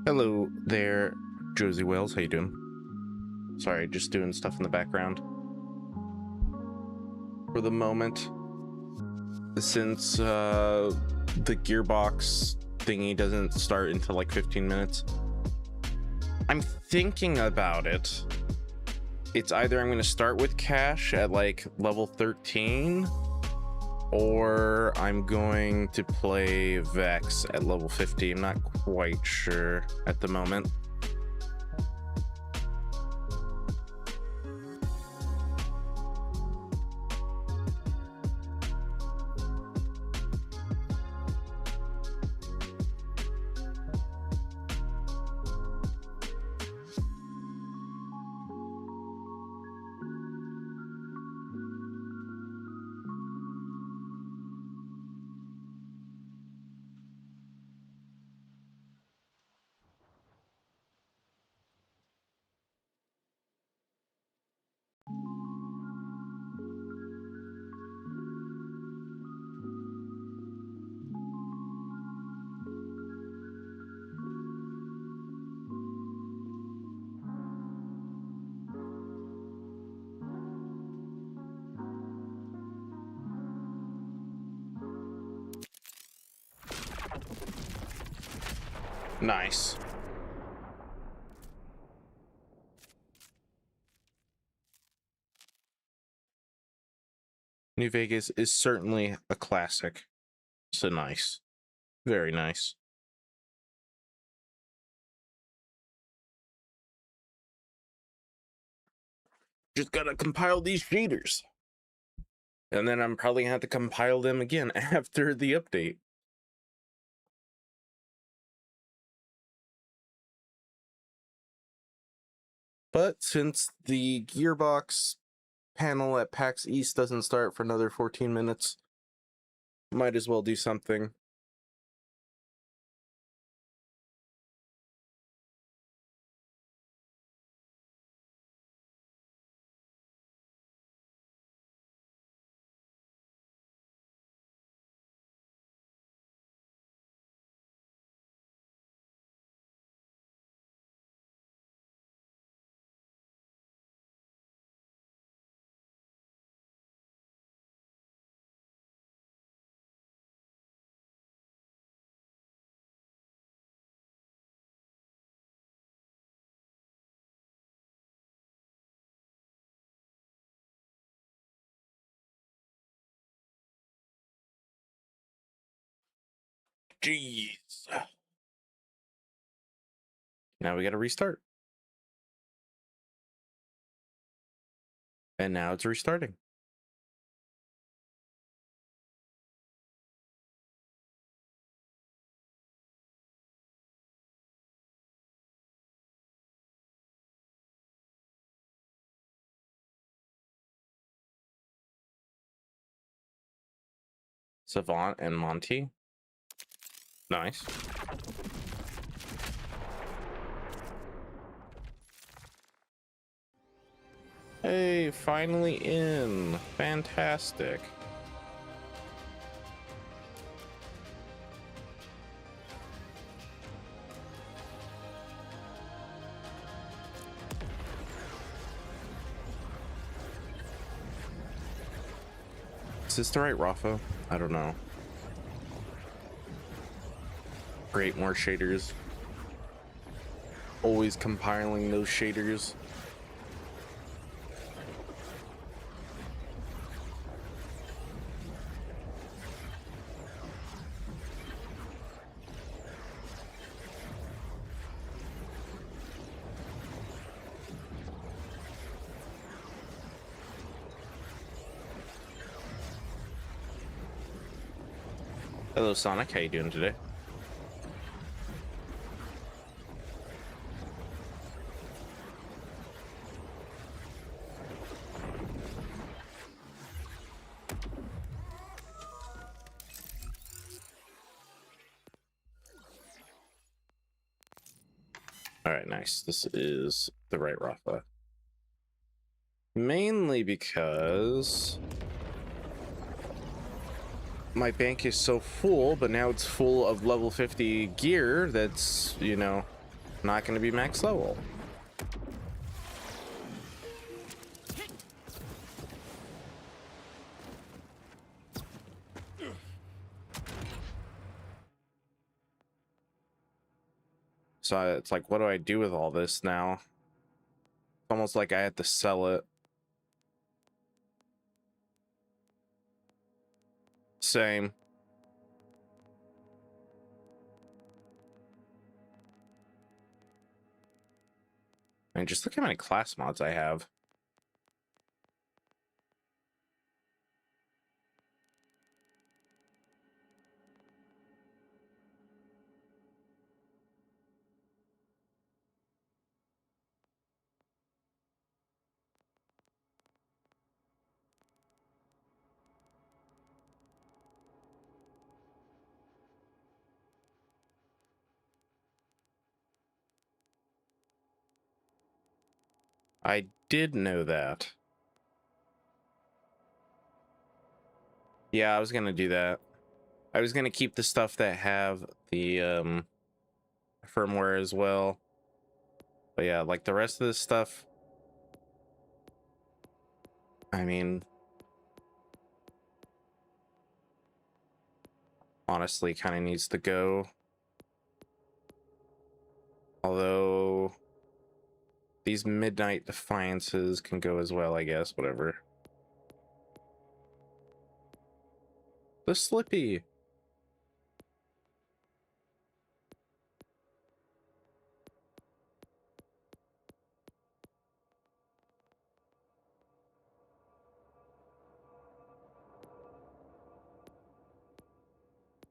Hello there, Josie Wells. How you doing? Sorry, just doing stuff in the background for the moment. Since the gearbox thingy doesn't start until like 15 minutes. I'm thinking about it. It's either I'm going to start with Cash at like level 13, or I'm going to play Vex at level 50. I'm not quite sure at the moment. Nice. New Vegas is certainly a classic. So nice. Very nice. Just gotta compile these shaders. And then I'm probably gonna have to compile them again after the update. But since the gearbox panel at PAX East doesn't start for another 14 minutes, might as well do something. Jeez. Now we gotta restart. And now it's restarting. Savant and Monty. Nice. Hey, finally in. Fantastic. Is this the right Rafa? I don't know. Great, more shaders. Always compiling those shaders. Hello, Sonic. How you doing today? All right, nice. This is the right Rafa. Mainly because my bank is so full, but now it's full of level 50 gear that's, you know, not going to be max level. So it's like, what do I do with all this now? It's almost like I had to sell it. Same. And just look how many class mods I have. I did know that. Yeah, I was gonna do that. I was gonna keep the stuff that have the firmware as well. But yeah, like the rest of this stuff, I mean, honestly kind of needs to go. Although these Midnight Defiances can go as well, I guess, whatever. The Slippy.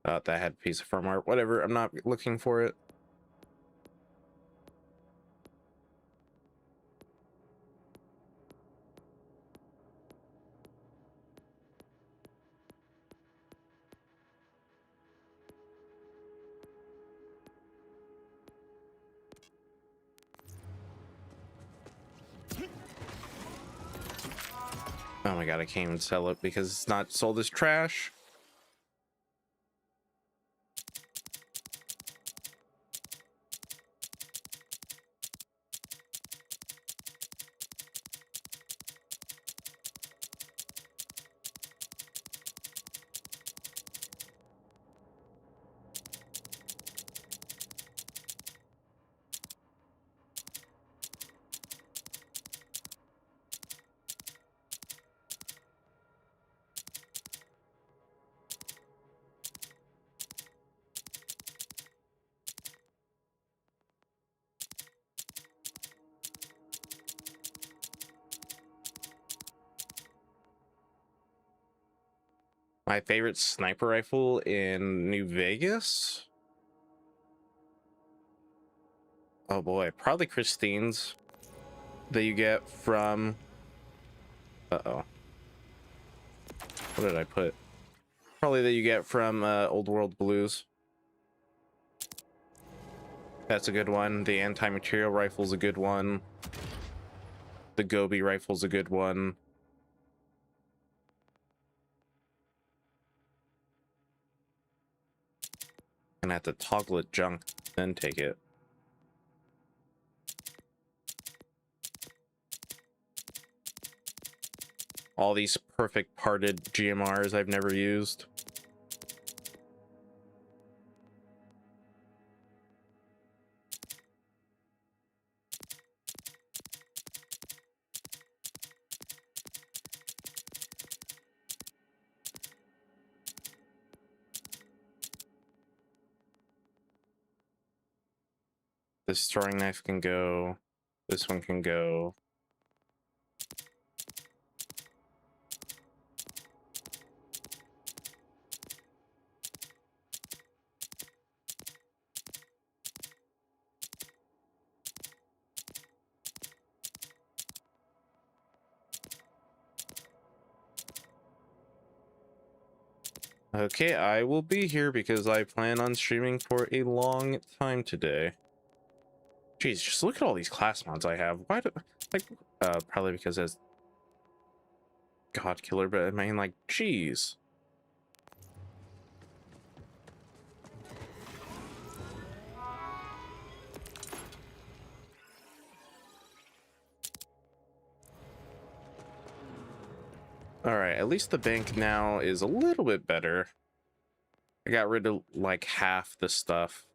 That had a piece of firmware. Whatever, I'm not looking for it. Oh my god, I can't even sell it because it's not sold as trash. My favorite sniper rifle in New Vegas? Oh boy, probably Christine's that you get from... Uh-oh. What did I put? Probably that you get from Old World Blues. That's a good one. The anti-material rifle's a good one. The Gobi rifle's a good one. Gonna have to toggle it junk, then take it. All these perfect parted GMRs I've never used. This throwing knife can go. This one can go. Okay, I will be here because I plan on streaming for a long time today. Jeez, just look at all these class mods I have. Why do, like, probably because it's God Killer, but I mean, like, jeez. All right, at least the bank now is a little bit better. I got rid of like half the stuff.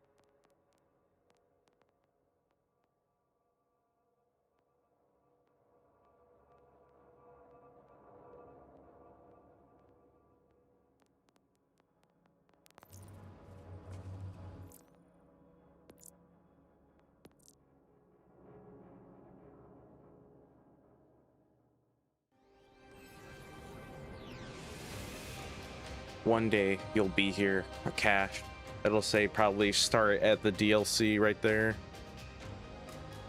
One day you'll be here, a cache. It'll say probably start at the DLC right there.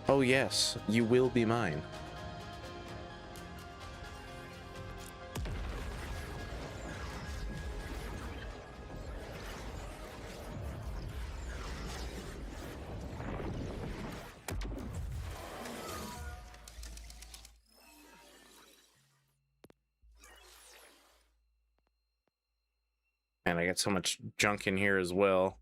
Oh yes, you will be mine. And I got so much junk in here as well.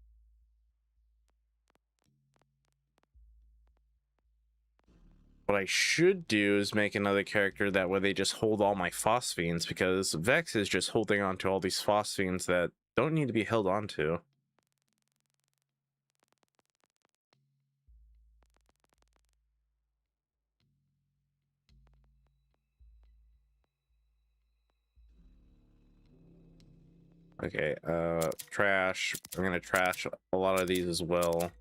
What I should do is make another character that way they just hold all my phosphenes, because Vex is just holding on to all these phosphenes that don't need to be held on to. Okay, trash. I'm gonna trash a lot of these as well.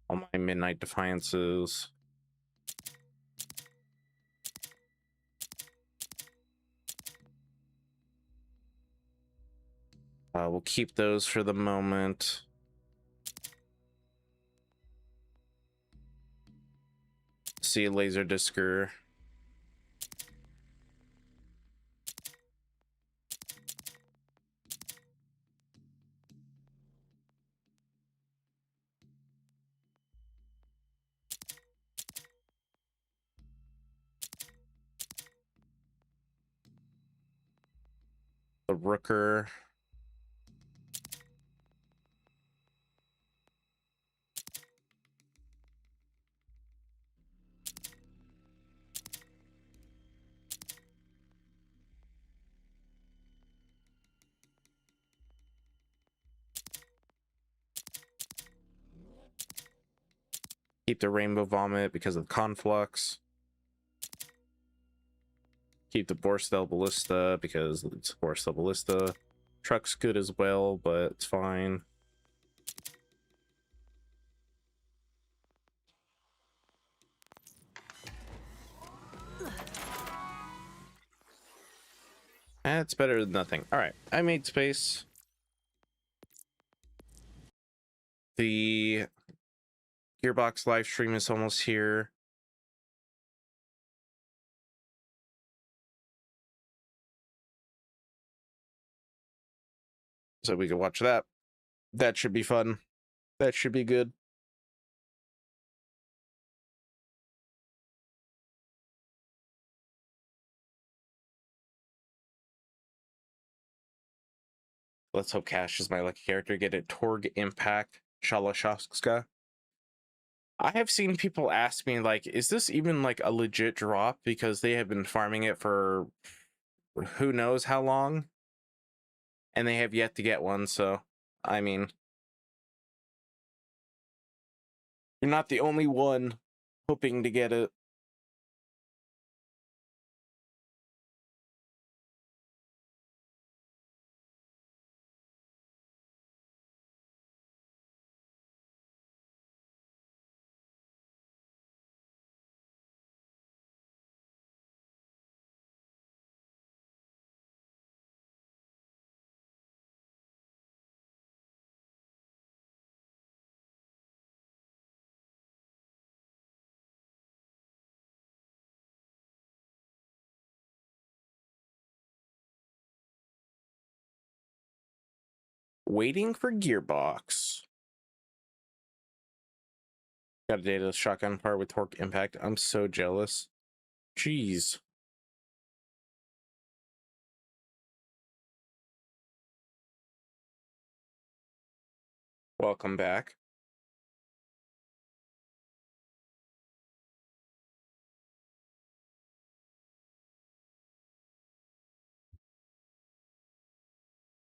All my Midnight Defiances. We'll keep those for the moment. See a laser discer. The Rooker. Keep the Rainbow Vomit because of Conflux. Keep the Borstel Ballista because it's Borstel Ballista. Truck's good as well, but it's fine. It's better than nothing. All right, I made space. The Gearbox live stream is almost here. So we can watch that. That should be fun. That should be good. Let's hope Cash is my lucky character. Get it. Torg Impact Shalashovska. I have seen people ask me, like, is this even like a legit drop? Because they have been farming it for who knows how long, and they have yet to get one. So, I mean, you're not the only one hoping to get it. Waiting for Gearbox. Got a data shotgun part with Torque Impact. I'm so jealous. Jeez. Welcome back.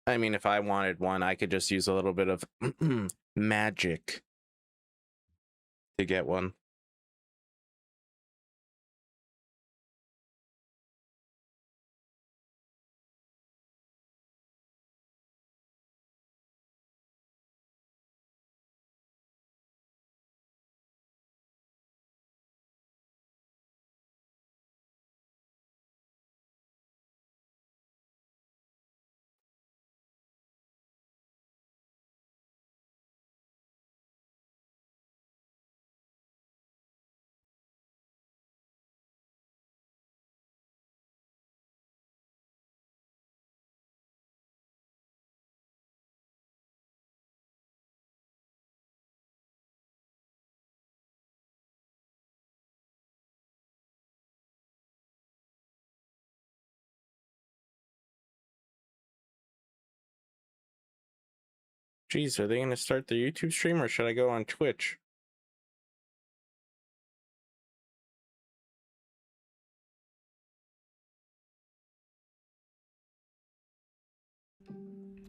I mean, if I wanted one, I could just use a little bit of magic to get one. Geez, are they going to start the YouTube stream or should I go on Twitch?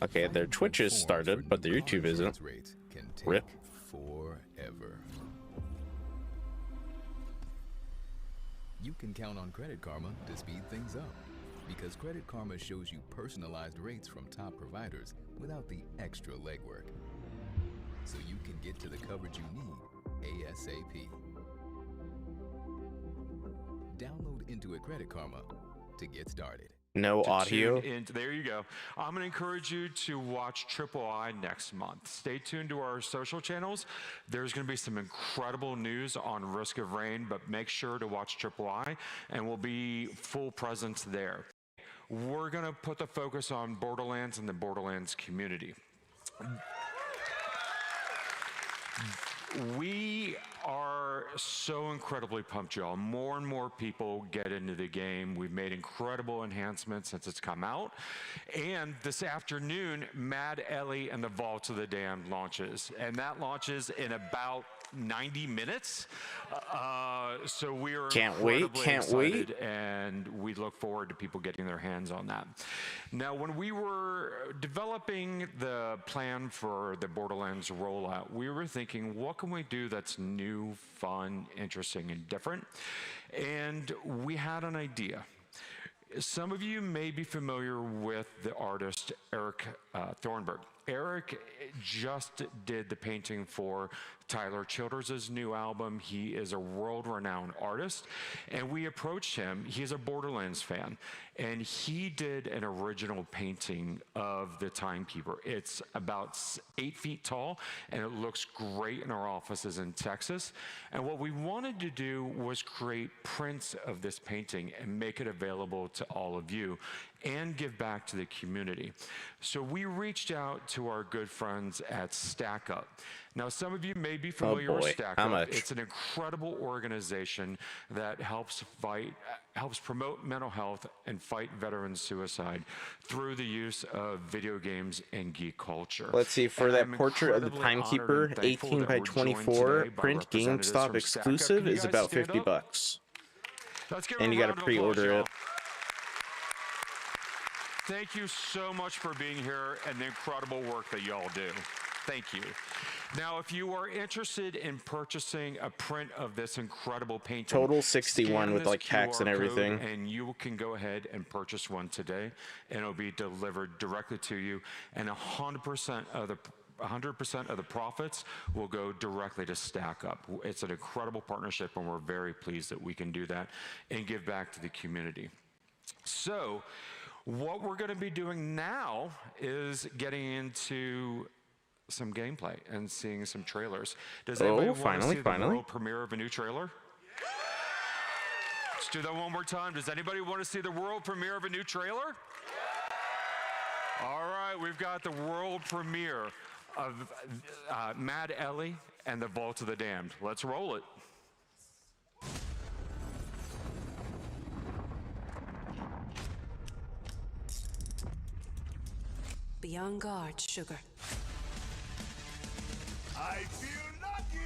Okay, their Twitch is started, but their YouTube isn't. Rip. Forever. You can count on Credit Karma to speed things up, because Credit Karma shows you personalized rates from top providers without the extra legwork, so you can get to the coverage you need ASAP. Download Intuit Credit Karma to get started. No audio. There you go. I'm going to encourage you to watch Triple I next month. Stay tuned to our social channels. There's going to be some incredible news on Risk of Rain, but make sure to watch Triple I, and we'll be full presence there. We're going to put the focus on Borderlands and the Borderlands community. We are so incredibly pumped, y'all. More and more people get into the game. We've made incredible enhancements since it's come out. And this afternoon, Mad Ellie and the Vault of the Damned launches. And that launches in about 90 minutes. So we are Can't wait, and we look forward to people getting their hands on that. Now, when we were developing the plan for the Borderlands rollout, we were thinking, what can we do that's new, fun, interesting, and different? And we had an idea. Some of you may be familiar with the artist Eric Thornburg. Eric just did the painting for Tyler Childers' new album. He is a world-renowned artist, and we approached him. He's a Borderlands fan, and he did an original painting of the Timekeeper. It's about 8 feet tall, and it looks great in our offices in Texas. And what we wanted to do was create prints of this painting and make it available to all of you and give back to the community. So we reached out to our good friends at StackUp. Now, some of you may be familiar with StackUp. How much? It's an incredible organization that helps promote mental health and fight veteran suicide through the use of video games and geek culture. Let's see, for that portrait of the Timekeeper, 18 by 24, print GameStop exclusive is about $50. And you got to pre-order it. Thank you so much for being here and the incredible work that y'all do. Thank you. Now, if you are interested in purchasing a print of this incredible painting, total 61 with like hacks and everything, and you can go ahead and purchase one today, and it'll be delivered directly to you, and 100% of the profits will go directly to StackUp. It's an incredible partnership, and we're very pleased that we can do that and give back to the community. So, what we're going to be doing now is getting into some gameplay and seeing some trailers. Does anybody want to see the world premiere of a new trailer? Let's do that one more time. Does anybody want to see the world premiere of a new trailer? All right, we've got the world premiere of Mad Ellie and the Vault of the Damned. Let's roll it. Be on guard, sugar. I feel lucky!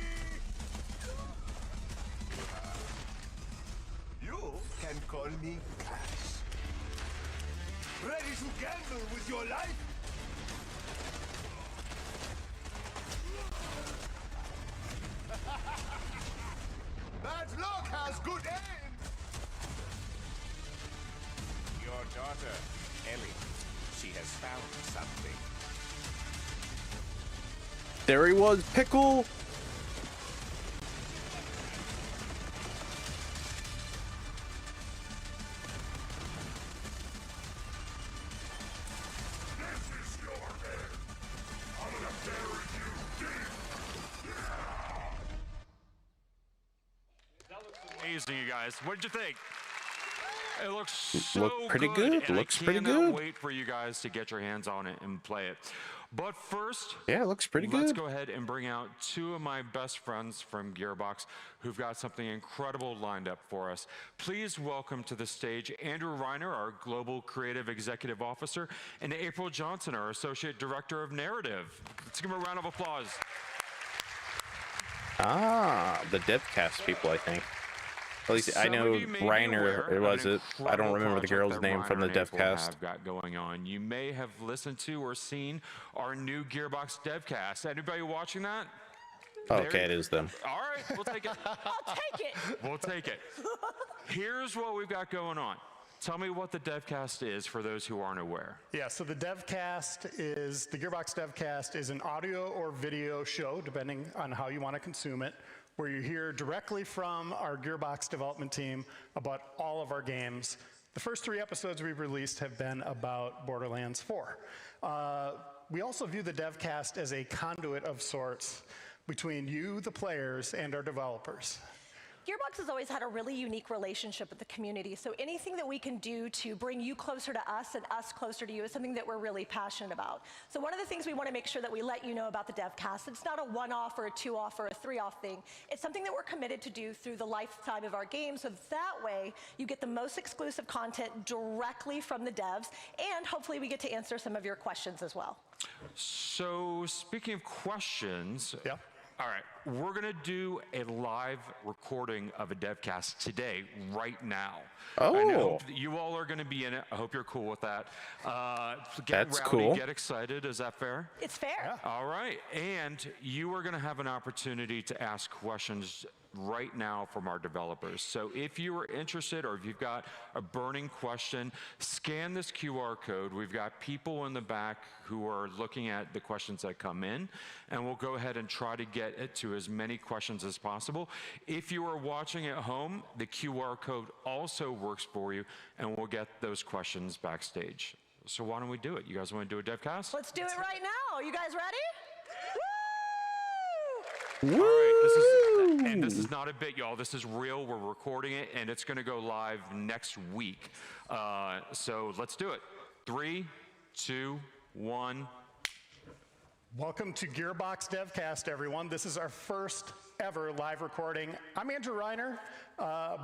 You can call me Cash. Ready to gamble with your life? Bad luck has good aim! Your daughter, Ellie, she has found something. There he was, Pickle. Amazing, you guys. What did you think? It looks so Looked pretty good. and Looks I pretty cannot good. wait for you guys to get your hands on it and play it. But first, Yeah, it looks pretty let's good. go ahead and bring out two of my best friends from Gearbox who've got something incredible lined up for us. Please welcome to the stage Andrew Reiner, our Global Creative Executive Officer, and April Johnson, our Associate Director of Narrative. Let's give them a round of applause. Ah, the DevCast people, I think. At least I Some know of you may be Reiner aware it of was an it. I don't incredible remember the project girl's that name from the Reiner and April DevCast. have got going on. You may have listened to or seen our new Gearbox DevCast. Anybody watching that? Okay, it is them. All right, we'll take it. I'll take it. We'll take it. Here's what we've got going on. Tell me what the DevCast is for those who aren't aware. Yeah, so the DevCast is, the Gearbox DevCast is an audio or video show, depending on how you want to consume it, where you hear directly from our Gearbox development team about all of our games. The first 3 episodes we've released have been about Borderlands 4. We also view the DevCast as a conduit of sorts between you, the players, and our developers. Gearbox has always had a really unique relationship with the community, so anything that we can do to bring you closer to us and us closer to you is something that we're really passionate about. So one of the things we want to make sure that we let you know about the DevCast, it's not a one-off or a two-off or a three-off thing. It's something that we're committed to do through the lifetime of our game, so that way you get the most exclusive content directly from the devs, and hopefully we get to answer some of your questions as well. So speaking of questions, Yeah. all right, we're going to do a live recording of a DevCast today, right now. Oh. And I hope that you all are going to be in it. I hope you're cool with that. Get That's rowdy, cool. Get excited. Is that fair? It's fair. All right. And you are going to have an opportunity to ask questions right now from our developers. So if you are interested or if you've got a burning question, scan this QR code. We've got people in the back who are looking at the questions that come in, and we'll go ahead and try to get it to as many questions as possible. If you are watching at home, the QR code also works for you, and we'll get those questions backstage. So why don't we do it? You guys want to do a DevCast? Let's do it right now. You guys ready? All right, this is not a bit, y'all. This is real. We're recording it, and it's going to go live next week. So let's do it. 3, 2, 1. Welcome to Gearbox DevCast, everyone. This is our first ever live recording. I'm Andrew Reiner,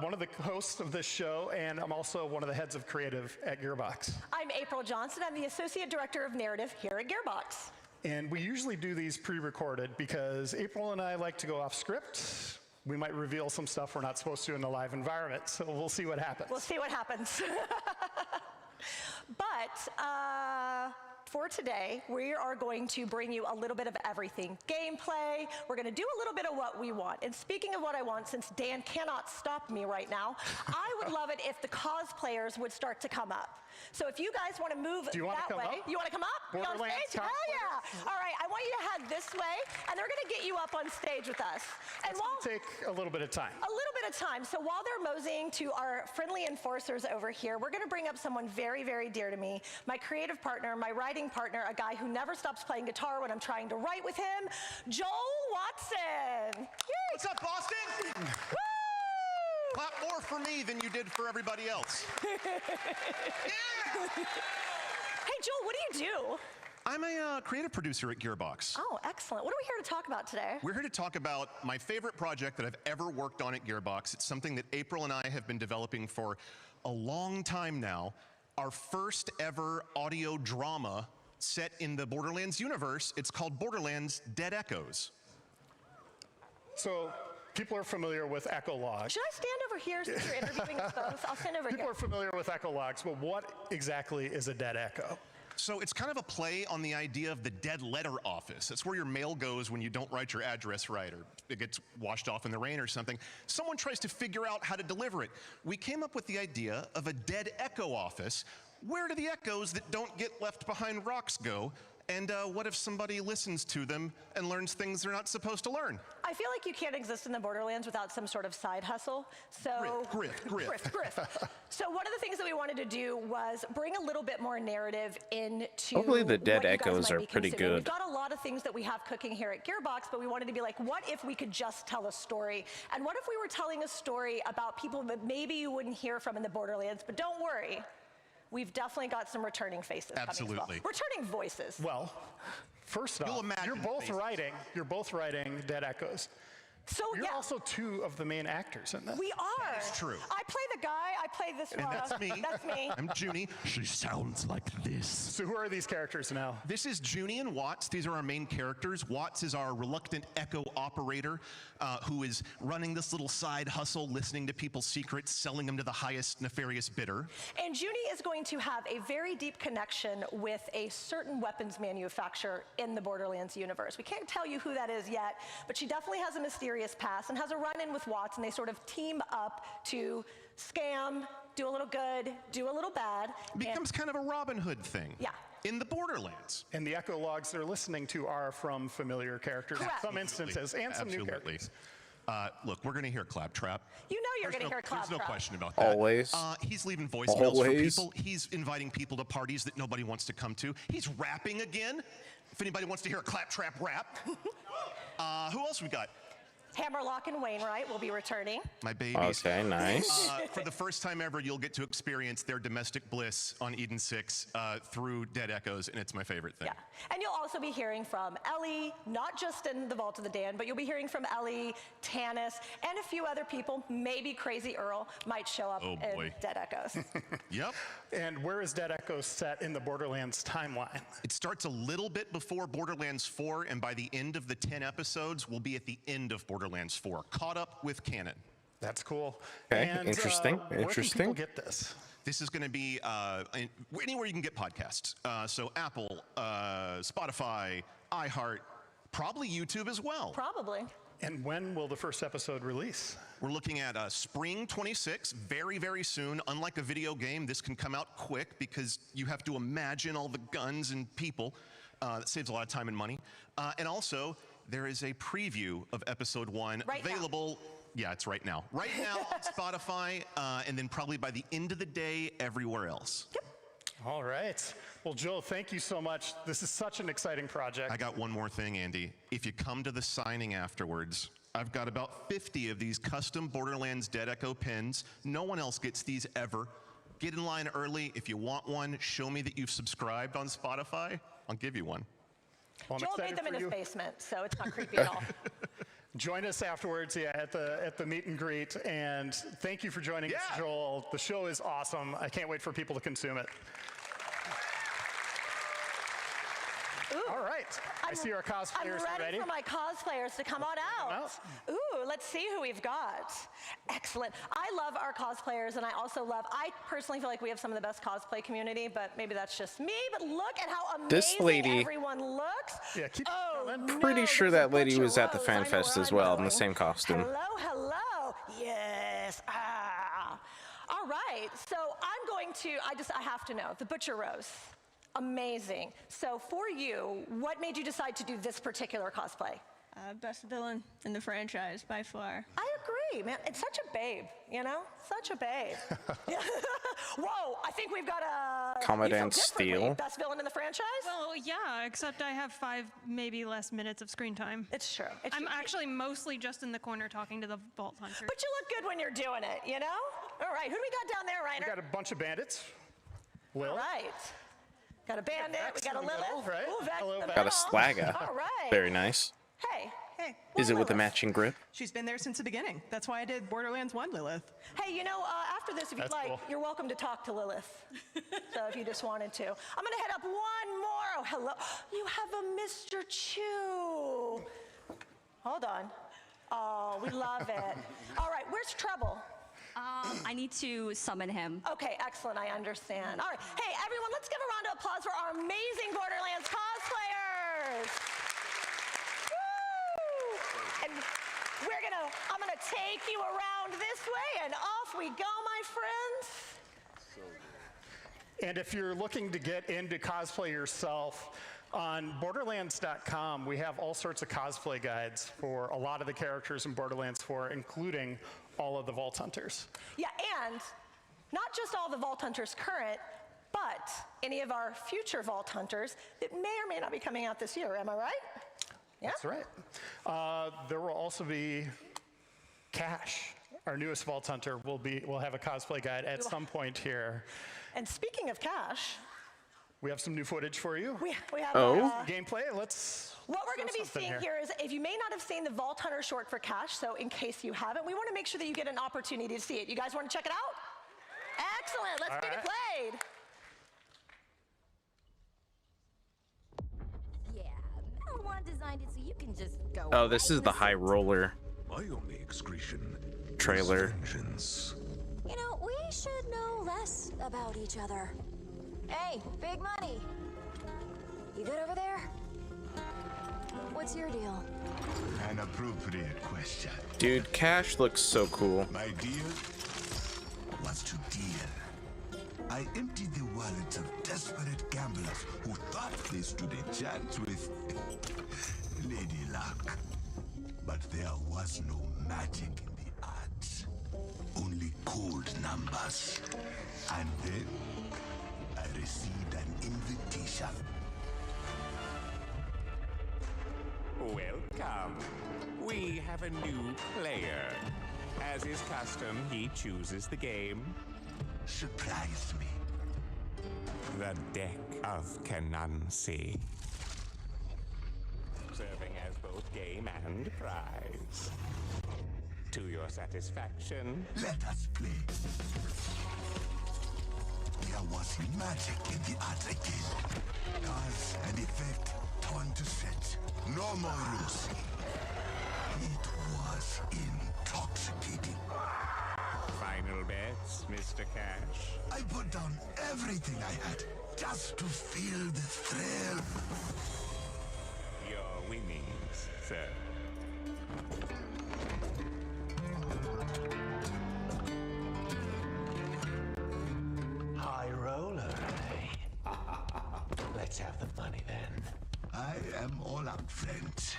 one of the hosts of this show, and I'm also one of the heads of creative at Gearbox. I'm April Johnson. I'm the Associate Director of Narrative here at Gearbox. And we usually do these pre-recorded because April and I like to go off script. We might reveal some stuff we're not supposed to in the live environment, so we'll see what happens. We'll see what happens. But for today, we are going to bring you a little bit of everything. Gameplay, we're gonna do a little bit of what we want. And speaking of what I want, since Dan cannot stop me right now, I would love it if the cosplayers would start to come up. So if you guys want to move Do you wanna that come way, up? you want to come up? You on Borderlands stage? Hell yeah! All right, I want you to head this way, and they're going to get you up on stage with us. And It's gonna take a little bit of time. a little bit of time. So while they're moseying to our friendly enforcers over here, we're going to bring up someone very, very dear to me, my creative partner, my writing partner, a guy who never stops playing guitar when I'm trying to write with him, Joel Watson. Yay. What's up, Boston? Woo! Clap more for me than you did for everybody else. Hey, Joel, what do you do? I'm a creative producer at Gearbox. Oh, excellent. What are we here to talk about today? We're here to talk about my favorite project that I've ever worked on at Gearbox. It's something that April and I have been developing for a long time now. Our first ever audio drama set in the Borderlands universe. It's called Borderlands Dead Echoes. So people are familiar with echo logs. Should I stand over here since you're interviewing us both? I'll stand over People here. are familiar with echo logs, but what exactly is a dead echo? So it's kind of a play on the idea of the dead letter office. It's where your mail goes when you don't write your address right, or it gets washed off in the rain or something. Someone tries to figure out how to deliver it. We came up with the idea of a dead echo office. Where do the echoes that don't get left behind rocks go? And what if somebody listens to them and learns things they're not supposed to learn? I feel like you can't exist in the Borderlands without some sort of side hustle. So grift. So one of the things that we wanted to do was bring a little bit more narrative into Hopefully the dead what you guys echoes might are be pretty consuming. We've good. got a lot of things that we have cooking here at Gearbox, but we wanted to be like, what if we could just tell a story? And what if we were telling a story about people that maybe you wouldn't hear from in the Borderlands? But don't worry, we've definitely got some returning faces coming as well. Returning voices. Well, first off, you're both writing Dead Echoes. So you're also two of the main actors in this. We are. That's true. I play the guy. I play this. And that's me. That's me. I'm Junie. She sounds like this. So who are these characters now? This is Junie and Watts. These are our main characters. Watts is our reluctant echo operator who is running this little side hustle, listening to people's secrets, selling them to the highest nefarious bidder. And Junie is going to have a very deep connection with a certain weapons manufacturer in the Borderlands universe. We can't tell you who that is yet, but she definitely has a mysterious past and has a run-in with Watts, and they sort of team up to scam, do a little good, do a little bad. It becomes kind of a Robin Hood thing. Yeah. In the Borderlands. And the echo logs they're listening to are from familiar characters in some instances, and some new characters. Look, we're going to hear Claptrap. You know you're going to hear Claptrap. There's no question about that. Always. He's leaving voicemails for people. He's inviting people to parties that nobody wants to come to. He's rapping again. If anybody wants to hear a Claptrap rap. Who else we got? Hammerlock and Wainwright will be returning. My babies. Okay, nice. For the first time ever, you'll get to experience their domestic bliss on Eden 6 through Dead Echoes, and it's my favorite thing. Yeah, and you'll also be hearing from Ellie, not just in the Vault of the Dan, but you'll be hearing from Ellie, Tanis, and a few other people. Maybe Crazy Earl might show up in Dead Echoes. Yep. And where is Dead Echoes set in the Borderlands timeline? It starts a little bit before Borderlands 4, and by the end of the 10 episodes, we'll be at the end of Borderlands 4, caught up with canon. That's cool. Okay, and, interesting. Where can people get this? This is going to be anywhere you can get podcasts. So Apple, Spotify, iHeart, probably YouTube as well. Probably. And when will the first episode release? We're looking at spring 26, very, very soon. Unlike a video game, this can come out quick because you have to imagine all the guns and people. That saves a lot of time and money. And also, there is a preview of episode 1 available. Yeah, it's right now. Right now on Spotify, and then probably by the end of the day, everywhere else. Yep. All right. Well, Joe, thank you so much. This is such an exciting project. I got one more thing, Andy. If you come to the signing afterwards, I've got about 50 of these custom Borderlands Dead Echo pins. No one else gets these ever. Get in line early. If you want one, show me that you've subscribed on Spotify. I'll give you one. Well, Joel made them in his basement, so it's not creepy at all. Join us afterwards, at the meet and greet, and thank you for joining us, Joel. The show is awesome. I can't wait for people to consume it. Ooh, all right. I see our cosplayers I'm ready for my cosplayers to come on out. Ooh, let's see who we've got. Excellent. I love our cosplayers, and I personally feel like we have some of the best cosplay community, but maybe that's just me. But look at how amazing everyone looks. Yeah, keep Pretty sure that lady was at the Fan Fest as well in the same costume. Hello. Yes. All right. So I'm going to, I have to know, the Butcher Rose. Amazing. So for you, what made you decide to do this particular cosplay? Best villain in the franchise, by far. I agree, man. It's such a babe, you know? Such a babe. Whoa, I think we've got a... Commandant Steele. Best villain in the franchise? Well, yeah, except I have 5, maybe less minutes of screen time. It's true. I'm actually mostly just in the corner talking to the Vault Hunter. But you look good when you're doing it, you know? All right, who do we got down there, Reiner? We got a bunch of bandits. All right. Got a bandit, we got a Lilith. Right? Ooh, Vex in the Got a middle. Slagga. All right. Very nice. Hey. Is it with the matching grip? She's been there since the beginning. That's why I did Borderlands 1 Lilith. Hey, you know, after this, if you'd like, you're welcome to talk to Lilith. So if you just wanted to. I'm going to head up one more. Oh, hello. You have a Mr. Chew. Hold on. Oh, we love it. All right, where's Trouble? I need to summon him. Okay, excellent, I understand. All right, hey, everyone, let's give a round of applause for our amazing Borderlands cosplayers. Woo! And I'm gonna take you around this way, and off we go, my friends. And if you're looking to get into cosplay yourself, on Borderlands.com, we have all sorts of cosplay guides for a lot of the characters in Borderlands 4, including all of the Vault Hunters. Yeah, and not just all the Vault Hunters current, but any of our future Vault Hunters that may or may not be coming out this year. Am I right? Yeah? That's right. There will also be Cash, our newest Vault Hunter. We'll have a cosplay guide at some point here. And speaking of Cash, we have some new footage for you. We have gameplay. Let's. What we're going to be seeing here is, if you may not have seen the Vault Hunter short for Cash, so in case you haven't, we want to make sure that you get an opportunity to see it. You guys want to check it out? Excellent. Let's get it played. Yeah, Melwan designed it so you can just go. Oh, this is the high roller My only excretion trailer. Vengeance. You know, we should know less about each other. Hey, big money. You good over there? What's your deal? An appropriate question. Dude, Cash looks so cool. My deal? What's to deal? I emptied the wallets of desperate gamblers who thought they stood a chance with Lady Luck. But there was no magic in the odds. Only cold numbers. And then I received an invitation. Welcome. We have a new player. As is custom, he chooses the game. Surprise me. The deck of Canansi. Serving as both game and prize. To your satisfaction. Let us play. There was magic in the art again. Cause and effect turned to set. No more rules. It was intoxicating. Final bets, Mr. Cash? I put down everything I had just to feel the thrill. Your winnings, sir. High roller, eh? Let's have the money then. I am all out, friends.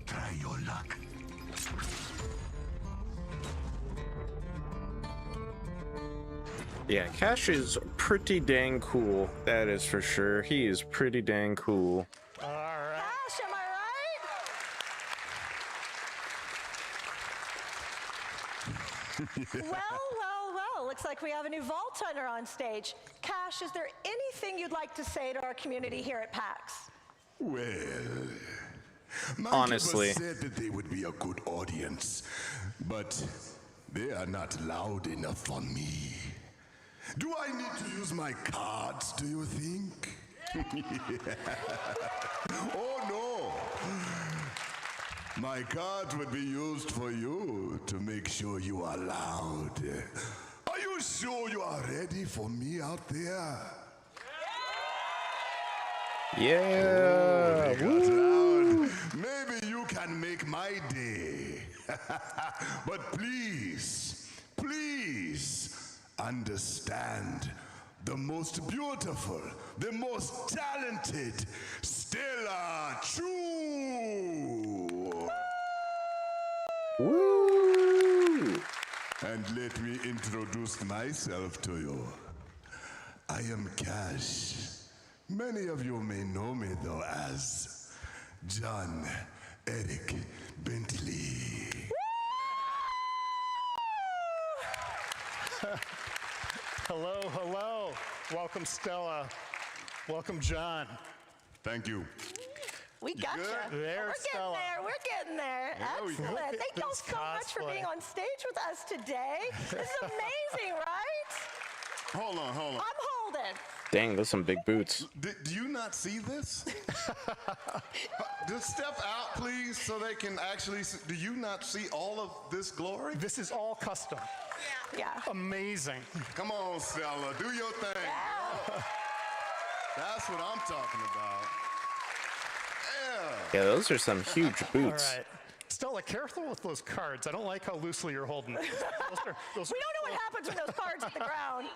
Try your luck. Yeah, Cash is pretty dang cool. That is for sure. He is pretty dang cool. Cash, am I right? Well. Looks like we have a new Vault Hunter on stage. Cash, is there anything you'd like to say to our community here at PAX? Well, my honestly, said that they would be a good audience, but they are not loud enough for me. Do I need to use my cards, do you think? Oh no! My cards would be used for you to make sure you are loud. Are you sure you are ready for me out there? Yeah. Oh, they got loud. Maybe you can make my day. But please, understand, the most beautiful, the most talented, Stella Chu. Woo! And let me introduce myself to you. I am Cash. Many of you may know me though as John Eric Bentley. Hello. Welcome, Stella. Welcome, John. Thank you. We got you. There's We're getting Stella. there. We're getting there. Excellent. Thank y'all so much for being on stage with us today. This is amazing, right? Hold on. I'm holding. Dang, those some big boots. Do you not see this? Just step out, please, so they can actually see. Do you not see all of this glory? This is all custom. Yeah. Amazing. Come on, Stella, do your thing. Yeah. That's what I'm talking about. Yeah, those are some huge boots. All right. Stella, careful with those cards. I don't like how loosely you're holding them. We don't know what happens when those cards hit the ground.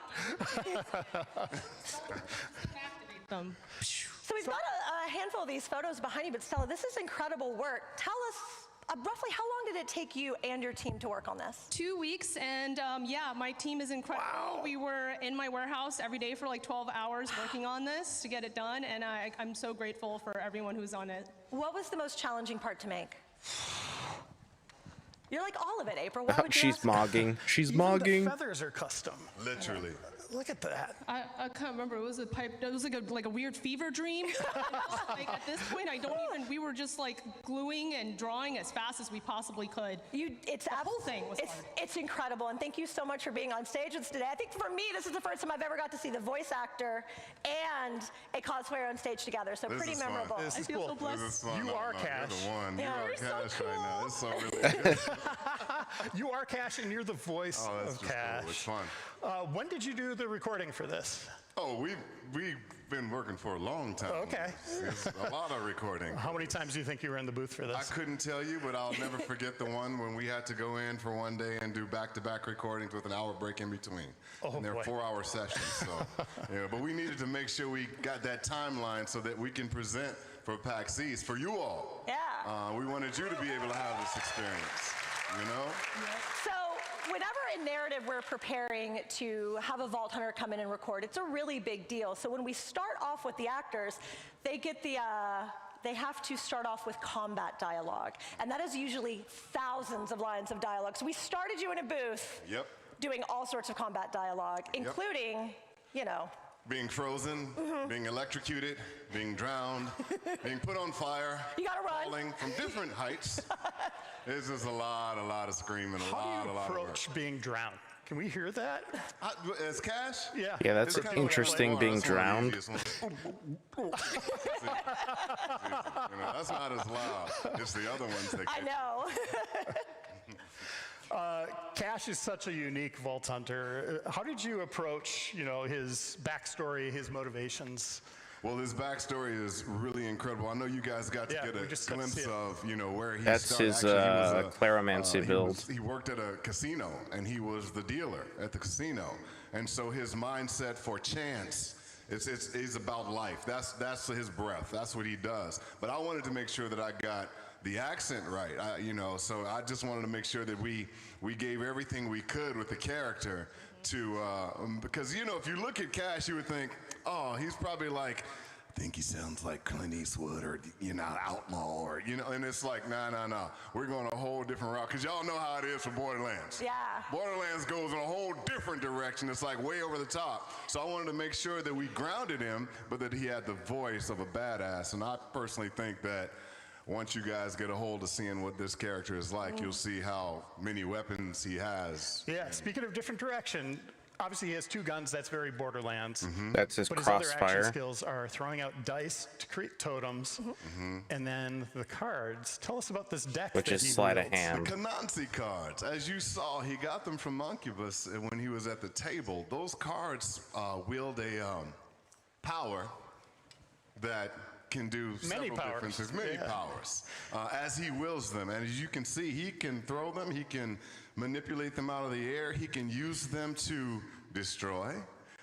So we've got a handful of these photos behind you, but Stella, this is incredible work. Tell us roughly how long did it take you and your team to work on this? 2 weeks, and yeah, my team is incredible. Wow. We were in my warehouse every day for like 12 hours working on this to get it done, and I'm so grateful for everyone who's on it. What was the most challenging part to make? You're like all of it, April. Why would you She's ask? mogging. She's Even mogging. the feathers are custom. Literally. Look at that. I can't remember. It was a pipe. It was like a weird fever dream. Like at this point, I don't even. We were just like gluing and drawing as fast as we possibly could. The whole thing was hard. It's incredible, and thank you so much for being on stage with us today. I think for me, this is the first time I've ever got to see the voice actor and a cosplayer on stage together. So This pretty is fun. memorable. This I is feel cool. so blessed. This is fun. You are You're Cash. the one. Yeah, you are you're so Cash right now. cool. It's so really good. You are Cash, and you're the voice Oh, that's of just Cash. cool. It's fun. When did you do the recording for this? Oh, we've been working for a long time. Okay. It's a lot of recording. How many times do you think you were in the booth for I this? couldn't tell you, but I'll never forget the one when we had to go in for one day and do back-to-back recordings with an hour break in between. Oh, and they're boy. 4-hour sessions. So, yeah, but we needed to make sure we got that timeline so that we can present for PAX East for you all. Yeah. We wanted you to be able to have this experience. You know? So whenever in narrative we're preparing to have a Vault Hunter come in and record, it's a really big deal. So when we start off with the actors, they get they have to start off with combat dialogue. And that is usually thousands of lines of dialogue. So we started you in a booth doing all sorts of combat dialogue, including, you know, being frozen, being electrocuted, being drowned, being put on fire, you gotta run. falling from different heights. It's just a lot of screaming, a How lot do you of work. approach being drowned? Can we hear that? As Cash? Yeah. Yeah, that's It's kinda interesting, like being that's one of the drowned. easiest ones. You know, that's not as loud. It's the other ones that I get know. Cash is such a unique Vault Hunter. How did you approach, you know, his backstory, his motivations? Well, his backstory is really incredible. I know you guys got to Yeah, get we a just got to glimpse see it. of, you know, where he That's started. his Actually, he was Claromancy build. He worked at a casino, and he was the dealer at the casino. And so his mindset for chance is about life. That's his breath. That's what he does. But I wanted to make sure that I got the accent right, you know, so I just wanted to make sure that we gave everything we could with the character to, because, you know, if you look at Cash, you would think, oh, he's probably like, I think he sounds like Clint Eastwood or, you know, Outlaw or, you know, and it's like, nah. We're going a whole different route, because y'all know how it is for Borderlands. Yeah. Borderlands goes in a whole different direction. It's like way over the top. So I wanted to make sure that we grounded him, but that he had the voice of a badass. And I personally think that once you guys get a hold of seeing what this character is like, you'll see how many weapons he has. Yeah, speaking of different direction, obviously he has 2 guns, that's very Borderlands. That's his But his other crossfire. action skills are throwing out dice to create totems, and then the cards. Tell us about this deck Which that is he sleight of wields. hand. The Kanansi cards, as you saw, he got them from Moncubus when he was at the table. Those cards wield a power that can do Many several powers. different things, many Yeah. powers, as he wills them. And as you can see, he can throw them, he can manipulate them out of the air, he can use them to destroy,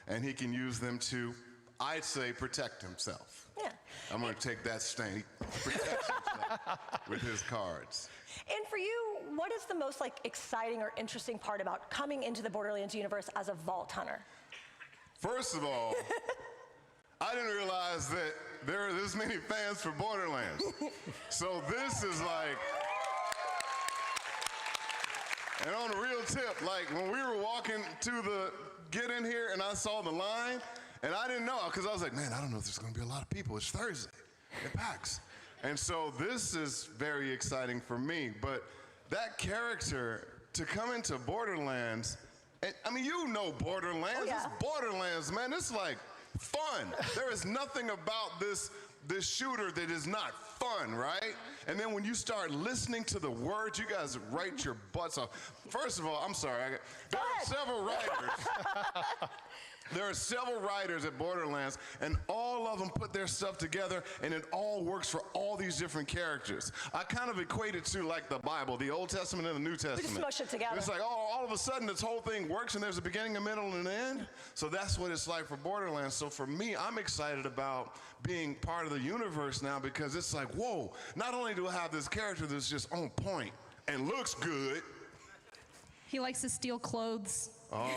and he can use them to, I'd say, protect himself. Yeah. I'm going to take that stand. He protects himself with his cards. And for you, what is the most like exciting or interesting part about coming into the Borderlands universe as a Vault Hunter? First of all, I didn't realize that there are this many fans for Borderlands. So this is like, and on a real tip, like when we were walking to the get in here and I saw the line, and I didn't know, because I was like, man, I don't know if there's going to be a lot of people. It's Thursday at PAX. And so this is very exciting for me, but that character to come into Borderlands, and, I mean, you know Borderlands. Oh, yeah. It's Borderlands, man. It's like fun. There is nothing about this shooter that is not fun, right? And then when you start listening to the words, you guys write your butts off. First of all, I'm sorry. There are several writers. There are several writers at Borderlands, and all of them put their stuff together, and it all works for all these different characters. I kind of equate it to like the Bible, the Old Testament and the New Testament. We just smush it together. It's like, oh, all of a sudden this whole thing works, and there's a beginning, a middle, and an end. So that's what it's like for Borderlands. So for me, I'm excited about being part of the universe now, because it's like, whoa, not only do I have this character that's just on point and looks good. He likes to steal clothes. Oh,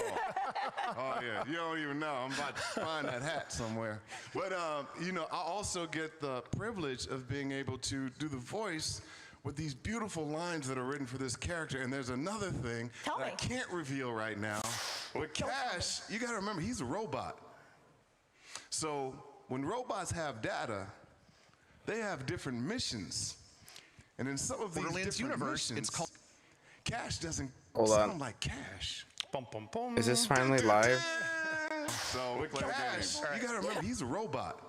yeah, you don't even know. I'm about to find that hat somewhere. But, you know, I also get the privilege of being able to do the voice with these beautiful lines that are written for this character. And there's another thing that I can't reveal right now. But Cash, you got to remember, he's a robot. So when robots have data, they have different missions. And in some of these different missions, it's called Cash doesn't sound like Cash. Bum, bum, bum. Is this finally live? So with Cash, you gotta remember, he's a robot.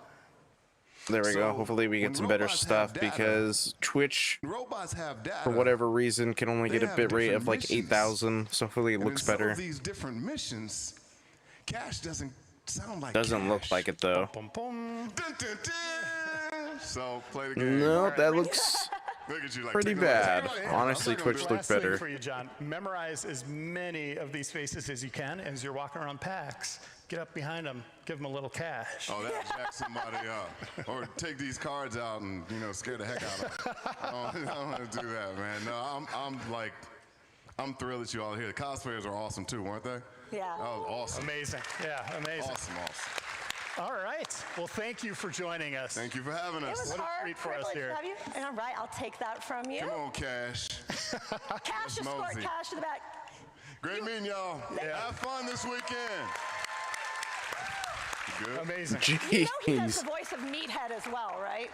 There we go. Hopefully we get some better stuff, because Twitch, for whatever reason, can only get a bit rate of like 8,000. So hopefully it looks better. Some of these different missions, Cash doesn't sound like Doesn't look like it though. Dun, dun, dun. So play the game. No, that looks Look at you, like, pretty bad. Honestly, Twitch looked better. For you, John, memorize as many of these faces as you can as you're walking around PAX. Get up behind them, give them a little cash. Oh, that'll jack somebody up. Or take these cards out and, you know, scare the heck out of them. I don't want to do that, man. No, I'm thrilled that you all are here. The cosplayers are awesome too, weren't they? Yeah. That was awesome. Amazing. Yeah, amazing. Awesome. All right. Well, thank you for joining us. Thank you for having us. It was What a our treat for us privilege here. to have you. And all right, I'll take that from you. Come on, Cash. Cash is smart, Mosey. cash to the back. Great meeting y'all. Have fun this weekend. Good. Amazing. You know he does Jeez. the voice of Meathead as well, right?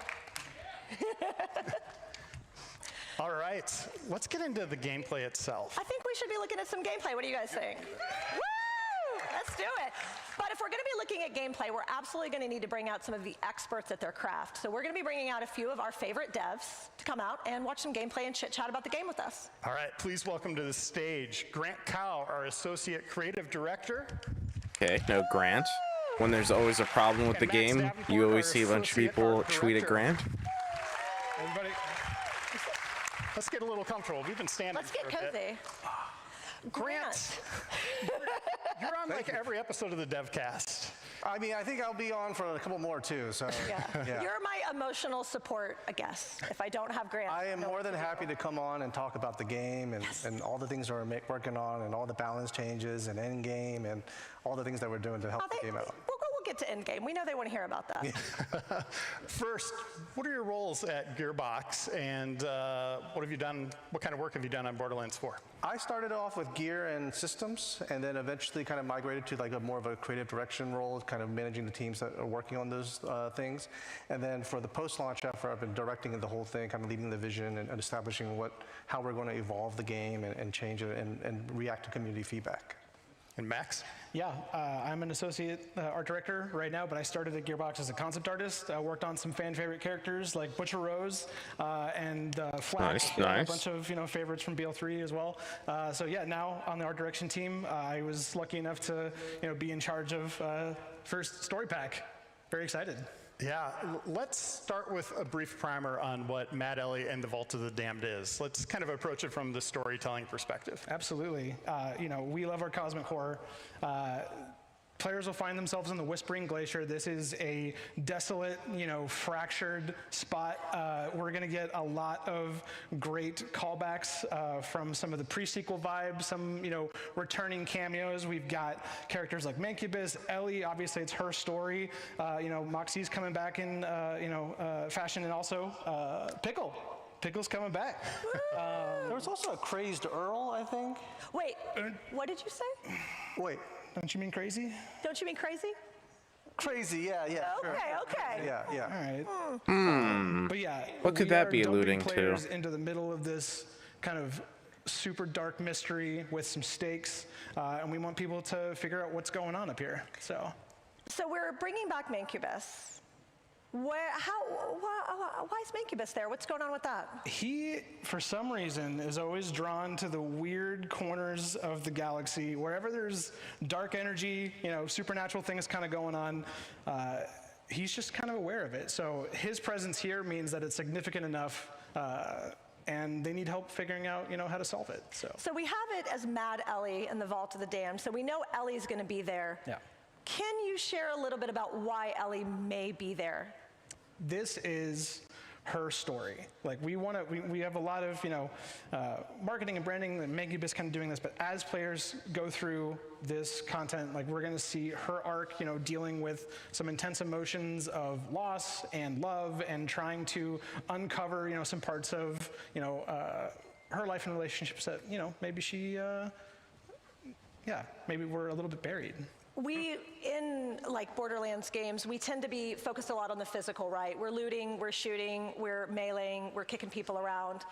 All right. Let's get into the gameplay itself. I think we should be looking at some gameplay. What do you guys think? Woo! Let's do it. But if we're going to be looking at gameplay, we're absolutely going to need to bring out some of the experts at their craft. So we're going to be bringing out a few of our favorite devs to come out and watch some gameplay and chit-chat about the game with us. All right. Please welcome to the stage Grant Cow, our Associate Creative Director. Okay, no Grant. When there's always a problem with the game, you always see a bunch of people tweet at Grant. Everybody, let's get a little comfortable. We've been standing Let's get for a bit. cozy. Grant, you're on like every episode of the DevCast. I mean, I think I'll be on for a couple more too. So Yeah. You're my emotional support, I guess, if I don't have Grant. I am more than happy to come on and talk about the game and all the things that we're working on and all the balance changes and end game and all the things that we're doing to help the game out. We'll get to endgame. We know they want to hear about that. First, what are your roles at Gearbox, and what have you done? What kind of work have you done on Borderlands 4? I started off with gear and systems, and then eventually kind of migrated to like a more of a creative direction role, kind of managing the teams that are working on those things. And then for the post-launch effort, I've been directing the whole thing, kind of leading the vision and establishing how we're going to evolve the game and change it and react to community feedback. And Max? Yeah, I'm an associate art director right now, but I started at Gearbox as a concept artist. I worked on some fan favorite characters like Butcher Rose and Flack, Nice. a bunch of favorites from BL3 as well. So yeah, now on the art direction team, I was lucky enough to be in charge of first story pack. Very excited. Yeah, let's start with a brief primer on what Mad Ellie and the Vault of the Damned is. Let's kind of approach it from the storytelling perspective. Absolutely. We love our cosmic horror. Players will find themselves in the Whispering Glacier. This is a desolate, fractured spot. We're going to get a lot of great callbacks from some of the pre-sequel vibes, some, returning cameos. We've got characters like Mancubus, Ellie, obviously it's her story. Moxie's coming back in, fashion, and also Pickle. Pickle's coming back. There was also a crazed Earl, I think. Wait, what did you say? Wait. Don't you mean crazy? Don't you mean crazy? Crazy, yeah. Okay, sure. okay. Yeah. All right. But yeah, What could we that are be dumping alluding to? players into the middle of this kind of super dark mystery with some stakes, and we want people to figure out what's going on up here. So we're bringing back Mancubus. Why is Mancubus there? What's going on with that? He, for some reason, is always drawn to the weird corners of the galaxy. Wherever there's dark energy, supernatural things kind of going on, he's just kind of aware of it. So his presence here means that it's significant enough, and they need help figuring out, how to solve it. So we have it as Mad Ellie in the Vault of the Damned. So we know Ellie's going to be there. Yeah. Can you share a little bit about why Ellie may be there? This is her story. Like we have a lot of marketing and branding and Mancubus kind of doing this, but as players go through this content, like we're going to see her arc, dealing with some intense emotions of loss and love and trying to uncover, some parts of her life and relationships that maybe she maybe we're a little bit buried. We, in like Borderlands games, we tend to be focused a lot on the physical, right? We're looting, we're shooting, we're meleeing, we're kicking people around.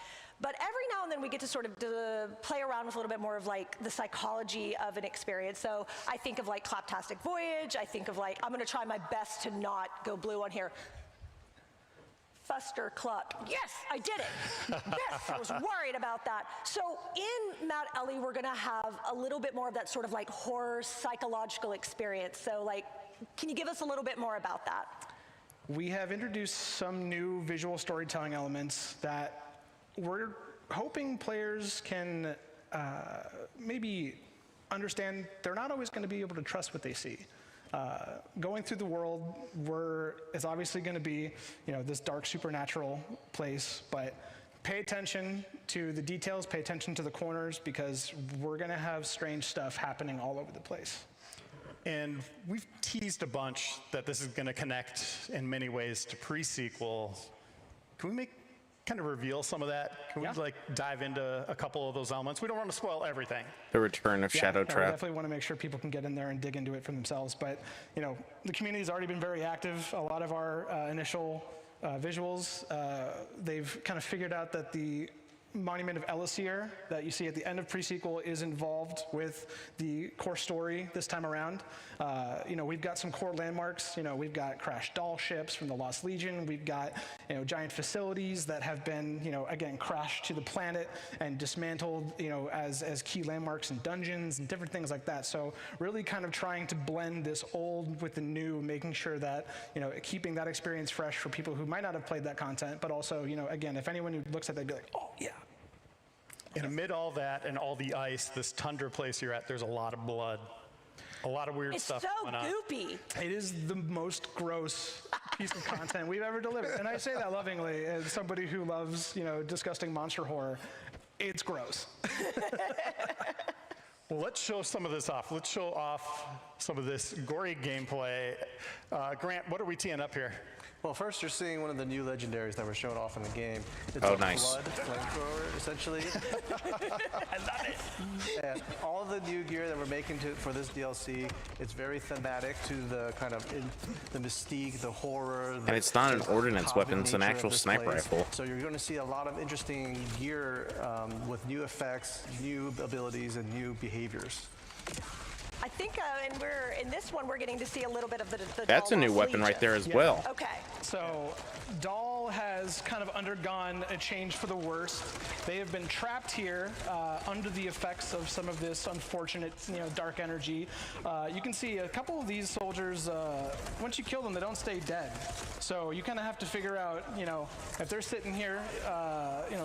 But every now and then we get to sort of play around with a little bit more of like the psychology of an experience. So I think of like Claptastic Voyage, I think of like, I'm gonna try my best to not go blue on here. Fuster Cluck. Yes, I did it. Yes, I was worried about that. So in Mad Ellie, we're gonna have a little bit more of that sort of like horror psychological experience. So like, can you give us a little bit more about that? We have introduced some new visual storytelling elements that we're hoping players can maybe understand they're not always gonna be able to trust what they see. Going through the world, it's obviously going to be, this dark supernatural place, but pay attention to the details, pay attention to the corners, because we're going to have strange stuff happening all over the place. And we've teased a bunch that this is going to connect in many ways to pre-sequel. Can we kind of reveal some of that? Can we dive into a couple of those elements? We don't want to spoil everything. The return of Shadow We Trap. definitely want to make sure people can get in there and dig into it for themselves. But the community's already been very active. A lot of our initial visuals, they've kind of figured out that the Monument of Elysir that you see at the end of pre-sequel is involved with the core story this time around. We've got some core landmarks. We've got crashed doll ships from the Lost Legion. We've got giant facilities that have been again crashed to the planet and dismantled as key landmarks and dungeons and different things like that. So really kind of trying to blend this old with the new, making sure that keeping that experience fresh for people who might not have played that content, but also again, if anyone who looks at that, they'd be like, oh yeah. And amid all that and all the ice, this tundra place you're at, there's a lot of blood. A lot of weird stuff going on. It's so goopy. It is the most gross piece of content we've ever delivered. And I say that lovingly as somebody who loves, disgusting monster horror. It's gross. Well, let's show some of this off. Let's show off some of this gory gameplay. Grant, what are we teeing up here? Well, first you're seeing one of the new legendaries that were shown off in the game. It's Oh, a nice. blood flamethrower, essentially. I love it. And all the new gear that we're making for this DLC, it's very thematic to the kind of the mystique, the horror. And it's not an ordnance weapon, it's an nature actual of this sniper place. rifle. So you're going to see a lot of interesting gear with new effects, new abilities, and new behaviors. I think in this one, we're getting to see a little bit of the That's a Doll new Lost weapon right Legion. there as well. Okay. So Doll has kind of undergone a change for the worse. They have been trapped here under the effects of some of this unfortunate, dark energy. You can see a couple of these soldiers, once you kill them, they don't stay dead. So you kind of have to figure out, if they're sitting here,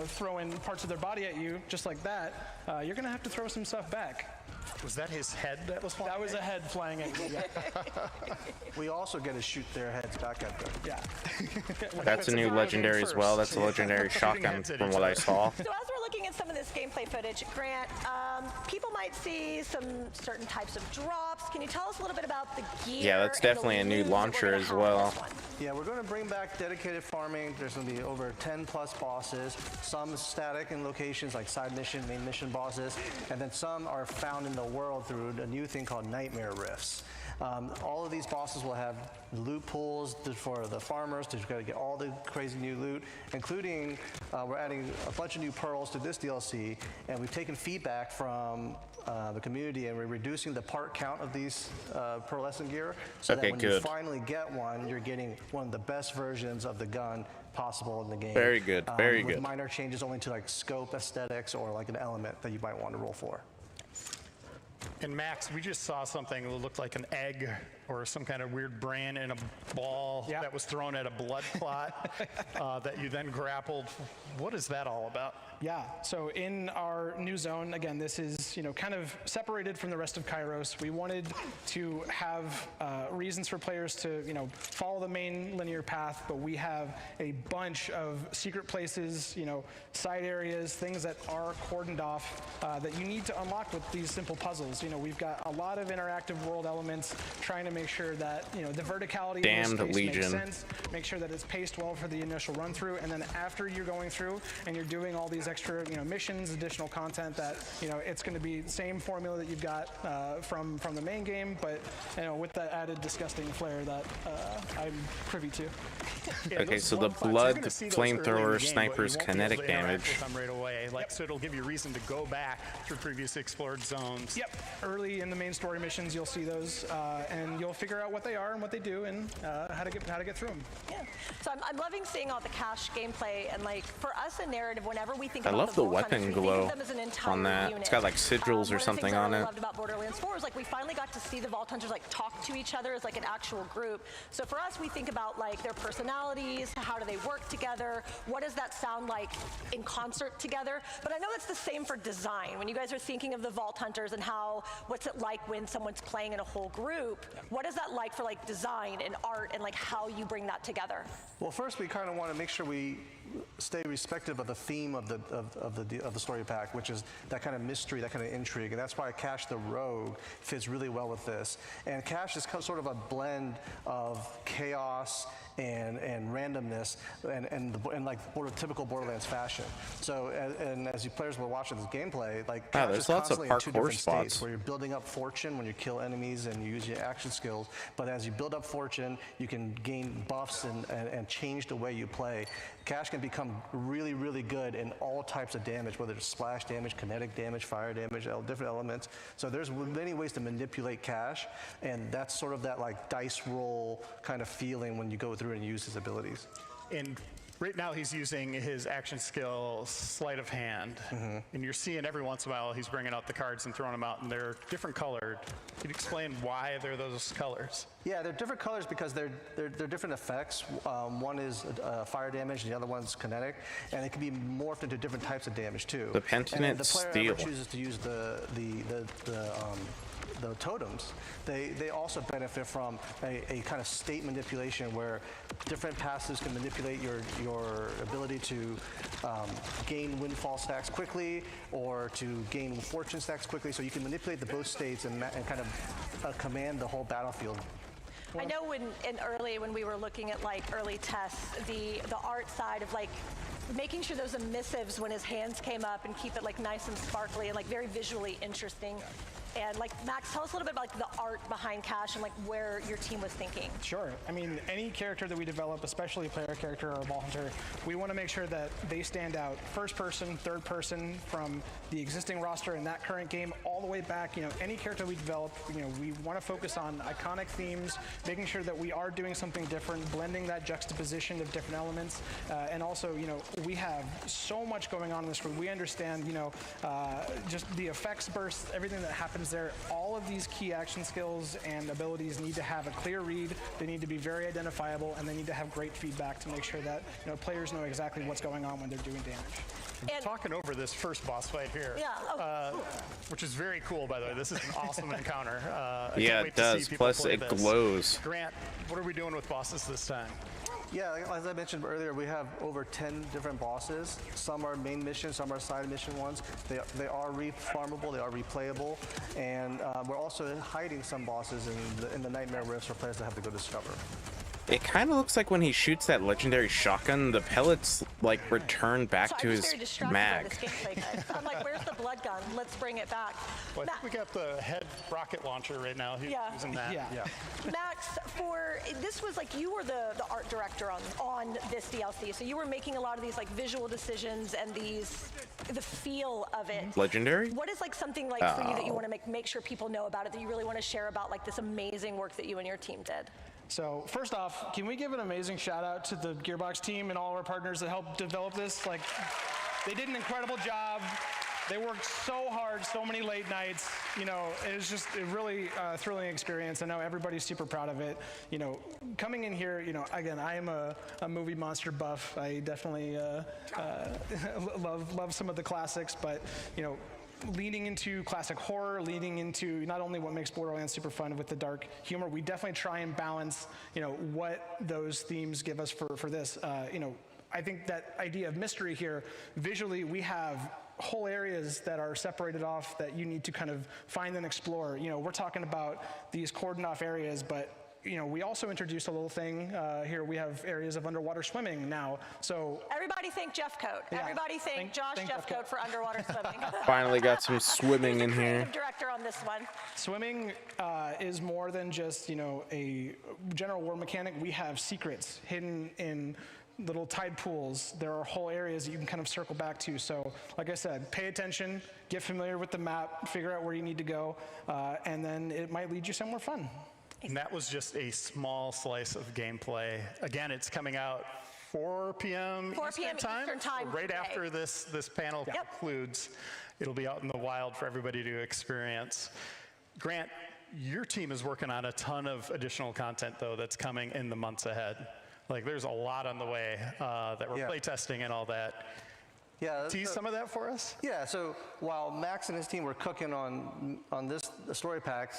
throwing parts of their body at you, just like that, you're going to have to throw some stuff back. Was that his head that was flying? That was a head flying at you, yeah. We also get to shoot their heads back at them. Yeah. That's a new legendary as well. That's a legendary shotgun from what I saw. So as we're looking at some of this gameplay footage, Grant, people might see some certain types of drops. Can you tell us a little bit about the gear? Yeah, that's definitely a new launcher as well. Yeah, we're going to bring back dedicated farming. There's going to be over 10 plus bosses, some static in locations like side mission, main mission bosses, and then some are found in the world through a new thing called Nightmare Rifts. All of these bosses will have loot pools for the farmers to get all the crazy new loot, including we're adding a bunch of new pearls to this DLC, and we've taken feedback from the community, and we're reducing the part count of these pearlescent gear, so that when you finally get one, you're getting one of the best versions of the gun possible in the game. Very good, very with good. Minor changes only to like scope, aesthetics, or like an element that you might want to roll for. And Max, we just saw something that looked like an egg or some kind of weird brain in a ball that was thrown at a blood clot that you then grappled. What is that all about? Yeah, so in our new zone, again, this is kind of separated from the rest of Kairos. We wanted to have reasons for players to follow the main linear path, but we have a bunch of secret places, side areas, things that are cordoned off that you need to unlock with these simple puzzles. We've got a lot of interactive world elements, trying to make sure that the verticality of this space makes sense, make sure that it's paced well for the initial run through, and then after you're going through and you're doing all these extra missions, additional content, that it's going to be the same formula that you've got from the main game, but with that added disgusting flair that I'm privy to. Okay, so the blood, flamethrower, snipers, kinetic damage. Right away, so it'll give you reason to go back through previously explored zones. Yep, early in the main story missions, you'll see those, and you'll figure out what they are and what they do, and how to get through them. Yeah, so I'm loving seeing all the cache gameplay, and for us in narrative, whenever we think I about love the weapon glow on that. It's got like sigils or something on it. One of the things I really loved about Borderlands 4 is we finally got to see the Vault Hunters talk to each other as an actual group. So for us, we think about their personalities, how do they work together, what does that sound like in concert together. But I know it's the same for design. When you guys are thinking of the Vault Hunters and what's it like when someone's playing in a whole group, what is that like for design and art and how you bring that together? Well, first we kind of want to make sure we stay respective of the theme of the story pack, which is that kind of mystery, that kind of intrigue, and that's why Cash the Rogue fits really well with this. And Cash is sort of a blend of chaos and randomness and typical Borderlands fashion. So and as you players were watching this gameplay, Cash is constantly in two different states where you're building up fortune when you kill enemies and you use your action skills. But as you build up fortune, you can gain buffs and change the way you play. Cash can become really, really good in all types of damage, whether it's splash damage, kinetic damage, fire damage, different elements. So there's many ways to manipulate Cash, and that's sort of that dice roll kind of feeling when you go through and use his abilities. And right now he's using his action skill, sleight of hand, and you're seeing every once in a while he's bringing out the cards and throwing them out, and they're different colored. Can you explain why they're those colors? Yeah, they're different colors because they're different effects. One is fire damage, and the other one's kinetic, and it can be morphed into different types of damage too. The Pentinent Steel. The player ever chooses to use the totems, they also benefit from a kind of state manipulation where different passives can manipulate your ability to gain windfall stacks quickly or to gain fortune stacks quickly. So you can manipulate the both states and kind of command the whole battlefield. I know when we were looking at early tests, the art side of making sure those emissives when his hands came up and keep it nice and sparkly and very visually interesting. And Max, tell us a little bit about the art behind Cash and where your team was thinking. Sure. I mean, any character that we develop, especially a player character or a Vault Hunter, we want to make sure that they stand out first person, third person from the existing roster in that current game all the way back. Any character we develop, we want to focus on iconic themes, making sure that we are doing something different, blending that juxtaposition of different elements, and also, we have so much going on in this room. We understand, just the effects bursts, everything that happens there. All of these key action skills and abilities need to have a clear read. They need to be very identifiable, and they need to have great feedback to make sure that players know exactly what's going on when they're doing damage. And talking over this first boss fight here, which is very cool, by the way. This is an awesome encounter. Yeah, it does. Plus, it glows. Grant, what are we doing with bosses this time? Yeah, as I mentioned earlier, we have over 10 different bosses. Some are main missions, some are side mission ones. They are re-farmable, they are replayable, and we're also hiding some bosses in the Nightmare Rifts for players to have to go discover. It kind of looks like when he shoots that legendary shotgun, the pellets like return back to his mag. I'm like, where's the blood gun? Let's bring it back. Well, I think we got the head rocket launcher right now. He's using that. Yeah. Max, this was like you were the art director on this DLC, so you were making a lot of these like visual decisions and the feel of it. Legendary? What is like something like for you that you want to make sure people know about it, that you really want to share about like this amazing work that you and your team did? So first off, can we give an amazing shout out to the Gearbox team and all of our partners that helped develop this? Like, they did an incredible job. They worked so hard, so many late nights. You know, it was just a really thrilling experience. I know everybody's super proud of it. You know, coming in here, you know, again, I am a movie monster buff. I definitely love some of the classics, but, you know, leaning into classic horror, leaning into not only what makes Borderlands super fun with the dark humor, we definitely try and balance, you know, what those themes give us for this. You know, I think that idea of mystery here, visually, we have whole areas that are separated off that you need to kind of find and explore. You know, we're talking about these cordoned off areas, but you know, we also introduced a little thing here. We have areas of underwater swimming now. So everybody thank Jeffcoat. Yeah. Everybody thank Josh Jeffcoat for underwater swimming. Finally got some swimming in here. Director on this one. Swimming is more than just, you know, a general war mechanic. We have secrets hidden in little tide pools. There are whole areas that you can kind of circle back to. So, like I said, pay attention, get familiar with the map, figure out where you need to go, and then it might lead you somewhere fun. And that was just a small slice of gameplay. Again, it's coming out 4 p.m. Eastern time. Right today. After this panel concludes, it'll be out in the wild for everybody to experience. Grant, your team is working on a ton of additional content, though, that's coming in the months ahead. Like, there's a lot on the way that we're playtesting and all that. Yeah, tease some of that for us? Yeah, so while Max and his team were cooking on the story pack,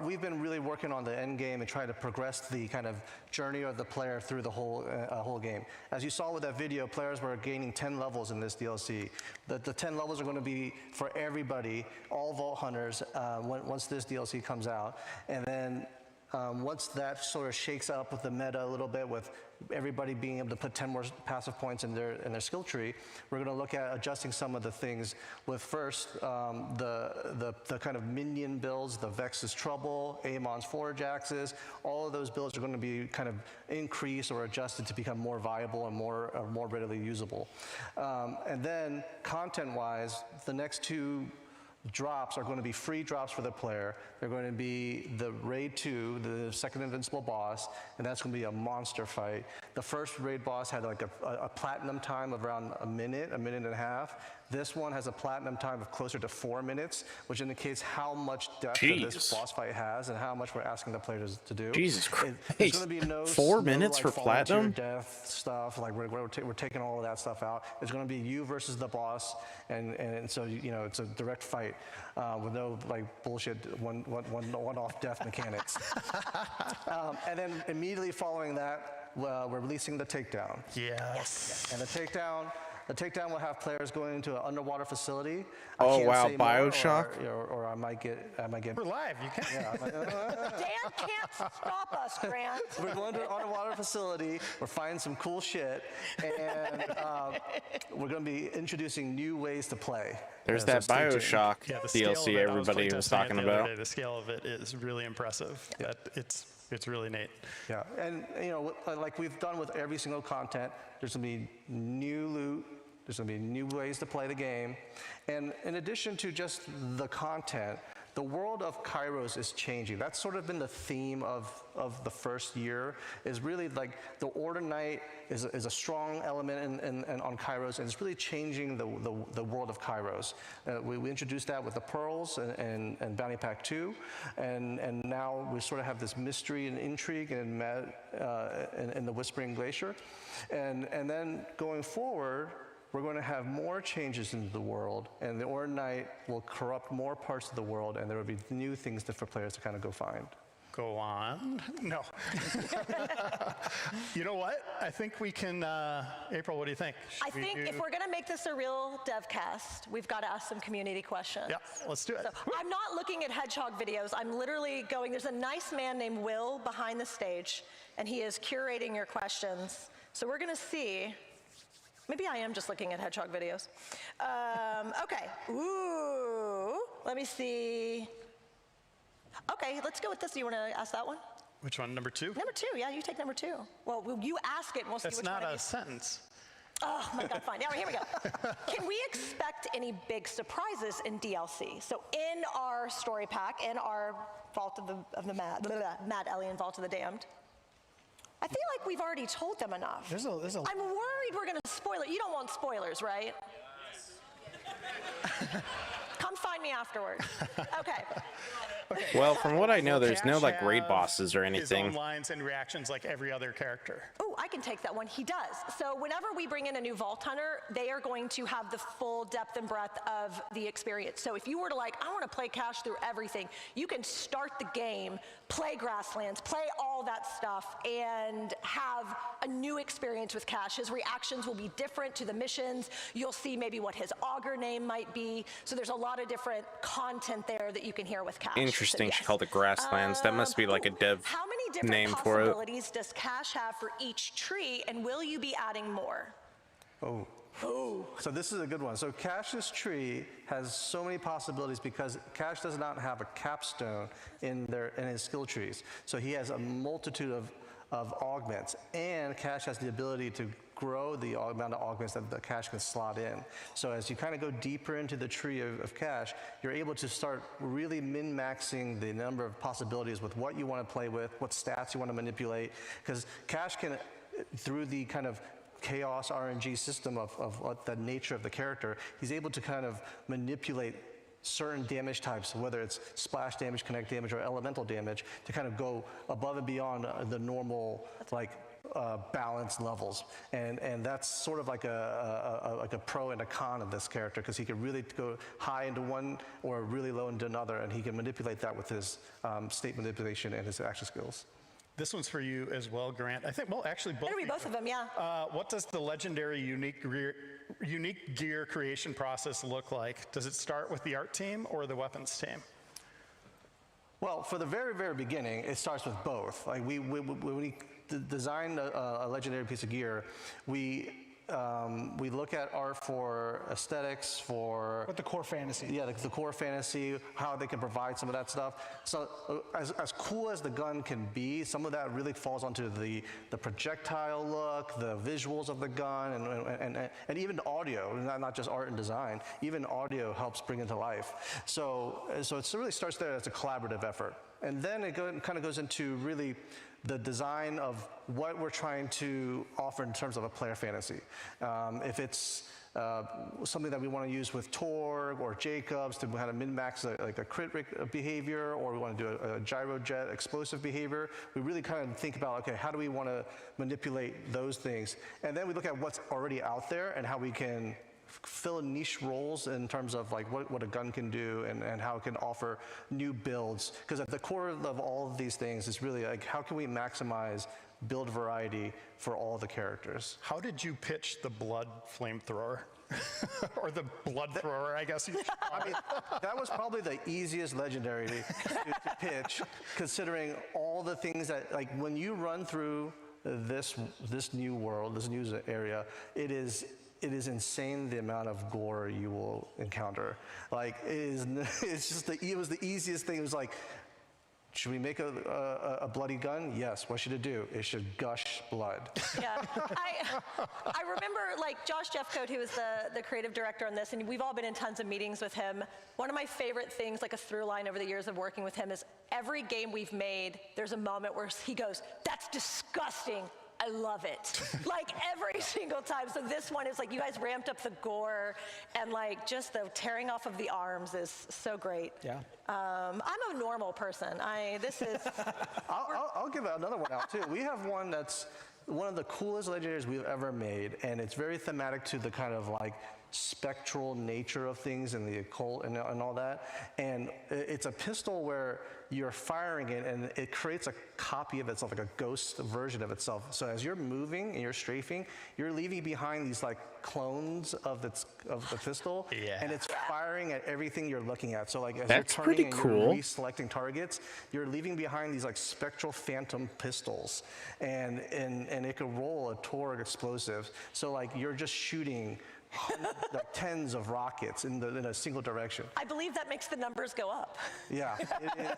we've been really working on the end game and trying to progress the kind of journey of the player through the whole game. As you saw with that video, players were gaining 10 levels in this DLC. The 10 levels are going to be for everybody, all Vault Hunters, once this DLC comes out. And then once that sort of shakes up with the meta a little bit, with everybody being able to put 10 more passive points in their skill tree, we're going to look at adjusting some of the things with first the kind of minion builds, the Vex's Trouble, Amon's Forge Axes. All of those builds are going to be kind of increased or adjusted to become more viable and more readily usable. And then content-wise, the next two drops are going to be free drops for the player. They're going to be the Raid 2, the second invincible boss, and that's going to be a monster fight. The first raid boss had like a platinum time of around a minute and a half. This one has a platinum time of closer to 4 minutes, which indicates how much depth this boss fight has and how much we're asking the players to do. Jesus Christ. There's going to be no 4 minutes like, for platinum? Death stuff, like we're taking all of that stuff out. It's going to be you versus the boss, and so, you know, it's a direct fight with no like bullshit one-off death mechanics. And then immediately following that, we're releasing the Takedown. Yes. And the Takedown will have players going into an underwater facility. Oh wow, Bioshock. Or I might get. We're live. You can't. Yeah. Dan can't stop us, Grant. We're going to an underwater facility. We're finding some cool shit, and we're going to be introducing new ways to play. There's that Bioshock DLC everybody was talking about. The scale of it is really impressive. Yeah. It's really neat. Yeah, and you know, like we've done with every single content, there's going to be new loot, there's going to be new ways to play the game, and in addition to just the content, the world of Kairos is changing. That's sort of been the theme of the first year, is really like the Order Knight is a strong element on Kairos, and it's really changing the world of Kairos. We introduced that with the Pearls and Bounty Pack 2, and now we sort of have this mystery and intrigue in the Whispering Glacier. And then going forward, we're going to have more changes into the world, and the Order Knight will corrupt more parts of the world, and there will be new things for players to kind of go find. Go on. No. You know what? I think we can, April, what do you think? I think if we're going to make this a real devcast, we've got to ask some community questions. Yeah, let's do it. So, I'm not looking at hedgehog videos. I'm literally going, there's a nice man named Will behind the stage, and he is curating your questions. So we're going to see. Maybe I am just looking at hedgehog videos. Okay. Ooh. Let me see. Okay, let's go with this. Do you want to ask that one? Which one, number 2? Number 2, yeah, you take number 2. Well, you ask it and we'll see That's which not one a of sentence. Oh my God, fine. All right, here we go. Can we expect any big surprises in DLC? So in our story pack, in our Vault of the Mad Alien Vault of the Damned, I feel like we've already told them enough. There's a I'm worried we're going to spoil it. You don't want spoilers, right? Come find me afterward. Okay. Well, from what I know, there's no Cash like raid have bosses or his anything. own lines and reactions like every other character. Oh, I can take that one. He does. So whenever we bring in a new Vault Hunter, they are going to have the full depth and breadth of the experience. So if you were to like, I want to play Cash through everything, you can start the game, play Grasslands, play all that stuff, and have a new experience with Cash. His reactions will be different to the missions. You'll see maybe what his auger name might be. So there's a lot of different content there that you can hear with Cash. Interesting. So, She yes. called it Grasslands. That must be like a dev How many different name for it. possibilities does Cash have for each tree, and will you be adding more? Oh. So this is a good one. So Cash's tree has so many possibilities because Cash does not have a capstone in his skill trees. So he has a multitude of augments, and Cash has the ability to grow the amount of augments that the Cash can slot in. So as you kind of go deeper into the tree of Cash, you're able to start really min-maxing the number of possibilities with what you want to play with, what stats you want to manipulate, because Cash can, through the kind of chaos RNG system of what the nature of the character, he's able to kind of manipulate certain damage types, whether it's splash damage, connect damage, or elemental damage, to kind of go above and beyond the normal like balance levels, and that's sort of like a pro and a con of this character, because he can really go high into one or really low into another, and he can manipulate that with his state manipulation and his action skills. This one's for you as well, Grant. I think, well, actually both. It'll be both of them, yeah. What does the legendary unique gear creation process look like? Does it start with the art team or the weapons team? Well, for the very, very beginning, it starts with both. Like when we design a legendary piece of gear, we look at art for aesthetics, for What the core fantasy. Yeah, the core fantasy, how they can provide some of that stuff. So as cool as the gun can be, some of that really falls onto the projectile look, the visuals of the gun, and even the audio, not just art and design. Even audio helps bring it to life. So it really starts there as a collaborative effort. And then it kind of goes into really the design of what we're trying to offer in terms of a player fantasy. If it's something that we want to use with Torg or Jacobs to kind of min-max like a crit behavior, or we want to do a gyrojet explosive behavior, we really kind of think about, okay, how do we want to manipulate those things? And then we look at what's already out there and how we can fill in niche roles in terms of like what a gun can do and how it can offer new builds. Because at the core of all of these things is really like, how can we maximize build variety for all the characters? How did you pitch the blood flamethrower? Or the blood thrower, I guess. I mean, that was probably the easiest legendary to pitch, considering all the things that, like, when you run through this new world, this new area, it is insane the amount of gore you will encounter. Like, it was the easiest thing. It was like, should we make a bloody gun? Yes. What should it do? It should gush blood. Yeah. I remember, like, Josh Jeffcoat, who is the creative director on this, and we've all been in tons of meetings with him. One of my favorite things, like a through line over the years of working with him, is every game we've made, there's a moment where he goes, "That's disgusting. I love it." Like, every single time. So this one is like, you guys ramped up the gore, and like just the tearing off of the arms is so great. Yeah. I'm a normal person. This is. I'll give another one out too. We have one that's one of the coolest legendaries we've ever made, and it's very thematic to the kind of like spectral nature of things and the occult and all that. And it's a pistol where you're firing it and it creates a copy of itself, like a ghost version of itself. So as you're moving and you're strafing, you're leaving behind these like clones of the pistol, and it's firing at everything you're looking at. So like as That's you're pretty turning and cool. you're reselecting targets, you're leaving behind these like spectral phantom pistols, and it could roll a Torg explosive. So like you're just shooting like tens of rockets in a single direction. I believe that makes the numbers go up. Yeah.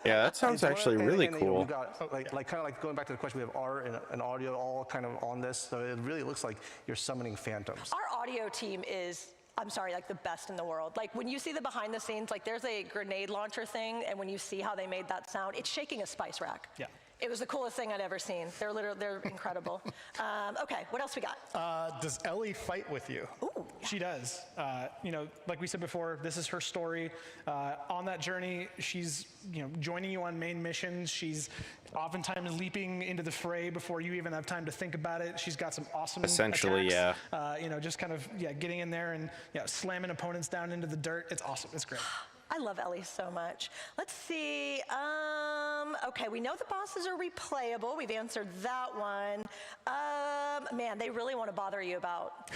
Yeah, that sounds actually really cool. We've got kind of like going back to the question, we have art and audio all kind of on this, so it really looks like you're summoning phantoms. Our audio team is, I'm sorry, like the best in the world. Like when you see the behind the scenes, like there's a grenade launcher thing, and when you see how they made that sound, it's shaking a spice rack. Yeah. It was the coolest thing I'd ever seen. They're incredible. Okay, what else we got? Does Ellie fight with you? Ooh, yeah. She does. You know, like we said before, this is her story. On that journey, she's joining you on main missions. She's oftentimes leaping into the fray before you even have time to think about it. She's got some awesome Essentially, attacks. Just kind of getting in there and slamming opponents down into the dirt. It's awesome. It's great. I love Ellie so much. Let's see. Okay, we know the bosses are replayable. We've answered that one. Man, they really want to bother you about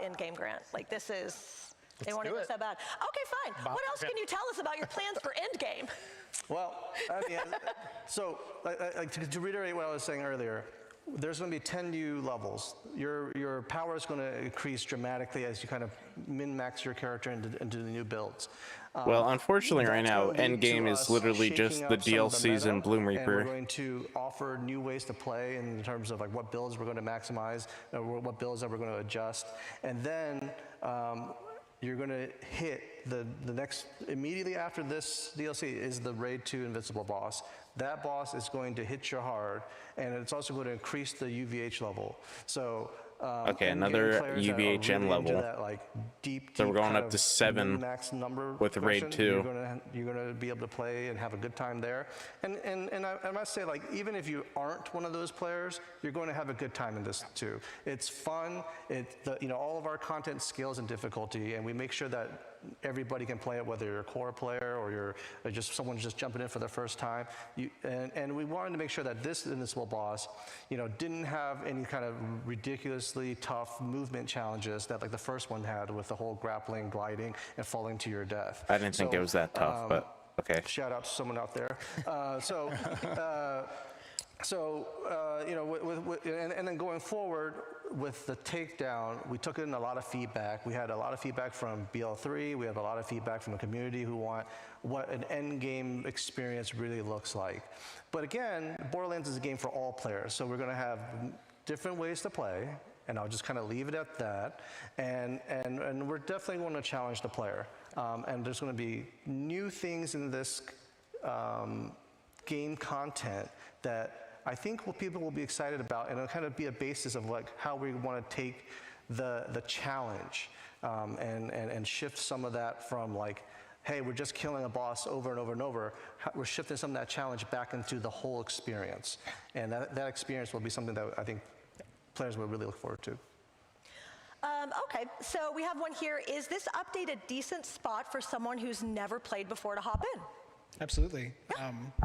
endgame, Grant. Like this is, they want to go so bad. Okay, fine. What else can you tell us about your plans for endgame? Well, I mean, so to reiterate what I was saying earlier, there's going to be 10 new levels. Your power is going to increase dramatically as you kind of min-max your character into the new builds. Well, unfortunately, right now, Endgame is literally just the DLCs and Bloom And Reaper. we're going to offer new ways to play in terms of like what builds we're going to maximize, what builds that we're going to adjust, and then you're going to hit the next, immediately after this DLC is the Raid 2 Invincible boss. That boss is going to hit you hard, and it's also going to increase the UVH level. So Okay, another UVHM level. That, like, deep, So we're going kind up to of 7 max number with Raid 2. You're gonna be able to play and have a good time there. And I must say, like, even if you aren't one of those players, you're going to have a good time in this too. It's fun. All of our content scales in difficulty, and we make sure that everybody can play it, whether you're a core player or you're just someone just jumping in for the first time. And we wanted to make sure that this Invincible boss, didn't have any kind of ridiculously tough movement challenges that like the first one had with the whole grappling, gliding, and falling to your death. I didn't think it was that tough, but okay. Shout out to someone out there. And then going forward with the takedown, we took in a lot of feedback. We had a lot of feedback from BL3. We have a lot of feedback from the community who want what an end game experience really looks like. But again, Borderlands is a game for all players. So we're going to have different ways to play, and I'll just kind of leave it at that. And we're definitely going to challenge the player. And there's going to be new things in this game content that I think people will be excited about, and it'll kind of be a basis of like how we want to take the challenge and shift some of that from like, hey, we're just killing a boss over and over and over. We're shifting some of that challenge back into the whole experience, and that experience will be something that I think players will really look forward to. Okay, so we have one here. Is this update a decent spot for someone who's never played before to hop in? Absolutely.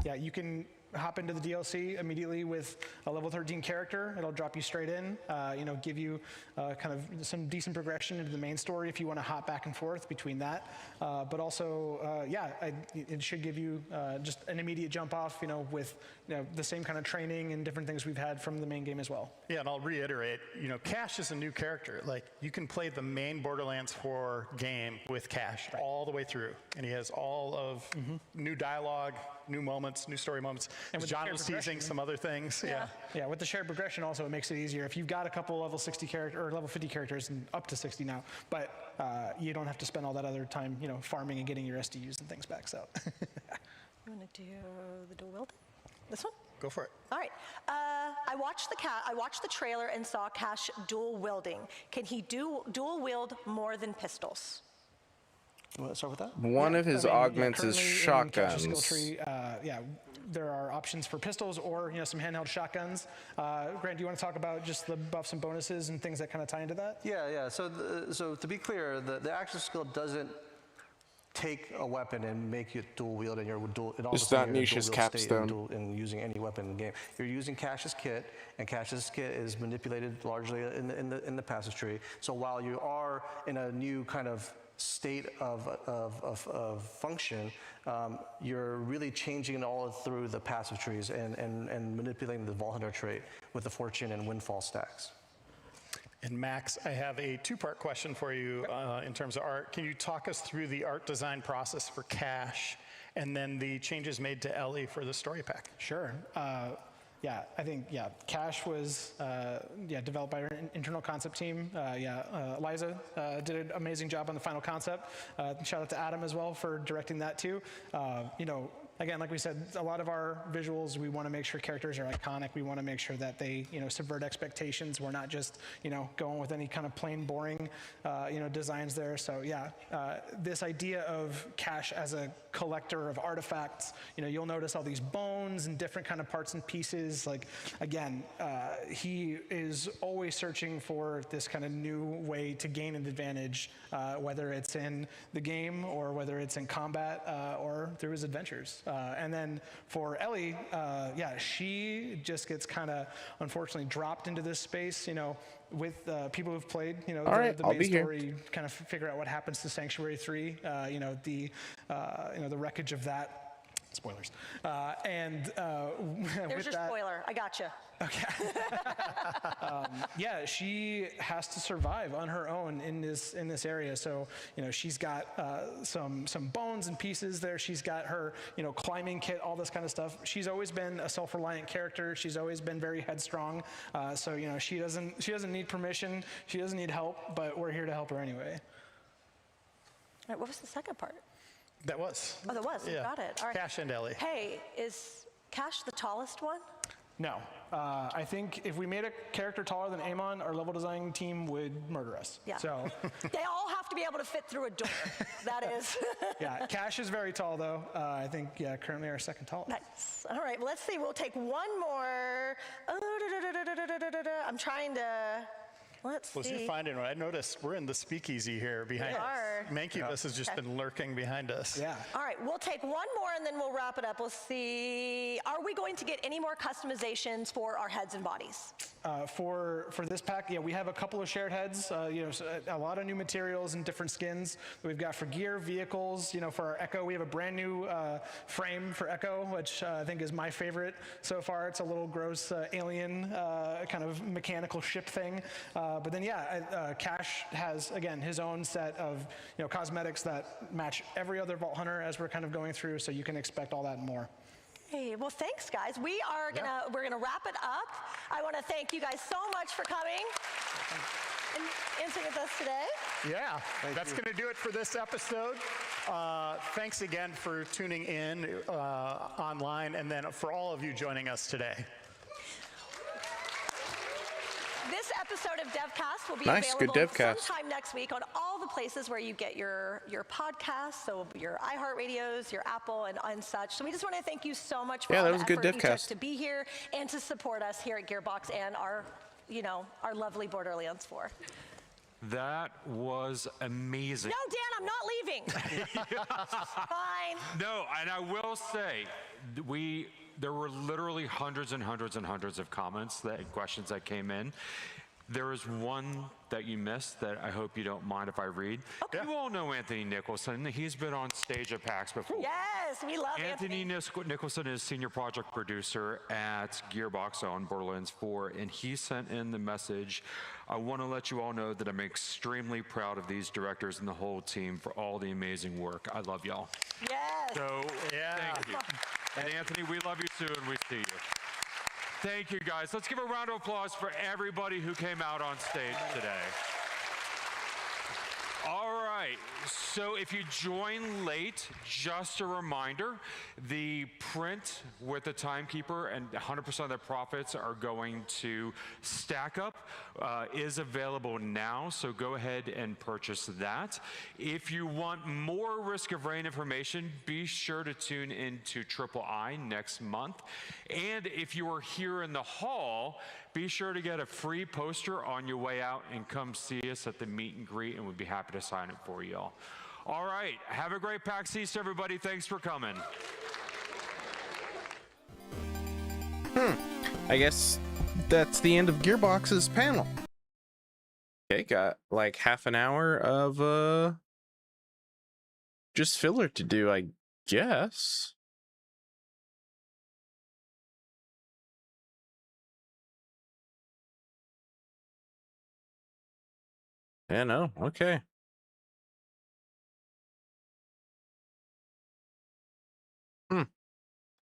Yeah, you can hop into the DLC immediately with a level 13 character. It'll drop you straight in, give you kind of some decent progression into the main story if you want to hop back and forth between that. But also, it should give you just an immediate jump off, with the same kind of training and different things we've had from the main game as well. Yeah, and I'll reiterate, Cash is a new character. Like, you can play the main Borderlands 4 game with Cash all the way through. And he has all of new dialogue, new moments, new story moments. And with John was teasing some other things. Yeah, with the shared progression also, it makes it easier. If you've got a couple level 60 character or level 50 characters, and up to 60 now, but you don't have to spend all that other time, farming and getting your SDUs and things back. So, You want to do the dual wielding? This one? Go for it. All right. I watched the trailer and saw Cash dual wielding. Can he dual wield more than pistols? You want to start with that? One of his augments is shotguns. Skill tree, there are options for pistols or some handheld shotguns. Grant, do you want to talk about just the buffs and bonuses and things that kind of tie into that? Yeah. So to be clear, the action skill doesn't take a weapon and make you dual wield and you're dual. It's not Nisha's capstone. And using any weapon in the game, you're using Cash's kit, and Cash's kit is manipulated largely in the passage tree. So while you are in a new kind of state of function, you're really changing it all through the passive trees and manipulating the Vault Hunter trait with the fortune and windfall stacks. And Max, I have a two-part question for you in terms of art. Can you talk us through the art design process for Cash and then the changes made to Ellie for the story pack? Sure. I think Cash was developed by our internal concept team. Liza did an amazing job on the final concept. Shout out to Adam as well for directing that too. Again, like we said, a lot of our visuals, we want to make sure characters are iconic. We want to make sure that they, subvert expectations. We're not just, going with any kind of plain, boring, designs there. So this idea of Cash as a collector of artifacts, you'll notice all these bones and different kind of parts and pieces. Like, again, he is always searching for this kind of new way to gain an advantage, whether it's in the game or whether it's in combat or through his adventures. And then for Ellie, she just gets kind of unfortunately dropped into this space, with people who've played, the main story, kind of figure out what happens to Sanctuary 3, the wreckage of that. Spoilers. There's your spoiler. I gotcha. Okay. She has to survive on her own in this area. So she's got some bones and pieces there. She's got her climbing kit, all this kind of stuff. She's always been a self-reliant character. She's always been very headstrong. So she doesn't need permission. She doesn't need help. But we're here to help her anyway. All right, what was the second part? That was. Oh, that was. Yeah. Got it. All right. Cash and Ellie. Hey, is Cash the tallest one? No. I think if we made a character taller than Amon, our level design team would murder us. Yeah. So. They all have to be able to fit through a door. That is. Cash is very tall, though. I think, currently our second tallest. Nice. All right, well, let's see. We'll take one more. I'm trying to. Let's see. Was you finding what I noticed? We're in the speakeasy here behind us. Mancubus has just been lurking behind us. Yeah. All right, we'll take one more and then we'll wrap it up. We'll see. Are we going to get any more customizations for our heads and bodies? For this pack, we have a couple of shared heads. So a lot of new materials and different skins that we've got for gear, vehicles. For our Echo, we have a brand new frame for Echo, which I think is my favorite so far. It's a little gross alien kind of mechanical ship thing. But then, Cash has, again, his own set of cosmetics that match every other Vault Hunter as we're kind of going through, so you can expect all that and more. Hey, well, thanks, guys. We're gonna wrap it up. I want to thank you guys so much for coming and dancing with us today. Yeah, that's going to do it for this episode. Thanks again for tuning in online, and then for all of you joining us today. This episode of DevCast will be good available DevCast. sometime next week on all the places where you get your podcasts, so your iHeartRadios, your Apple, and such. So we just want to thank you so much for all that the was a good effort you took DevCast. to be here and to support us here at Gearbox and our lovely Borderlands 4. That was amazing. No, Dan, I'm not leaving. Fine. No, and I will say, there were literally hundreds and hundreds and hundreds of questions that came in. There is one that you missed that I hope you don't mind if I read. Okay. You all know Anthony Nicholson. He's been on stage at PAX before. Yes, we love Anthony Nicholson is senior project producer at Gearbox on Borderlands 4, and he sent in the message, I want to let you all know that I'm extremely proud of these directors and the whole team for all the amazing work. I love y'all. Yes. So, thank you. And Anthony, we love you too, and we see you. Thank you, guys. Let's give a round of applause for everybody who came out on stage today. All right, so if you join late, just a reminder, the print with the timekeeper and 100% of the profits are going to Stack Up is available now, so go ahead and purchase that. If you want more Risk of Rain information, be sure to tune into Triple I next month. And if you are here in the hall, be sure to get a free poster on your way out and come see us at the meet and greet, and we'd be happy to sign it for you all. All right, have a great PAX East, everybody. Thanks for coming. I guess that's the end of Gearbox's panel. Okay, got like half an hour of just filler to do, I guess. Yeah, no, okay.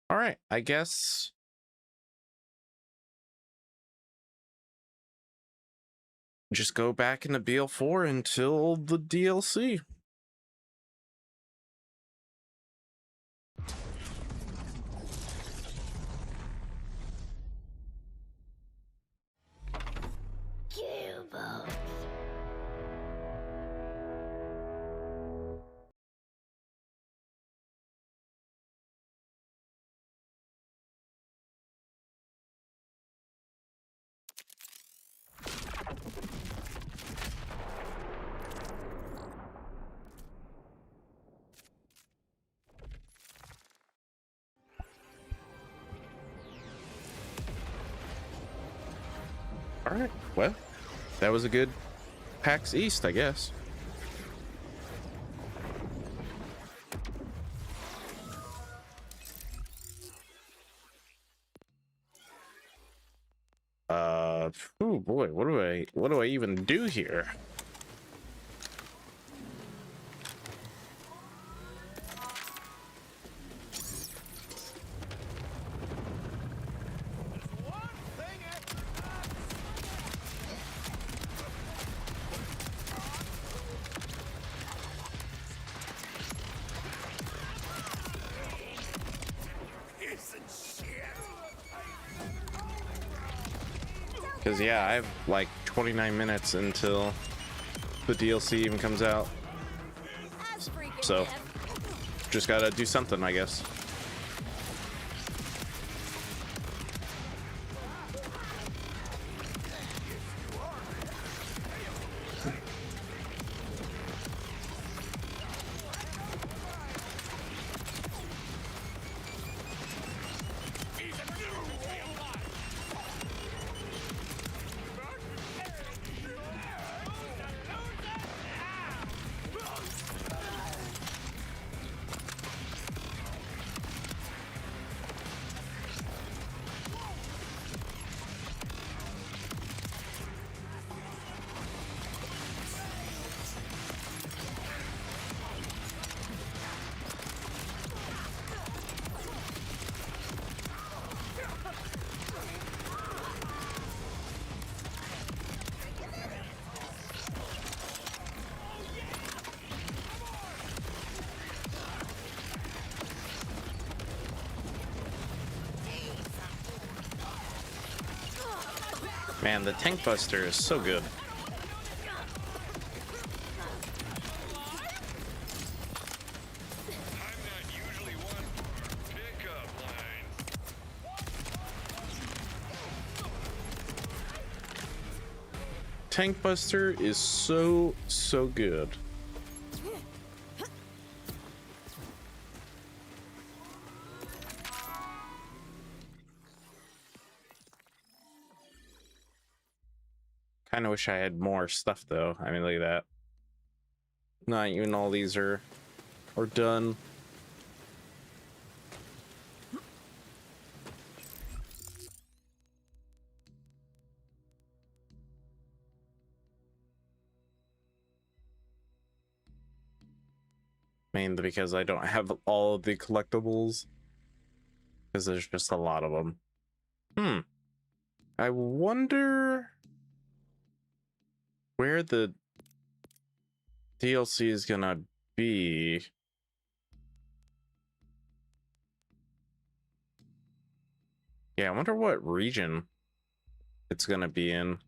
All right, I guess just go back into BL4 until the DLC. All right, well, that was a good PAX East, I guess. Oh boy, what do I even do here? Because, yeah, I have like 29 minutes until the DLC even comes out. So, just gotta do something, I guess. Man, the tank buster is so good. Tank buster is so good. Kind of wish I had more stuff though. I mean, look at that. Not even all these are done. Mainly because I don't have all of the collectibles. Because there's just a lot of them. I wonder where the DLC is gonna be... Yeah, I wonder what region it's gonna be in.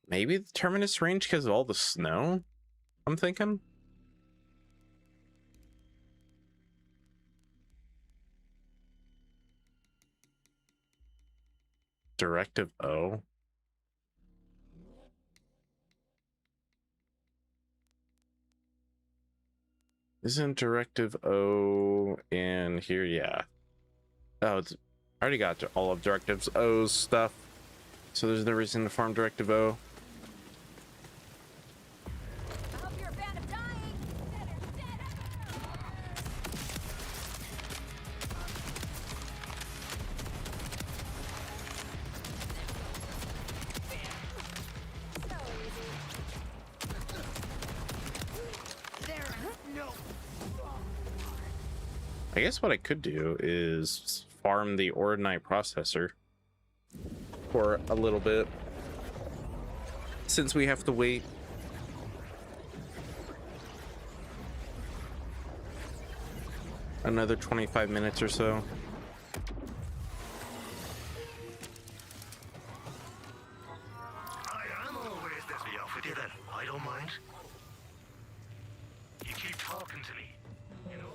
Maybe the Terminus range because of all the snow, I'm thinking. Directive O. Isn't Directive O in here? Yeah. Oh, it's I already got all of Directives O's stuff, so there's no reason to farm Directive O. I guess what I could do is farm the Ordinite processor for a little bit, since we have to wait. Another 25 minutes or so. I'm always this be off with you then. I don't mind. You keep talking to me. You know.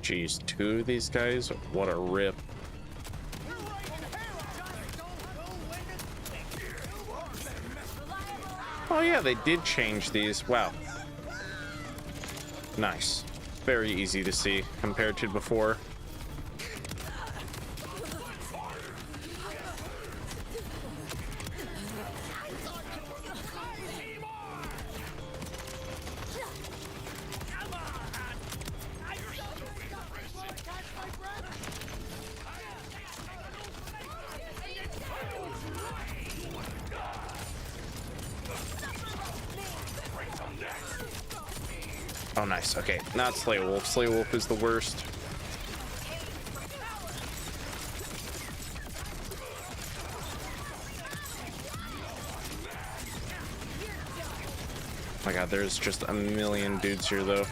Jeez, two of these guys? What a rip. Oh yeah, they did change these. Wow. Nice. Very easy to see compared to before. Oh, nice. Okay, not Slay Wolf. Slay Wolf is the worst. Oh my god, there's just a million dudes here, though.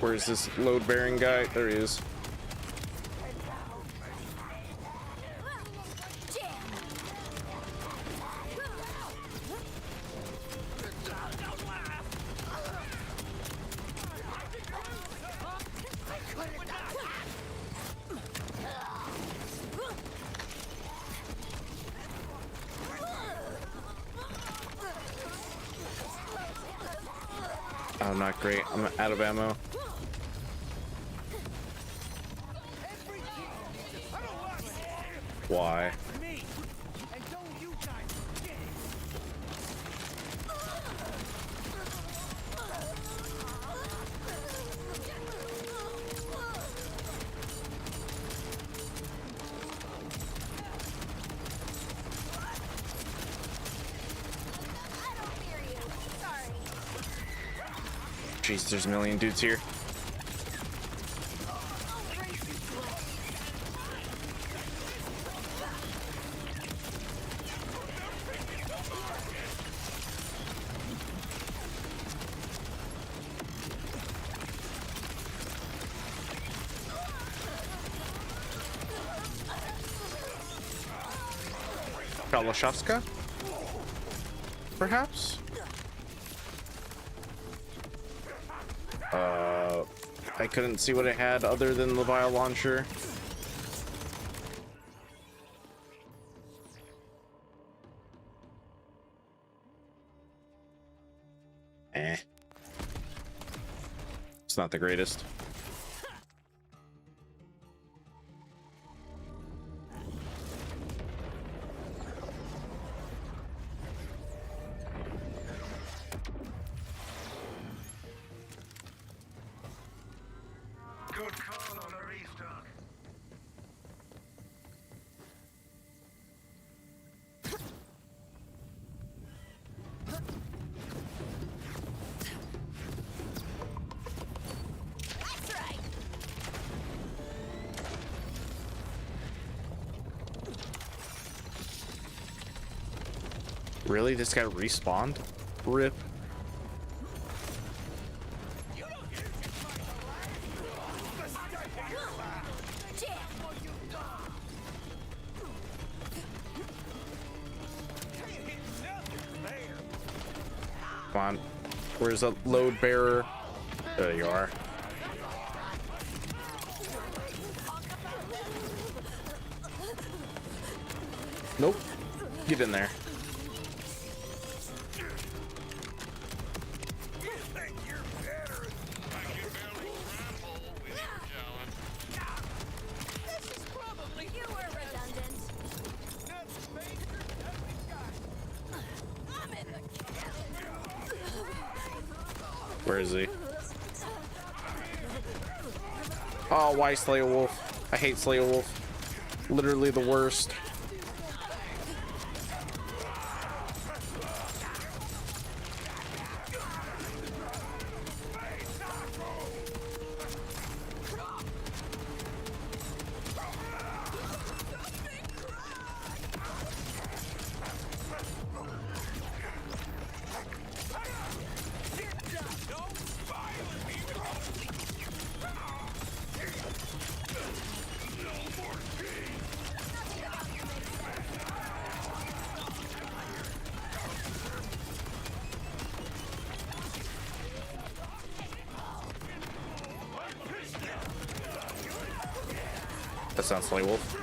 Where's this load-bearing guy? There he is. Oh, not great. I'm out of ammo. Why? Jeez, there's a million dudes here. Kalashovska? Perhaps? I couldn't see what it had other than the vial launcher. It's not the greatest. Good call on the restock. That's right. Really? This guy respawned? Rip. Come on. Where's the load bearer? There you are. Nope. Get in there. Where is he? Oh, why slay a wolf? I hate slay a wolf. Literally the worst. That sounds slay wolf.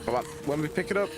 Come on, let me pick it up.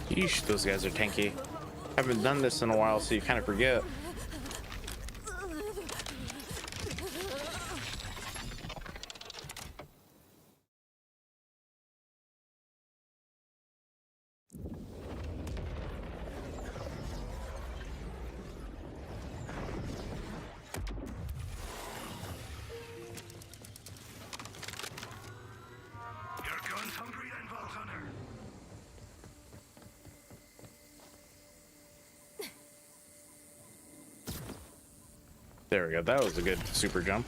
Yeesh, those guys are tanky. Haven't done this in a while, so you kind of forget. There we go. That was a good super jump.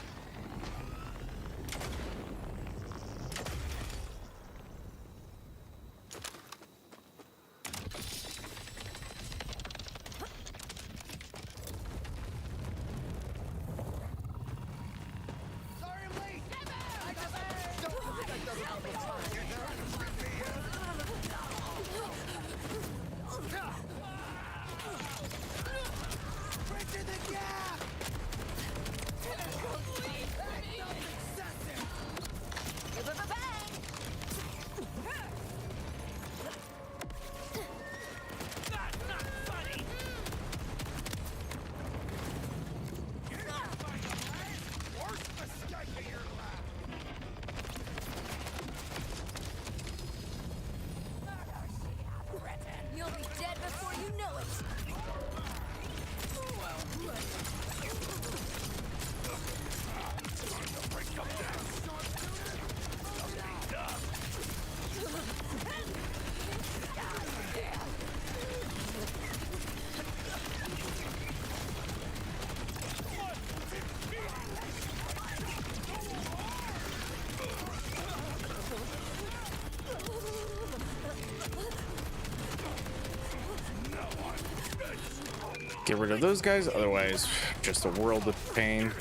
You'll be dead before you know it. Get rid of those guys, otherwise just a world of pain.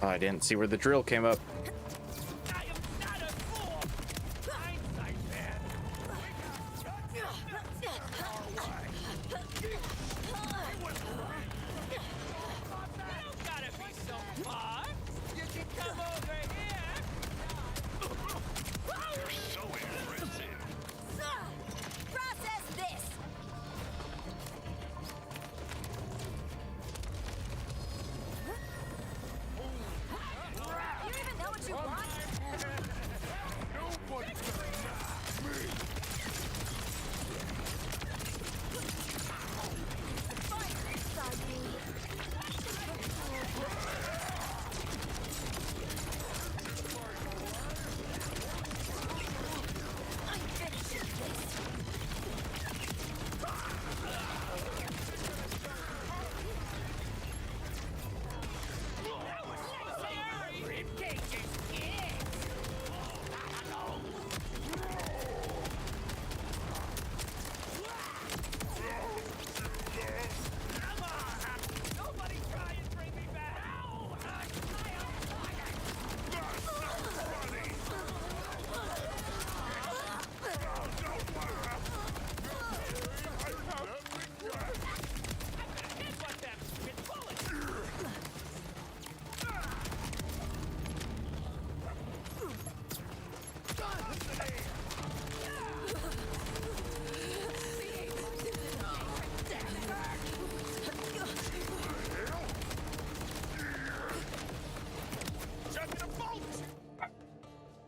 Oh, I didn't see where the drill came up.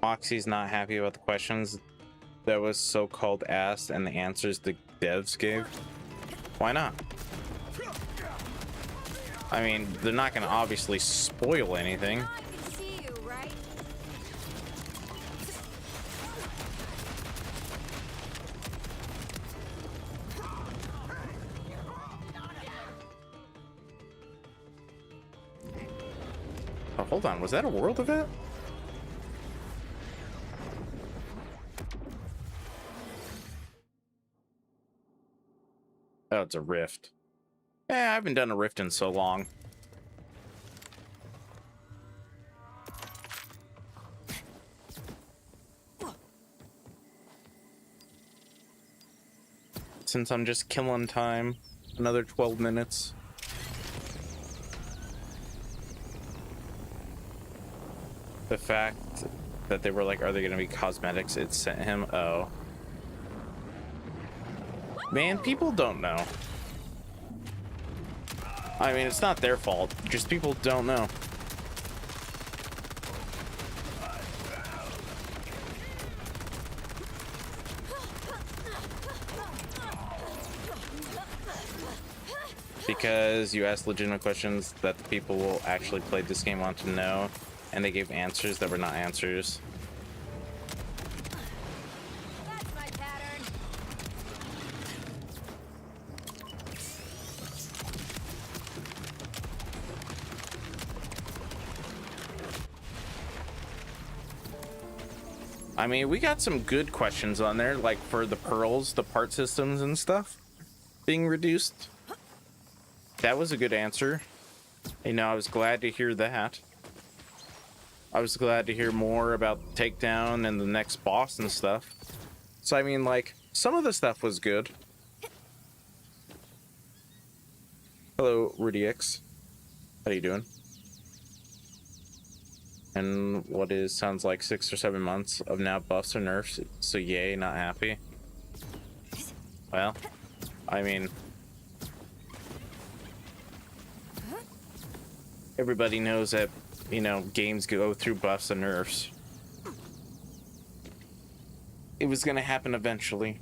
Moxie's not happy about the questions that was so-called asked and the answers the devs gave. Why not? I mean, they're not going to obviously spoil anything. Oh, hold on. Was that a world event? Oh, it's a rift. I haven't done a rift in so long. Since I'm just killing time, another 12 minutes. The fact that they were like, are they going to be cosmetics? It sent him, oh. Man, people don't know. I mean, it's not their fault. Just people don't know. because you asked legitimate questions that the people who actually played this game want to know, and they gave answers that were not answers. That's my pattern. I mean, we got some good questions on there, like for the pearls, the part systems and stuff being reduced. That was a good answer. You know, I was glad to hear that. I was glad to hear more about takedown and the next boss and stuff. So, I mean, like, some of the stuff was good. Hello, Rudy X. How you doing? And what is sounds like 6 or 7 months of now buffs or nerfs, so yay, not happy. Well, I mean, everybody knows that, you know, games go through buffs and nerfs. It was gonna happen eventually.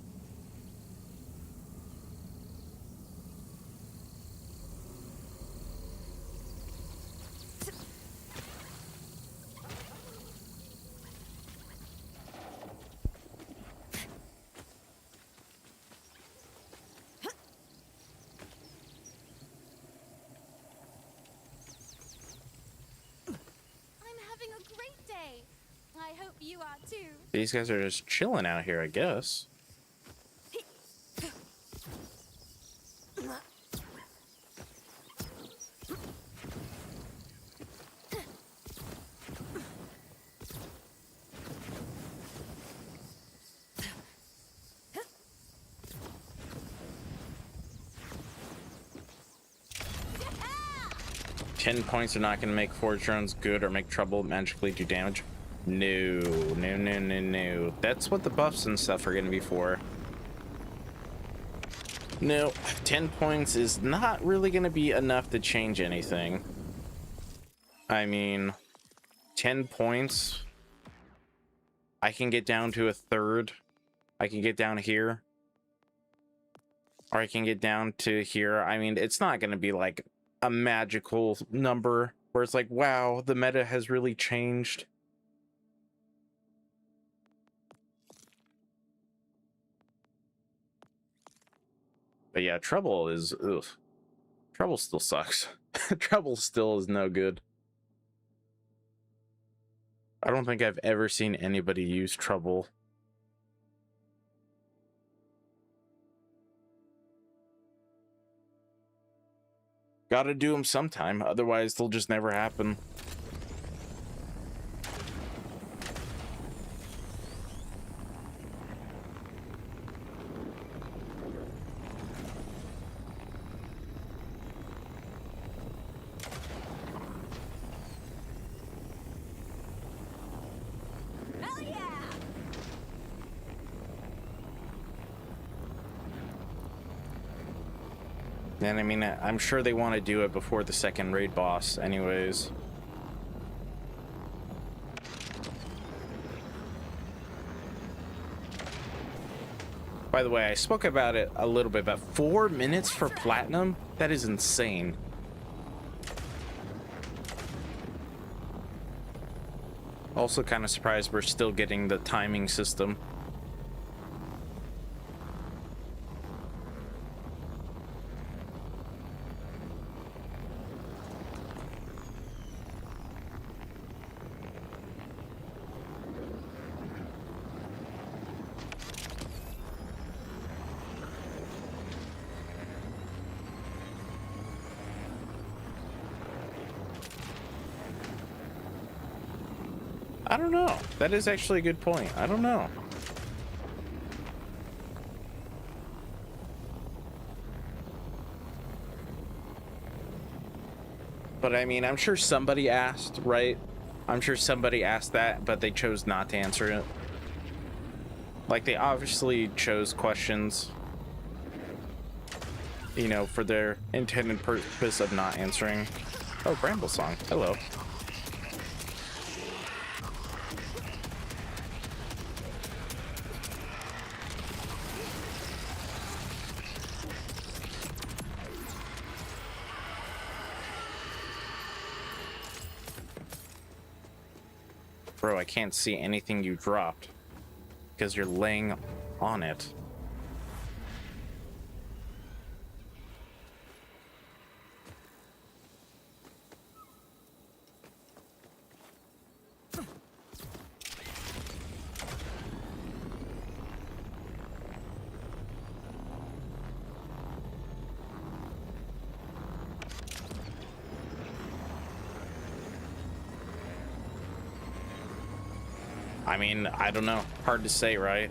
I hope you are too. These guys are just chilling out here, I guess. Yeah! 10 points are not going to make forge drones good or make trouble magically do damage. No, no, no, no, no. That's what the buffs and stuff are going to be for. No, 10 points is not really going to be enough to change anything. I mean, 10 points, I can get down to a third. I can get down here. Or I can get down to here. I mean, it's not going to be like a magical number where it's like, wow, the meta has really changed. But yeah, trouble is, ugh. Trouble still sucks. Trouble still is no good. I don't think I've ever seen anybody use trouble. Gotta do them sometime, otherwise they'll just never happen. Hell yeah! And I mean, I'm sure they want to do it before the second raid boss anyways. By the way, I spoke about it a little bit, but 4 minutes for platinum? That is insane. Also kind of surprised we're still getting the timing system. I don't know. That is actually a good point. I don't know. But I mean, I'm sure somebody asked, right? I'm sure somebody asked that, but they chose not to answer it. Like, they obviously chose questions, you know, for their intended purpose of not answering. Oh, Bramble Song. Hello. Bro, I can't see anything you dropped because you're laying on it. I mean, I don't know. Hard to say, right?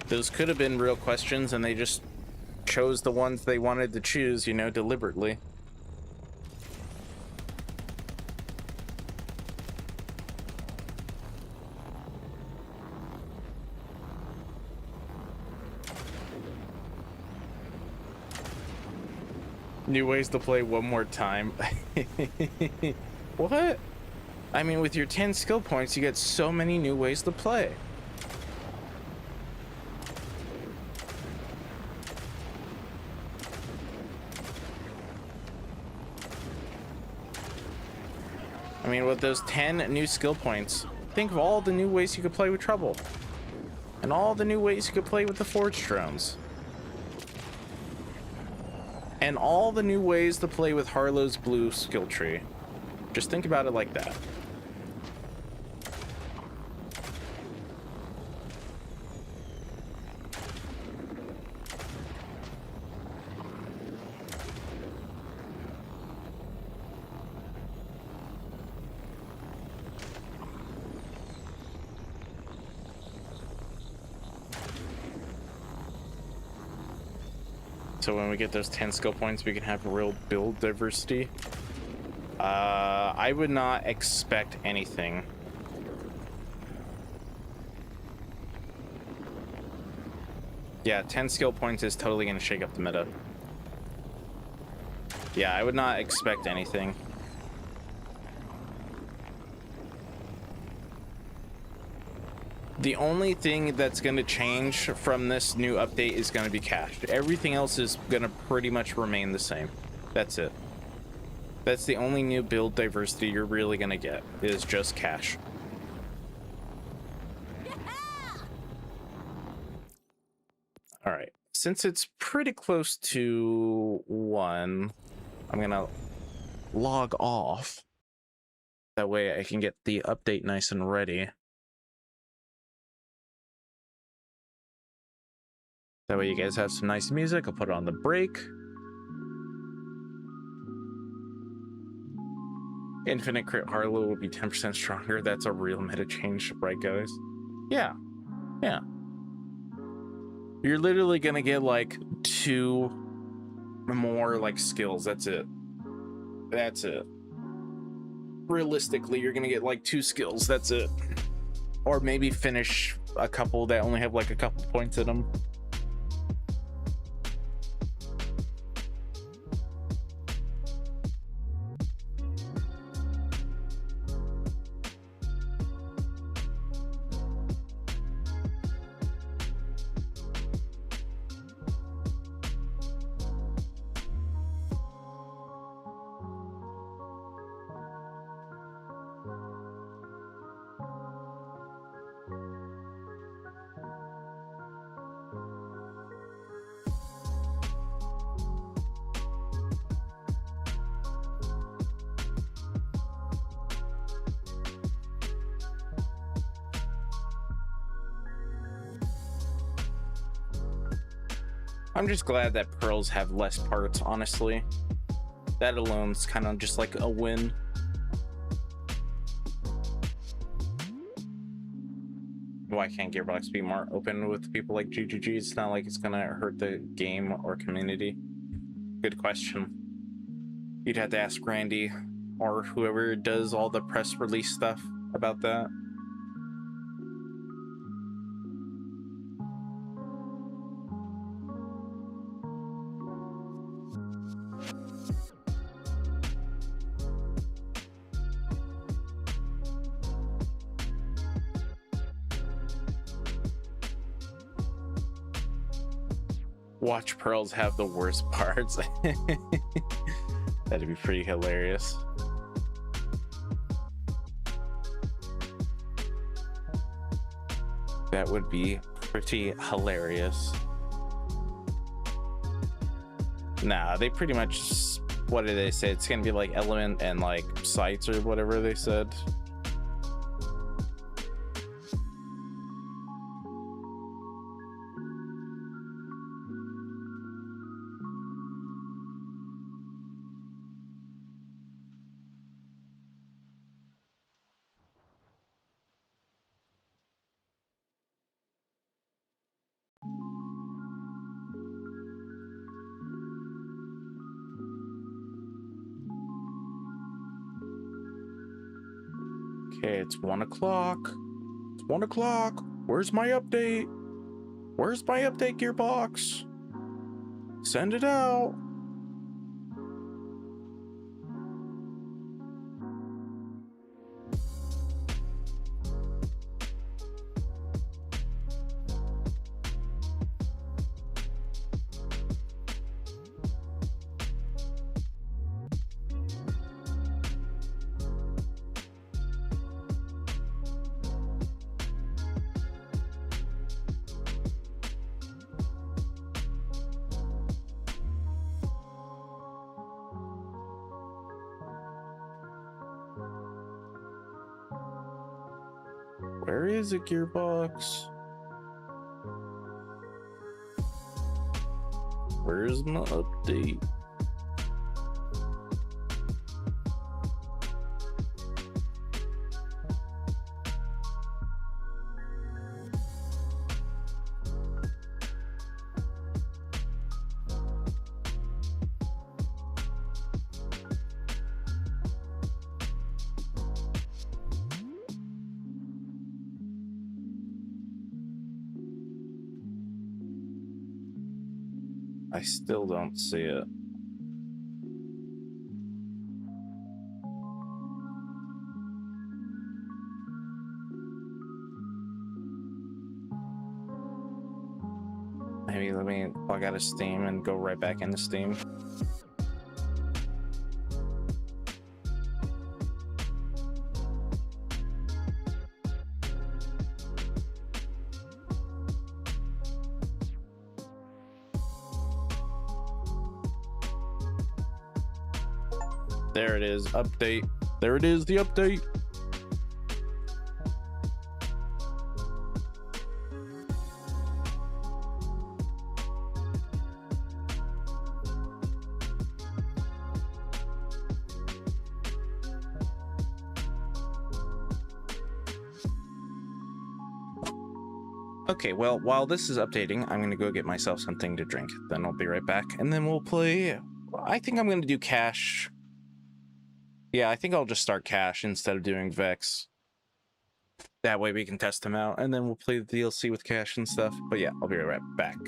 Those could have been real questions, and they just chose the ones they wanted to choose, you know, deliberately. New ways to play one more time. What? I mean, with your 10 skill points, you get so many new ways to play. I mean, with those 10 new skill points, think of all the new ways you could play with Trouble. And all the new ways you could play with the Forge drones. And all the new ways to play with Harlow's blue skill tree. Just think about it like that. So when we get those 10 skill points, we can have real build diversity. I would not expect anything. Yeah, 10 skill points is totally going to shake up the meta. Yeah, I would not expect anything. The only thing that's going to change from this new update is going to be cash. Everything else is going to pretty much remain the same. That's it. That's the only new build diversity you're really going to get, is just cash. All right. Since it's pretty close to 1, I'm going to log off. That way I can get the update nice and ready. That way you guys have some nice music. I'll put it on the break. Infinite Crit Harlow will be 10% stronger. That's a real meta change, right, guys? Yeah. Yeah. You're literally gonna get like 2 more like skills. That's it. That's it. Realistically, you're gonna get like 2 skills. That's it. Or maybe finish a couple that only have like a couple points in them. I'm just glad that pearls have less parts, honestly. That alone's kind of just like a win. Why can't Gearbox be more open with people like GGG? It's not like it's gonna hurt the game or community. Good question. You'd have to ask Randy or whoever does all the press release stuff about that. Watch Pearls have the worst parts. That'd be pretty hilarious. That would be pretty hilarious. Nah, they pretty much, what did they say? It's gonna be like element and like sites or whatever they said. Okay, it's 1 o'clock. It's 1 o'clock. Where's my update? Where's my update, Gearbox? Send it out. Where is it, Gearbox? Where's my update? I still don't see it. Maybe let me log out of Steam and go right back into Steam. There it is, update. There it is, the update. Okay, well, while this is updating, I'm gonna go get myself something to drink. Then I'll be right back, and then we'll play. I think I'm gonna do Cash. Yeah, I think I'll just start Cash instead of doing Vex. That way we can test them out, and then we'll play the DLC with Cash and stuff. But yeah, I'll be right back.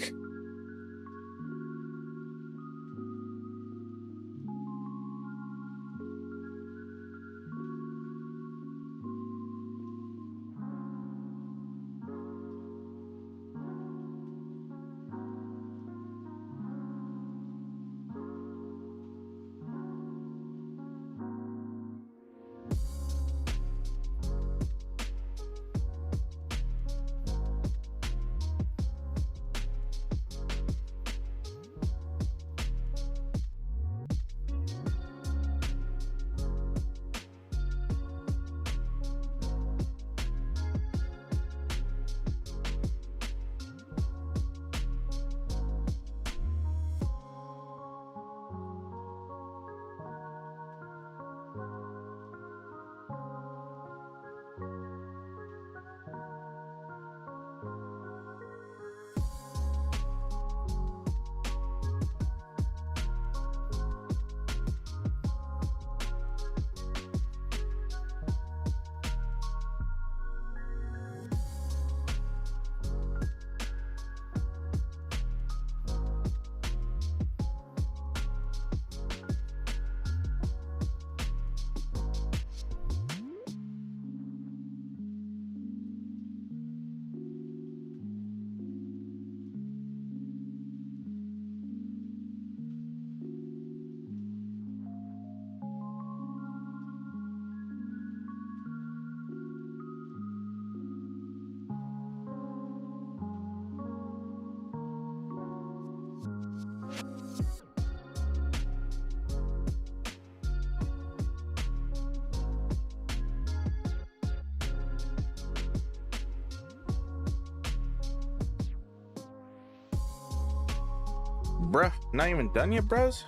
Bruh, not even done yet, bros?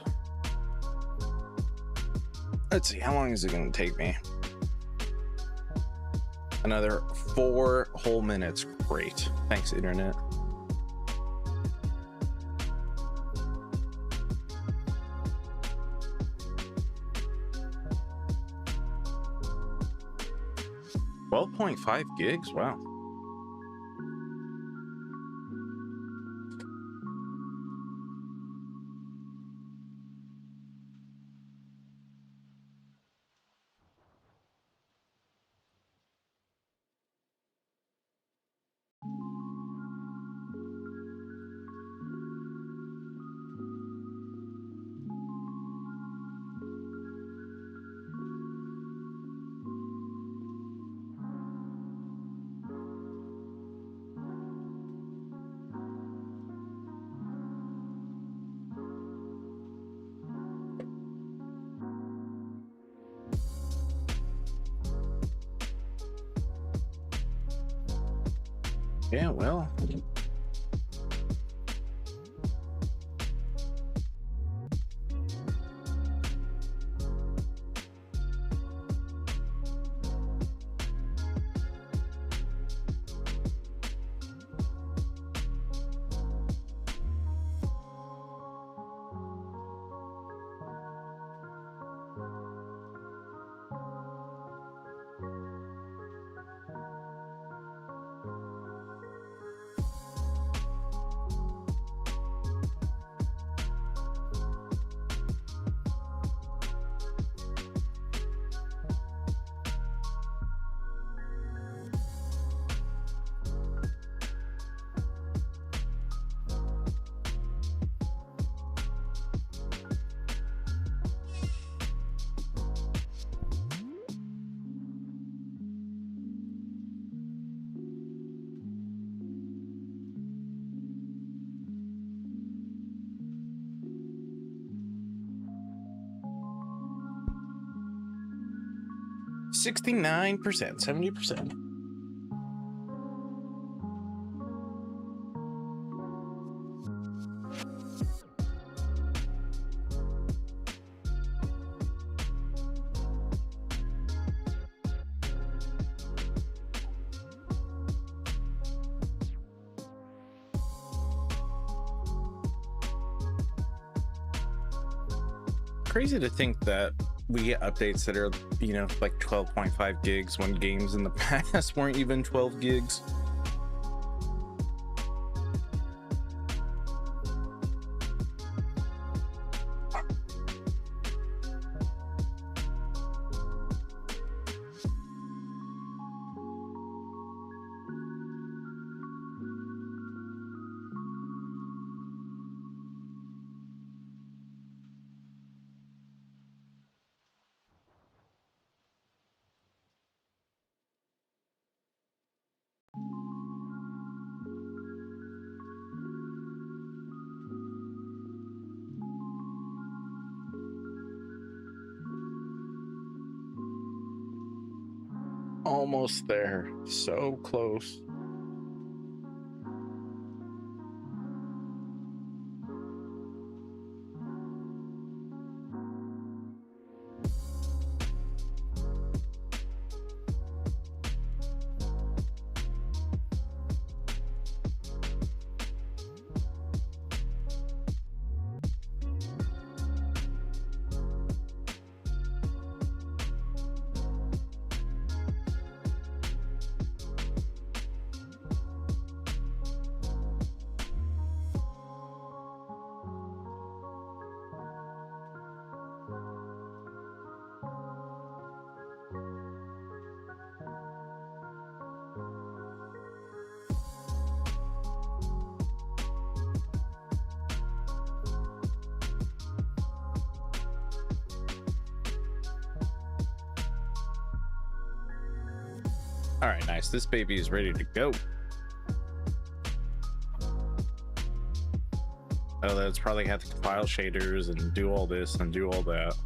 Let's see, how long is it gonna take me? Another 4 whole minutes. Great. Thanks, internet. $12.5 gigs? Wow. Yeah, well. $69%, 70%. Crazy to think that we get updates that are, you know, like 12.5 gigs when games in the past weren't even 12 gigs. Almost there. So close. All right, nice. This baby is ready to go. Oh, that's probably have to compile shaders and do all this and do all that.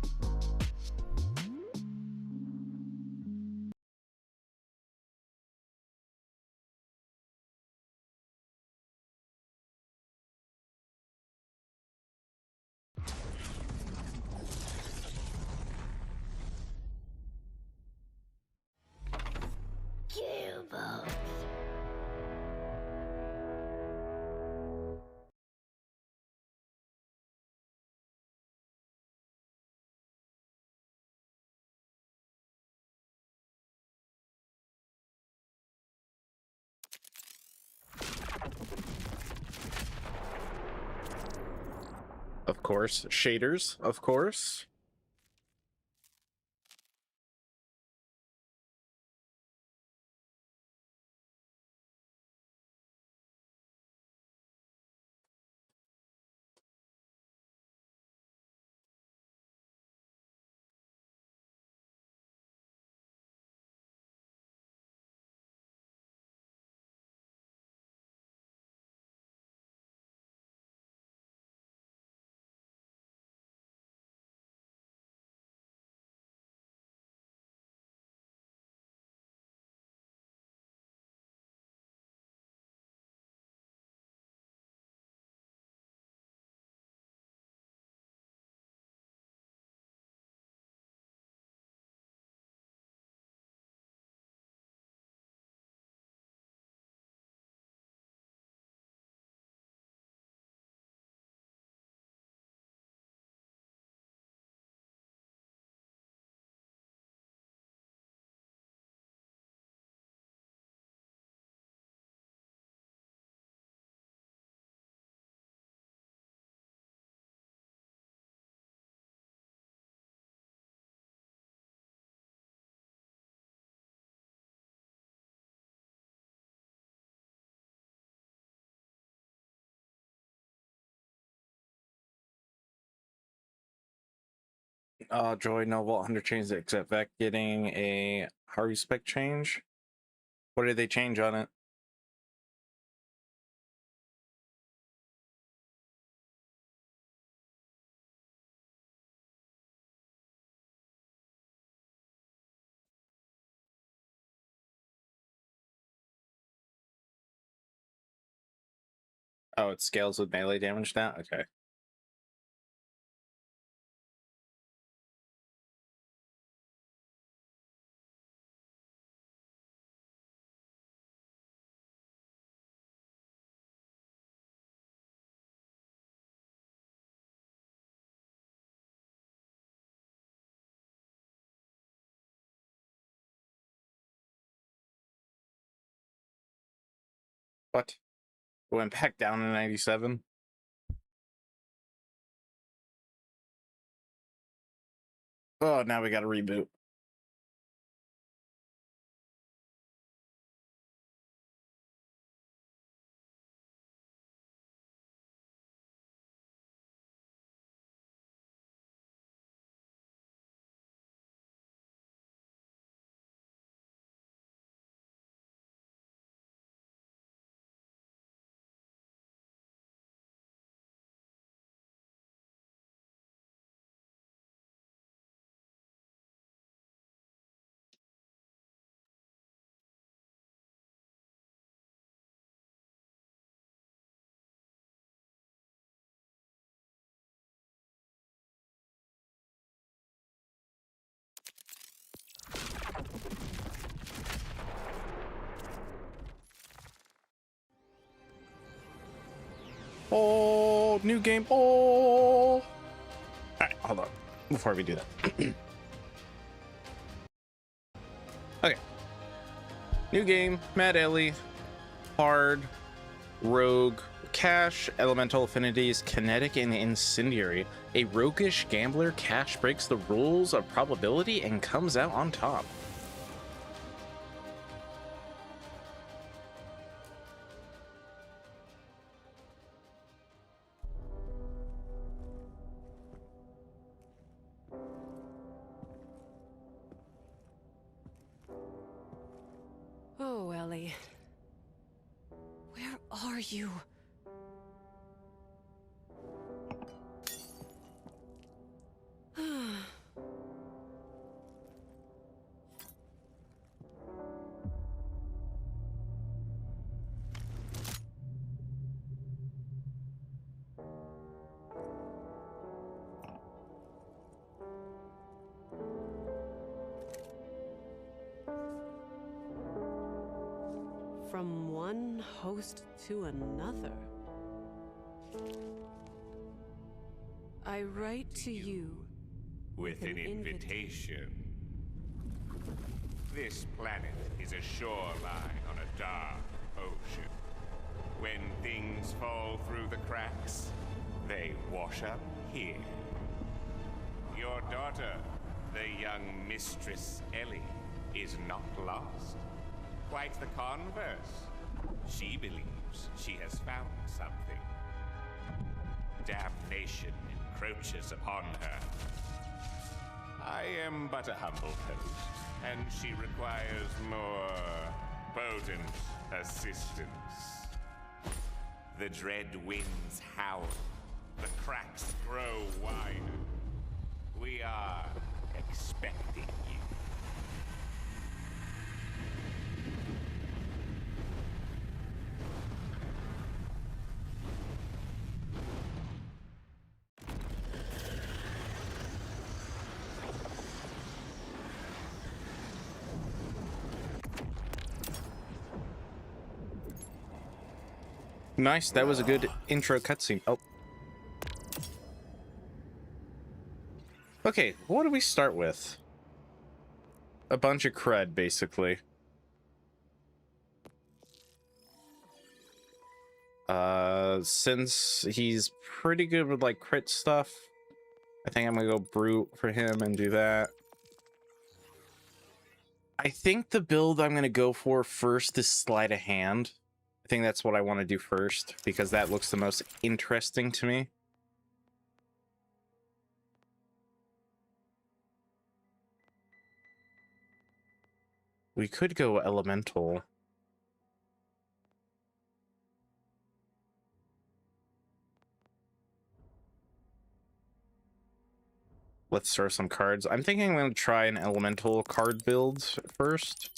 Of course. Shaders, of course. Joy Noble underchanged it, except Vec getting a Harvey spec change. What did they change on it? Oh, it scales with melee damage now? Okay. What? It went back down to 97? Oh, now we got to reboot. Oh, new game. Oh. All right, hold on before we do that. Okay. New game, Mad Ellie, hard, rogue, cash, elemental affinities, kinetic, and incendiary. A roguish gambler, Cash breaks the rules of probability and comes out on top. Oh, Ellie. Where are you? From one host to another. I write to you with an invitation. This planet is a shoreline on a dark ocean. When things fall through the cracks, they wash up here. Your daughter, the young Mistress Ellie, is not lost. Quite the converse. She believes she has found something. Damnation encroaches upon her. I am but a humble host, and she requires more potent assistance. The dread winds howl, the cracks grow wider. We are expecting you. Nice, that was a good intro cutscene. Oh. Okay, what do we start with? A bunch of crud, basically. Since he's pretty good with, like, crit stuff, I think I'm gonna go brute for him and do that. I think the build I'm gonna go for first is sleight of hand. I think that's what I want to do first, because that looks the most interesting to me. We could go elemental. Let's throw some cards. I'm thinking I'm going to try an elemental card build first.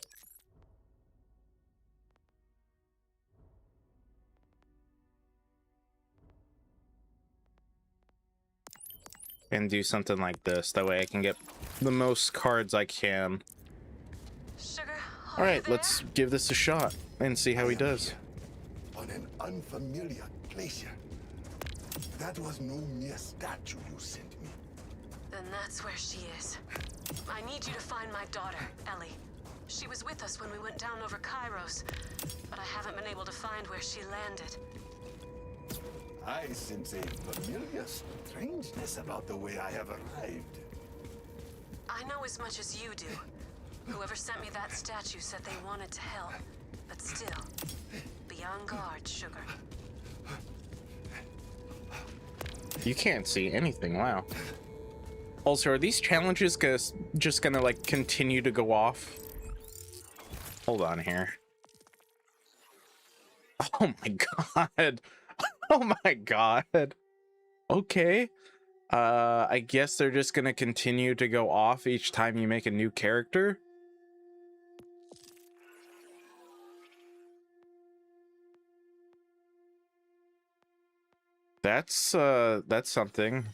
And do something like this. That way I can get the most cards I can. Alright, let's give this a shot and see how he does. On an unfamiliar glacier. That was no mere statue you sent me. Then that's where she is. I need you to find my daughter, Ellie. She was with us when we went down over Kairos, but I haven't been able to find where she landed. I sense a familiar strangeness about the way I have arrived. I know as much as you do. Whoever sent me that statue said they wanted to help, but still, be on guard, Sugar. You can't see anything, wow. Also, are these challenges just gonna like continue to go off? Hold on here. Oh my god. Oh my god. Okay. I guess they're just gonna continue to go off each time you make a new character. That's something.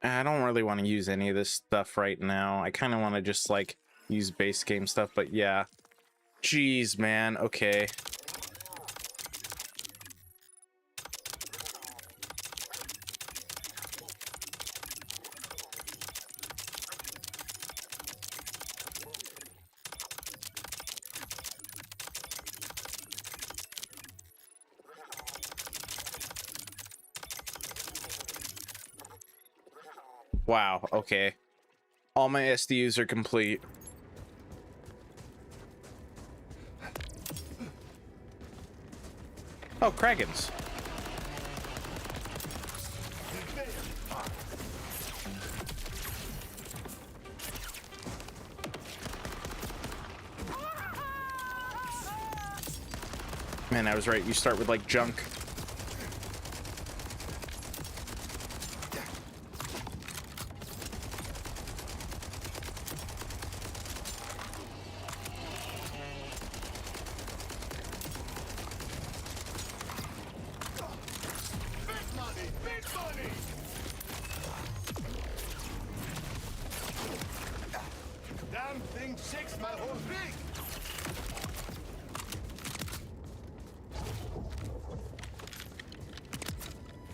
I don't really want to use any of this stuff right now. I kind of want to just like use base game stuff, but yeah. Jeez, man. Okay. Wow, okay. All my SDUs are complete. Oh, Kragans. Man, I was right. You start with like junk.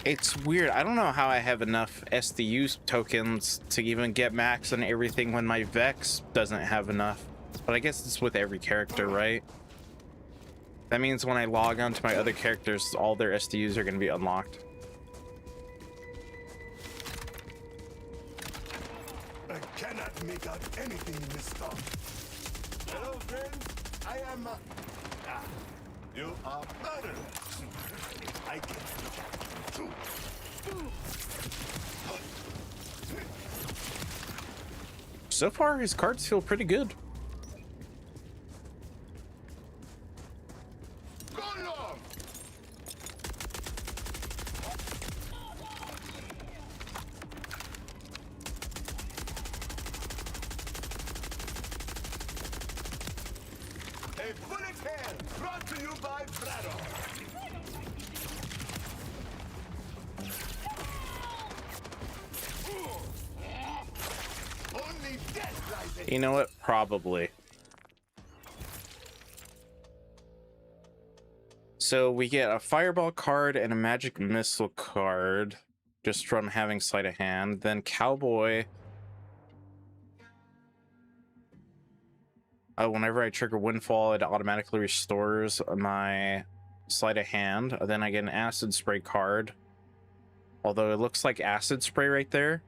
It's weird. I don't know how I have enough SDU tokens to even get max on everything when my Vex doesn't have enough. But I guess it's with every character, right? That means when I log on to my other characters, all their SDUs are going to be unlocked. I cannot make out anything, mister. Hello, friends. I am... you are murderers. I get you. So far, his cards feel pretty good. Go long. A bullet hell brought to you by Brado. Only death lies in. You know what? Probably. So we get a fireball card and a magic missile card just from having sleight of hand. Then cowboy. Whenever I trigger windfall, it automatically restores my sleight of hand. Then I get an acid spray card. Although it looks like acid spray right there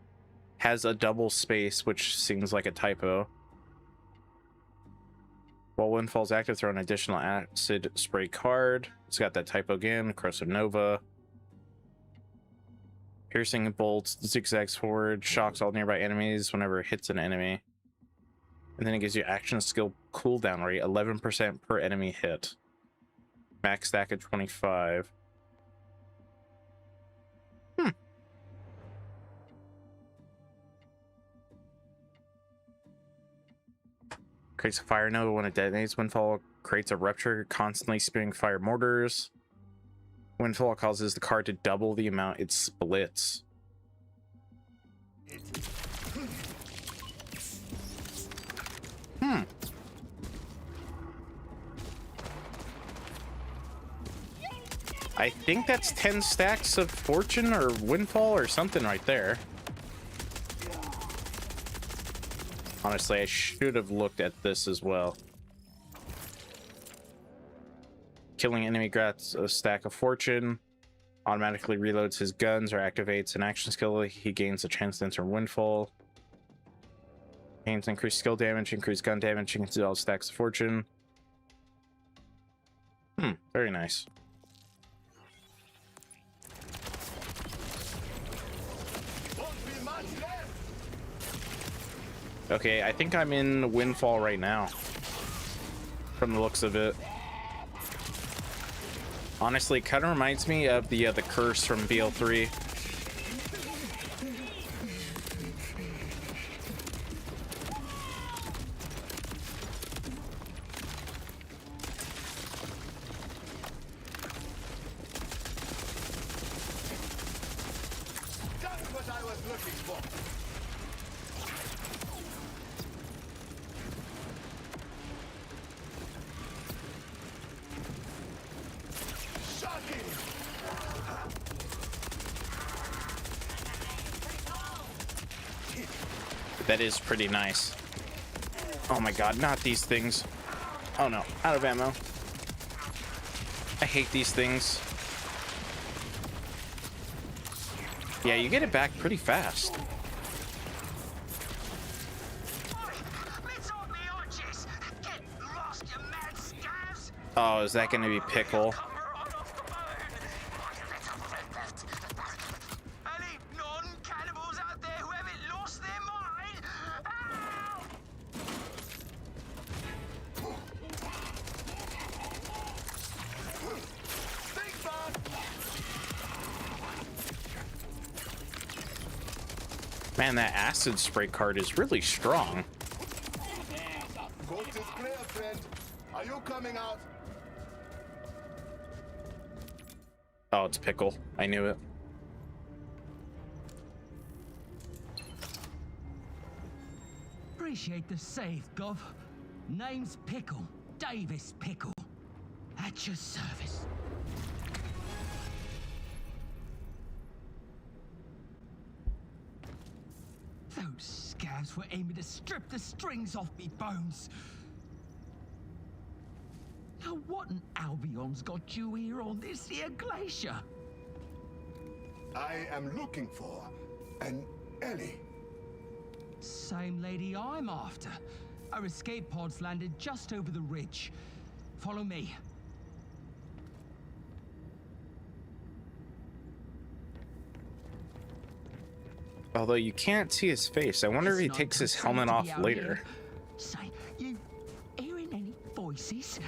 has a double space, which seems like a typo. While windfall's active, throw an additional acid spray card. It's got that typo again. Corrosive Nova. Piercing bolts, zigzags forward, shocks all nearby enemies whenever it hits an enemy. And then it gives you action skill cooldown rate, 11% per enemy hit. Max stack at 25. Creates a fire node when it detonates. Windfall creates a rupture, constantly spewing fire mortars. Windfall causes the card to double the amount it splits. I think that's 10 stacks of fortune or windfall or something right there. Honestly, I should have looked at this as well. Killing enemy grants a stack of fortune. Automatically reloads his guns or activates an action skill. He gains a chance to enter windfall. Gains increased skill damage, increased gun damage. You can see all stacks of fortune. Very nice. Okay, I think I'm in windfall right now. From the looks of it. Honestly, it kind of reminds me of the curse from BL3. That's what I was looking for. Shocking! That is pretty nice. Oh my god, not these things. Oh no, out of ammo. I hate these things. Yeah, you get it back pretty fast. Oh, is that going to be Pickle? Man, that acid spray card is really strong. Coast is clear, friend. Are you coming out? Oh, it's Pickle. I knew it. Appreciate the save, Gov. Name's Pickle. Davis Pickle. At your service. Those scabs were aiming to strip the strings off me bones. So what in Albion's got you here on this here glacier? I am looking for an Ellie. Same lady I'm after. Our escape pods landed just over the ridge. Follow me. Although you can't see his face, I wonder if he takes his helmet off later. Say, you hearing any voices?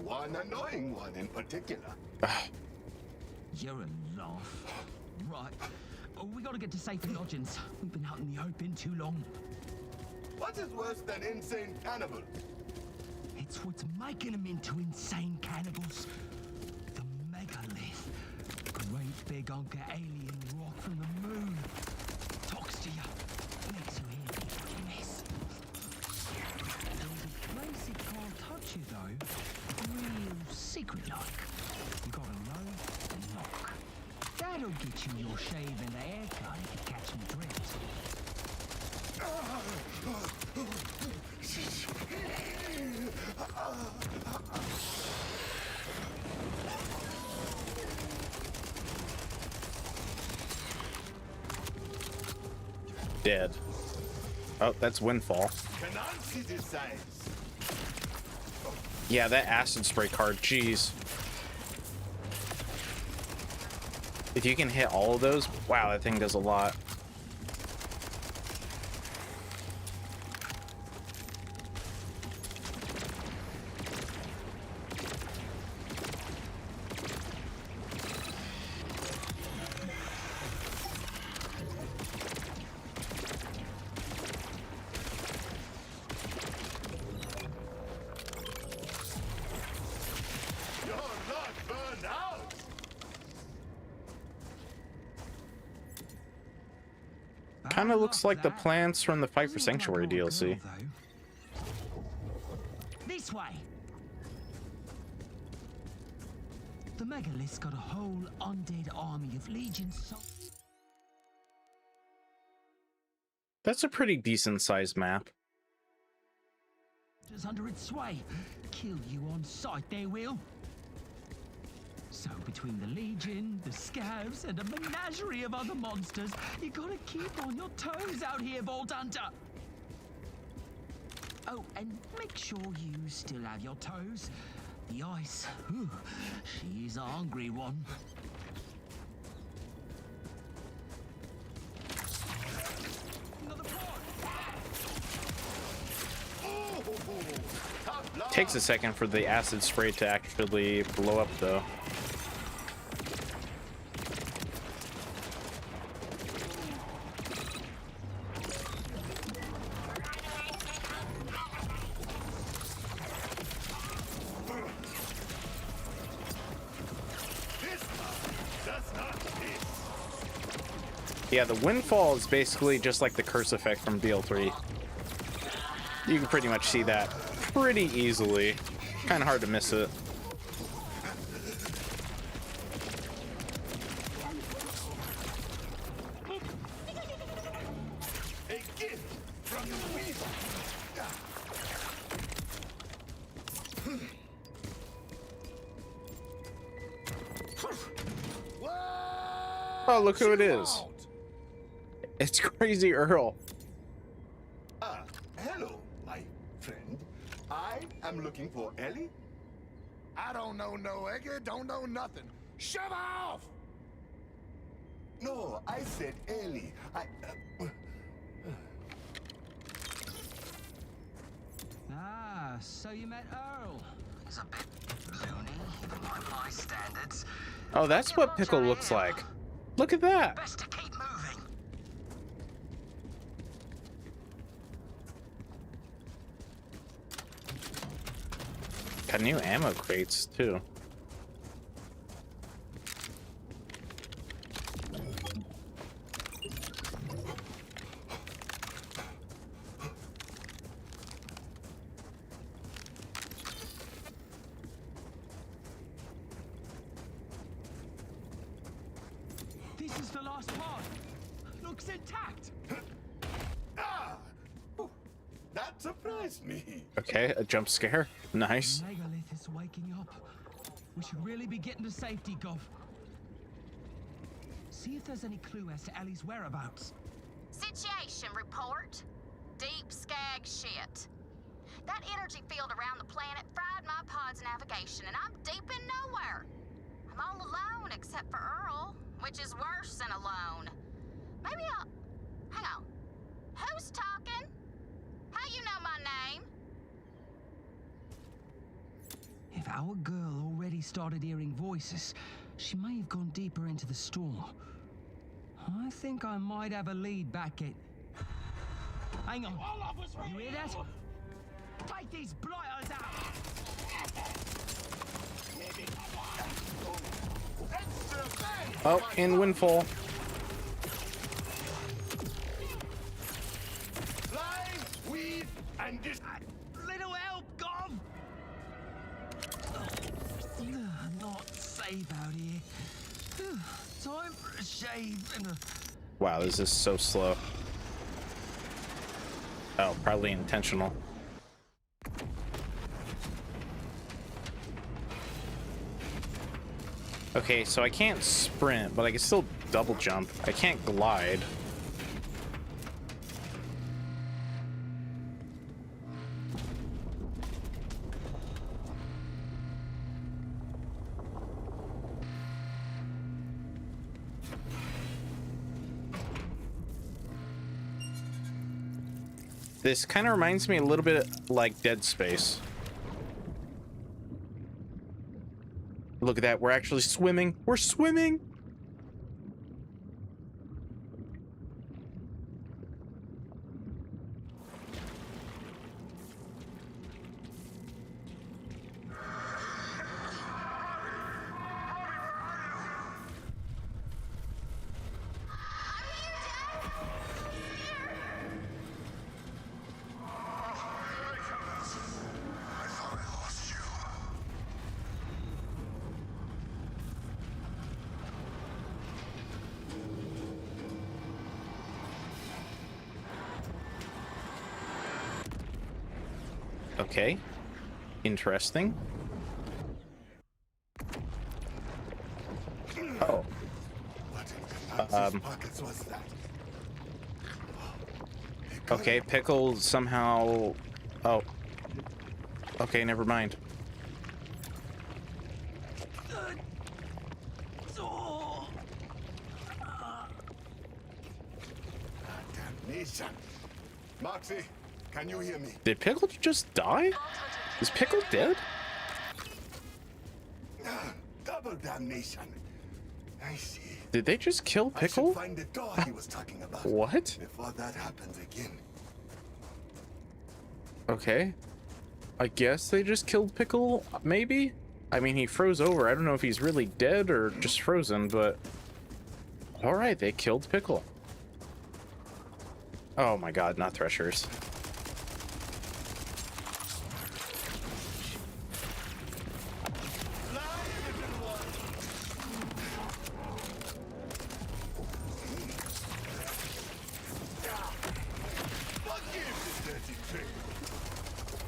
One annoying one in particular. You're a laugh. Right. Oh, we gotta get to safer lodgings. We've been out in the open too long. What is worse than insane cannibals? It's what's making them into insane cannibals. The megalith. Great big hunk of alien rock from the moon. Talks to you. Makes you hear the mess. There's a place it can't touch you though. Real secret like. You gotta know and knock. That'll get you your shave and the haircut if you catch me drift. Dead. Oh, that's Windfall. Yeah, that acid spray card, jeez. If you can hit all of those, wow, that thing does a lot. Kind of looks like the plants from the Fight for Sanctuary DLC. This way. The megalith's got a whole undead army of Legion soldiers. That's a pretty decent sized map. Under its sway. Kill you on sight, they will. So between the Legion, the Scavs, and a menagerie of other monsters, you gotta keep on your toes out here, Vault Hunter. Oh, and make sure you still have your toes. The ice, whew, she's a hungry one. Takes a second for the acid spray to actually blow up though. Yeah, the Windfall is basically just like the curse effect from BL3. You can pretty much see that pretty easily. Kind of hard to miss it. Oh, look who it is. It's Crazy Earl. Hello, my friend. I am looking for Ellie. I don't know no Edgar, don't know nothing. Shove off! No, I said Ellie. Ah, so you met Earl. He's a bit loony, even by my standards. Oh, that's what Pickle looks like. Look at that. Best to keep moving. Got new ammo crates too. This is the last part. Looks intact. That surprised me. Okay, a jump scare. Nice. Megalith is waking up. We should really be getting to safety, Gov. See if there's any clue as to Ellie's whereabouts. Situation report. Deep skag shit. That energy field around the planet fried my pod's navigation, and I'm deep in nowhere. I'm all alone except for Earl, which is worse than alone. Maybe I'll... Hang on. Who's talking? How you know my name? If our girl already started hearing voices, she may have gone deeper into the storm. I think I might have a lead back at... Hang on. You hear that? Take these blighters out! Oh, in Windfall. Fly, weave, and just... Little help, Gov! Not safe out here. Time for a shave and a... Wow, this is so slow. Oh, probably intentional. Okay, so I can't sprint, but I can still double jump. I can't glide. This kind of reminds me a little bit like Dead Space. Look at that, we're actually swimming. We're swimming! Okay, interesting. Oh. Pockets was that? Okay, Pickle somehow... Oh. Okay, never mind. Damnation. Moxie, can you hear me? Did Pickle just die? Is Pickle dead? Double damnation. I see. Did they just kill Pickle? I should find the door he was talking about. What? Before that happens again. Okay. I guess they just killed Pickle, maybe? I mean, he froze over. I don't know if he's really dead or just frozen, but... Alright, they killed Pickle. Oh my god, not Threshers.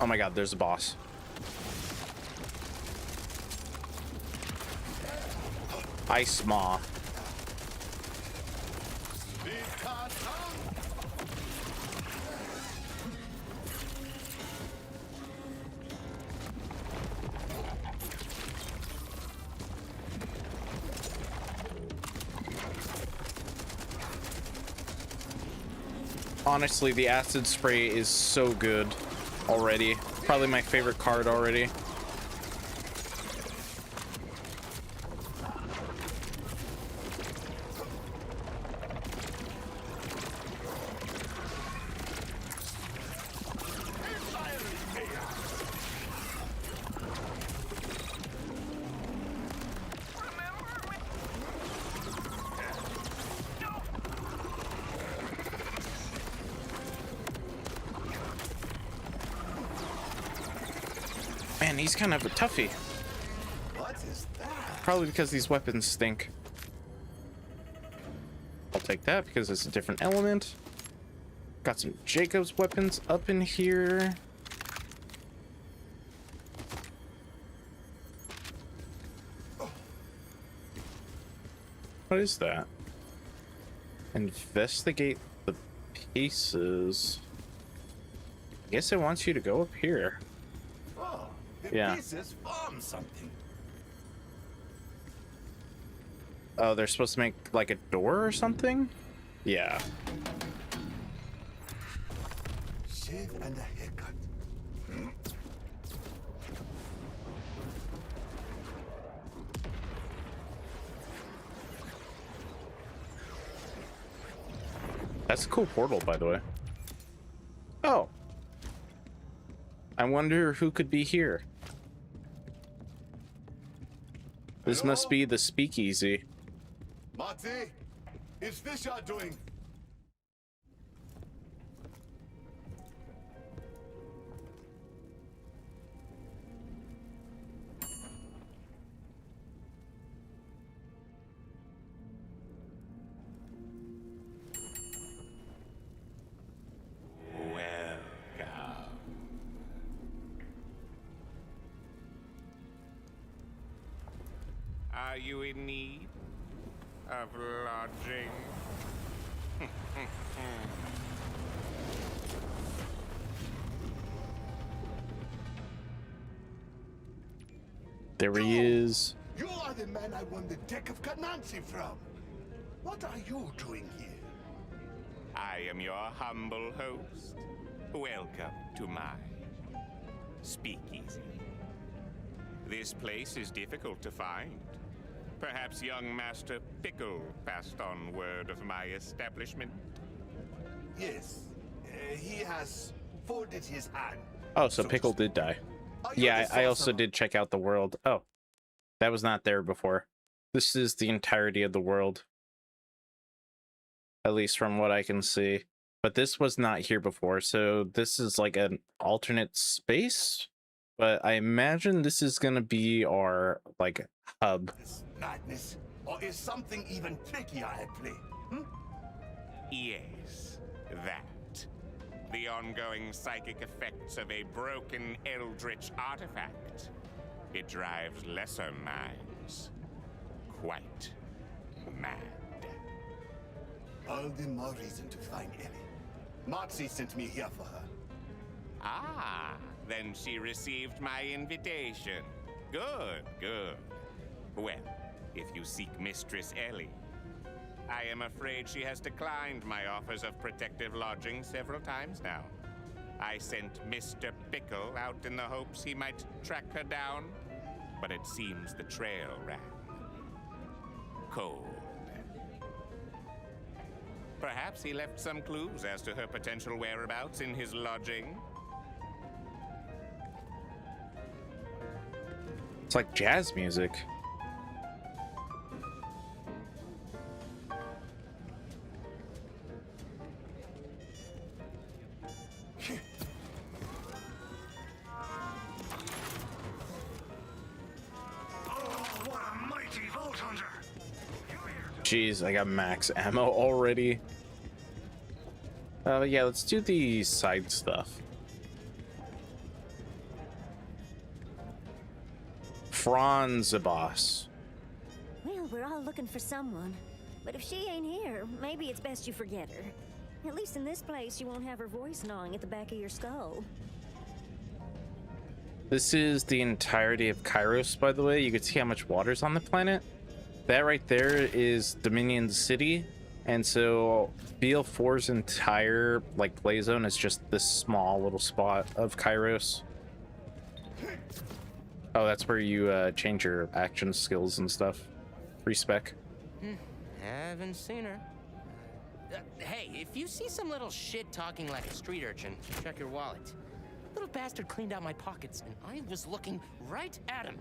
Oh my god, there's a boss. Ice Maw. Honestly, the acid spray is so good already. Probably my favorite card already. Man, he's kind of a toughie. What is that? Probably because these weapons stink. I'll take that because it's a different element. Got some Jacob's weapons up in here. What is that? Investigate the pieces. I guess it wants you to go up here. Oh, the Yeah. pieces form something. Oh, they're supposed to make like a door or something? Yeah. Shave and a haircut. That's a cool portal, by the way. Oh. I wonder who could be here. This must be the speakeasy. Marty, is this your doing? Welcome. Are you in need of lodging? There he is. You are the man I won the deck of Kanansi from. What are you doing here? I am your humble host. Welcome to my speakeasy. This place is difficult to find. Perhaps young Master Pickle passed on word of my establishment. Yes, he has folded his hand. Oh, so Pickle did die. Yeah, I also did check out the world. Oh, that was not there before. This is the entirety of the world. At least from what I can see. But this was not here before, so this is like an alternate space? But I imagine this is gonna be our, like, hub. Madness, or is something even trickier at play? Yes, that. The ongoing psychic effects of a broken eldritch artifact. It drives lesser minds quite mad. All the more reason to find Ellie. Moxie sent me here for her. Ah, then she received my invitation. Good, good. Well, if you seek Mistress Ellie, I am afraid she has declined my offers of protective lodging several times now. I sent Mr. Pickle out in the hopes he might track her down, but it seems the trail ran cold. Perhaps he left some clues as to her potential whereabouts in his lodging. It's like jazz music. Jeez, I got max ammo already. Yeah, let's do the side stuff. Franz, boss. Well, we're all looking for someone. But if she ain't here, maybe it's best you forget her. At least in this place, you won't have her voice gnawing at the back of your skull. This is the entirety of Kairos, by the way. You can see how much water's on the planet. That right there is Dominion City. And so BL4's entire like play zone is just this small little spot of Kairos. Oh, that's where you change your action skills and stuff. Respec. Haven't seen her. Hey, if you see some little shit talking like a street urchin, check your wallet. Little bastard cleaned out my pockets, and I was looking right at him.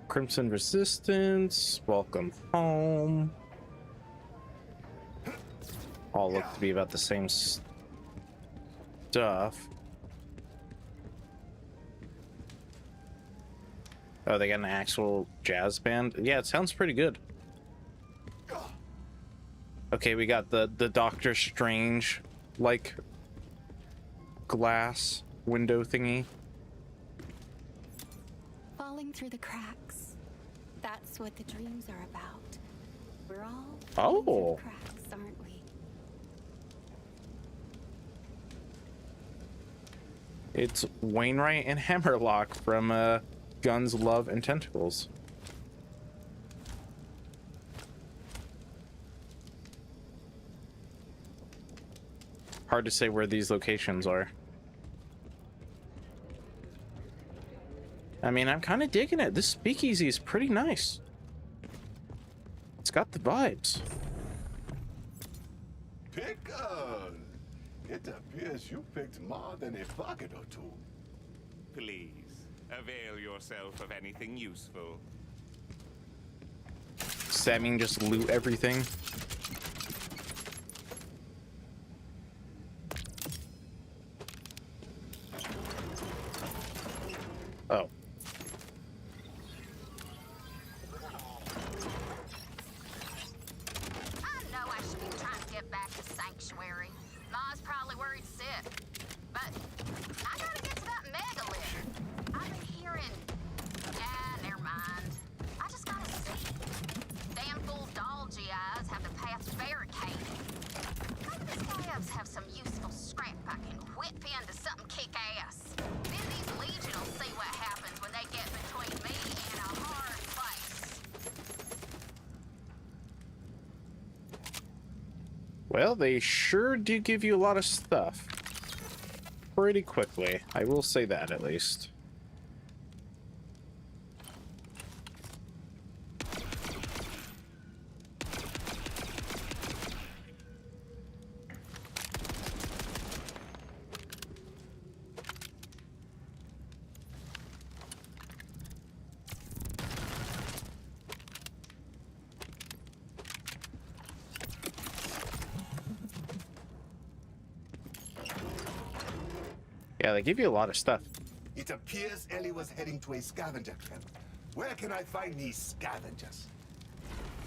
Crimson Resistance, welcome home. All look to be about the same stuff. Oh, they got an actual jazz band? Yeah, it sounds pretty good. Okay, we got the Doctor Strange like glass window thingy. Falling through the cracks. That's what the dreams are about. We're all Oh. falling through the cracks, aren't we? It's Wainwright and Hammerlock from Guns, Love, and Tentacles. Hard to say where these locations are. I mean, I'm kind of digging it. This speakeasy is pretty nice. It's got the vibes. Pickle! It appears you picked more than a pocket or two. Please, avail yourself of anything useful. Does that mean just loot everything? Oh. I know I should be trying to get back to Sanctuary. Ma's probably worried sick. But I gotta get to that megalith. I've been hearing... never mind. I just gotta see. Damn fool Dolgy eyes have the path barricaded. Maybe this guy have some useful scrap I can whip into something kick-ass. Then these Legion will see what happens when they get between me and a hard place. Well, they sure do give you a lot of stuff. Pretty quickly. I will say that, at least. Yeah, they give you a lot of stuff. It appears Ellie was heading to a scavenger camp. Where can I find these scavengers?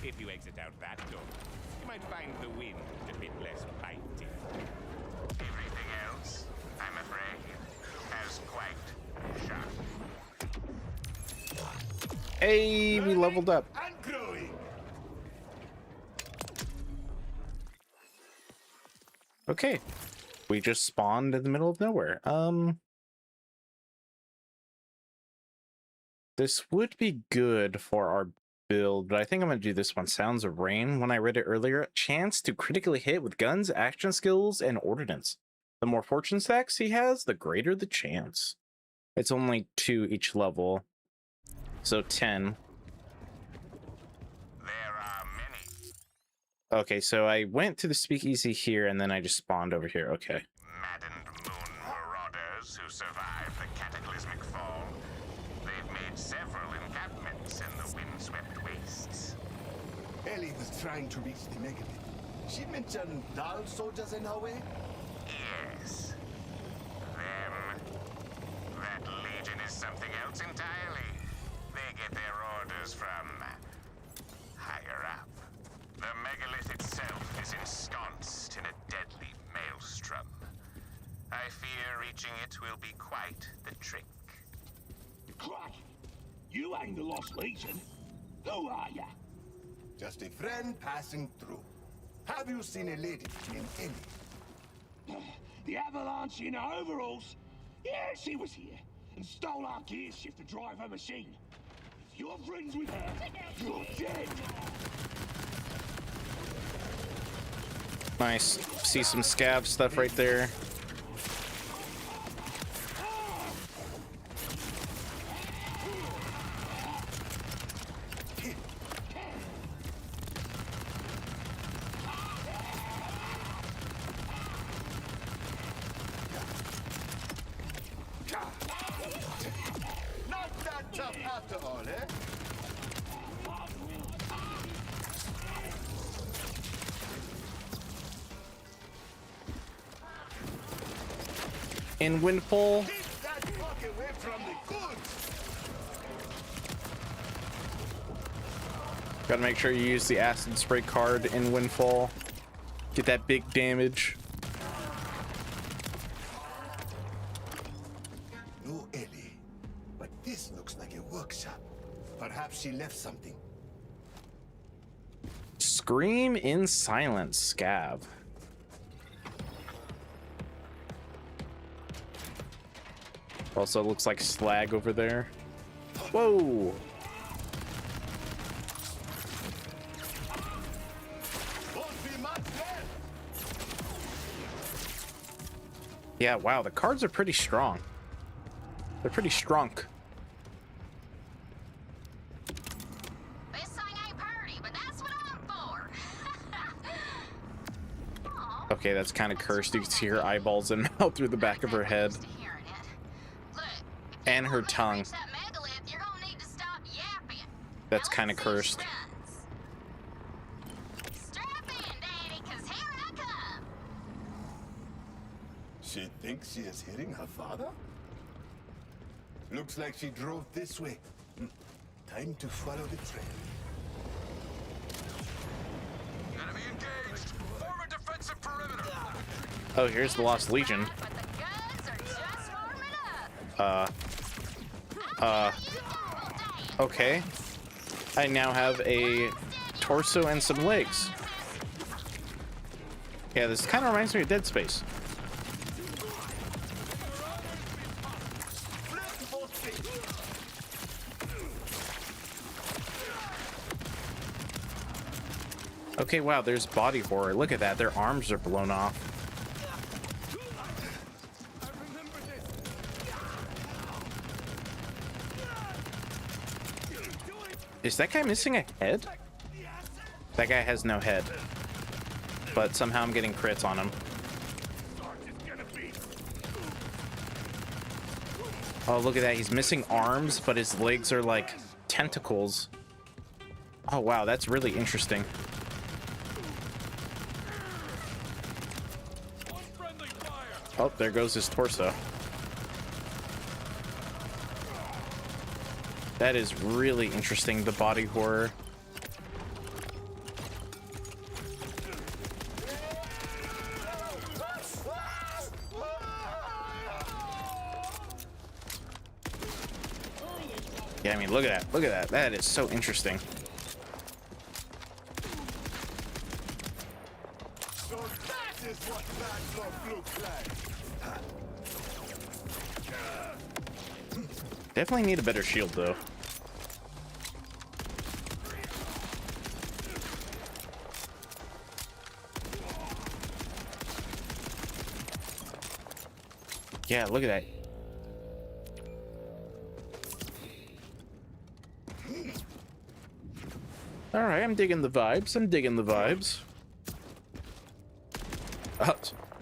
If you exit out that door, you might find the wind a bit less bitey. Everything else, I'm afraid, has quite shocked. Hey, we leveled up. And growing. Okay. We just spawned in the middle of nowhere. This would be good for our build, but I think I'm going to do this one. Sounds of Rain. When I read it earlier, chance to critically hit with guns, action skills, and ordnance. The more fortune stacks he has, the greater the chance. It's only 2 each level, so 10. Okay, so I went to the speakeasy here, and then I just spawned over here. Okay. Maddened moon marauders who survived the cataclysmic fall. They've made several encampments in the windswept wastes. Ellie was trying to reach the megalith. She mentioned Dahl soldiers in her way? Yes. Them. That Legion is something else entirely. They get their orders from higher up. The megalith itself is ensconced in a deadly maelstrom. I fear reaching it will be quite the trick. Crack! You ain't the Lost Legion. Who are ya? Just a friend passing through. Have you seen a lady named Ellie? The Avalanche in her overalls? Yeah, she was here and stole our gear shift to drive her machine. If you're friends with her, you're dead. Nice. See some scav stuff right there. Not that tough after all, eh? In Windfall. Keep that fuck away from the goods! Gotta make sure you use the acid spray card in Windfall. Get that big damage. No Ellie, but this looks like a workshop. Perhaps she left something. Scream in silence, Scav. Also looks like slag over there. Whoa! Yeah, wow, the cards are pretty strong. They're pretty strong. This thing ain't pretty, but that's what I'm for. Okay, that's kind of cursed. You can see her eyeballs and mouth through the back of her head. And her tongue. That's kind of cursed. She thinks she is hitting her father? Looks like she drove this way. Time to follow the trail. Enemy engaged! Form a defensive perimeter! Oh, here's the Lost Legion. Okay. I now have a torso and some legs. Yeah, this kind of reminds me of Dead Space. Okay, wow, there's body horror. Look at that, their arms are blown off. Is that guy missing a head? That guy has no head. But somehow I'm getting crits on him. Oh, look at that. He's missing arms, but his legs are like tentacles. Oh, wow, that's really interesting. Oh, there goes his torso. That is really interesting, the body horror. Yeah, I mean, look at that. Look at that. That is so interesting. So that is what bad luck looks like. Definitely need a better shield, though. Yeah, look at that. All right, I'm digging the vibes. I'm digging the vibes. Oh,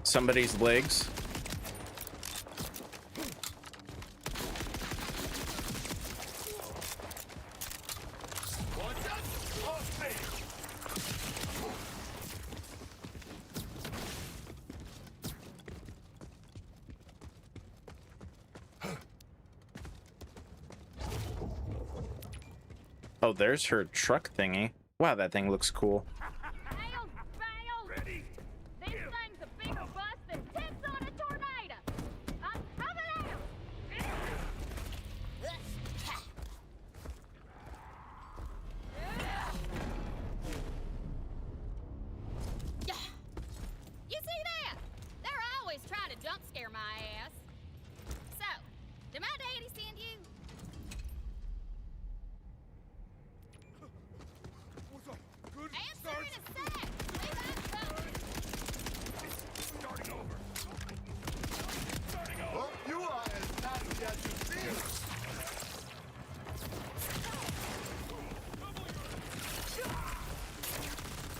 somebody's legs. Oh, there's her truck thingy. Wow, that thing looks cool. Ready? This thing's a bigger bus than tits on a tornado. I'm coming out. You see that? They're always trying to jump scare my ass. So, did my daddy send you? Answer in a sec. Leave that phone. Starting over. Well, you are as nasty as you feel.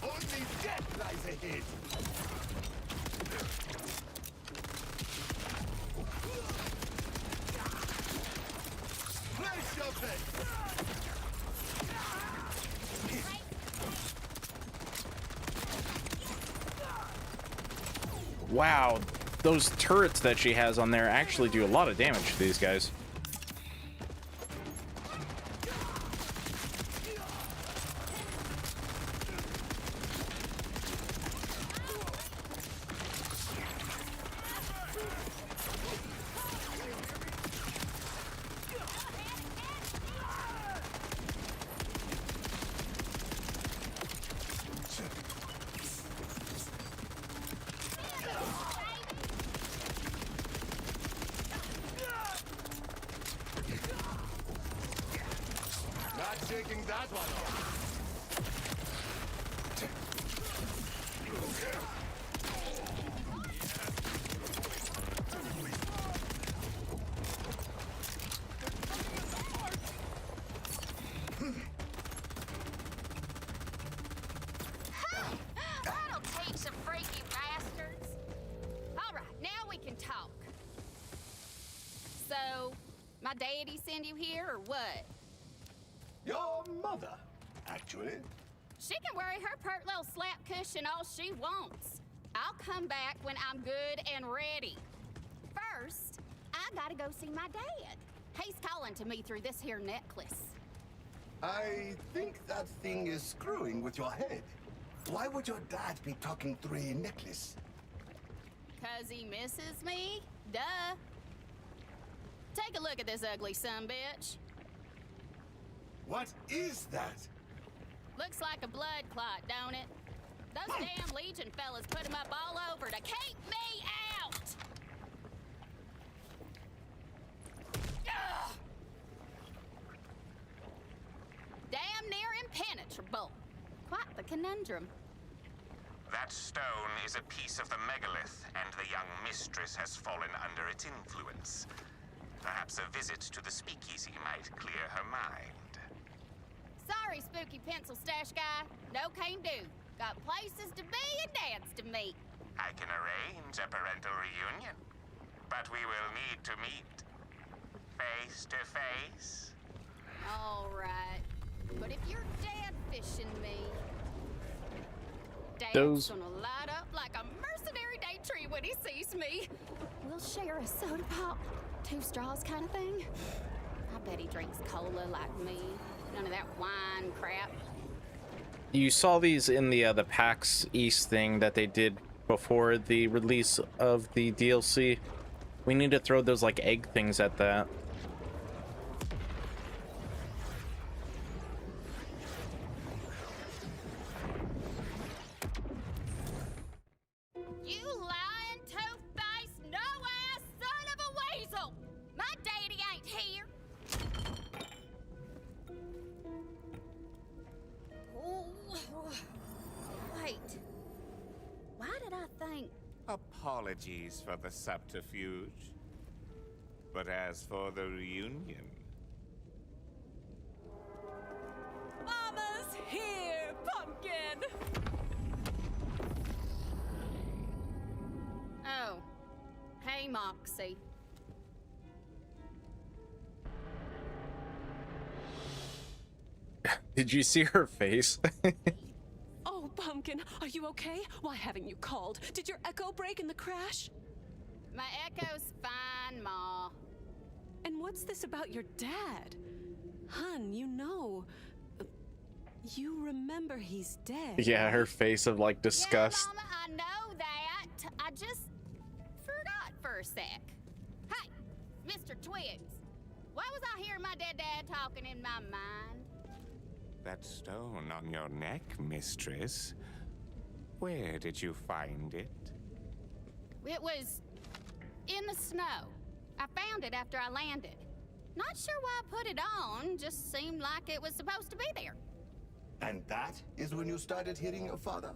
Only death lies ahead. Place your bet. Wow, those turrets that she has on there actually do a lot of damage to these guys. shaking that one off. That'll teach some freaky bastards. All right, now we can talk. So, my daddy send you here or what? Your mother, actually. She can worry her pert little slap cushion all she wants. I'll come back when I'm good and ready. First, I gotta go see my dad. He's calling to me through this here necklace. I think that thing is screwing with your head. Why would your dad be talking through a necklace? 'Cause he misses me? Duh. Take a look at this ugly sumbitch. What is that? Looks like a blood clot, don't it? Those damn Legion fellas put him up all over to keep me out! Ugh. Damn near impenetrable. Quite the conundrum. That stone is a piece of the megalith, and the young mistress has fallen under its influence. Perhaps a visit to the speakeasy might clear her mind. Sorry, spooky pencil stash guy. No can do. Got places to be and dads to meet. I can arrange a parental reunion, but we will need to meet face to face. All right. But if you're dad fishing me, Dad's Those- gonna light up like a mercenary day tree when he sees me. We'll share a soda pop, 2 straws kind of thing. I bet he drinks cola like me. None of that wine crap. You saw these in the PAX East thing that they did before the release of the DLC. We need to throw those like egg things at that. You lying, two-faced, no-ass son of a weasel! My daddy ain't here! Oh, wait. Why did I think... Apologies for the subterfuge. But as for the reunion... Mama's here, pumpkin! Oh. Hey, Moxie. Did you see her face? Oh, Pumpkin, are you okay? Why haven't you called? Did your echo break in the crash? My echo's fine, Ma. And what's this about your dad? Hun, you know. You remember he's dead. Yeah, her face of like disgust. Yeah, Mama, I know that. I just forgot for a sec. Hey, Mr. Twigs. Why was I hearing my dead dad talking in my mind? That stone on your neck, mistress. Where did you find it? It was in the snow. I found it after I landed. Not sure why I put it on, just seemed like it was supposed to be there. And that is when you started hitting your father?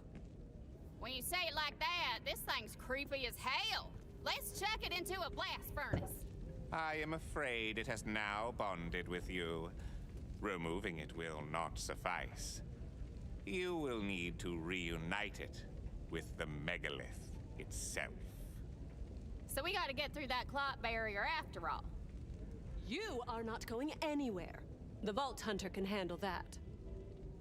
When you say it like that, this thing's creepy as hell. Let's chuck it into a blast furnace. I am afraid it has now bonded with you. Removing it will not suffice. You will need to reunite it with the megalith itself. So we gotta get through that clot barrier after all. You are not going anywhere. The Vault Hunter can handle that.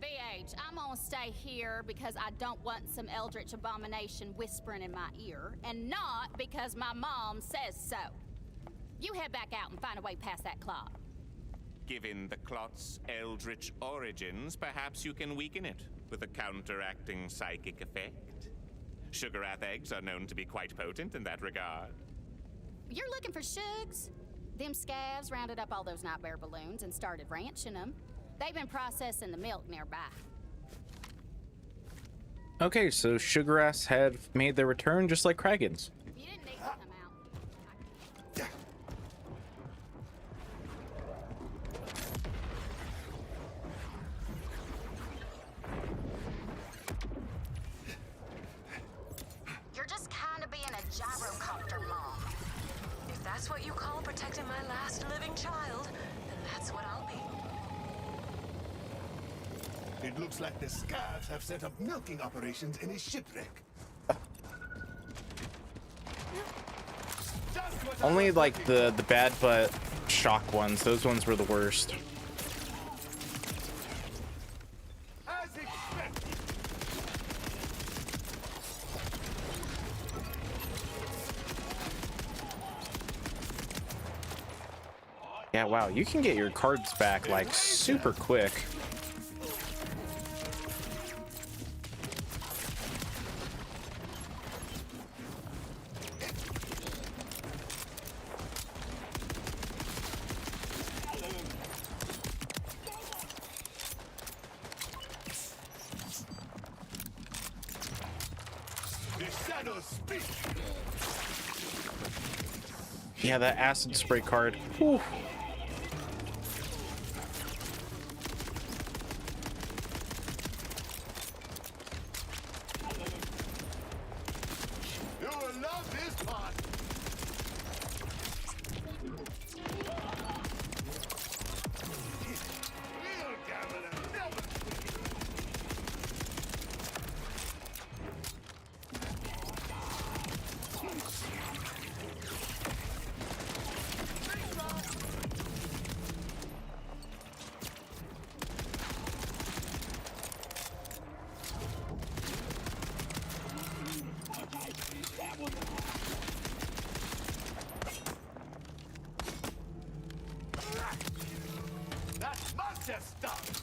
VH, I'm gonna stay here because I don't want some eldritch abomination whispering in my ear, and not because my mom says so. You head back out and find a way past that clot. Given the clot's eldritch origins, perhaps you can weaken it with a counteracting psychic effect. Sugar-Wrath eggs are known to be quite potent in that regard. You're looking for Shugs? Them scavs rounded up all those night bear balloons and started ranching them. They've been processing the milk nearby. Okay, so Sugar-Ass had made their return just like Kragans. You didn't need to come out. that's what you call protecting my last living child, then that's what I'll be. It looks like the scabs have set up milking operations in a shipwreck. Only like the bad butt shock ones. Those ones were the worst. As expected. Yeah, wow, you can get your cards back like super quick. Yeah, that acid spray card. Whew. You will love this part. Real gambler never That must have stopped.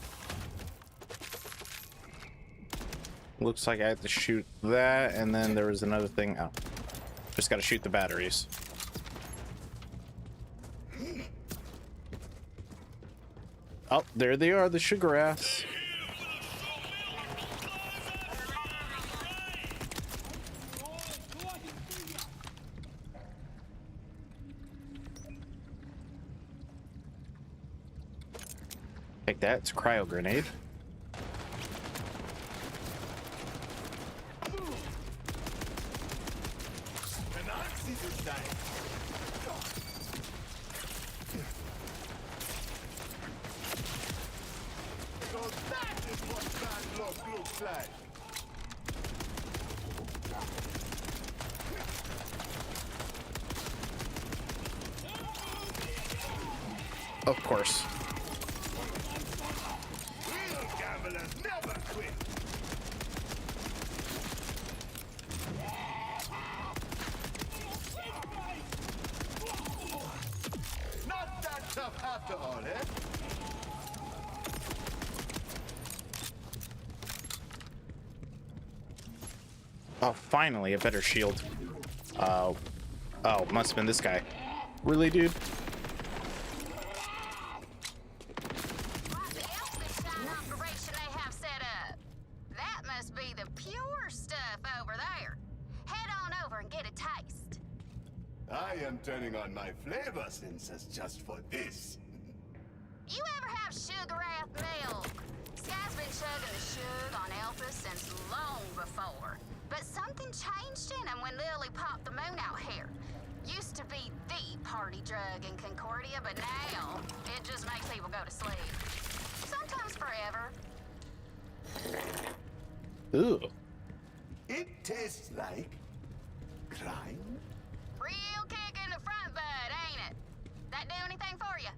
Looks like I had to shoot that, and then there was another thing. Oh, just gotta shoot the batteries. Oh, there they are, the sugar ass. Take that, it's a cryo grenade. An oxygen tank. So that is what bad luck looks like. Of course. Real gamblers never quit. Not that tough after all, eh? Oh, finally, a better shield. Oh, must have been this guy. Really, dude? Operation they have set up. That must be the pure stuff over there. Head on over and get a taste. I am turning on my flavor sensors just for this. You ever have sugar-ass milk? Sky's been chugging the sugar on Elpis since long before. But something changed in him when Lily popped the moon out here. Used to be the party drug in Concordia, but now it just makes people go to sleep. Sometimes forever. Ooh. It tastes like crime. Real kick in the front butt, ain't it? That do anything for you?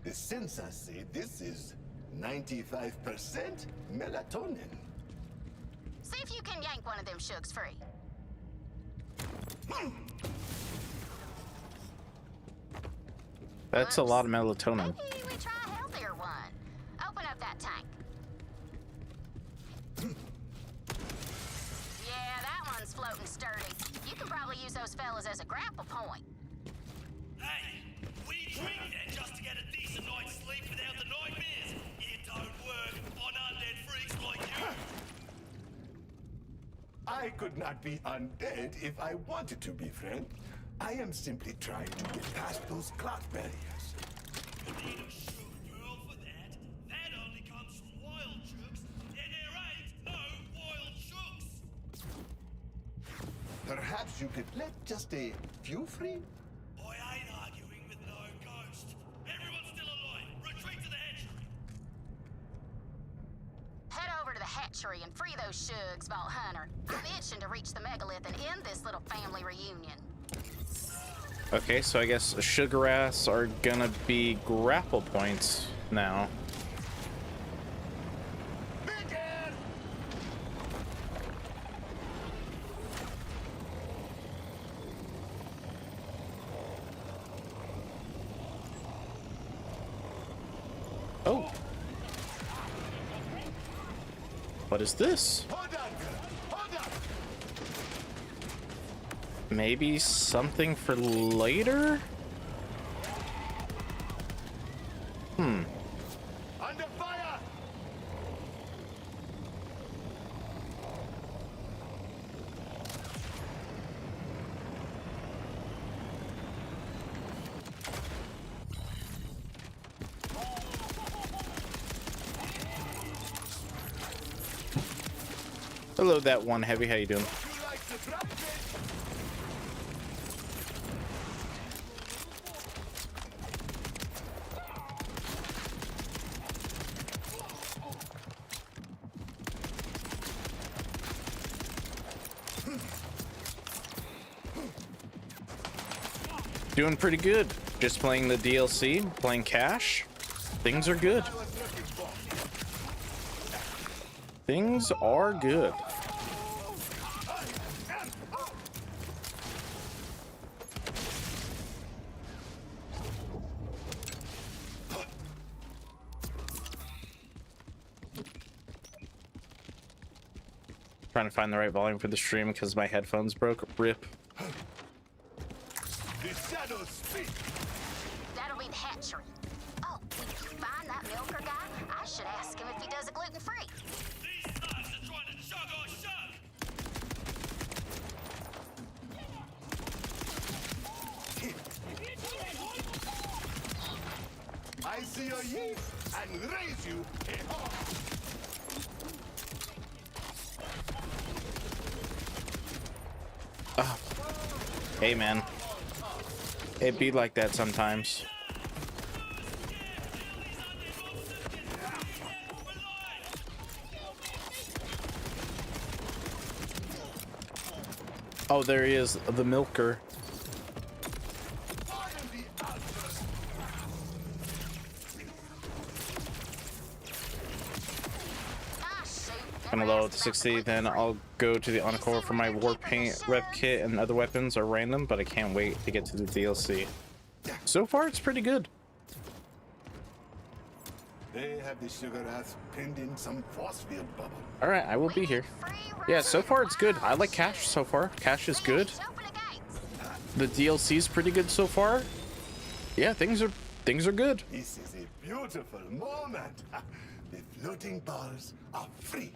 The sensors say this is 95% melatonin. See if you can yank one of them shugs free. That's a lot of melatonin. Maybe we try a healthier one. Open up that tank. Yeah, that one's floating sturdy. You can probably use those fellas as a grapple point. Hey, we drink that just to get a decent night's sleep without the nightmares. It don't work on undead freaks like you. I could not be undead if I wanted to be, friend. I am simply trying to get past those clock barriers. You need a sugar girl for that. That only comes from wild chooks, and there ain't no wild chooks. Perhaps you could let just a few free? I hatchery and free those shugs, Vault Hunter. I'm itching to reach the megalith and end this little family reunion. Okay, so I guess sugar ass are gonna be grapple points now. Oh. What is this? Maybe something for later? Under fire! Hello, that one heavy. How you doing? Doing pretty good. Just playing the DLC, playing cash. Things are good. Things are good. Trying to find the right volume for the stream because my headphones broke. RIP. The shadows speak. That'll be the hatchery. Oh, when you find that milker guy, I should ask him if he does a gluten-free. These thugs are trying to chug our shug. I see your yeast and raise you a hawk. Oh. Hey, man. It be like that sometimes. Oh, there he is, the milker. Gonna load to 60, then I'll go to the Encore for my war paint rep kit, and other weapons are random, but I can't wait to get to the DLC. So far, it's pretty good. They have the sugar ass pinned in some force field bubble. All right, I will be here. Yeah, so far it's good. I like Cash so far. Cash is good. The DLC is pretty good so far. Yeah, things are good. This is a beautiful moment. The floating balls are free.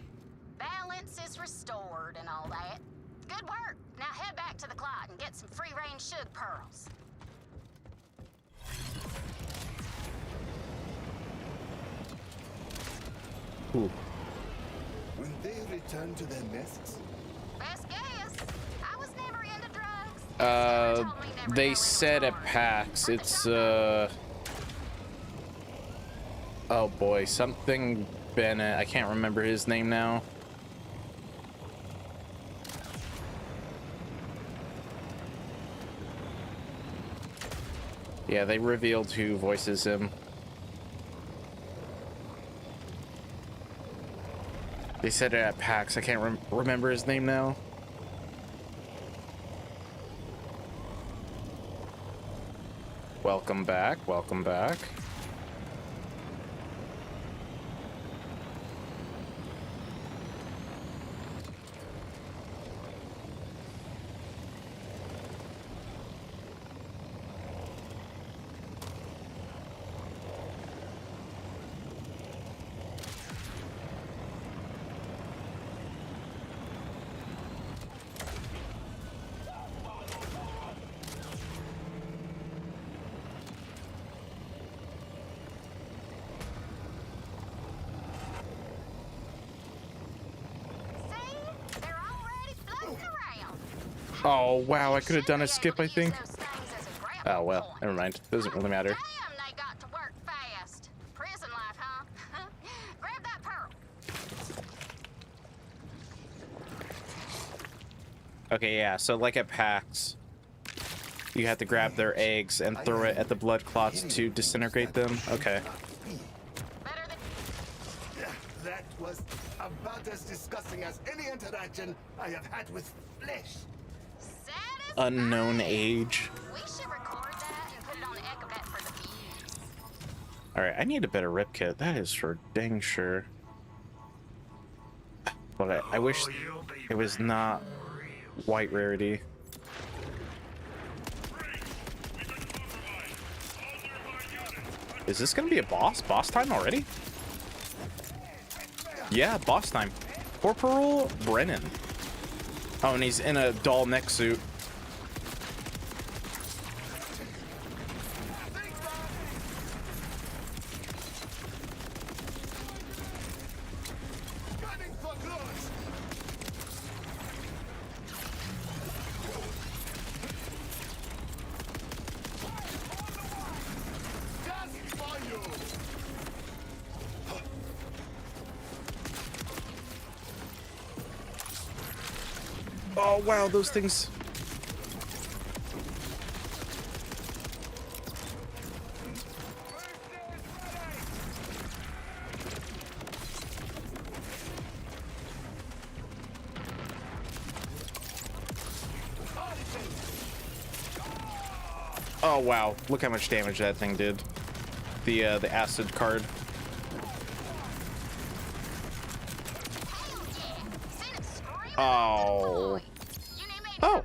Balance is restored and all that. Good work. Now head back to the clot and get some free-range shug pearls. Ooh. Will they return to their nests? Best guess. I was never into drugs. They said at PAX, it's, oh boy, something Bennett. I can't remember his name now. Yeah, they revealed who voices him. They said it at PAX. I can't remember his name now. Welcome back. Welcome back. Oh, wow, I could have done a skip, I think. Oh, well, never mind. Doesn't really matter. Damn, they got to work fast. Prison life, huh? Grab that pearl. Okay, yeah, so like at PAX, you have to grab their eggs and throw it at the blood clots to disintegrate them. Okay. That was about as disgusting as any interaction I have had with flesh. Unknown age. We should record that and put it on the Echo for the views. Alright, I need a better rip kit. That is for dang sure. But I wish it was not white rarity. Is this gonna be a boss? Boss time already? Yeah, boss time. Corporal Brennan. Oh, and he's in a doll neck suit. Oh wow, those things. Oh wow, look how much damage that thing did. The acid card. Oh. Oh.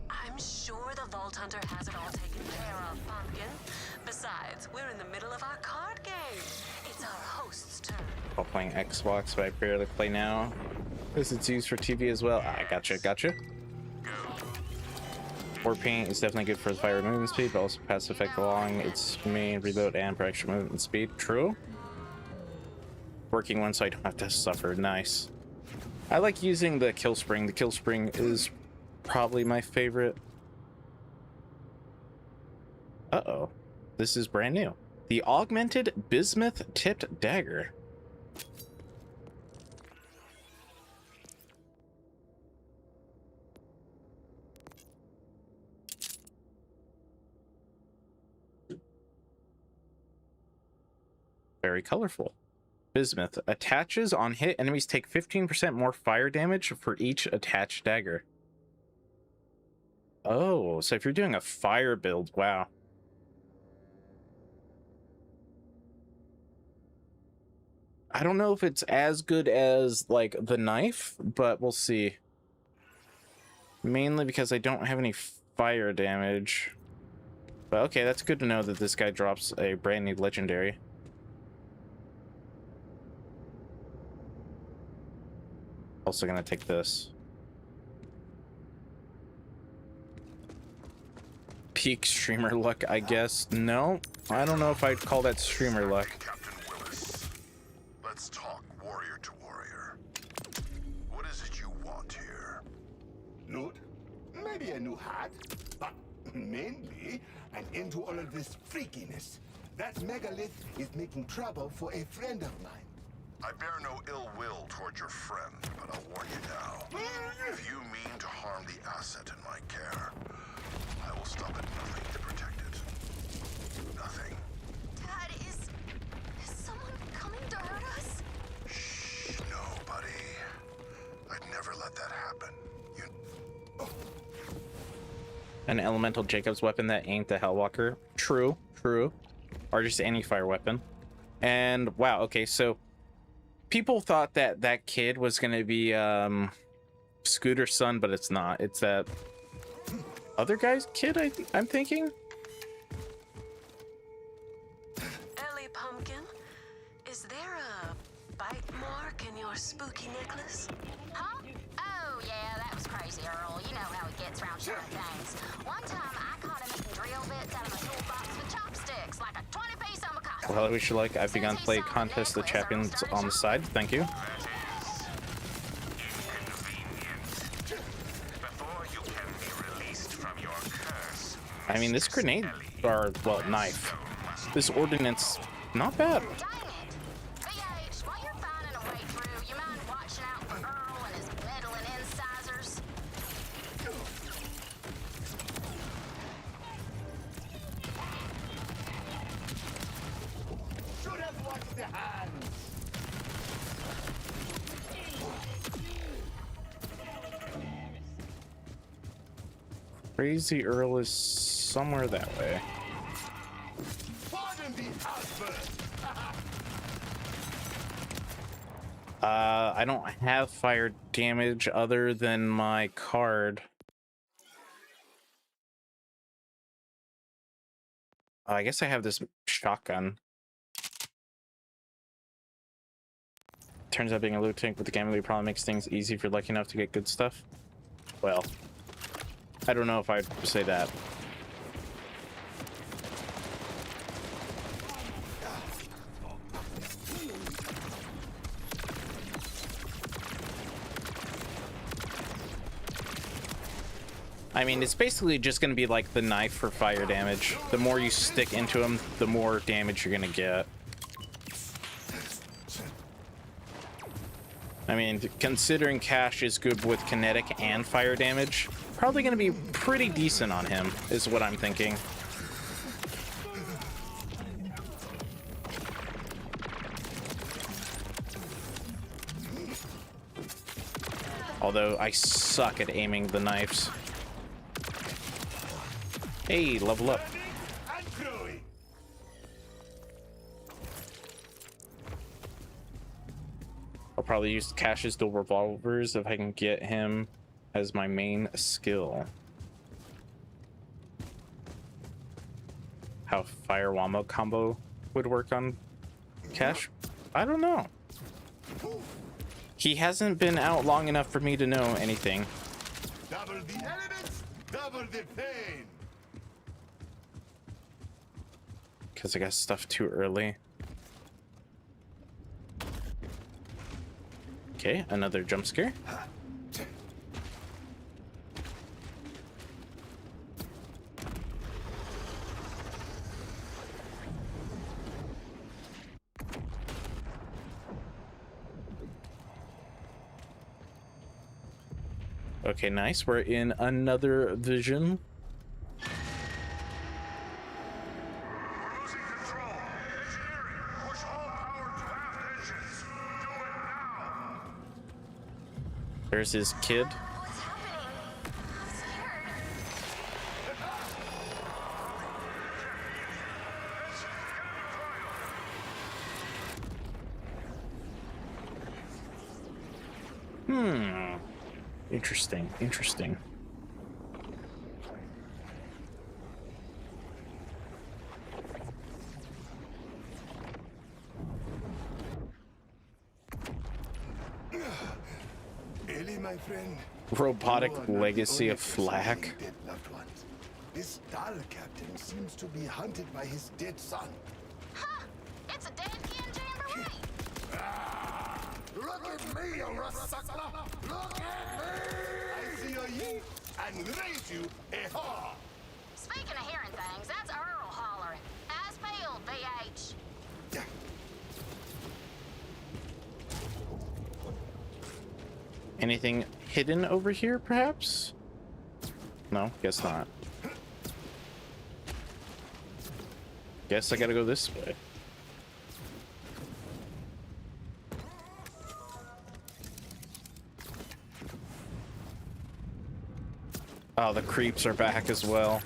I'm sure the Vault Hunter has it all taken care of, Pumpkin. Besides, we're in the middle of our card game. It's our host's turn. While playing Xbox, but I barely play now. Because it's used for TV as well. I gotcha. War paint is definitely good for the fire movement speed, but also pass effect along its main reload and for extra movement speed. True. Working one so I don't have to suffer. Nice. I like using the kill spring. The kill spring is probably my favorite. Uh-oh. This is brand new. The augmented bismuth tipped dagger. Very colorful. Bismuth attaches on hit. Enemies take 15% more fire damage for each attached dagger. Oh, so if you're doing a fire build, wow. I don't know if it's as good as like the knife, but we'll see. Mainly because I don't have any fire damage. But okay, that's good to know that this guy drops a brand new legendary. Also gonna take this. Peak streamer luck, I guess. No, I don't know if I'd call that streamer luck. Captain Willis, let's talk warrior to warrior. What is it you want here? Loot? Maybe a new hat, but mainly an end to all of this freakiness. That megalith is making trouble for a friend of mine. I bear no ill will toward your friend, but I'll warn you now. If you mean to harm the asset in my care, I will stop at nothing to protect it. Nothing. Dad, is someone coming to hurt us? Shh, no, buddy. I'd never let that happen. An elemental Jacob's weapon that ain't the Hellwalker. True. Or just any fire weapon. And wow, okay, so people thought that that kid was gonna be Scooter's son, but it's not. It's that other guy's kid, I'm thinking. Ellie Pumpkin, is there a bite mark in your spooky necklace? Huh? Oh, yeah, that was crazy, Earl. You know how he gets around certain things. One time, I caught him making drill bits out of my toolbox with chopsticks, like a 20-piece omakase. Well, I wish you luck. I've begun to play Contest of Champions on the side. Thank you. I mean, this grenade, or, well, knife. This ordnance, not bad. BH, while you're finding a way through, you mind watching out for Earl and his meddling incisors? Crazy Earl is somewhere that way. Pardon the outburst. I don't have fire damage other than my card. I guess I have this shotgun. Turns out being a loot tank with the gamma probably makes things easy if you're lucky enough to get good stuff. Well, I don't know if I'd say that. I mean, it's basically just going to be like the knife for fire damage. The more you stick into them, the more damage you're going to get. I mean, considering Cash is good with kinetic and fire damage, probably going to be pretty decent on him, is what I'm thinking. Although I suck at aiming the knives. Hey, level up. I'll probably use Cash's dual revolvers if I can get him as my main skill. How fire wombo combo would work on Cash? I don't know. He hasn't been out long enough for me to know anything. Double the elements, double the pain. Because I got stuff too early. Okay, another jump scare. Okay, nice. We're in another vision. There's his kid. Interesting, interesting. Ellie, my friend. Robotic legacy of Flack. This Dahl captain seems to be hunted by his dead son. Huh! It's a dead kin jamboree! Look at me, you rust-sucker! Look at me! I see a yeet and raise you a haw! Speaking of hearing things, that's Earl hollering. As peeled, BH. Anything hidden over here, perhaps? No, guess not. Guess I gotta go this way. Oh, the creeps are back as well.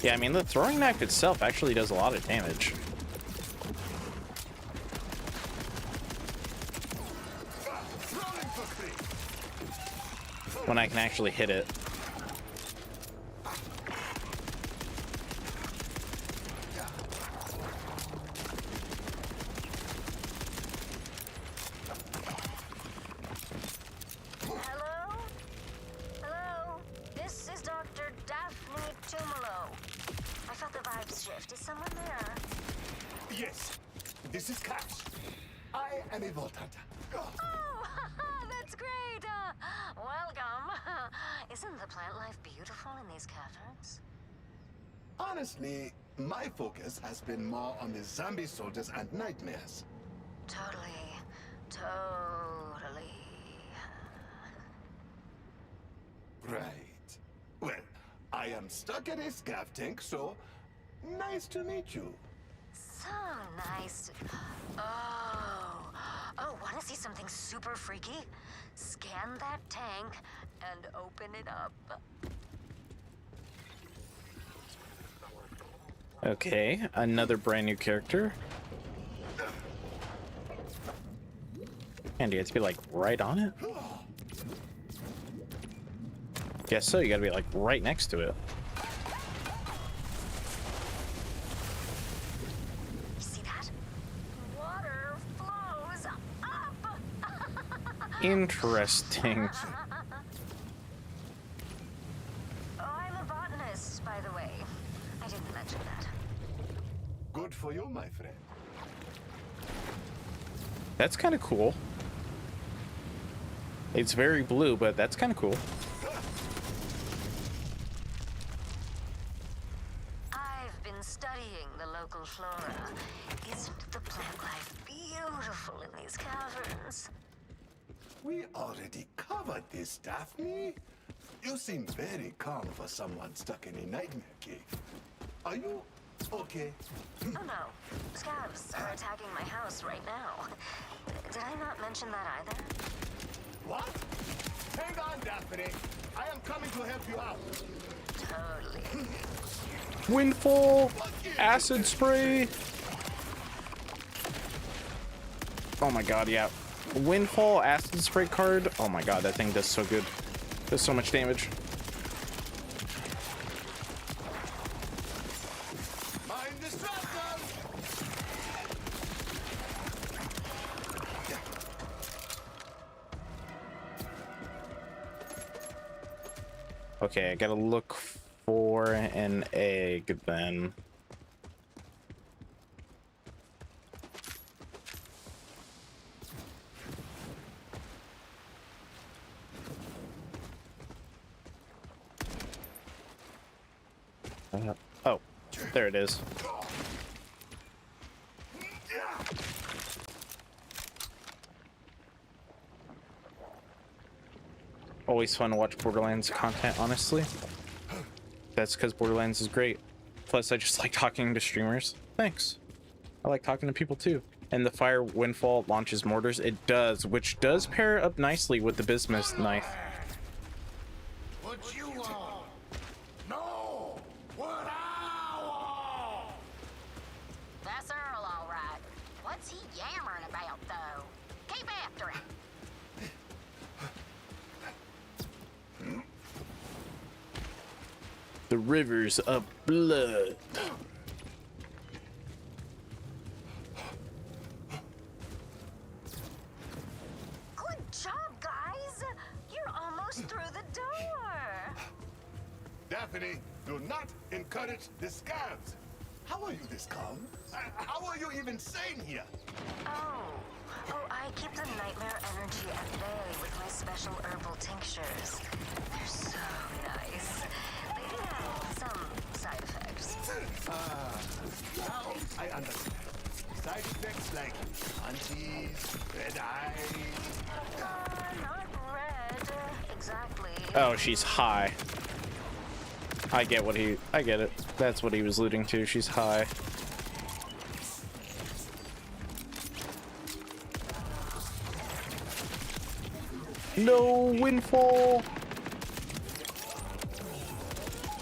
Yeah, I mean, the throwing knife itself actually does a lot of damage. When I can actually hit it. Yes, this is Cash. I am a Vault Hunter. Oh, that's great. Welcome. Isn't the plant life beautiful in these caverns? Honestly, my focus has been more on the zombie soldiers and nightmares. Totally. am stuck in a scav tank, so nice to meet you. So nice. Oh, want to see something super freaky? Scan that tank and open it up. Okay, another brand new character. And do you have to be like right on it? Guess so, you gotta be like right next to it. See that? Water flows up. Interesting. Oh, I'm a botanist, by the way. I didn't mention that. Good for you, my friend. That's kind of cool. It's very blue, but that's kind of cool. I've been studying the local flora. Isn't the plant life beautiful in these caverns? We already covered this, Daphne. You seem very calm for someone stuck in a nightmare cave. Are you okay? Oh no, scavs are attacking my house right now. Did I not mention that either? What? Hang on, Daphne. I am coming to help you out. Totally. Windfall, acid spray. Oh my god, yeah. Windfall, acid spray card. Oh my god, that thing does so good. Does so much damage. Mind disruptor! Okay, I gotta look for an egg then. Oh, there it is. Always fun to watch Borderlands content, honestly. That's because Borderlands is great. Plus, I just like talking to streamers. Thanks. I like talking to people too. And the fire windfall launches mortars. It does, which does pair up nicely with the bismuth knife. What you want? No! What I want! That's Earl, all right. What's he yammering about, though? Keep after him. The rivers of blood. Good job, guys. You're almost through the door. Daphne, do not encourage the scavs. How are you this calm? How are you even sane here? Oh, I keep the nightmare energy at bay with my special herbal tinctures. They're so nice. They do have some side effects. Now I understand. Side effects like hunchies, red eyes. Not red, exactly. Oh, she's high. I get it. That's what he was alluding to. She's high. No windfall.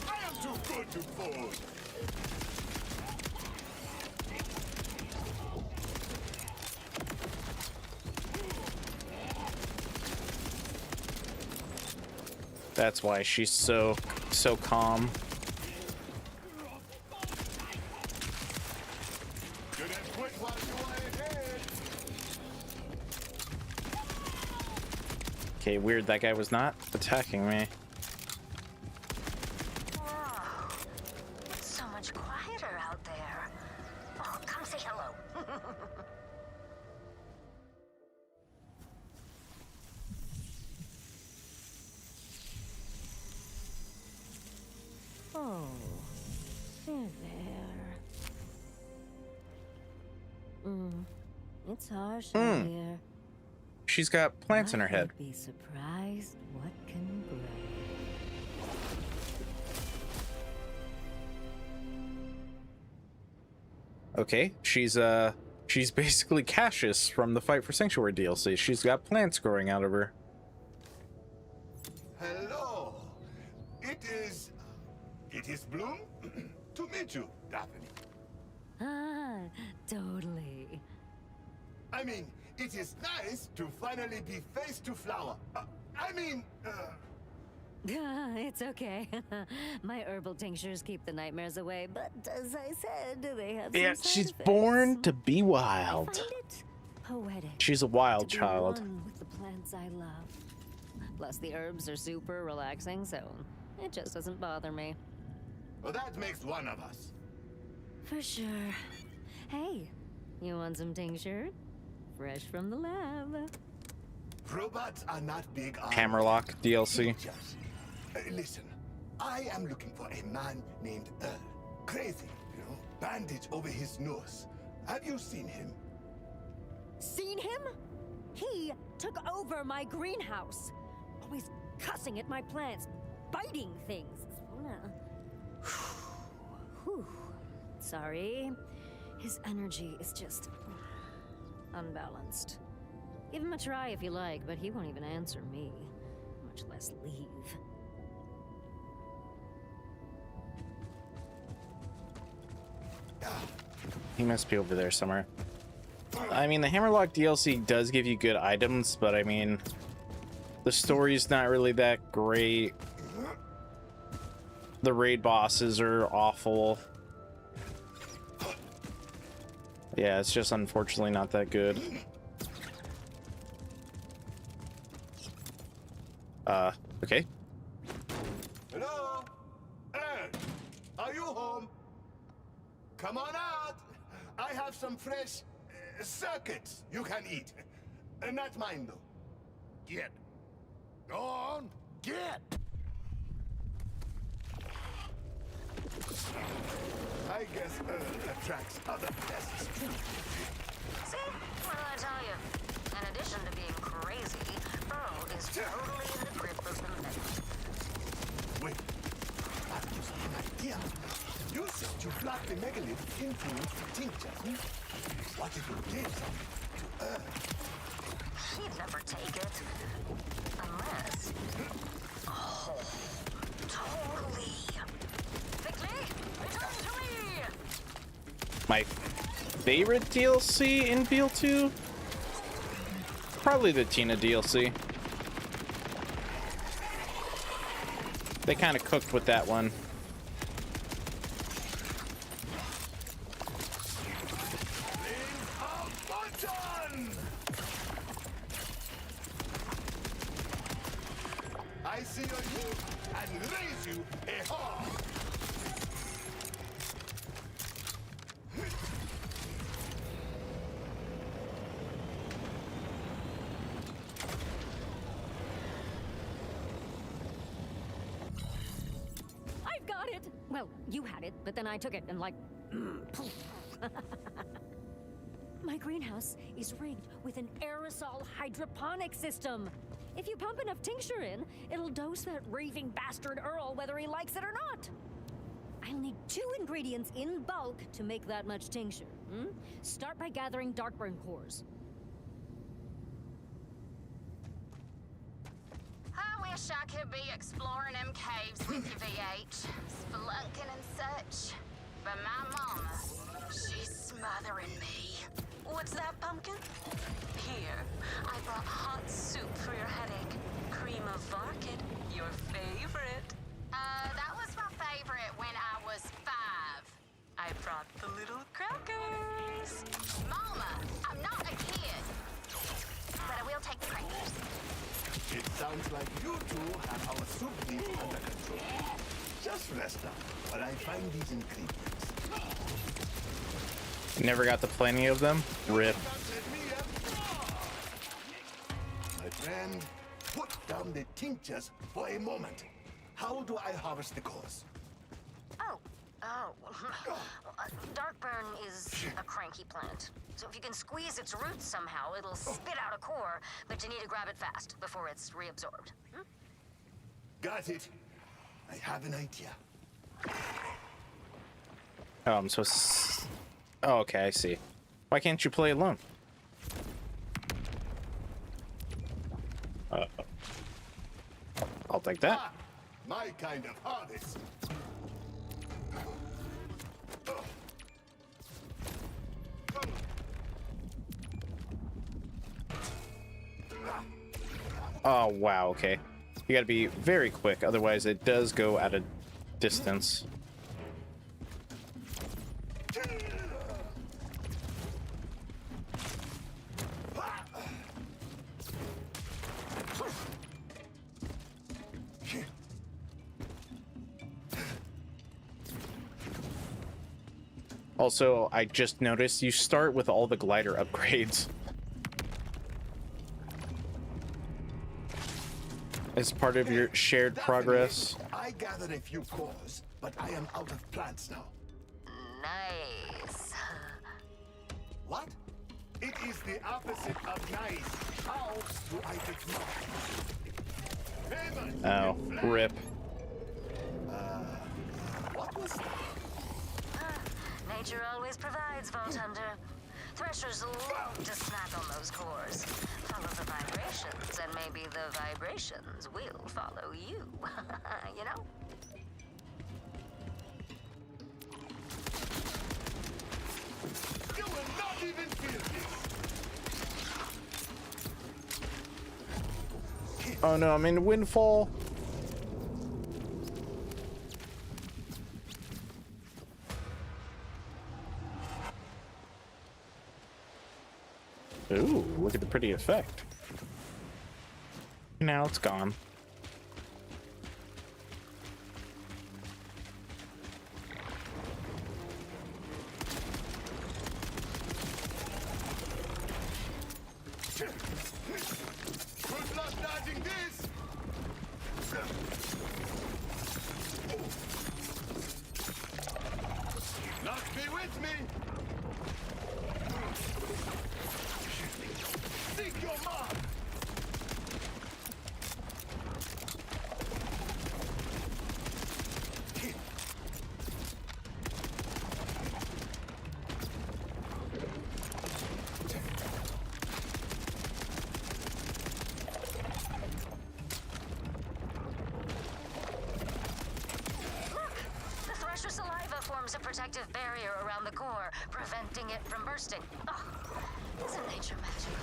I am too good to fold. That's why she's so calm. Okay, weird, that guy was not attacking me. Whoa, it's so much quieter out there. Oh, come say hello. Oh, there. It's harsh out here. She's got plants in her head. Be surprised what can grow. Okay, she's basically Cassius from the Fight for Sanctuary DLC. She's got plants growing out of her. Hello. It is Bloom. To meet you, Daphne. Ah, totally. I mean, it is nice to finally be face to flower. It's okay. My herbal tinctures keep the nightmares away, but as I said, they have Yeah, some side she's effects. born to be I wild. find it poetic. She's a wild to be child. one with the plants I love. Plus, the herbs are super relaxing, so it just doesn't bother me. Well, that makes one of us. For sure. Hey, you want some tincture? Fresh from the lab. Robots are not big on Hammerlock DLC. Listen, I am looking for a man named Earl. Crazy, you know, bandage over his nose. Have you seen him? Seen him? He took over my greenhouse. Always cussing at my plants, biting things. Whew. Sorry. His energy is just unbalanced. Give him a try if you like, but he won't even answer me, much less leave. He must be over there somewhere. I mean, the Hammerlock DLC does give you good items, but I mean, the story's not really that great. The raid bosses are awful. Yeah, it's just unfortunately not that good. Okay. Hello? Earl, are you home? Come on out. I have some fresh circuits you can eat. Not mine, though. Get. Go on. Get. I guess Earl attracts other pests too. See? What did I tell you? In addition to being crazy, Earl is totally in the grip of the metal. Wait. I've just an idea. You said you blocked the megalith into tinctures. What if you gave some to Earl? He'd never take it. Unless... Oh, totally. Quickly, return to me! My favorite DLC in Beal 2? Probably the Tina DLC. They kind of cooked with that one. I see your youth and raise you a hawk. I've got it! Well, you had it, but then I took it and like... poof. My greenhouse is rigged with an aerosol hydroponic system. If you pump enough tincture in, it'll dose that raving bastard Earl whether he likes it or not. I'll need 2 ingredients in bulk to make that much tincture. Start by gathering darkburn cores. I wish I could be exploring them caves with you, VH. Spelunking and such. But my mama, she's smothering me. What's that, Pumpkin? Here, I brought hot soup for your headache. Cream of Varkid, your favorite. That was my favorite when I was 5. I brought the little crackers. Mama, I'm not a kid. But I will take the crackers. It sounds like you two have our soup needs under control. Just rest up while I find these ingredients. Never got to play any of them. RIP. My friend, put down the tinctures for a moment. How do I harvest the cores? Darkburn is a cranky plant. So if you can squeeze its roots somehow, it'll spit out a core, but you need to grab it fast before it's reabsorbed. Got it. I have an idea. Oh, I'm supposed Oh, okay, I see. Why can't you play alone? I'll take that. Ah, my kind of harvest. Oh, wow, okay. You gotta be very quick, otherwise it does go at a distance. Also, I just noticed you start with all the glider upgrades. As part of your shared progress. I gathered a few cores, but I am out of plants now. Nice. What? It is the opposite of nice. How do I get more? Famous. Oh, rip. What was that? Nature always provides, Vault Hunter. Threshers love to snack on those cores. Follow the vibrations, and maybe the vibrations will follow you. You know? You will not even feel this. Oh no, I'm in Windfall. Ooh, look at the pretty effect. Now it's gone. Good luck dodging this. Not be with me. Seek your mark! The Thresher saliva forms a protective barrier around the core, preventing it from bursting. Oh, isn't nature magical?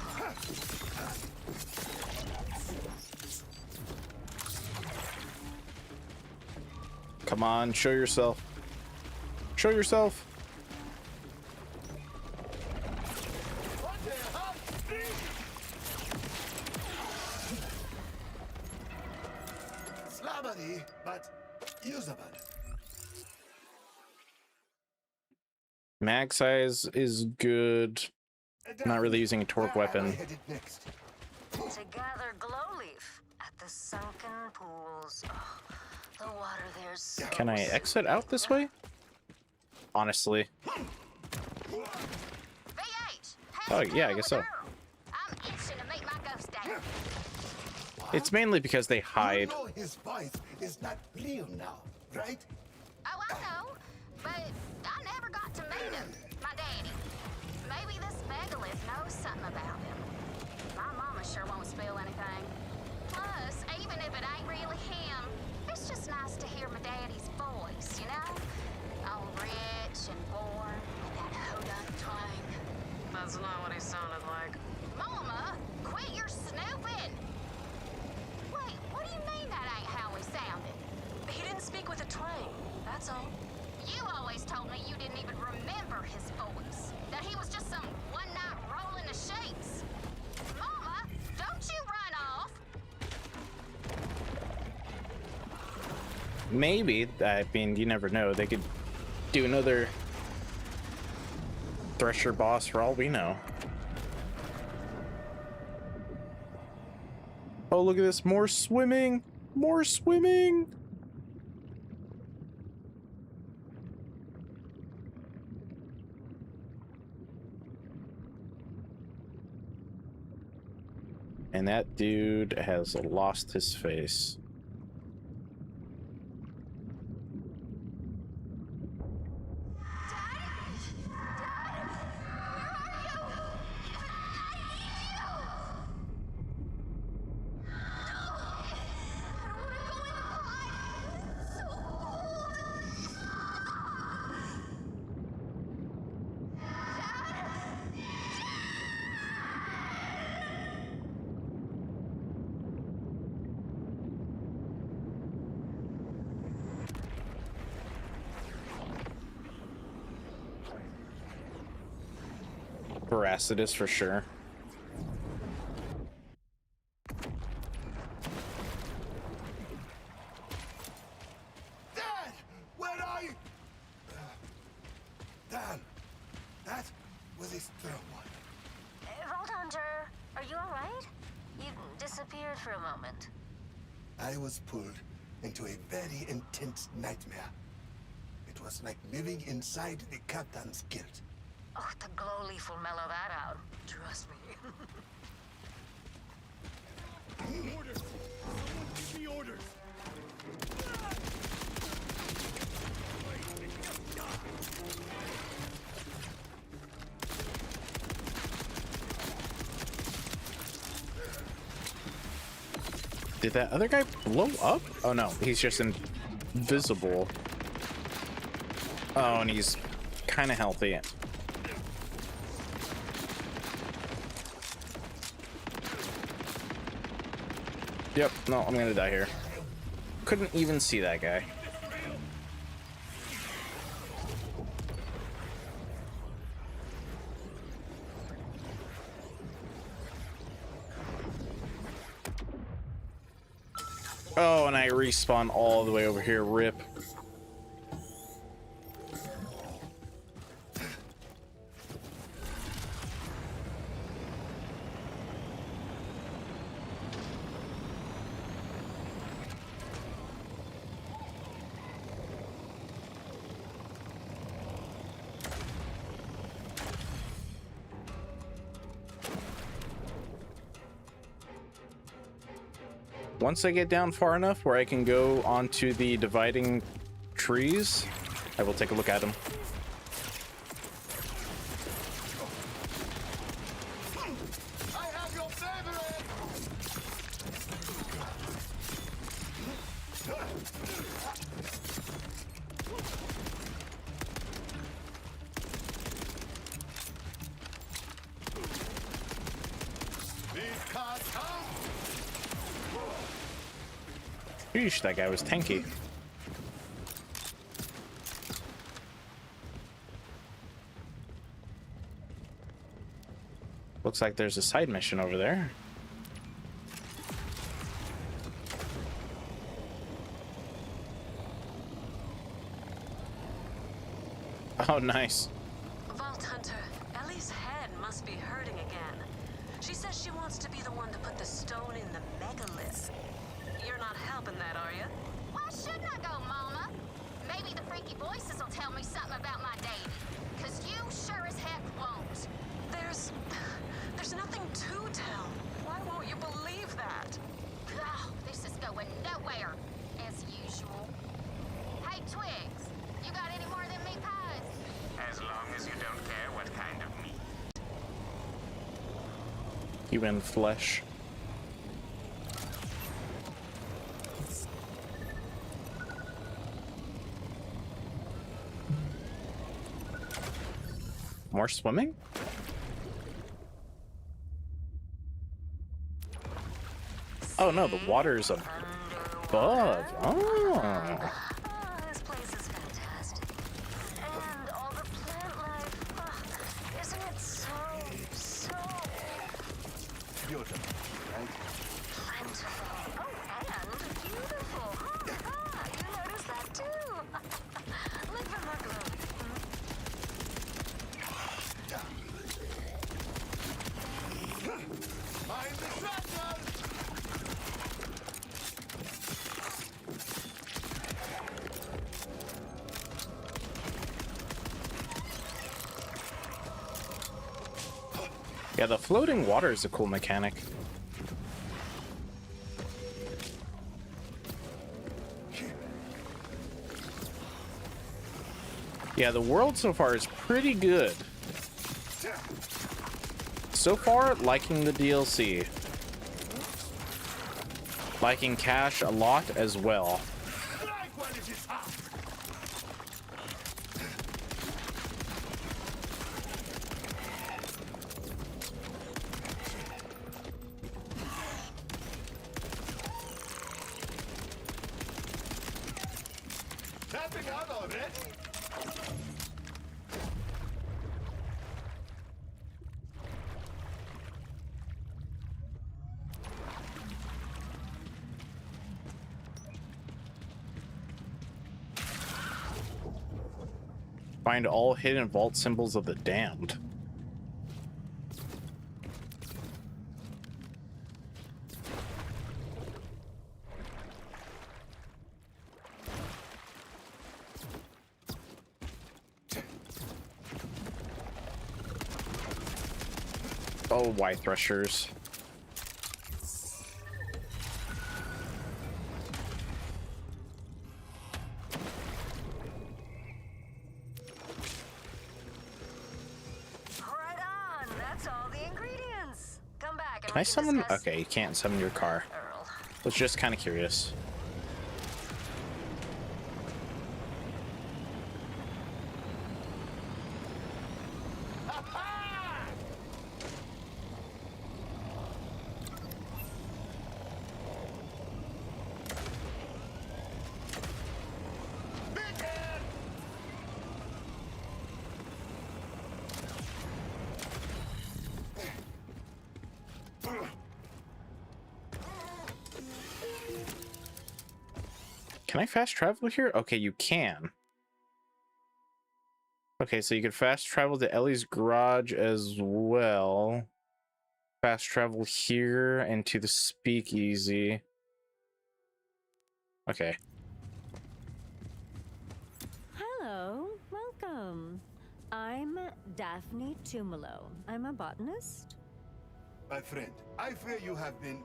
Come on, show yourself. Show yourself. Slabbery, but usable. Mag size is good. Not really using a torque weapon. To gather glowleaf at the sunken pools. Oh, the water there's so Can I exit out this way? Honestly. Oh, yeah, I guess so. I'm itching to meet my ghost dad. It's mainly because they hide. You know his voice is not real now, right? Oh, I know, but I never got to meet him, my daddy. Maybe this megalith knows something about him. My mama sure won't spill anything. Plus, even if it ain't really him, it's just nice to hear my daddy's voice, you know? All rich and born with that hodunk twang. That's not what he sounded like. Mama, quit your snooping! Wait, what do you mean that ain't how he sounded? He didn't speak with a twang, that's all. You always told me you didn't even remember his voice. That he was just some one-night roll in the sheets. Mama, don't you run off! Maybe. I mean, you never know. They could do another Thresher boss for all we know. Oh, look at this. More swimming. More swimming. And that dude has lost his face. Daddy? Veracitous for sure. Dad! Where are you? Damn. That was his third one. Vault Hunter, are you alright? You disappeared for a moment. I was pulled into a very intense nightmare. It was like living inside the captain's guild. Oh, the glow leaf will mellow that out. Trust me. Orders! Someone give me orders! Did that other guy blow up? Oh no, he's just invisible. Oh, and he's kind of healthy. Yep, no, I'm gonna die here. Couldn't even see that guy. Oh, and I respawn all the way over here. Rip. Once I get down far enough where I can go onto the dividing trees, I will take a look at them. I have your favorite! These cars come! Yeesh, that guy was tanky. Looks like there's a side mission over there. Oh, nice. Vault Hunter, Ellie's head must be hurting again. She says she wants to be the one to put the stone in the megalith. You're not helping that, are you? Why shouldn't I go, Mama? Maybe the freaky voices will tell me something about my daddy. Cause you sure as heck won't. There's nothing to tell. Why won't you believe that? Oh, this is going nowhere, as usual. Hey, Twigs, you got any more than meat pies? As long as you don't care what kind of meat. Human flesh. More swimming? Oh no, the water's above. Oh. This place is fantastic. And all the plant life. Isn't it so Beautiful, right? plentiful? Oh, and beautiful. You noticed that too. Look at my glow. Mind the shrapnel! Yeah, the floating water is a cool mechanic. Yeah, the world so far is pretty good. So far, liking the DLC. Liking Cash a lot as well. Like when it is hot! Tapping out already? Find all hidden vault symbols of the damned. Oh, white threshers. Right on. That's all the ingredients. Come back and Can I summon? Okay, you can't summon your car. I was just kind of curious. Can I fast travel here? Okay, you can. Okay, so you can fast travel to Ellie's garage as well. Fast travel here and to the speakeasy. Okay. Hello, welcome. I'm Daphne Tumalo. I'm a botanist. My friend, I fear you have been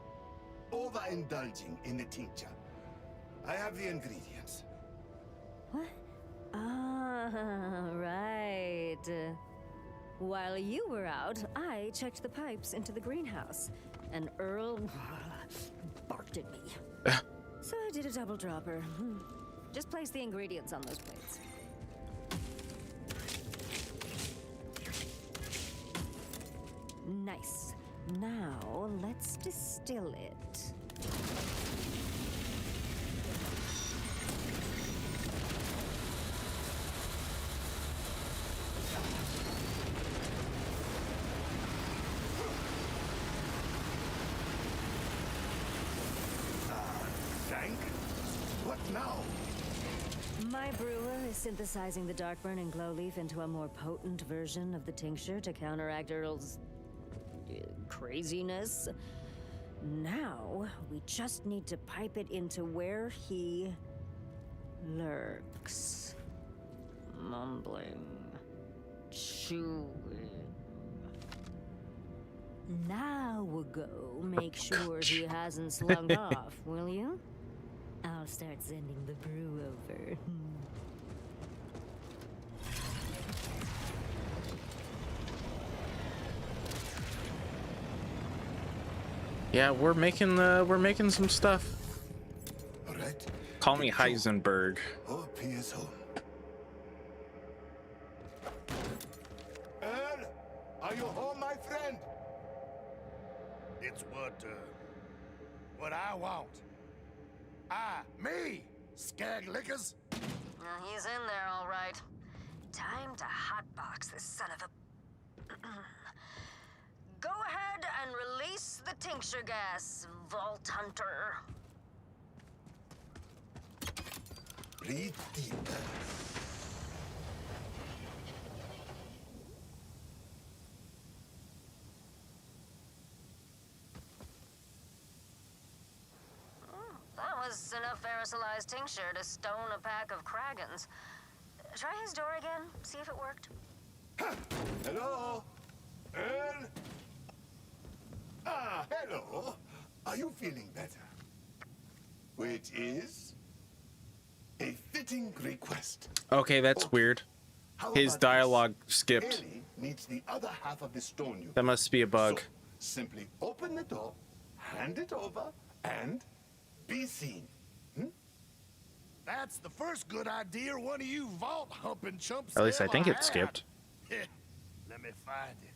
overindulging in the tincture. I have the ingredients. What? Ah, right. While you were out, I checked the pipes into the greenhouse, and Earl barked at me. So I did a double dropper. Just place the ingredients on those plates. Nice. Now, let's distill it. Thank? What now? My brewer is synthesizing the Darkburn and Glowleaf into a more potent version of the tincture to counteract Earl's craziness. Now, we just need to pipe it into where he lurks. Mumbling. Chewing. Now we'll go make sure he hasn't slugged off, will you? I'll start sending the brew over. Yeah, we're making some stuff. All right. Call me Heisenberg. Oh, P is home. Earl, are you home, my friend? It's what I want. Me, skag lickers. He's in there, all right. Time to hotbox this son of a... Go ahead and release the tincture gas, Vault Hunter. Breathe deeper. That was enough aerosolized tincture to stone a pack of Kragans. Try his door again, see if it worked. Hello? Earl? Ah, hello. Are you feeling better? Which is a fitting request. Okay, that's weird. His dialogue skipped. Ellie needs the other half of the stone you. That must be a bug. So, simply open the door, hand it over, and be seen. That's the first good idea one of you vault humping chumps. At least I think ever it had. skipped. Let me find it.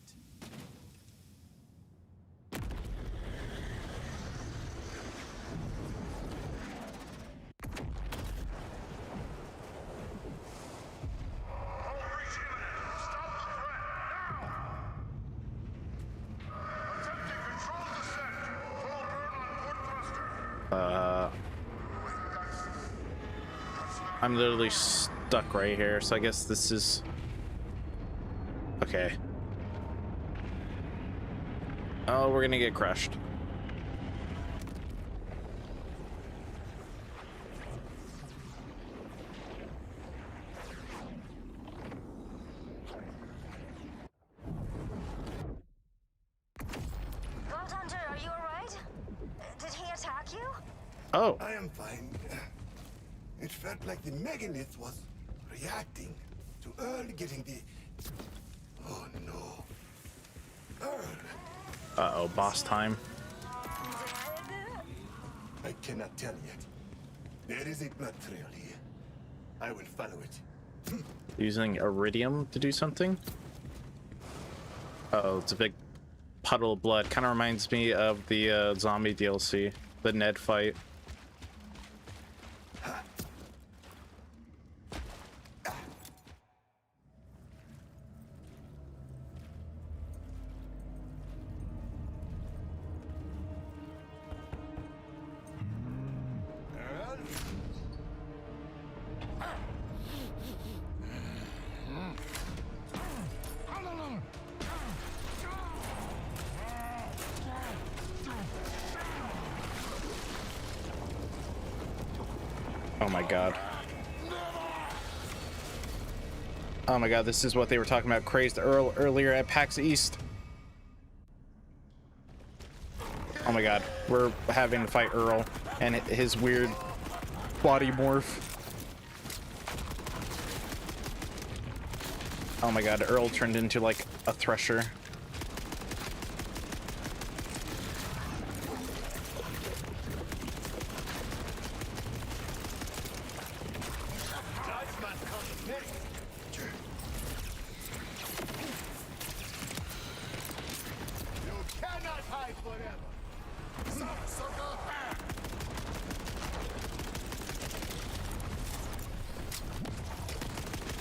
I'm literally stuck right here, so I guess this is Okay. Oh, we're gonna get crushed. Vault Hunter, are you alright? Did he attack you? Oh. I am fine. It felt like the megalith was reacting to Earl getting the... Oh no. Earl! Uh-oh, boss time. I cannot tell yet. There is a blood trail here. I will follow it. Using iridium to do something? Uh-oh, it's a big puddle of blood. Kind of reminds me of the zombie DLC, the Ned fight. Oh my god. Oh my god, this is what they were talking about Crazed Earl earlier at PAX East. Oh my god, we're having to fight Earl and his weird body morph. Oh my god, Earl turned into like a thresher.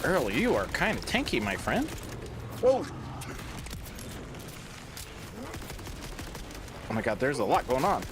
Earl, you are kind of tanky, my friend. Whoa! Oh my god, there's a lot going on.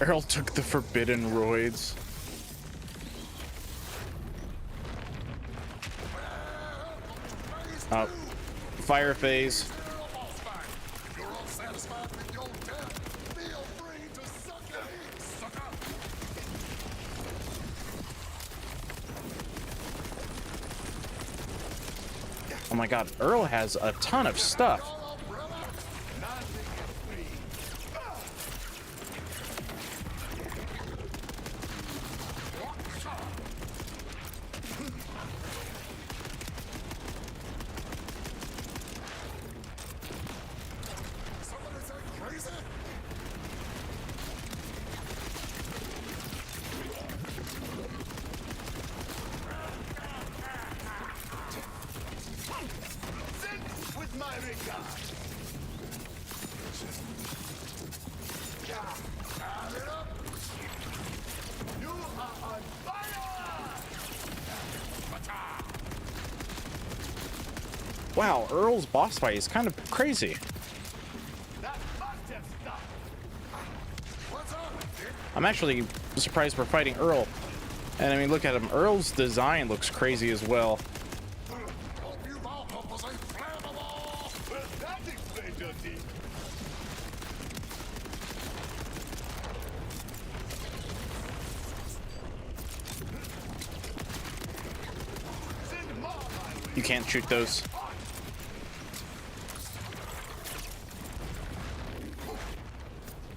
Earl took the forbidden roids. Oh, fire phase. Oh my god, Earl has a ton of stuff. Wow, Earl's boss fight is kind of crazy. I'm actually surprised we're fighting Earl. And I mean, look at him. Earl's design looks crazy as well. You can't shoot those.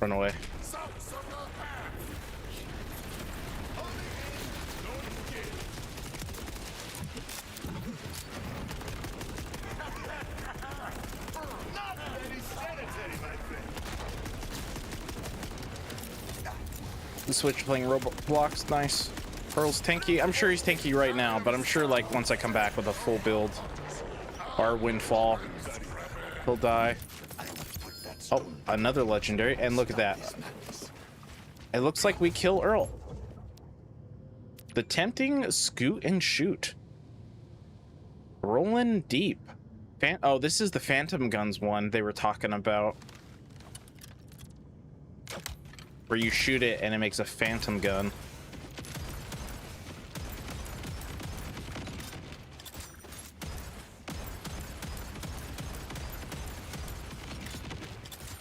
Run away. The Switch playing Roblox, nice. Earl's tanky. I'm sure he's tanky right now, but I'm sure like once I come back with a full build or windfall, he'll die. Oh, another legendary. And look at that. It looks like we kill Earl. The tempting scoot and shoot. Rolling deep. Oh, this is the Phantom Guns one they were talking about. Where you shoot it and it makes a phantom gun.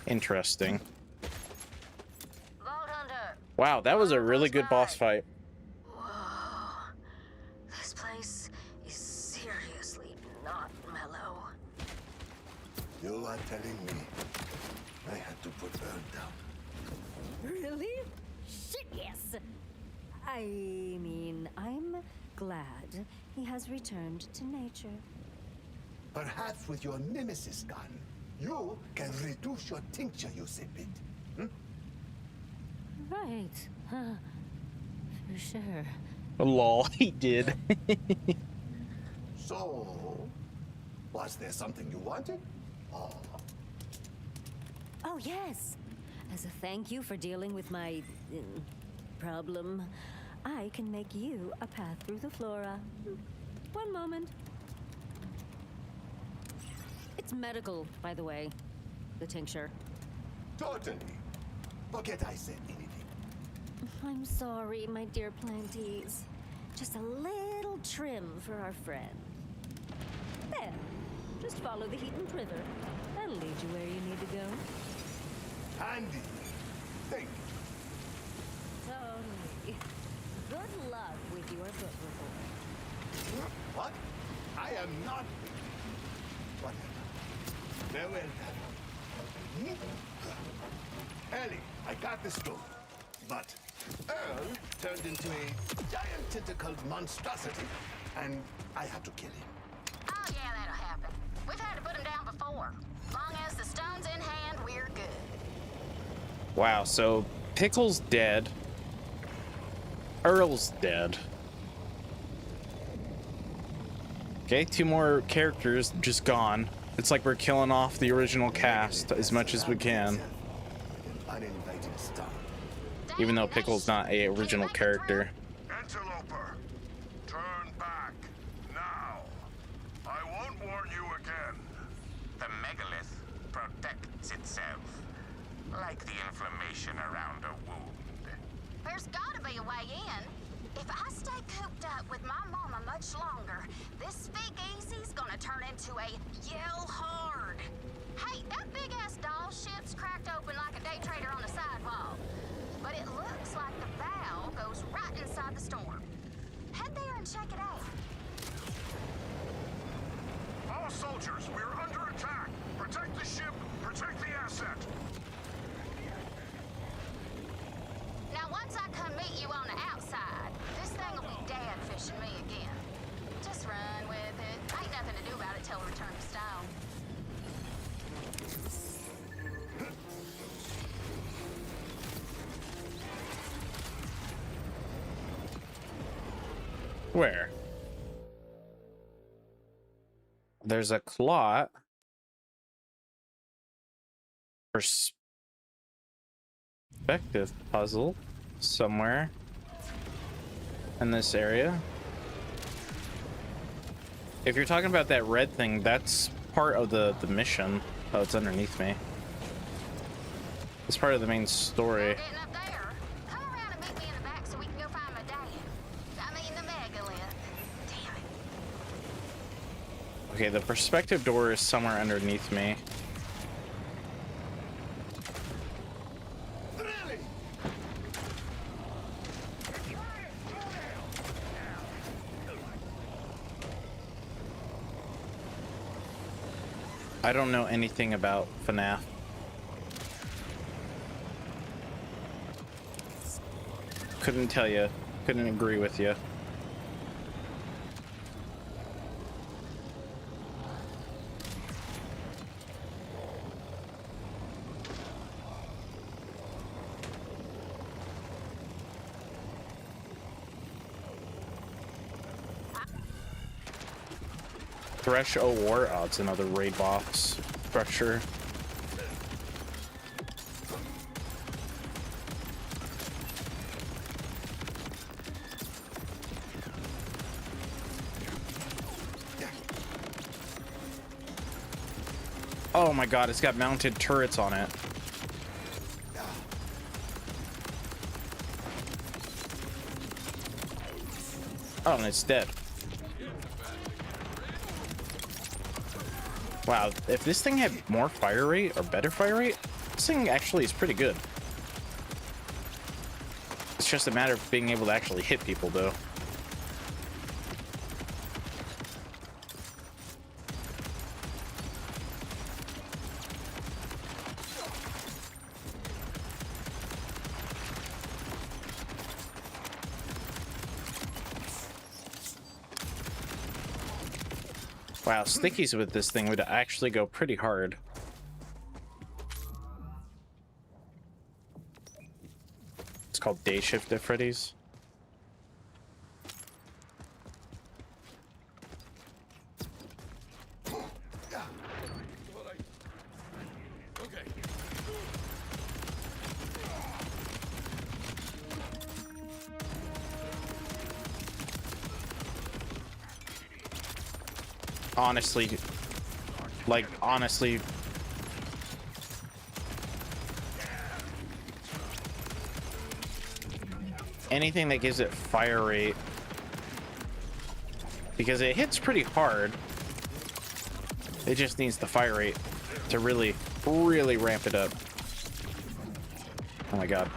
Interesting. Wow, that was a really good boss fight. Whoa. This place is seriously not mellow. You are telling me I had to put Earl down? Really? Shit, yes. I mean, I'm glad he has returned to nature. Perhaps with your nemesis gun, you can reduce your tincture use a bit. Hmm? Right. Huh. For sure. Lol, he did. So, was there something you wanted? Oh, yes. As a thank you for dealing with my problem, I can make you a path through the flora. One moment. It's medical, by the way. The tincture. Totally. Forget I said anything. I'm sorry, my dear planties. Just a little trim for our friend. There. Just follow the Heaton River. That'll lead you where you need to go. Handy. Thank you. Totally. Good luck with your book report. What? I am not. Whatever. Farewell, Dad. Ellie, I got this door. But Earl turned into a giant tentacled monstrosity, and I had to kill him. Oh, yeah, that'll happen. We've had to put him down before. Long as the stone's in hand, we're good. Wow, so Pickle's dead. Earl's dead. Okay, 2 more characters just gone. It's like we're killing off the original cast as much as we can. Uninvited star. Even though Pickle's not a original character. Interloper, turn back now. I won't warn you again. The megalith protects itself, like the inflammation around a wound. There's gotta be a way in. If I stay cooped up with my mama much longer, this speakeasy's gonna turn into a yell hard. Hey, that big-ass doll ship's cracked open like a day trader on the sidewall. But it looks like the valve goes right inside the storm. Head there and check it out. All soldiers, we're under attack. Protect the ship, protect the asset. Now, once I come meet you on the outside, this thing will be dad fishing me again. Just run with it. Ain't nothing to do about it till we return to stone. Where? There's a clot. Perspective puzzle somewhere in this area. If you're talking about that red thing, that's part of the mission. Oh, it's underneath me. It's part of the main story. Okay, the perspective door is somewhere underneath me. I don't know anything about FNAF. Couldn't tell you. Couldn't agree with you. Thresh O War. Oh, it's another raid boss structure. Oh my god, it's got mounted turrets on it. Oh, and it's dead. Wow, if this thing had more fire rate or better fire rate, this thing actually is pretty good. It's just a matter of being able to actually hit people, though. Wow, stickies with this thing would actually go pretty hard. It's called Day Shift at Freddy's. Honestly, like, honestly, anything that gives it fire rate, because it hits pretty hard, it just needs the fire rate to really ramp it up. Oh my god.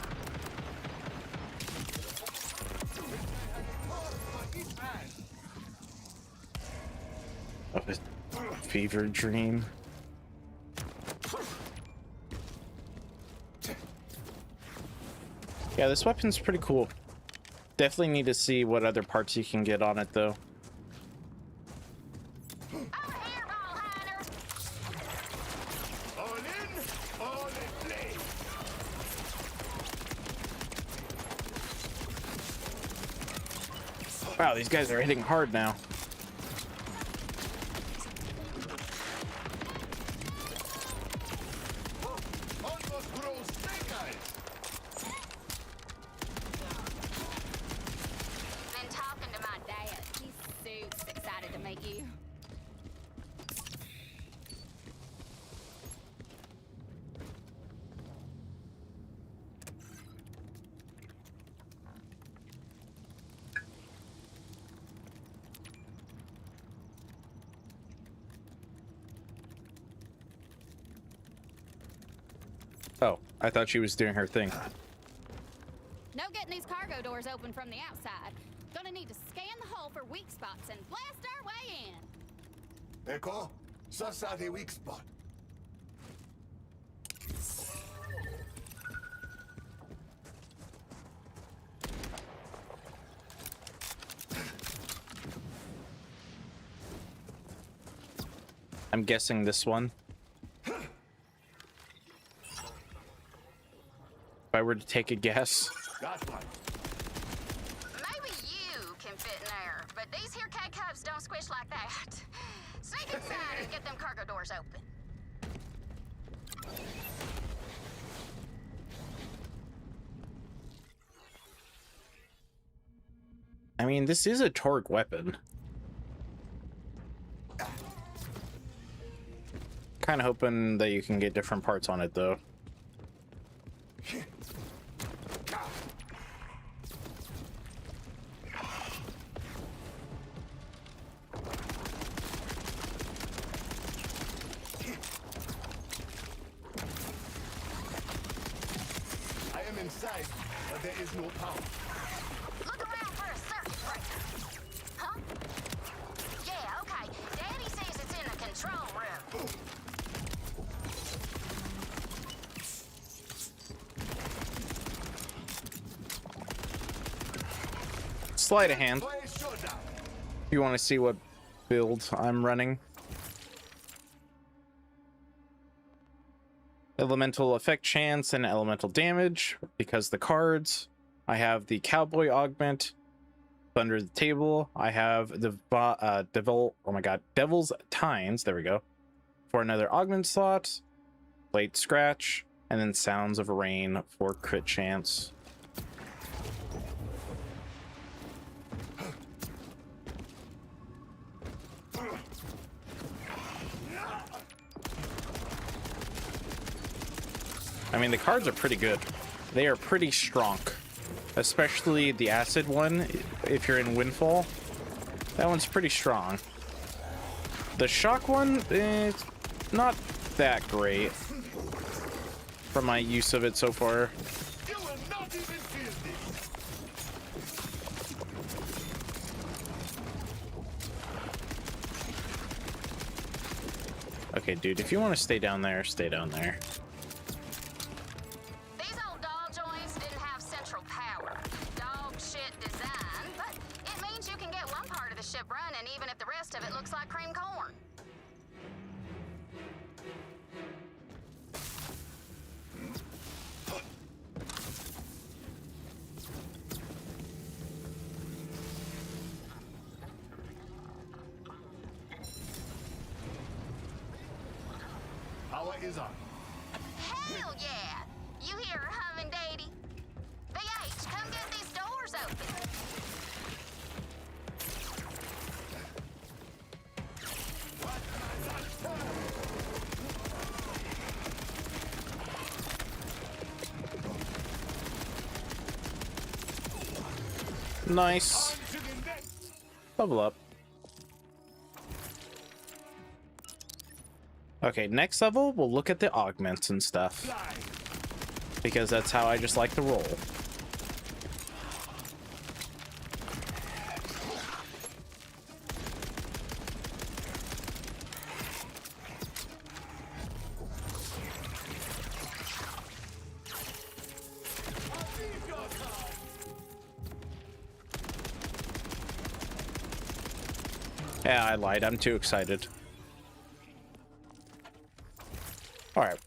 Of a fever dream. Yeah, this weapon's pretty cool. Definitely need to see what other parts you can get on it, though. Wow, these guys are hitting hard now. Oh, I thought she was doing her thing. No getting these cargo doors open from the outside. Gonna need to scan the hull for weak spots and blast our way in. Echo, suss out a weak spot. I'm guessing this one. If I were to take a guess. Maybe you can fit in there, but these here K-Cups don't squish like that. Sneak inside and get them cargo doors open. I mean, this is a Torgue weapon. Kind of hoping that you can get different parts on it, though. I am inside, but there is no power. Look around for a circuit breaker. Huh? Yeah, okay. Daddy says it's in the control room. Sleight of hand. If you want to see what build I'm running. Elemental effect chance and elemental damage because the cards. I have the cowboy augment, Under the table, I have the Devil's Tines. There we go. For another augment slot, Late Scratch, and then Sounds of Rain for crit chance. I mean, the cards are pretty good. They are pretty strong. Especially the acid one, if you're in Windfall. That one's pretty strong. The shock one, it's not that great from my use of it so far. Okay, dude, if you want to stay down there, stay down there. These old dog joints didn't have central power. Dog shit design, but it means you can get one part of the ship running even if the rest of it looks like cream corn. Power is on. Hell yeah! You hear her humming, Daddy? VH, come get these doors open. Nice. Level up. Okay, next level, we'll look at the augments and stuff. Because that's how I just like to roll. Yeah, I lied. I'm too excited. Alright.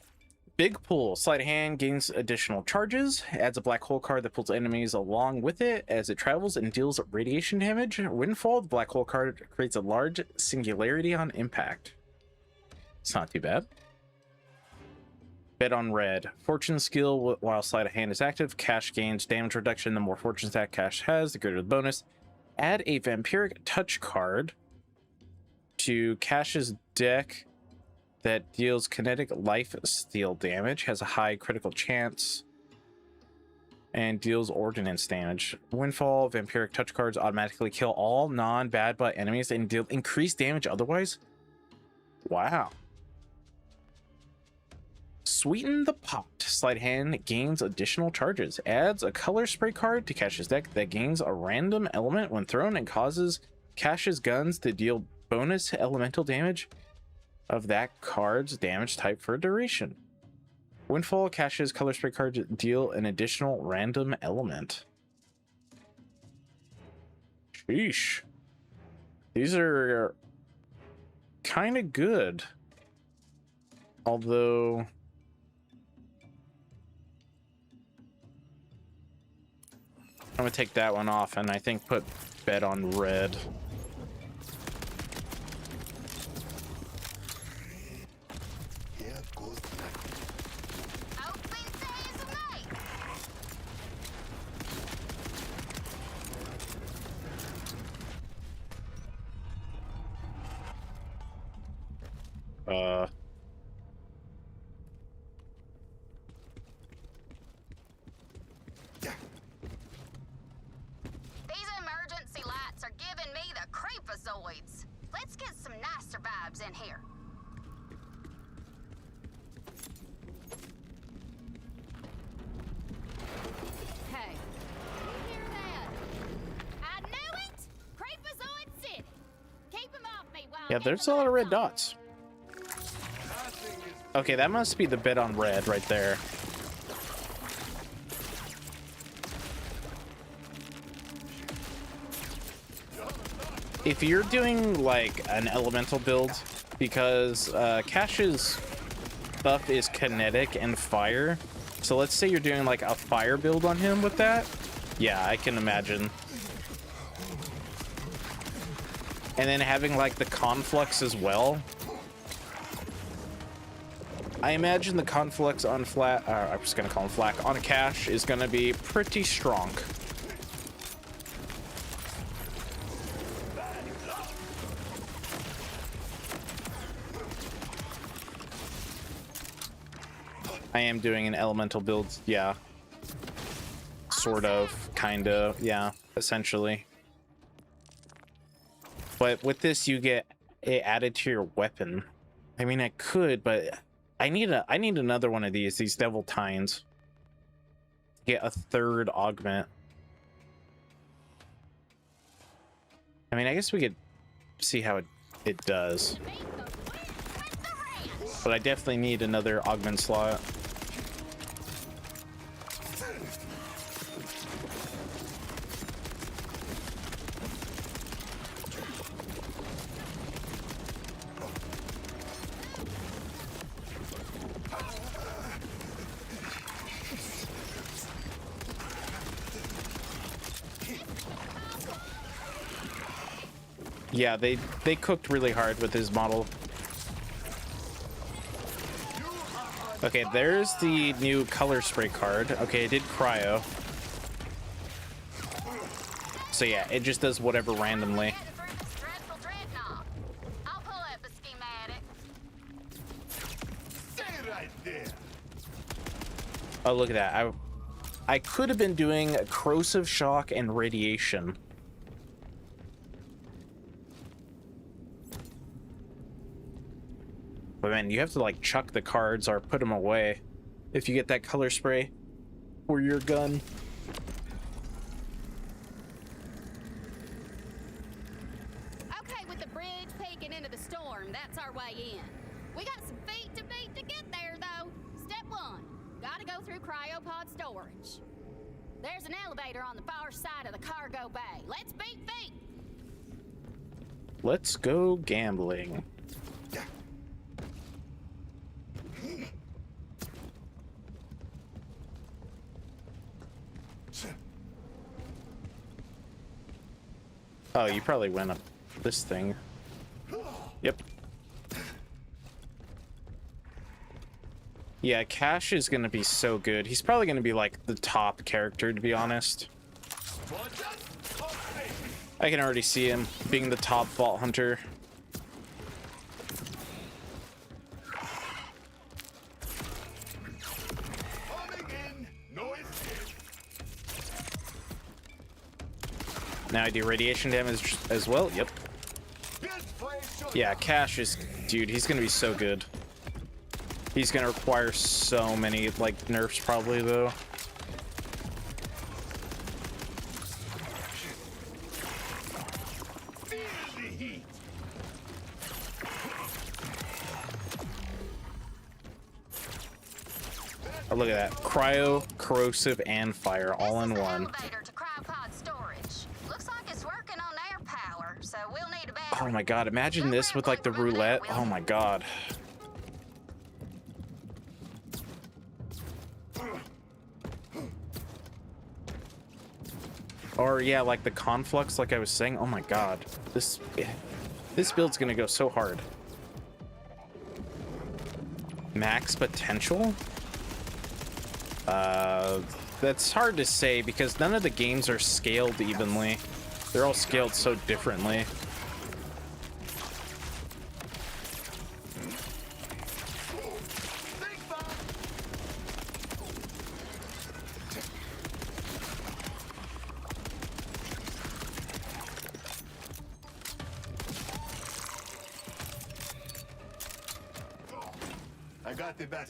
Big pull. Sleight of hand gains additional charges. Adds a black hole card that pulls enemies along with it as it travels and deals radiation damage. Windfall, the black hole card creates a large singularity on impact. It's not too bad. Bet on red. Fortune skill while sleight of hand is active. Cash gains damage reduction. The more fortune that cash has, the greater the bonus. Add a vampiric touch card to Cash's deck that deals kinetic life steal damage, has a high critical chance, and deals ordnance damage. Windfall, vampiric touch cards automatically kill all non-bad butt enemies and deal increased damage otherwise. Wow. Sweeten the pot. Sleight of hand gains additional charges. Adds a color spray card to Cash's deck that gains a random element when thrown and causes Cash's guns to deal bonus elemental damage of that card's damage type for a duration. Windfall, Cash's color spray cards deal an additional random element. Sheesh. These are kind of good. Although I'm gonna take that one off and I think put bet on red. These emergency lights are giving me the creepazoids. Let's get some nicer vibes in here. Hey, you hear that? I knew it! Creepazoid City. Keep them off me while Yeah, there's a lot of red dots. Okay, that must be the bet on red right there. If you're doing like an elemental build, because Cash's stuff is kinetic and fire, so let's say you're doing like a fire build on him with that. Yeah, I can imagine and then having like the conflux as well. I imagine the conflux on flat, I'm just gonna call him flak, on a cache is gonna be pretty strong. I am doing an elemental build, yeah. Sort of, kinda, yeah, essentially. But with this, you get it added to your weapon. I mean, I could, but I need another one of these devil tines. Get a third augment. I mean, I guess we could see how it does. But I definitely need another augment slot. Yeah, they cooked really hard with his model. Okay, there's the new color spray card. Okay, it did cryo. So yeah, it just does whatever randomly. Oh, look at that. I could have been doing corrosive shock and radiation. But man, you have to like chuck the cards or put them away if you get that color spray for your gun. Okay, with the bridge peeking into the storm, that's our way in. We got some feet to beat to get there, though. Step 1, gotta go through cryopod storage. There's an elevator on the far side of the cargo bay. Let's beat feet. Let's go gambling. Oh, you probably went up this thing. Yep. Yeah, Cash is gonna be so good. He's probably gonna be like the top character, to be honest. I can already see him being the top Vault Hunter. Now I do radiation damage as well. Yep. Yeah, Cash is, dude, he's gonna be so good. He's gonna require so many like nerfs probably though. Oh, look at that. Cryo, corrosive, and fire all in one. Oh my god, imagine this with like the roulette. Oh my god. Or yeah, like the conflux, like I was saying. Oh my god. This build's gonna go so hard. Max potential? That's hard to say because none of the games are scaled evenly. They're all scaled so differently.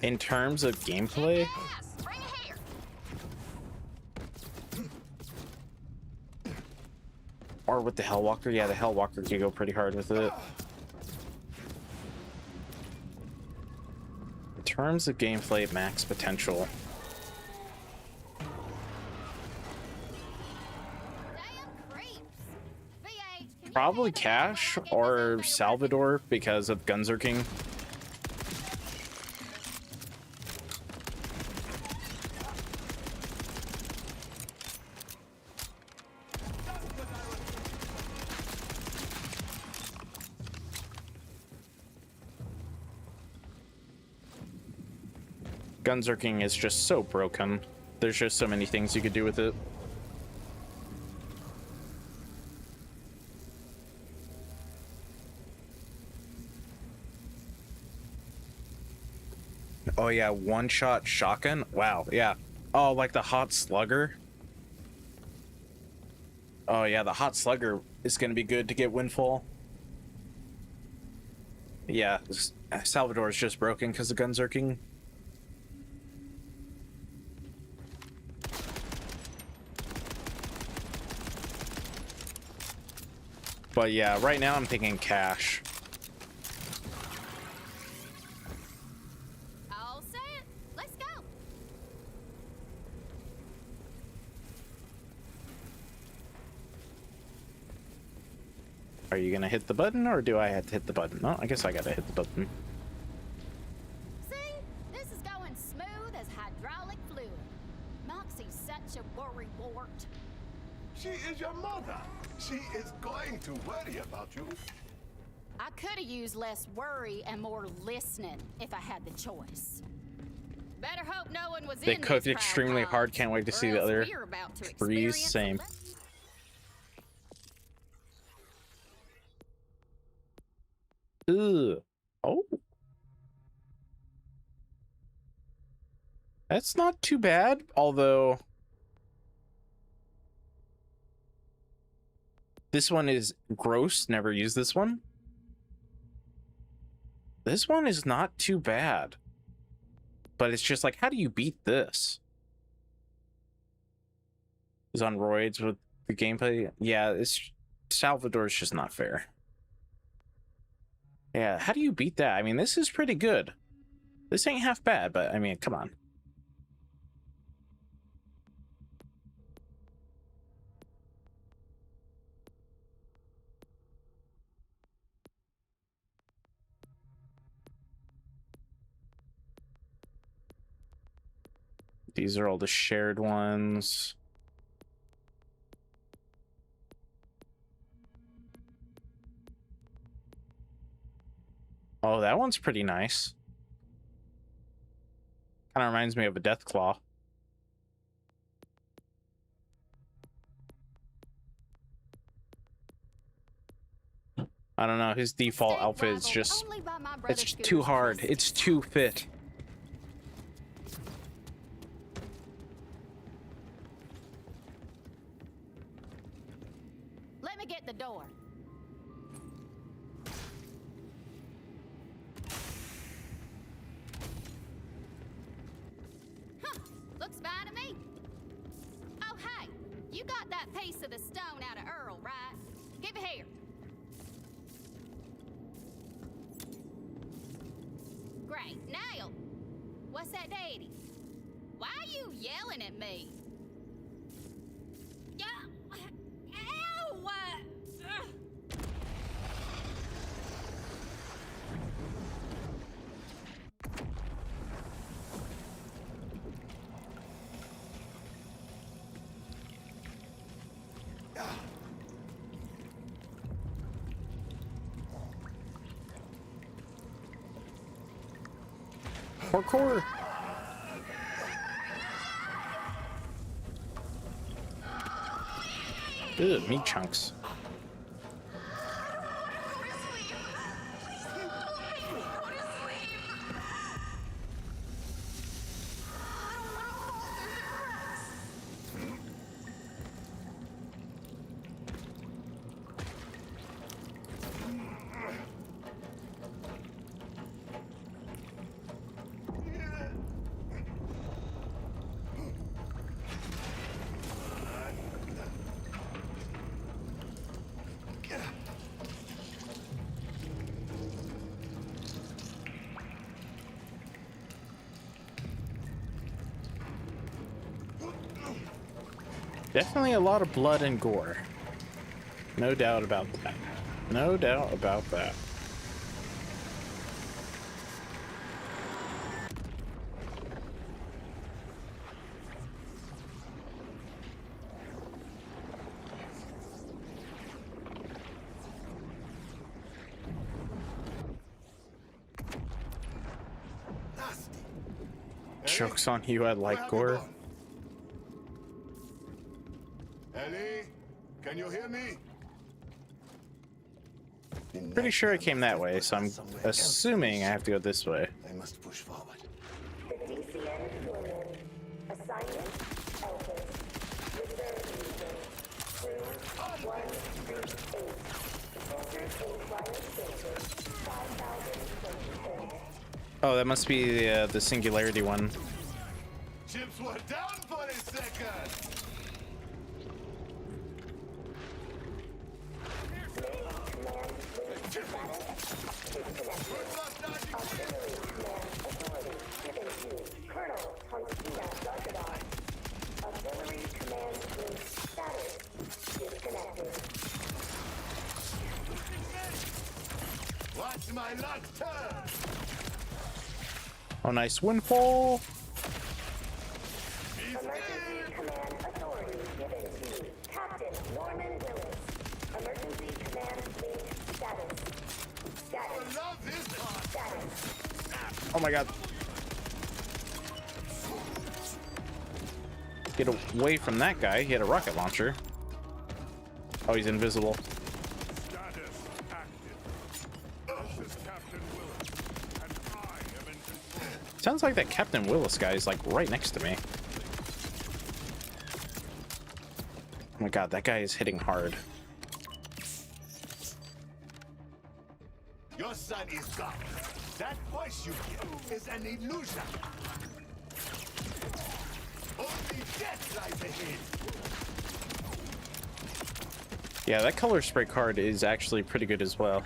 In terms of gameplay, or with the Hellwalker, yeah, the Hellwalker can go pretty hard with it. In terms of gameplay, max potential. Probably Cash or Salvador because of Gunzerking. Gunzerking is just so broken. There's just so many things you could do with it. Oh yeah, one-shot shotgun? Wow, yeah. Oh, like the hot slugger? Oh yeah, the hot slugger is gonna be good to get windfall. Yeah, Salvador is just broken because of Gunzerking. But yeah, right now I'm thinking cash. All set. Let's go. Are you gonna hit the button, or do I have to hit the button? No, I guess I gotta hit the button. See? This is going smooth as hydraulic fluid. Moxie's such a worrywart. She is your mother. She is going to worry about you. I could have used less worry and more listening if I had the choice. Better hope no one was They in cooked these extremely crowd hard. Can't wait to pods, see or the else other we're about to freeze. experience Same. Ugh. Oh. That's not too bad, although this one is gross. Never used this one. This one is not too bad. But it's just like, how do you beat this? Is on roids with the gameplay. Yeah, it's Salvador's just not fair. Yeah, how do you beat that? I mean, this is pretty good. This ain't half bad, but I mean, come on. These are all the shared ones. Oh, that one's pretty nice. Kind of reminds me of a Death Claw. I don't know, his default outfit is just... It's too hard. It's too fit. Let me get the door. Huh, looks fine to me. Oh, hey, you got that piece of the stone out of Earl, right? Give it here. Great, now, what's that, Daddy? Why are you yelling at me? Yeah. Ow! Parkour. Ew, meat chunks. Definitely a lot of blood and gore. No doubt about that. No doubt about that. Joke's on you, I like gore. Ellie, can you hear me? Pretty sure I came that way, so I'm assuming I have to go this way. I must push forward. The DCN fluid. Assignment, Elpis. Reserve user. Crew 138. Entered in-flight station 5024. Oh, that must be the singularity one. Chips were down for a second. Watch my luck turn. Oh, nice windfall. Emergency command authority given to Captain Norman Willis. Emergency command link status. Status. Oh my god. Get away from that guy. He had a rocket launcher. Oh, he's invisible. Sounds like that Captain Willis guy is like right next to me. Oh my god, that guy is hitting hard. Your son is gone. That voice you hear is an illusion. Only death lies ahead. Yeah, that color spray card is actually pretty good as well.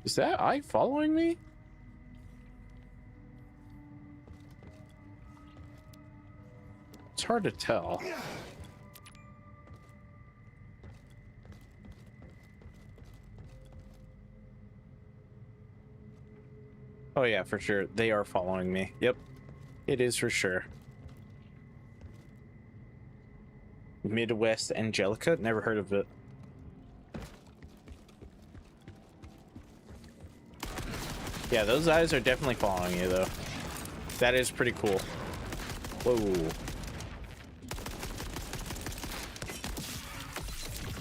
Is that eye following me? It's hard to tell. Oh yeah, for sure. They are following me. Yep. It is for sure. Midwest Angelica? Never heard of it. Yeah, those eyes are definitely following you, though. That is pretty cool. Whoa.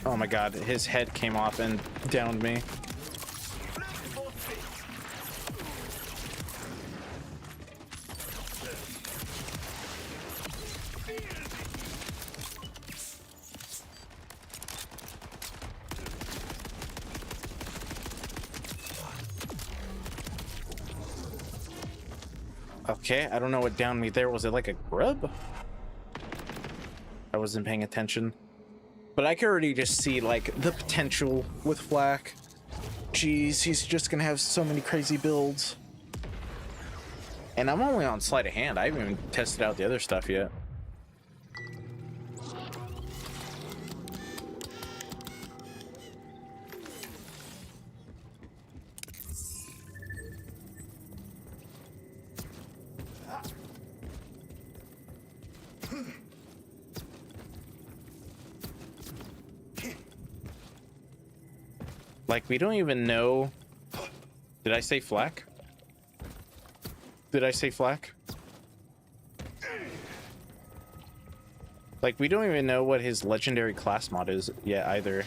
Oh my god, his head came off and downed me. Okay, I don't know what downed me there. Was it like a grub? I wasn't paying attention. But I can already just see like the potential with Flak. Jeez, he's just gonna have so many crazy builds. And I'm only on sleight of hand. I haven't even tested out the other stuff yet. Like, we don't even know. Did I say Flak? Did I say Flak? Like, we don't even know what his legendary class mod is yet either.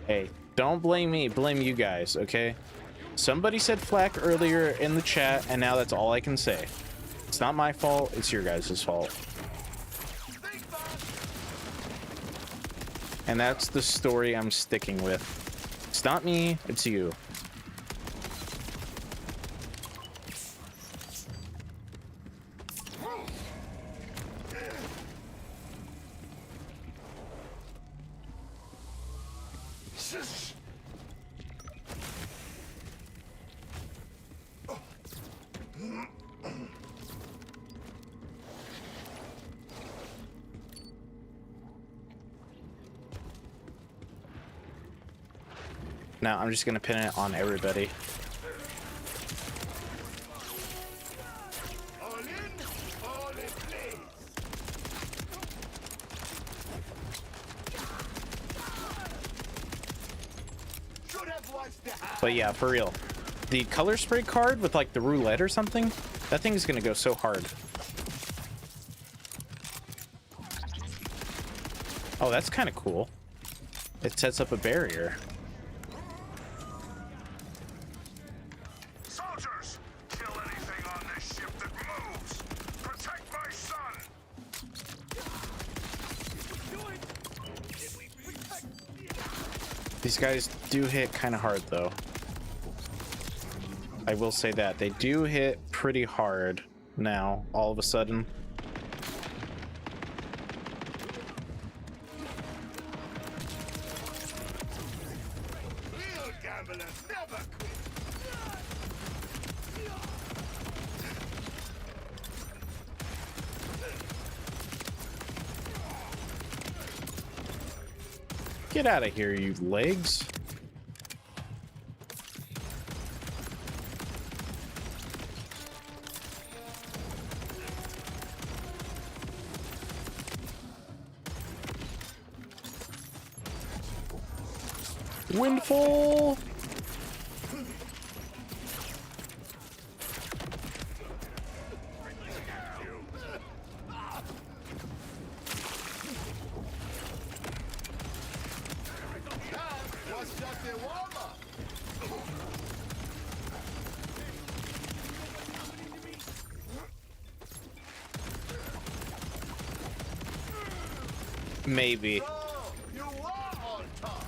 Hey, don't blame me, blame you guys, okay? Somebody said Flak earlier in the chat, and now that's all I can say. It's not my fault, it's your guys' fault. And that's the story I'm sticking with. It's not me, it's you. Now I'm just gonna pin it on everybody. But yeah, for real. The color spray card with like the roulette or something, that thing is gonna go so hard. Oh, that's kind of cool. It sets up a barrier. Soldiers, kill anything on this ship that moves. Protect my son. These guys do hit kind of hard though. I will say that they do hit pretty hard now all of a sudden. Real gamblers never quit. Get out of here, you legs. Windfall. Was just a warm-up. Maybe. You are on top.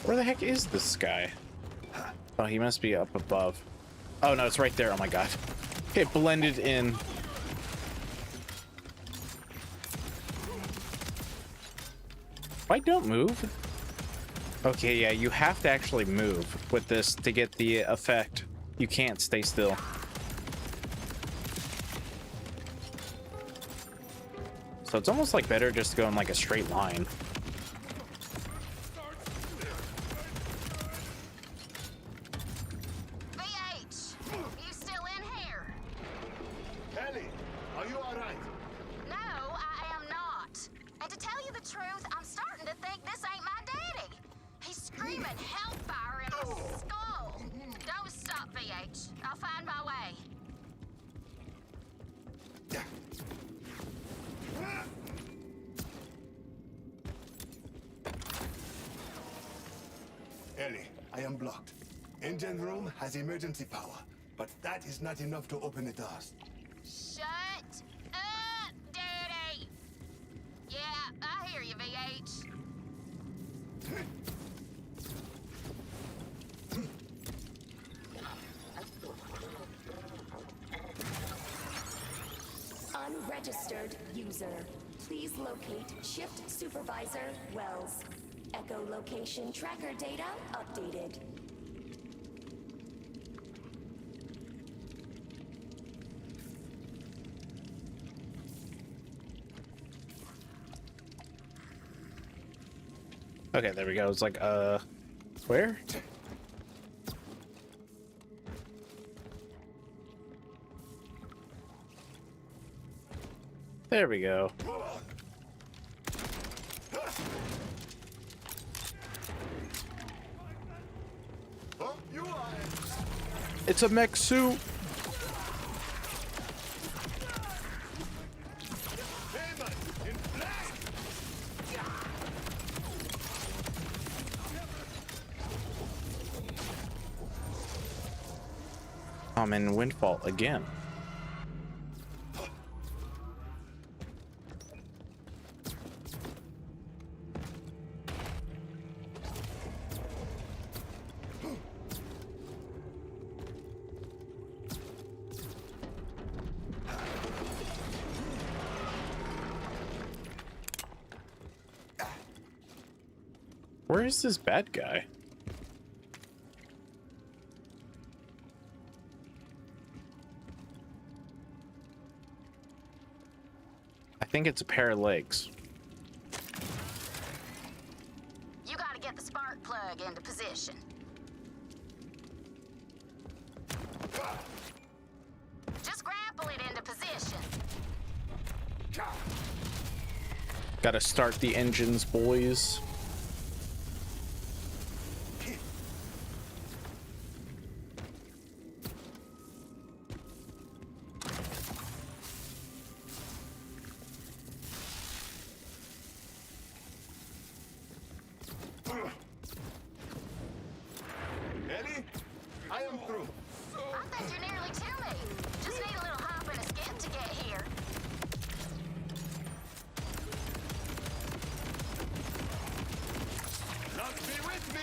Where the heck is this guy? Oh, he must be up above. Oh no, it's right there. Oh my god. It blended in. Why don't move? Okay, yeah, you have to actually move with this to get the effect. You can't stay still. So it's almost like better just to go in like a straight line. VH, you still in here? Ellie, are you all right? No, I am not. And to tell you the truth, I'm starting to think this ain't my daddy. He's screaming hellfire in my skull. Don't stop, VH. I'll find my way. Ellie, I am blocked. Engine room has emergency power, but that is not enough to open the doors. Shut up, Daddy. Yeah, I hear you, VH. Unregistered user. Please locate Shift Supervisor Wells. Echolocation tracker data updated. Okay, there we go. It's like, where? There we go. It's a mech suit. I'm in Windfall again. Where is this bad guy? I think it's a pair of legs. You gotta get the spark plug into position. Just grapple it into position. Gotta start the engines, boys. Ellie, I am through. I think you're nearly to me. Just need a little hop and a skip to get here. Not be with me.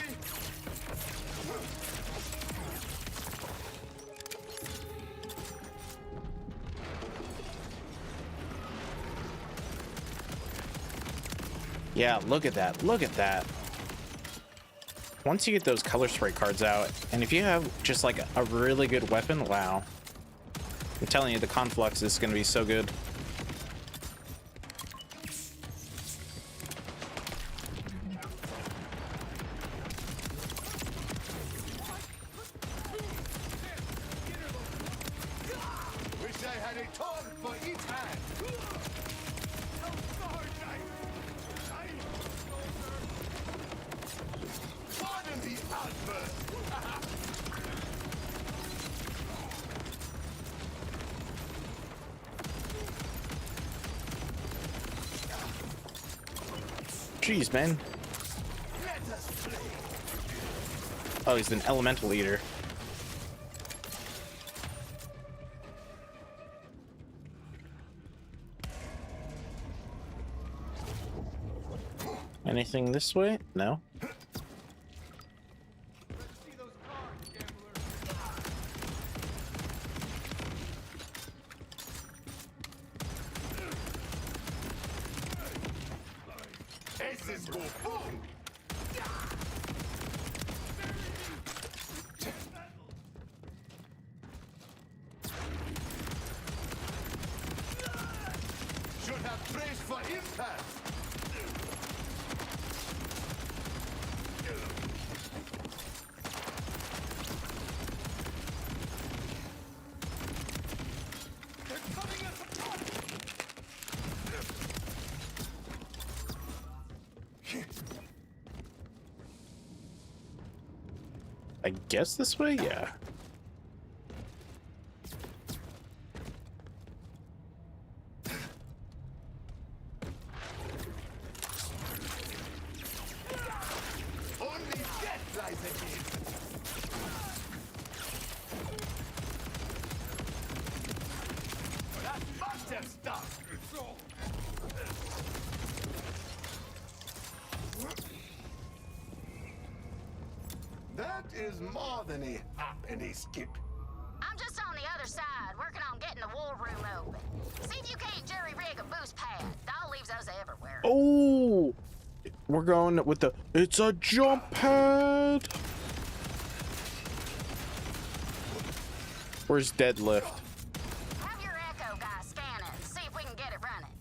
Yeah, look at that. Look at that. Once you get those color spray cards out, and if you have just like a really good weapon, wow. I'm telling you, the Conflux is going to be so good. Wish I had a torn for each hand. Pardon the outburst. Jeez, man. Oh, he's an elemental eater. Anything this way? No. Aces go boom. Should have braced for impact. I guess this way? Yeah. Only death lies ahead. That must have stopped. That is more than a hop and a skip. I'm just on the other side, working on getting the war room open. See if you can't jerry-rig a boost pad. Doll leaves those everywhere. Oh! We're going with the... It's a jump pad! Where's deadlift? Have your echo guy scan it, see if we can get it running.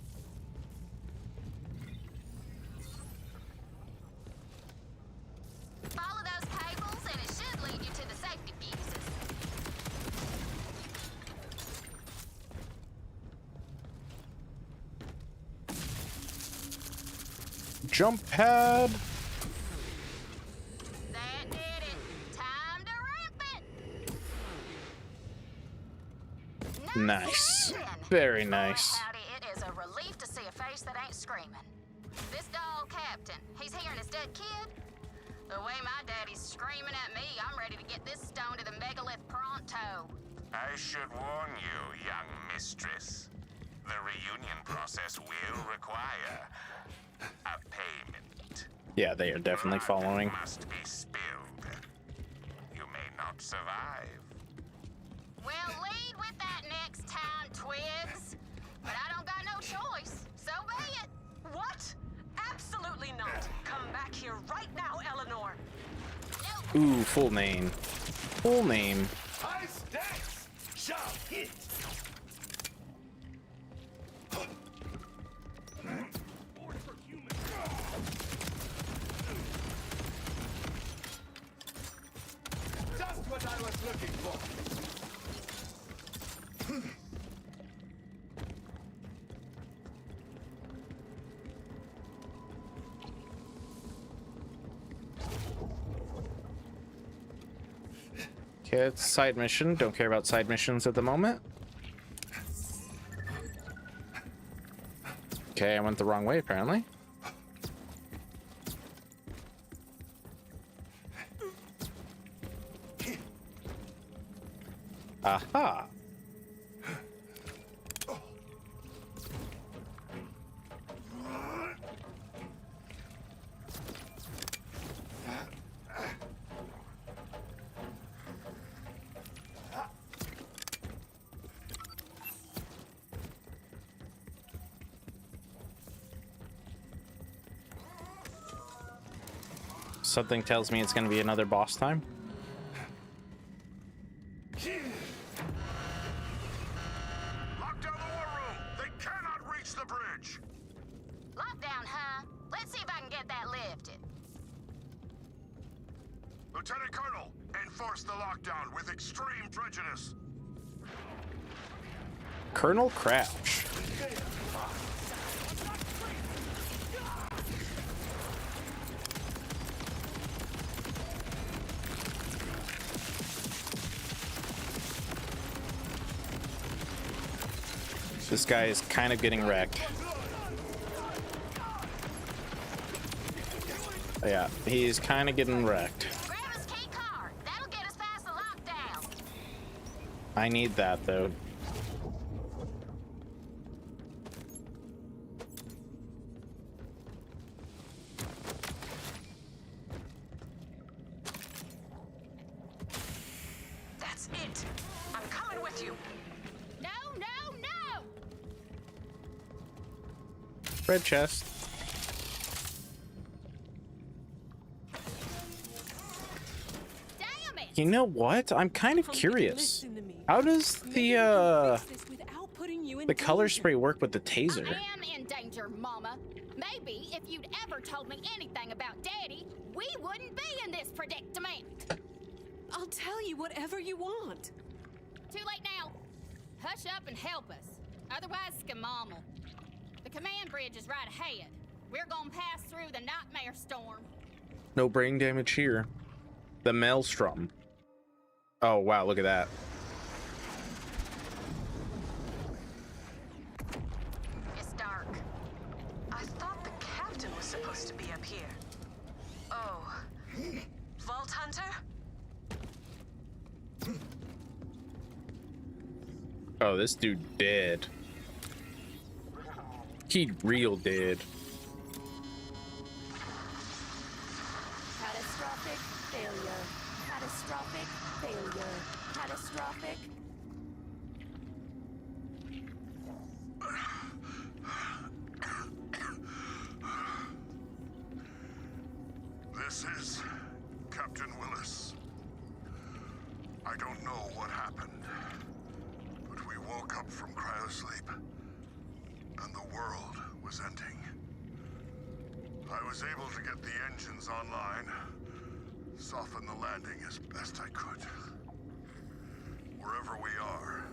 Follow those cables and it should lead you to the safety fuses. Jump pad! That did it. Time to ramp it. Nice. Very nice. Howdy, it is a relief to see a face that ain't screaming. This doll captain, he's hearing his dead kid. The way my daddy's screaming at me, I'm ready to get this stone to the megalith pronto. I should warn you, young mistress. The reunion process will require a payment. Yeah, they are definitely following. Must be spilled. You may not survive. We'll lead with that next time, Twigs. But I don't got no choice, so be it. What? Absolutely not. Come back here right now, Eleanor. Ooh, full name. Full name. High stacks. Sharp hit. Okay, it's a side mission. Don't care about side missions at the moment. Okay, I went the wrong way, apparently. Aha! Something tells me it's going to be another boss time. Lock down the war room! They cannot reach the bridge! Lockdown, huh? Let's see if I can get that lifted. Lieutenant Colonel, enforce the lockdown with extreme prejudice. Colonel Crouch. This guy is kind of getting wrecked. Yeah, he's kind of getting wrecked. Grab his key card. That'll get us past the lockdown. I need that, though. That's it. I'm coming with you. No, no, no! Red chest. Damn it! You know what? I'm kind of curious. How does the color spray work with the taser? I am in danger, Mama. Maybe if you'd ever told me anything about Daddy, we wouldn't be in this predicament. I'll tell you whatever you want. Too late now. Hush up and help us. Otherwise, skamamal. The command bridge is right ahead. We're gonna pass through the nightmare storm. No brain damage here. The maelstrom. Oh, wow, look at that. It's dark. I thought the captain was supposed to be up here. Oh. Vault Hunter? Oh, this dude dead. He real dead. Catastrophic failure. Catastrophic failure. Catastrophic. This is Captain Willis. I don't know what happened, but we woke up from cryosleep, and the world was ending. I was able to get the engines online, soften the landing as best I could. Wherever we are,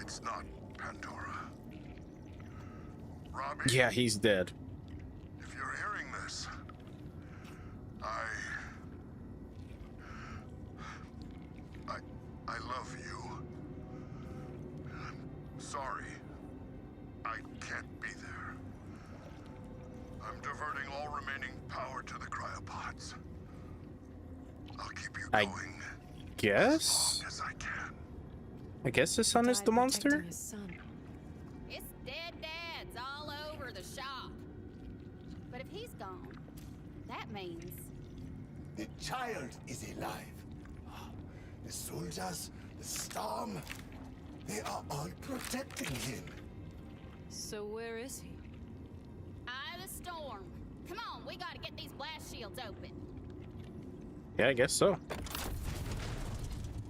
it's not Pandora. Robbie? Yeah, he's dead. If you're hearing this, I love you. I'm sorry. I can't be there. I'm diverting all remaining power to the cryopods. I'll keep you going Guess? as long as I can. I guess his son is the monster? It's dead dads all over the shop. But if he's gone, that means... The child is alive. The soldiers, the storm, they are all protecting him. So where is he? Eye of the storm. Come on, we gotta get these blast shields open. Yeah, I guess so.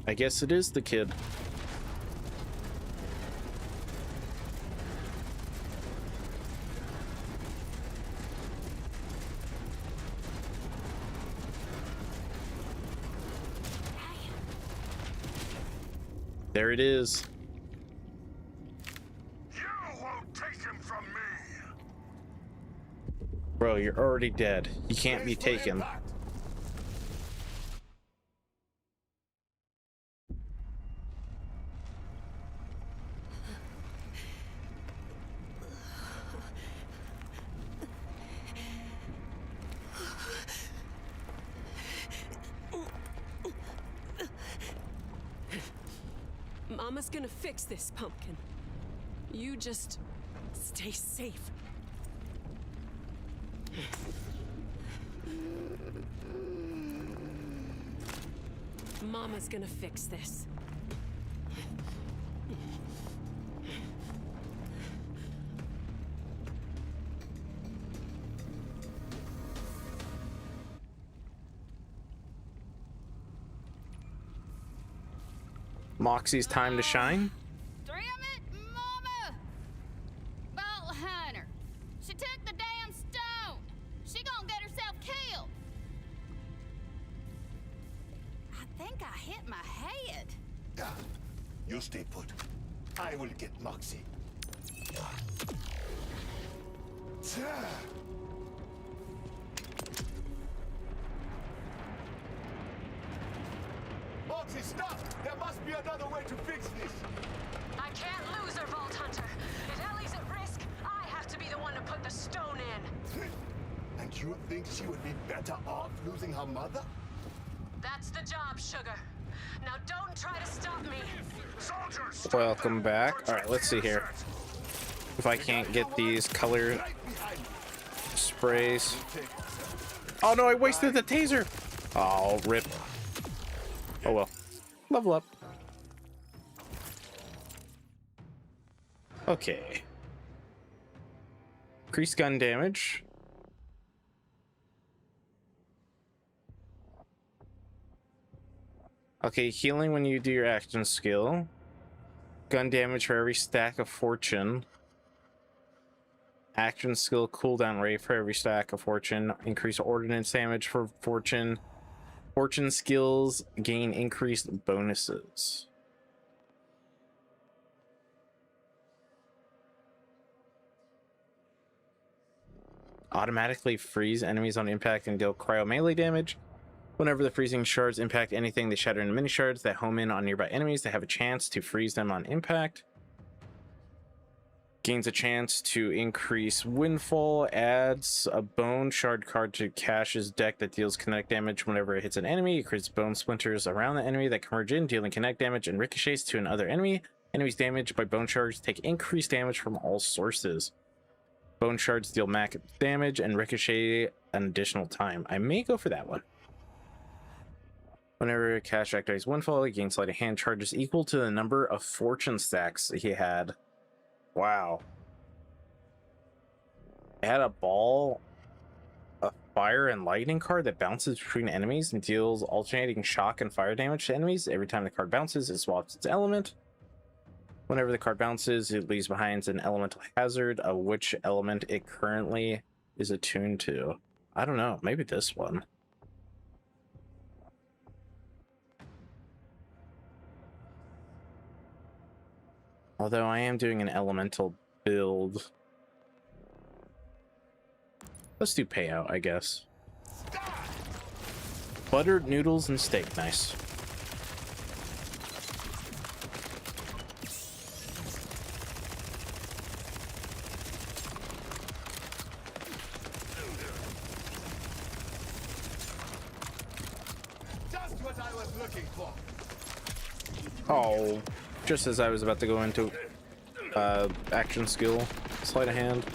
I guess it is the kid. There it is. You won't take him from me. Bro, you're already dead. You can't be taken. Mama's gonna fix this, Pumpkin. You just stay safe. Mama's gonna fix this. Moxie's time to shine. Trim it, Mama! Vault Hunter. She took the damn stone. She gonna get herself killed. I think I hit my head. You stay put. I will get Moxie. Moxie, stop! There must be another way to fix this. I can't lose her, Vault Hunter. If Ellie's at risk, I have to be the one to put the stone in. And you think she would be better off losing her mother? That's the job, Sugar. Now don't try to stop me. Soldiers! Welcome back. All right, let's see here. If I can't get these color sprays. Oh no, I wasted the taser. Oh, rip. Oh well. Level up. Okay. Increase gun damage. Okay, healing when you do your action skill. Gun damage for every stack of fortune. Action skill cooldown rate for every stack of fortune. Increase ordnance damage for fortune. Fortune skills gain increased bonuses. Automatically freeze enemies on impact and deal cryo melee damage. Whenever the freezing shards impact anything, they shatter into mini shards that home in on nearby enemies. They have a chance to freeze them on impact. Gains a chance to increase Windfall. Adds a bone shard card to Cash's deck that deals kinetic damage whenever it hits an enemy. It creates bone splinters around the enemy that converge in, dealing kinetic damage and ricochets to another enemy. Enemies damaged by bone shards take increased damage from all sources. Bone shards deal max damage and ricochet an additional time. I may go for that one. Whenever Cash activates Windfall, he gains sleight of hand charges equal to the number of fortune stacks he had. Wow. I had a ball, a fire and lightning card that bounces between enemies and deals alternating shock and fire damage to enemies. Every time the card bounces, it swaps its element. Whenever the card bounces, it leaves behind an elemental hazard of which element it currently is attuned to. I don't know, maybe this one. Although I am doing an elemental build. Let's do payout, I guess. Buttered noodles and steak, nice. Just what I was looking for. Oh, just as I was about to go into action skill, sleight of hand.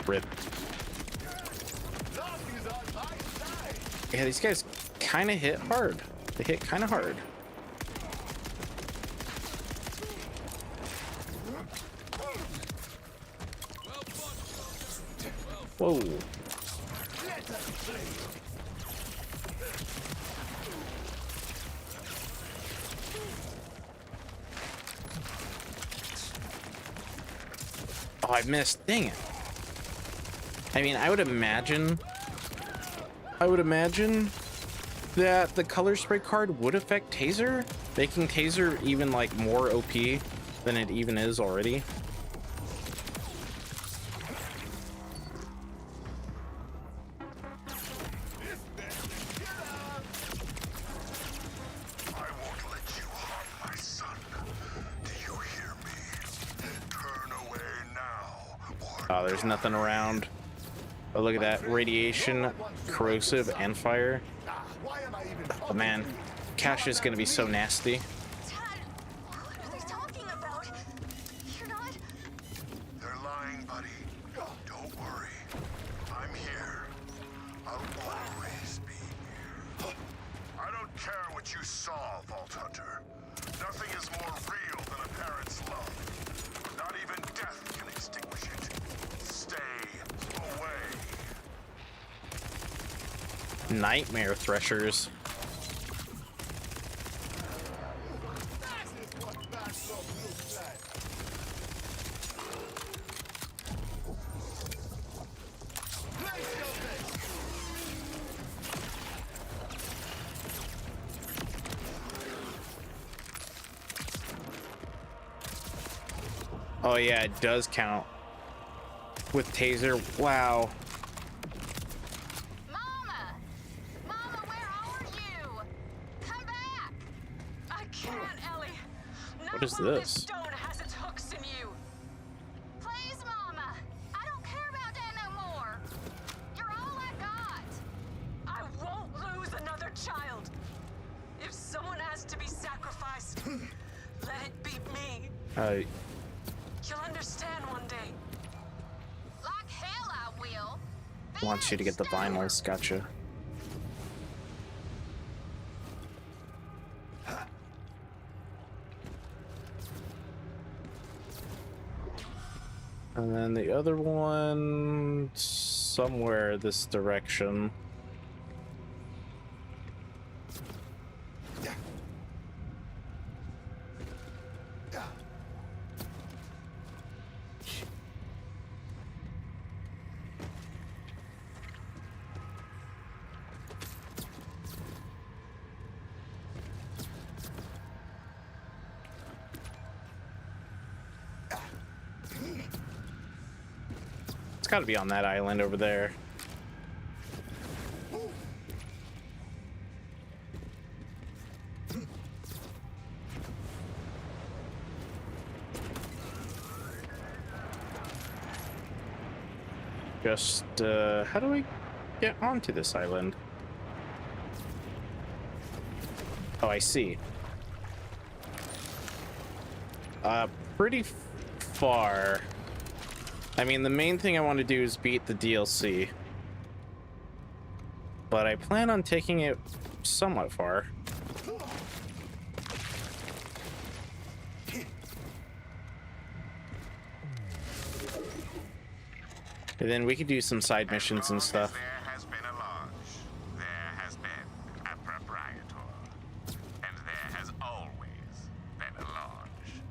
Rip. Yeah, these guys kind of hit hard. They hit kind of hard. Whoa. Oh, I missed. Dang it. I mean, I would imagine that the color spray card would affect Taser, making Taser even like more OP than it even is already. Oh, there's nothing around. Oh, look at that. Radiation, corrosive, and fire. Oh, man. Cash is going to be so nasty. What are they talking about? You're not... They're lying, buddy. Don't worry. I'm here. I'll always be here. I don't care what you saw, Vault Hunter. Nothing is more real than a parent's love. Not even death can extinguish it. Stay away. Nightmare threshers. Oh yeah, it does count. With taser, wow. Mama! Mama, where are you? Come back! I can't, Ellie. What is this? Stone has its hooks in you. Please, Mama! I don't care about that no more! You're all I got! I won't lose another child. If someone has to be sacrificed, let it be me. You'll understand one day. Like hell I will! Wants you to get the vinyls, gotcha. And then the other one somewhere this direction. It's got to be on that island over there. Just, how do I get onto this island? Oh, I see. Pretty far. I mean, the main thing I want to do is beat the DLC. But I plan on taking it somewhat far. And then we could do some side missions and stuff. There has been a launch. There has been a proprietor. And there has always been a launch.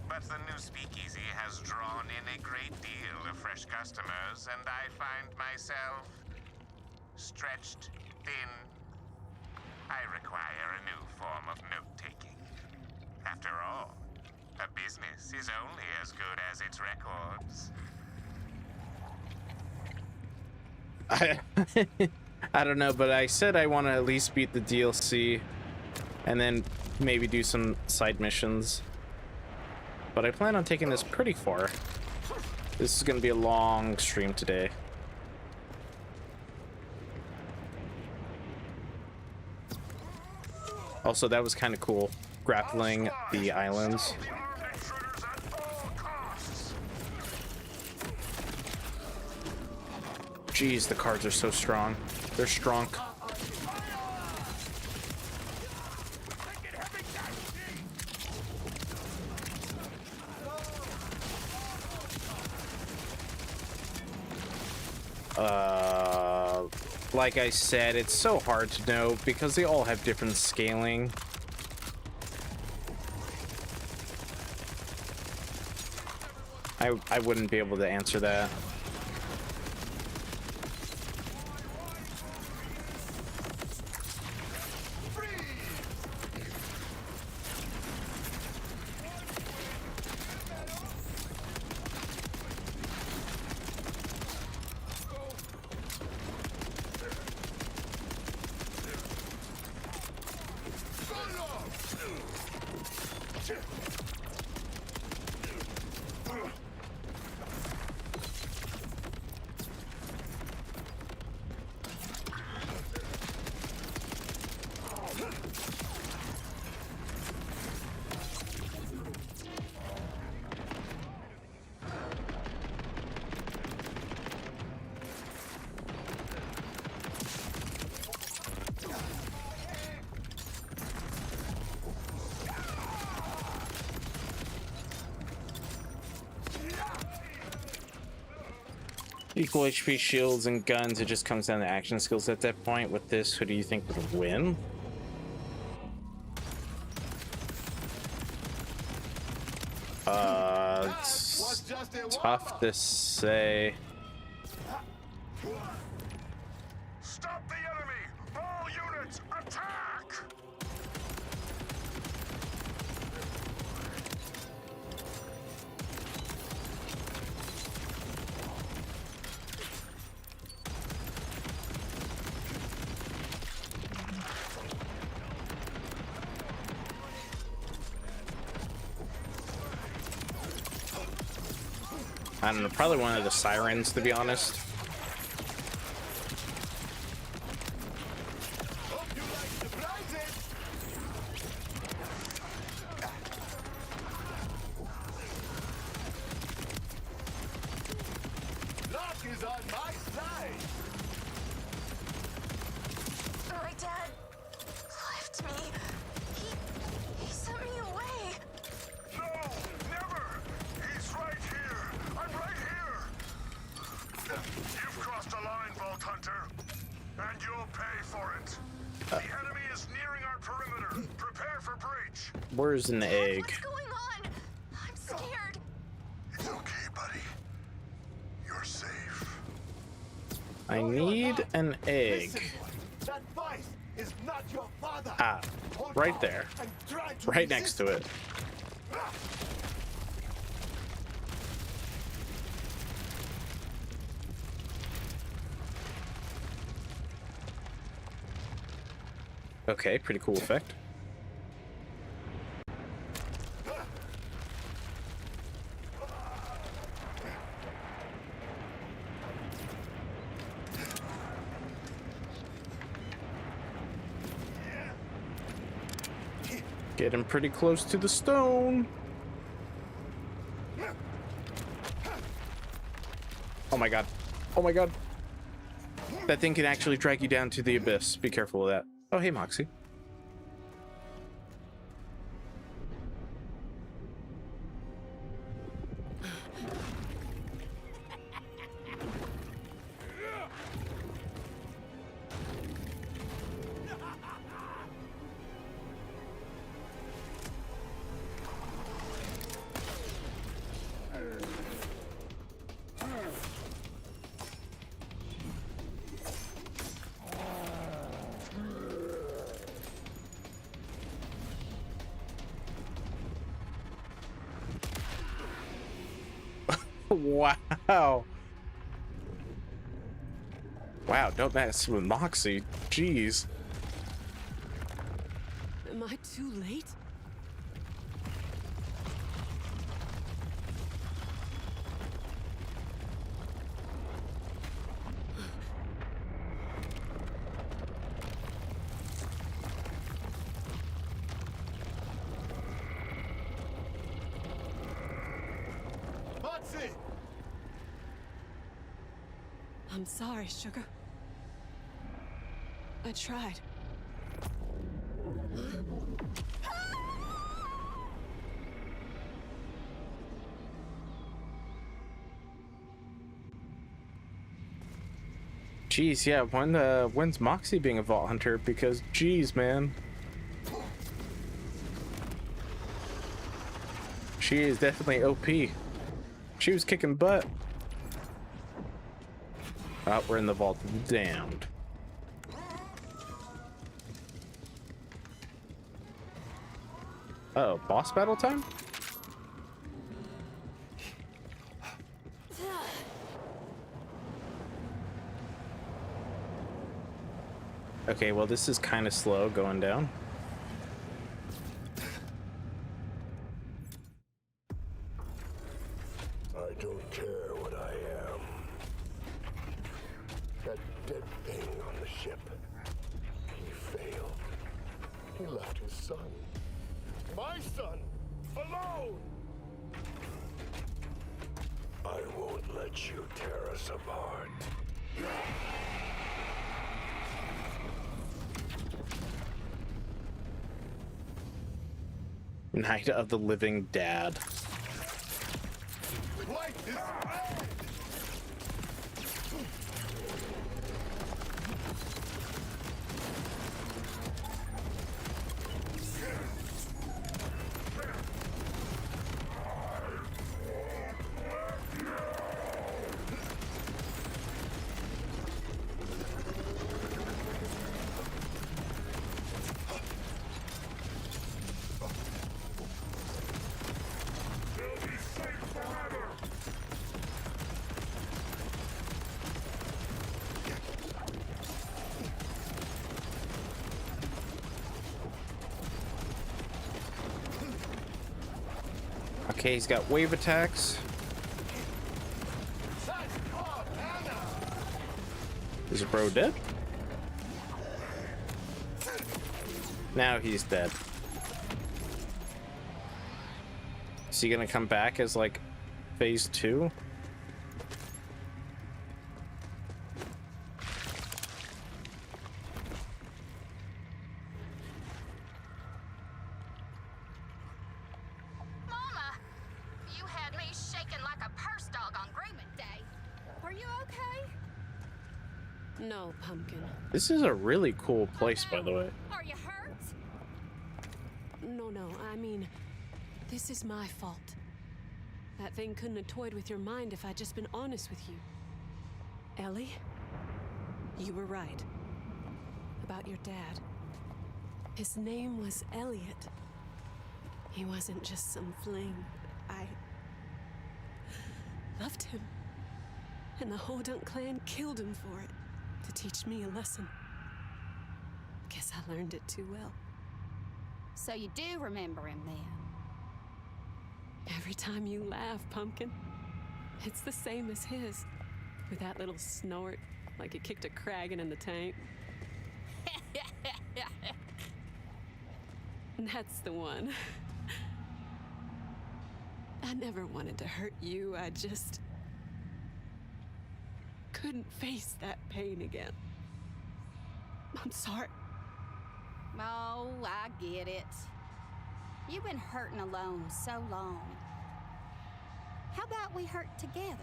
But the new speakeasy has drawn in a great deal of fresh customers, and I find myself stretched thin. I require a new form of note-taking. After all, a business is only as good as its records. I don't know, but I said I want to at least beat the DLC and then maybe do some side missions. But I plan on taking this pretty far. This is going to be a long stream today. Also, that was kind of cool, grappling the islands. Jeez, the cards are so strong. They're strong. Like I said, it's so hard to know because they all have different scaling. I wouldn't be able to answer that. Equal HP shields and guns. It just comes down to action skills at that point. With this, who do you think would win? It's tough to say. Stop the enemy! All units, attack! I don't know, probably one of the sirens, to be honest. Luck is on my side. My dad left me. He sent me away. No, never! He's right here! I'm right here! You've crossed a line, Vault Hunter, and you'll pay for it. The enemy is nearing our perimeter. Prepare for breach. Where's an egg? What's going on? I'm scared. It's okay, buddy. You're safe. I need an egg. That voice is not your father. Ah, right there. And try to Right next to it. Okay, pretty cool effect. Getting pretty close to the stone. Oh my god. Oh my god. That thing can actually drag you down to the abyss. Be careful of that. Oh, hey, Moxie. Wow. Wow, don't mess with Moxie. Jeez. Am I too late? Moxie! I'm sorry, Sugar. I tried. Jeez, yeah, when's Moxie being a Vault Hunter? Because, jeez, man. She is definitely OP. She was kicking butt. Oh, we're in the Vault of the Damned. Oh, boss battle time? Okay, well, this is kind of slow going down. I don't care what I am. That dead thing on the ship. He failed. He left his son. My son! Alone! I won't let you tear us apart. Night of the Living Dad. Okay, he's got wave attacks. Is bro dead? Now he's dead. Is he gonna come back as like phase 2? Mama, you had me shaking like a purse dog on agreement day. Are you okay? No, Pumpkin. This is a really cool place, by the way. Are you hurt? No, I mean, this is my fault. That thing couldn't have toyed with your mind if I'd just been honest with you. Ellie, you were right. About your dad. His name was Elliot. He wasn't just some fling. I loved him. And the Hodunk clan killed him for it, to teach me a lesson. Guess I learned it too well. So you do remember him then? Every time you laugh, Pumpkin, it's the same as his. With that little snort, like you kicked a Kragan in the tank. That's the one. I never wanted to hurt you, I just couldn't face that pain again. I'm sorry. Oh, I get it. You've been hurting alone so long. How about we hurt together?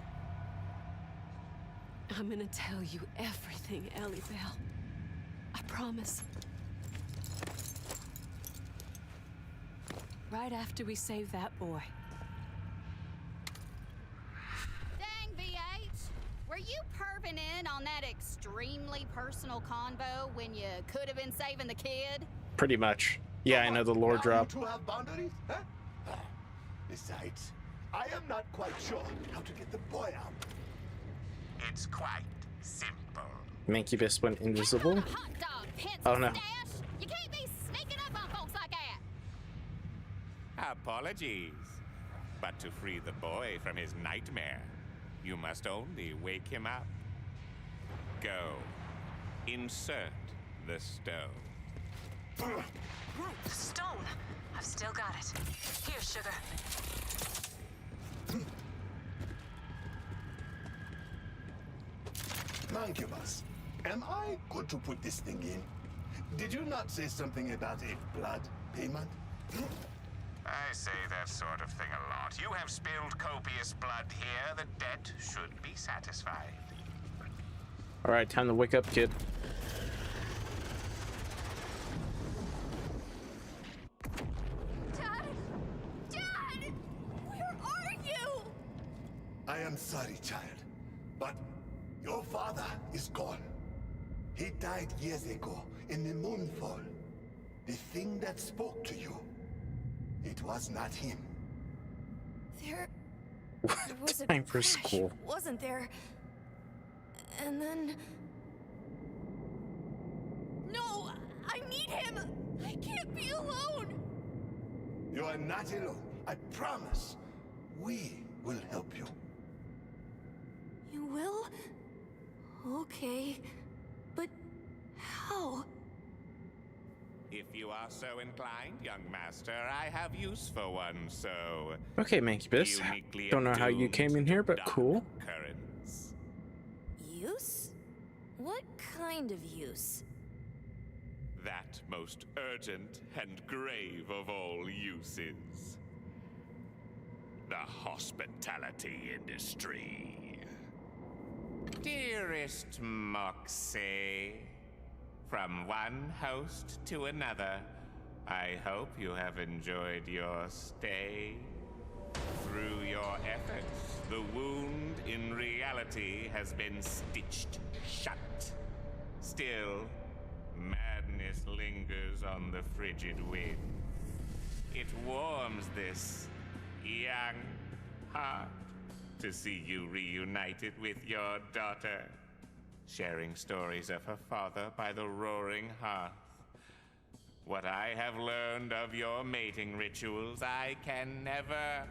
I'm gonna tell you everything, Ellie Bell. I promise. Right after we save that boy. Dang, VH! Were you perving in on that extremely personal convo when you could have been saving the kid? Pretty much. Yeah, I know the lore drop. You two have boundaries, huh? Besides, I am not quite sure how to get the boy out. It's quite simple. Mancubus went invisible. Oh no. You can't be sneaking up on folks like that! Apologies. But to free the boy from his nightmare, you must only wake him up. Go. Insert the stone. Right, the stone. I've still got it. Here, sugar. Mancubus, am I good to put this thing in? Did you not say something about a blood payment? I say that sort of thing a lot. You have spilled copious blood here. The debt should be satisfied. All right, time to wake up, kid. Dad! Dad! Where are you? I am sorry, child, but your father is gone. He died years ago in the Moonfall. The thing that spoke to you, it was not him. There was a Time for crash, school. wasn't there? And then... No! I need him! I can't be alone! You are not alone, I promise. We will help you. You will? Okay. But how? If you are so inclined, young master, I have use for one, so... Okay, Mancubus. uniquely Don't know how you attuned came in to here, but dark cool. currents. Use? What kind of use? That most urgent and grave of all uses. The hospitality industry. Dearest Moxie, from one host to another, I hope you have enjoyed your stay. Through your efforts, the wound in reality has been stitched shut. Still, madness lingers on the frigid wind. It warms this young heart to see you reunited with your daughter, sharing stories of her father by the roaring hearth. What I have learned of your mating rituals, I can never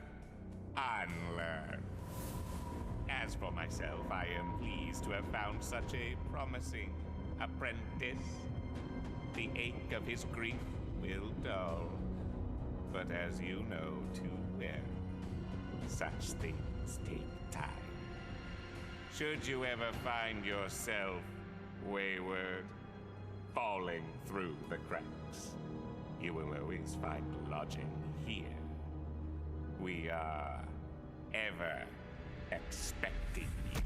unlearn. As for myself, I am pleased to have found such a promising apprentice. The ache of his grief will dull. But as you know too well, such things take time. Should you ever find yourself wayward, falling through the cracks, you will always find lodging here. We are ever expecting you.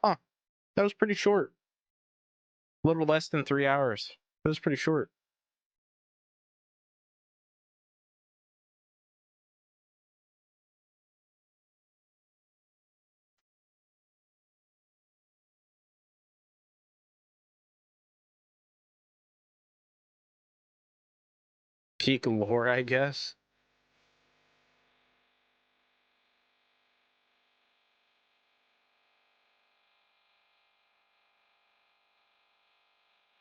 Huh. That was pretty short. A little less than 3 hours. That was pretty short. Peak lore, I guess.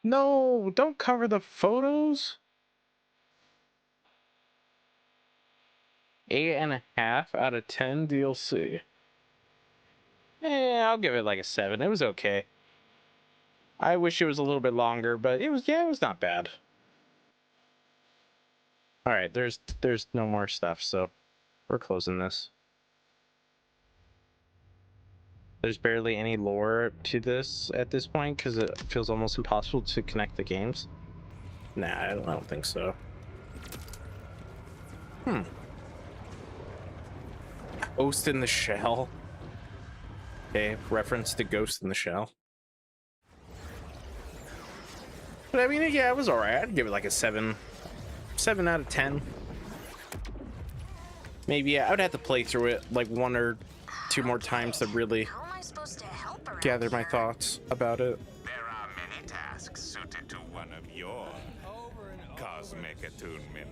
No, don't cover the photos. 8.5 out of 10 DLC. I'll give it like a 7. It was okay. I wish it was a little bit longer, but it was not bad. All right, there's no more stuff, so we're closing this. There's barely any lore to this at this point because it feels almost impossible to connect the games. Nah, I don't think so. Ghost in the Shell. Okay, reference to Ghost in the Shell. But I mean, yeah, it was alright. I'd give it like a 7. 7 out of 10. Maybe, yeah, I would have to play through it like 1 or 2 more times to really gather my thoughts about it. There are many tasks suited to one of your cosmic attunement.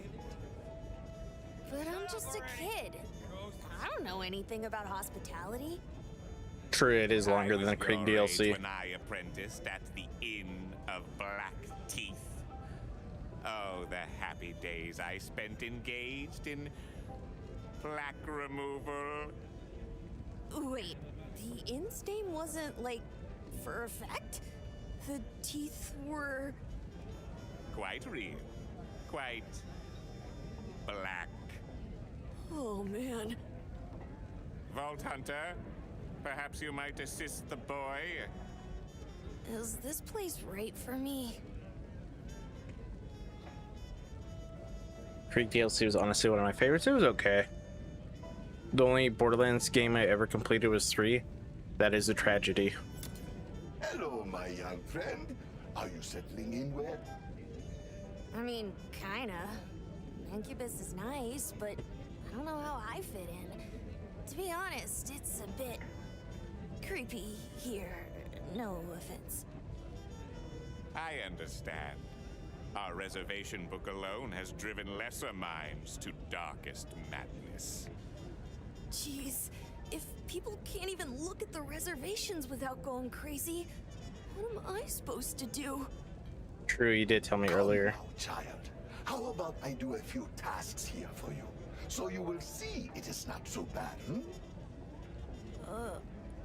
But I'm just a kid. I don't know anything about hospitality. True, it is longer than the Krieg DLC. When I apprenticed at the Inn of Black Teeth. Oh, the happy days I spent engaged in plaque removal. Wait, the inn's name wasn't, like, for effect? The teeth were... Quite real. Quite black. Oh, man. Vault Hunter, perhaps you might assist the boy? Is this place right for me? Krieg DLC was honestly one of my favorites. It was okay. The only Borderlands game I ever completed was 3. That is a tragedy. Hello, my young friend. Are you settling in well? I mean, kinda. Incubus is nice, but I don't know how I fit in. To be honest, it's a bit creepy here. No offense. I understand. Our reservation book alone has driven lesser minds to darkest madness. Jeez, if people can't even look at the reservations without going crazy, what am I supposed to do? True, you did tell me earlier. Now, child, how about I do a few tasks here for you, so you will see it is not so bad,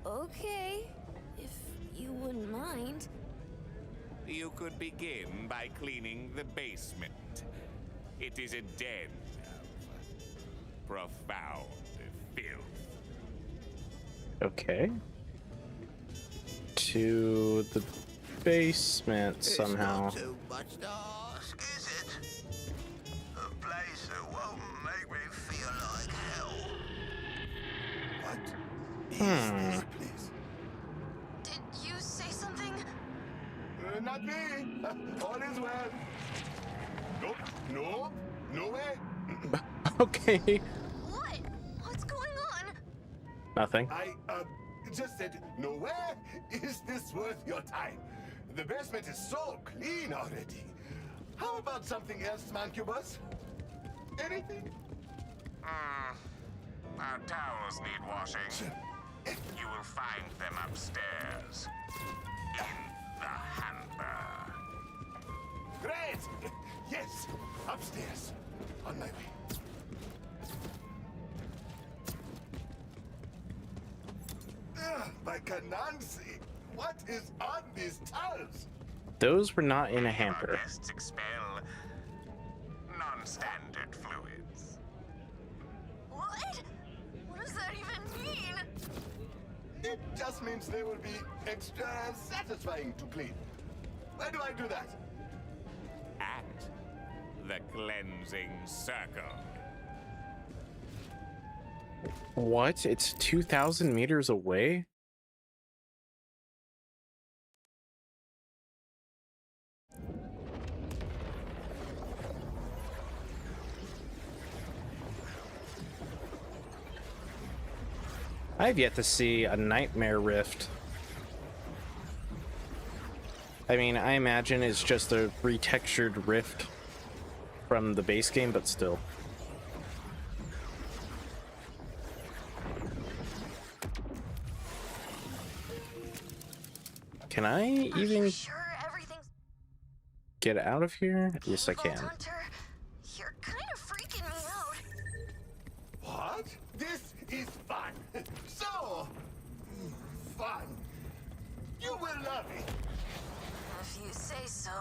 Okay. If you wouldn't mind. You could begin by cleaning the basement. It is a den of profound filth. Okay. To the basement somehow. It's not too much to ask, is it? A place that won't make me feel like hell. What is this place? Did you say something? Not me. All is well. Nope. No. No way. Okay. What? What's going on? Nothing. I just said, no way. Is this worth your time? The basement is so clean already. How about something else, Mancubus? Anything? Our towels need washing. You will find them upstairs. In the hamper. Great! Yes, upstairs. On my way. My Kanansi, what is on these towels? Those were not in a hamper. Our guests expel non-standard fluids. What? What does that even mean? It just means they will be extra satisfying to clean. Where do I do that? At the cleansing circle. What? It's 2,000 meters away? I've yet to see a nightmare rift. I mean, I imagine it's just a retextured rift from the base game, but still. Can I even get out of here? Yes, I can. You're kind of freaking me out. What? This is fun. So fun. You will love it. If you say so.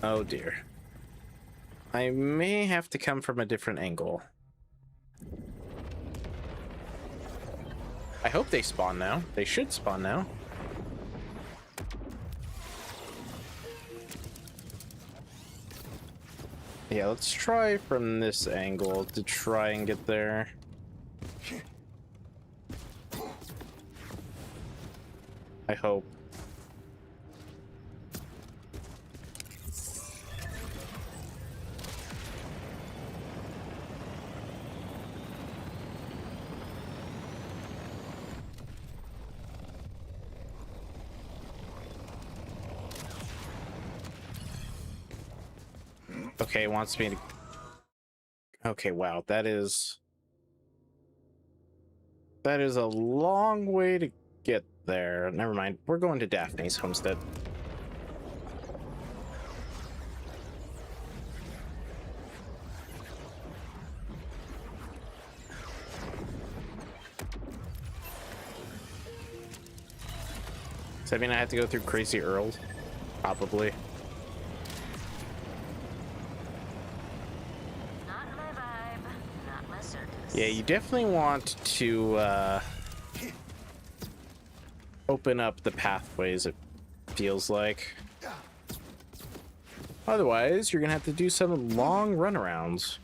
Oh dear. I may have to come from a different angle. I hope they spawn now. They should spawn now. Yeah, let's try from this angle to try and get there. I hope. Okay, wants me to... Okay, wow, that is a long way to get there. Never mind, we're going to Daphne's homestead. Does that mean I have to go through Crazy Earl? Probably. Yeah, you definitely want to open up the pathways, it feels like. Otherwise, you're gonna have to do some long runarounds.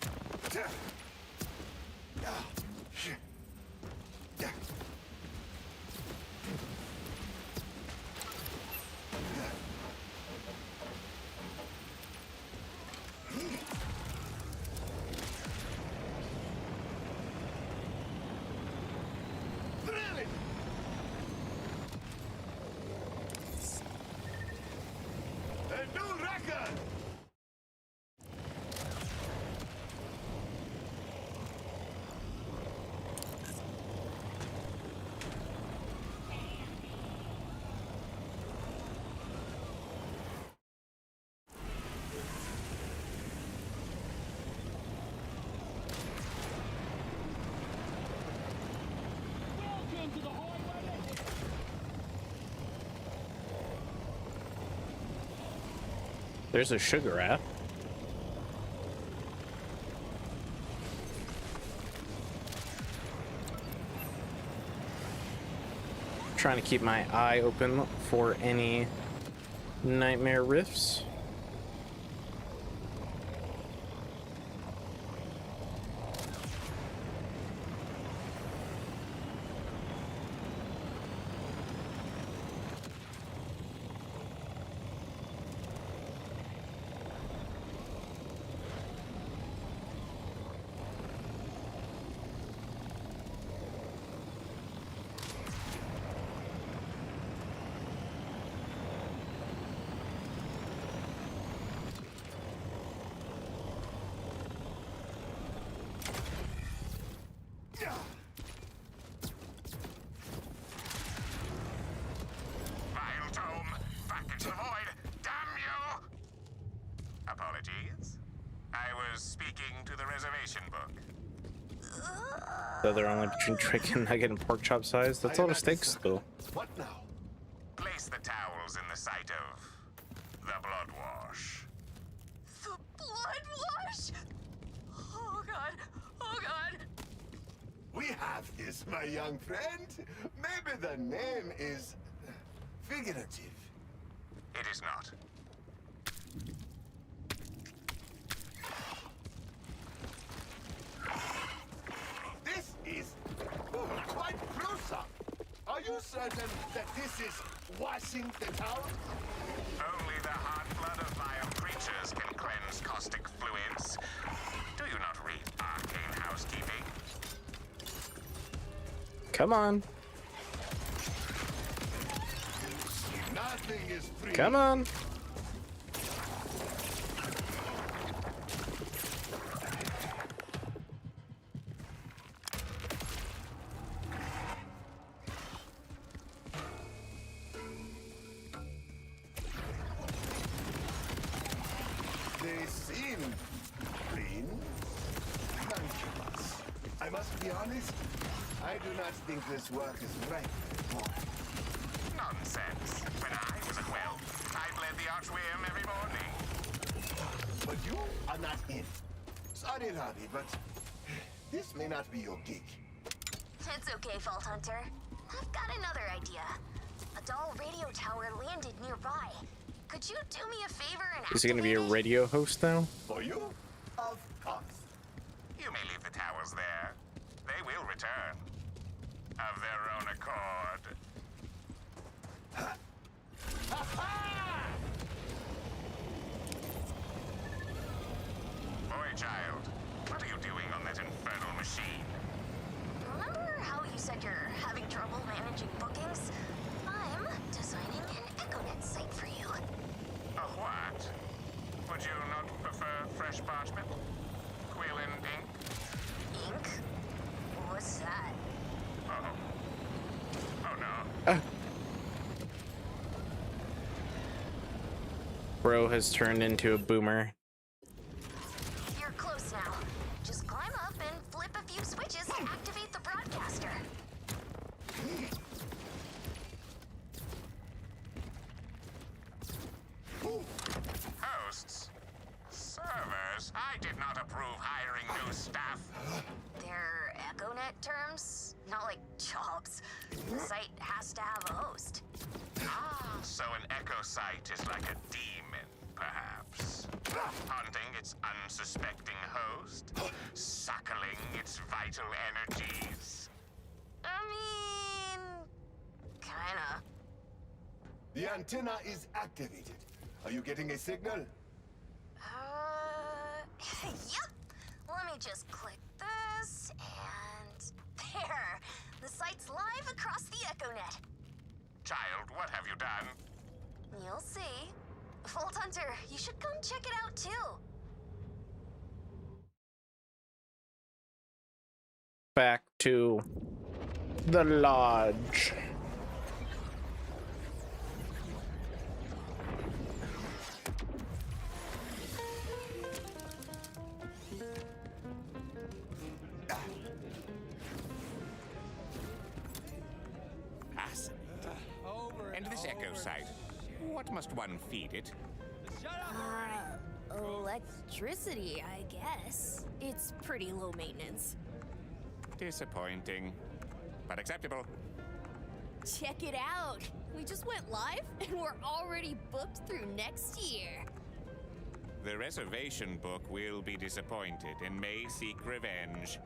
There's a sugar app. Trying to keep my eye open for any nightmare rifts. So they're only between chicken nugget and pork chop size. That's all the steaks, though. What now? Place the towels in the sight of the blood wash. The blood wash? Oh god. Oh god. We have this, my young friend. Maybe the name is figurative. It is not. This is quite gruesome. Are you certain that this is washing the towel? Only the hot blood of vile creatures can cleanse caustic fluids. Do you not read arcane housekeeping? Come on. Nothing is free. Come on. They seem clean. Nonchalant. I must be honest, I do not think this work is right for Nonsense. When I was a whelp, I bled the archworm every morning. But you are not in. Sorry, Robbie, but this may not be your gig. It's okay, Vault Hunter. I've got another idea. A dull radio tower landed nearby. Could you do me a favor and Is he gonna be a radio host now? For you? Of course. You may leave the towels there. They will return. Of their own accord. Boy, child, what are you doing on that infernal machine? Remember how you said you're having trouble managing bookings? I'm designing an EchoNet site for you. A what? Would you not prefer fresh parchment? Quill and ink? Ink? What's that? Oh. Oh no. Bro has turned into a boomer. You're close now. Just climb up and flip a few switches to activate the broadcaster. Hosts? Servers? I did not approve hiring new staff. They're EchoNet terms, not like jobs. The site has to have a host. So an echo site is like a demon, perhaps. Hunting its unsuspecting host, suckling its vital energies. I mean, kinda. The antenna is activated. Are you getting a signal? Yep. Let me just click this, and there. The site's live across the EchoNet. Child, what have you done? You'll see. Vault Hunter, you should come check it out too. Back to the lodge. And this echo site, what must one feed it? Electricity, I guess. It's pretty low maintenance. Disappointing, but acceptable. Check it out. We just went live and we're already booked through next year. The reservation book will be disappointed and may seek revenge.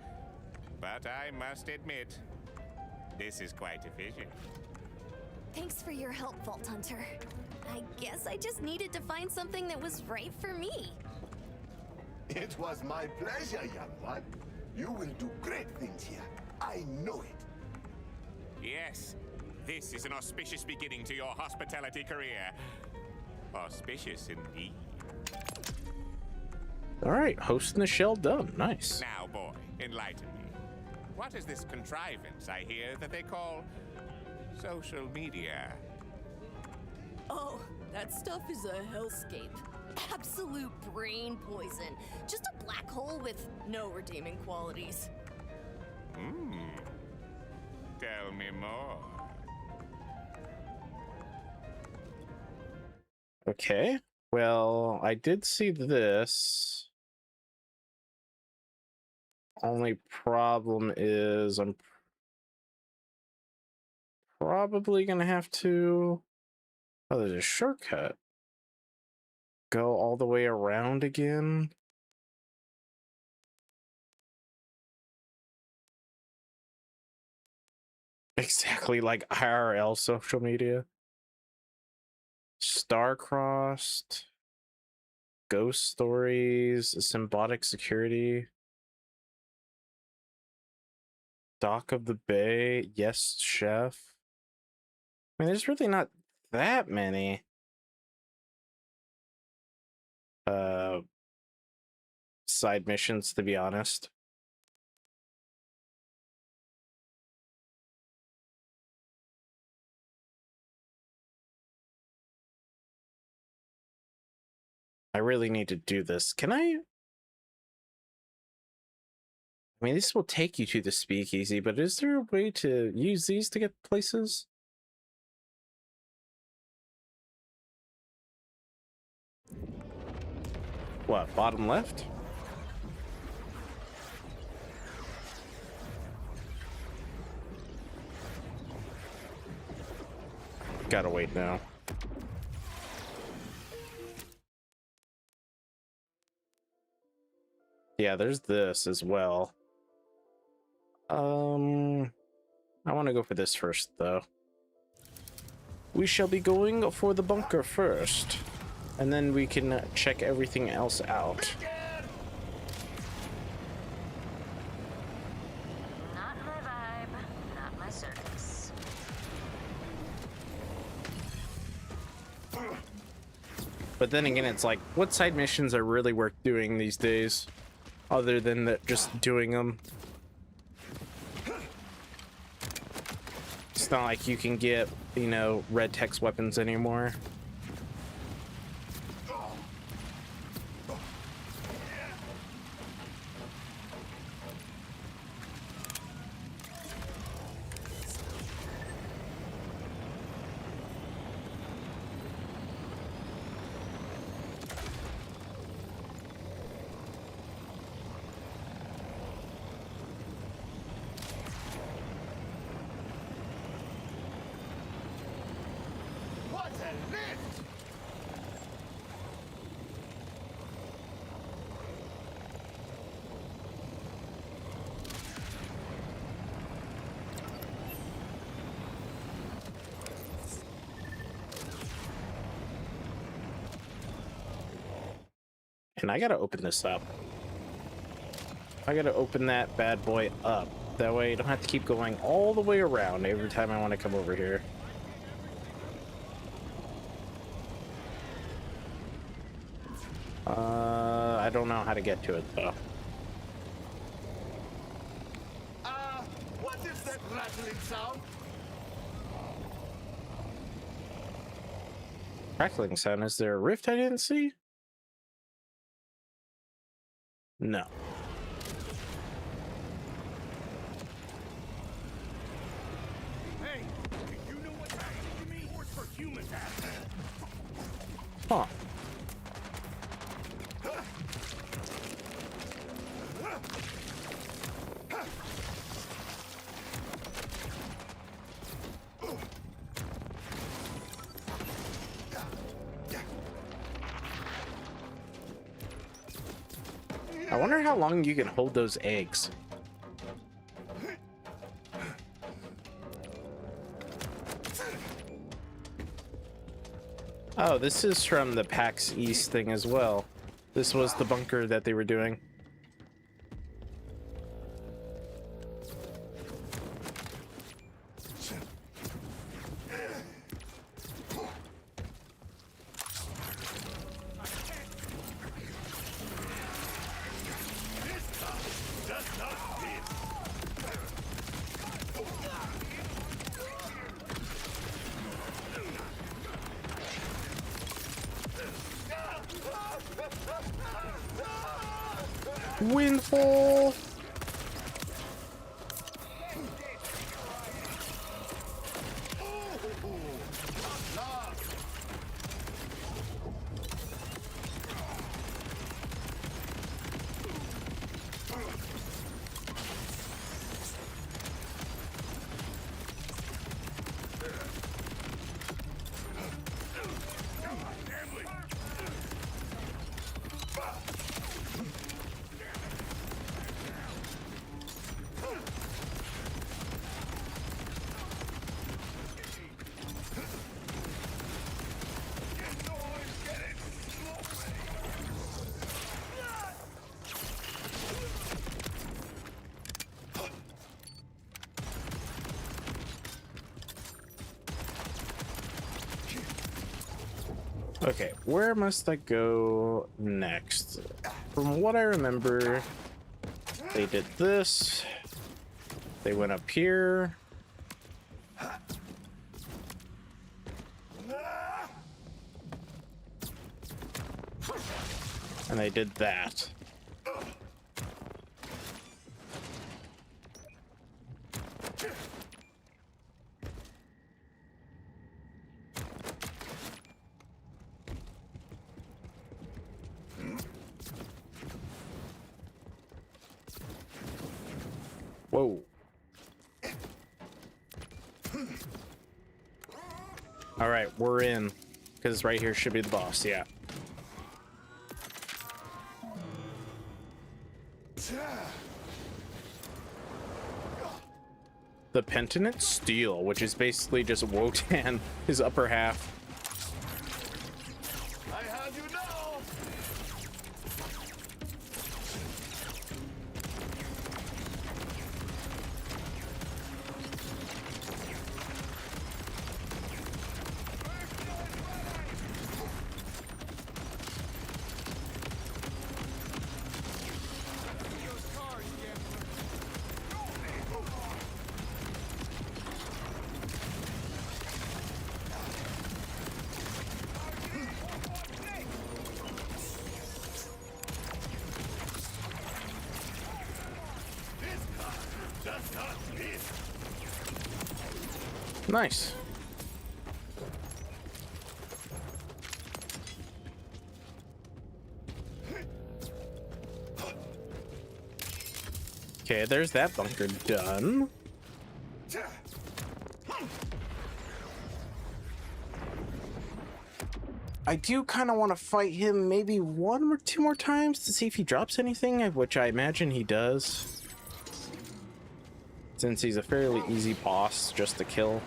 But I must admit, this is quite efficient. Thanks for your help, Vault Hunter. I guess I just needed to find something that was right for me. It was my pleasure, young one. You will do great things here. I know it. Yes, this is an auspicious beginning to your hospitality career. Auspicious indeed. All right, hosting the shell done. Nice. Now, boy, enlighten me. What is this contrivance I hear that they call social media? Oh, that stuff is a hellscape. Absolute brain poison. Just a black hole with no redeeming qualities. Tell me more. Okay. Well, I did see this. Only problem is I'm probably gonna have to... Oh, there's a shortcut. Go all the way around again. Exactly like IRL social media. Star-crossed. Ghost stories. Symbiotic security. Dock of the Bay. Yes, chef. I mean, there's really not that many. Side missions, to be honest. I really need to do this. Can I mean, this will take you to the speakeasy, but is there a way to use these to get places? What, bottom left? Gotta wait now. Yeah, there's this as well. I want to go for this first, though. We shall be going for the bunker first, and then we can check everything else out. Not my vibe, not my circus. But then again, it's like, what side missions are really worth doing these days, other than just doing them? It's not like you can get, you know, red text weapons anymore. And I gotta open this up. I gotta open that bad boy up. That way I don't have to keep going all the way around every time I want to come over here. I don't know how to get to it, though. What is that rattling sound? Crackling sound. Is there a rift I didn't see? No. Hey, you know what's happening to me? Wars for humans. Huh. I wonder how long you can hold those eggs. Oh, this is from the PAX East thing as well. This was the bunker that they were doing. Windfall. Okay, where must I go next? From what I remember, they did this. They went up here. And they did that. Whoa. All right, we're in. Because right here should be the boss, yeah. The Pentinent Steel, which is basically just Wotan, his upper half. I have you now. Nice. Okay, there's that bunker done. I do kind of want to fight him maybe one or two more times to see if he drops anything, which I imagine he does. Since he's a fairly easy boss just to kill.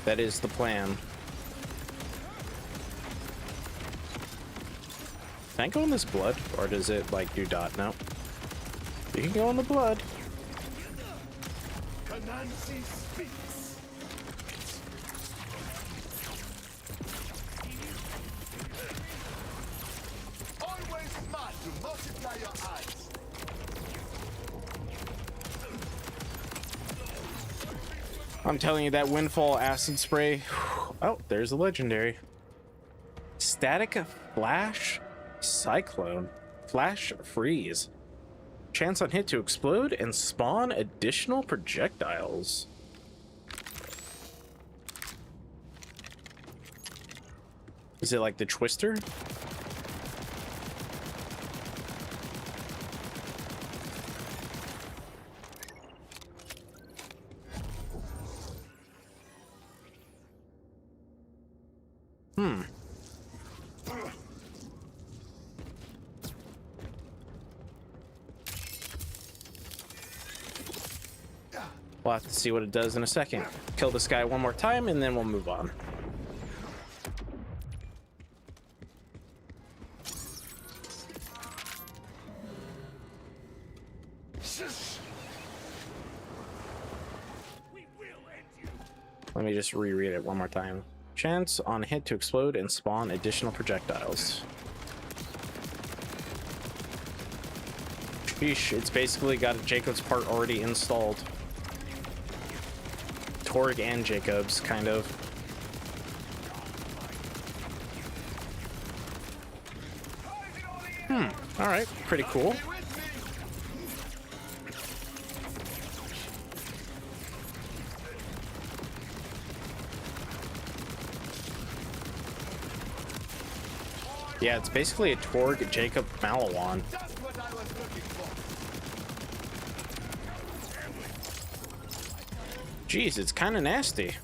That is the plan. Can I go in this blood? Or does it, like, do dot? No. You can go in the blood. Kanansi speaks. Always smart to multiply your odds. I'm telling you, that Windfall acid spray. Oh, there's a legendary. Static Flash Cyclone. Flash Freeze. Chance on hit to explode and spawn additional projectiles. Is it like the Twister? We'll have to see what it does in a second. Kill this guy one more time and then we'll move on. Let me just reread it one more time. Chance on hit to explode and spawn additional projectiles. Sheesh, it's basically got a Jacob's part already installed. Torg and Jacob's, kind of. Alright, pretty cool. Yeah, it's basically a Torg Jacob Malawan. Jeez, it's kind of nasty.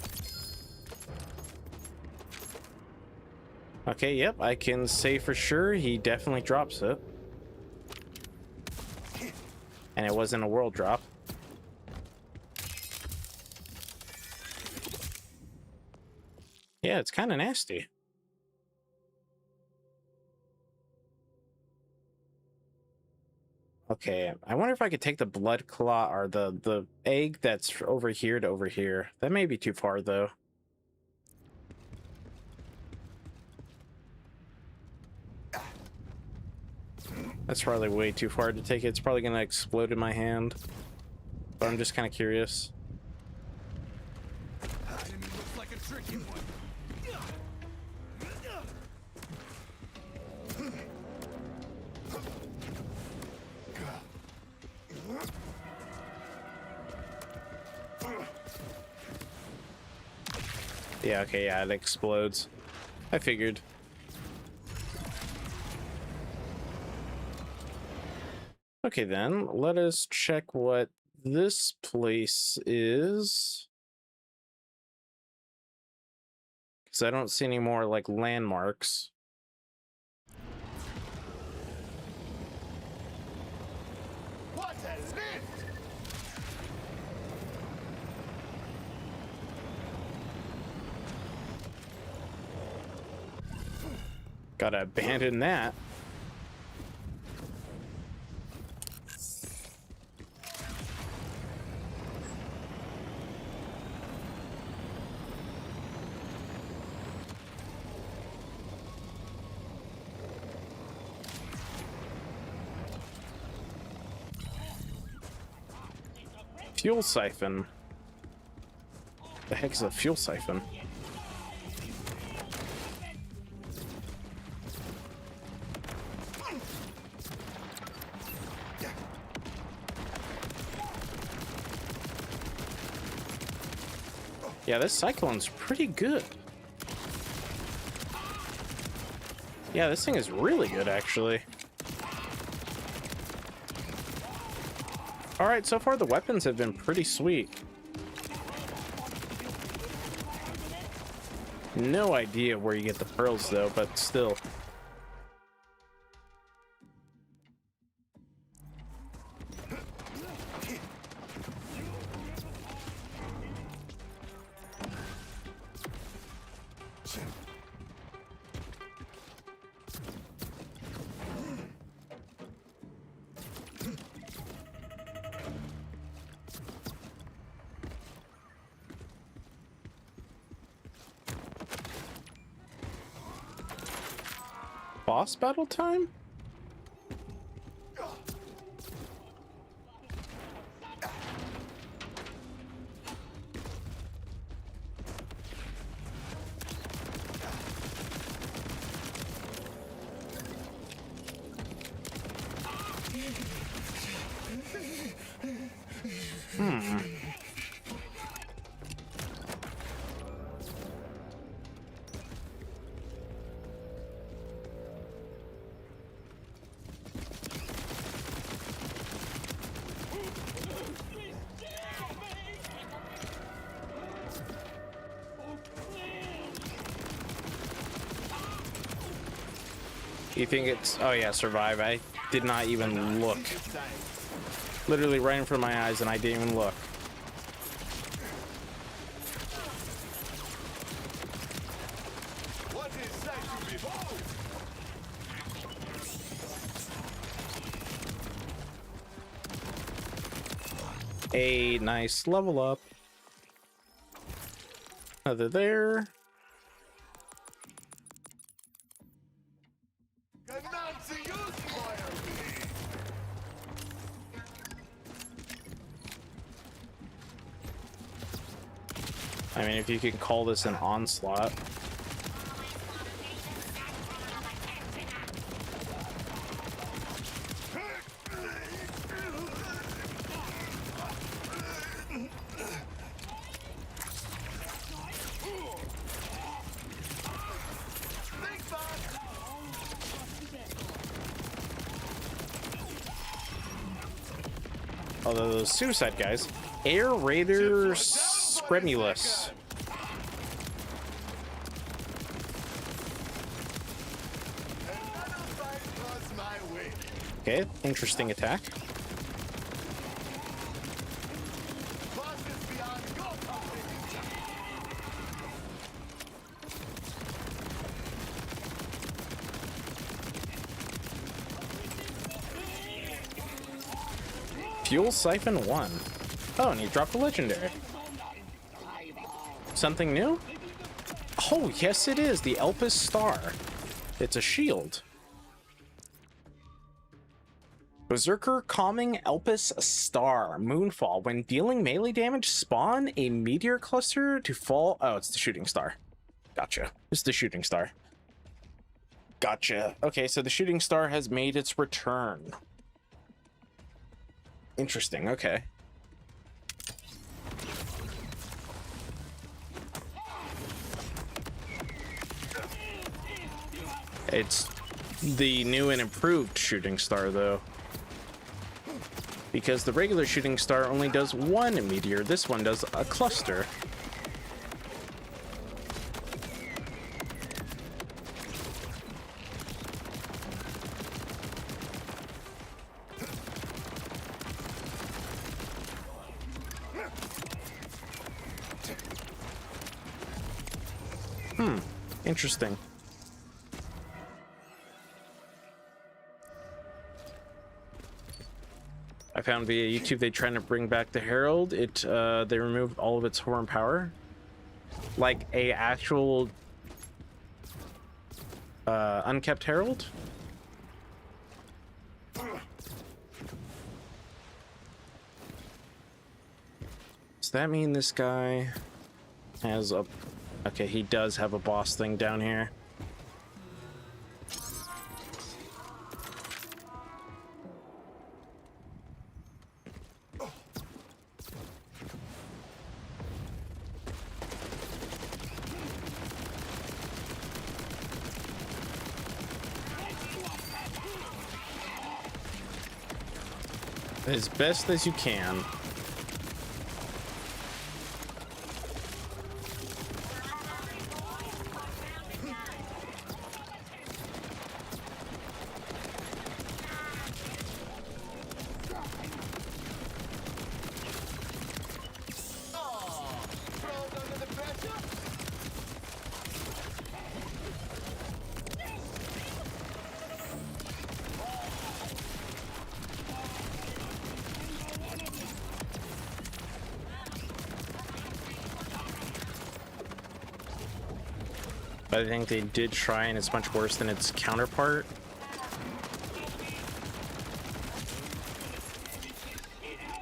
Okay, yep, I can say for sure he definitely drops it. And it wasn't a world drop. Yeah, it's kind of nasty. Okay, I wonder if I could take the blood clot or the egg that's over here to over here. That may be too far though. That's probably way too far to take it. It's probably gonna explode in my hand. But I'm just kind of curious. Enemy looks like a tricky one. Yeah, okay, yeah, it explodes. I figured. Okay then, let us check what this place is. Because I don't see any more, like, landmarks. What is this? Gotta abandon that. Fuel siphon. The heck is a fuel siphon? Yeah, this cyclone's pretty good. Yeah, this thing is really good, actually. Alright, so far the weapons have been pretty sweet. No idea where you get the pearls, though, but still. Boss battle time? You think it's... Oh yeah, survive. I did not even look. Literally right in front of my eyes and I didn't even look. What is sight to behold? A nice level up. Another there. I mean, if you can call this an onslaught. Although those suicide guys, Air Raider Scremulous. Okay, interesting attack. Fuel Siphon 1. Oh, and he dropped a legendary. Something new? Oh, yes it is. The Elpis Star. It's a shield. Berserker Calming Elpis Star. Moonfall. When dealing melee damage, spawn a meteor cluster to fall. Oh, it's the shooting star. Gotcha. It's the shooting star. Gotcha. Okay, so the shooting star has made its return. Interesting. Okay. It's the new and improved shooting star, though. Because the regular shooting star only does one meteor. This one does a cluster. Interesting. I found via YouTube they trying to bring back the Herald. They removed all of its horn power, like a actual unkept Herald. Does that mean this guy has a... Okay, he does have a boss thing down here. As best as you can. I think they did try, and it's much worse than its counterpart.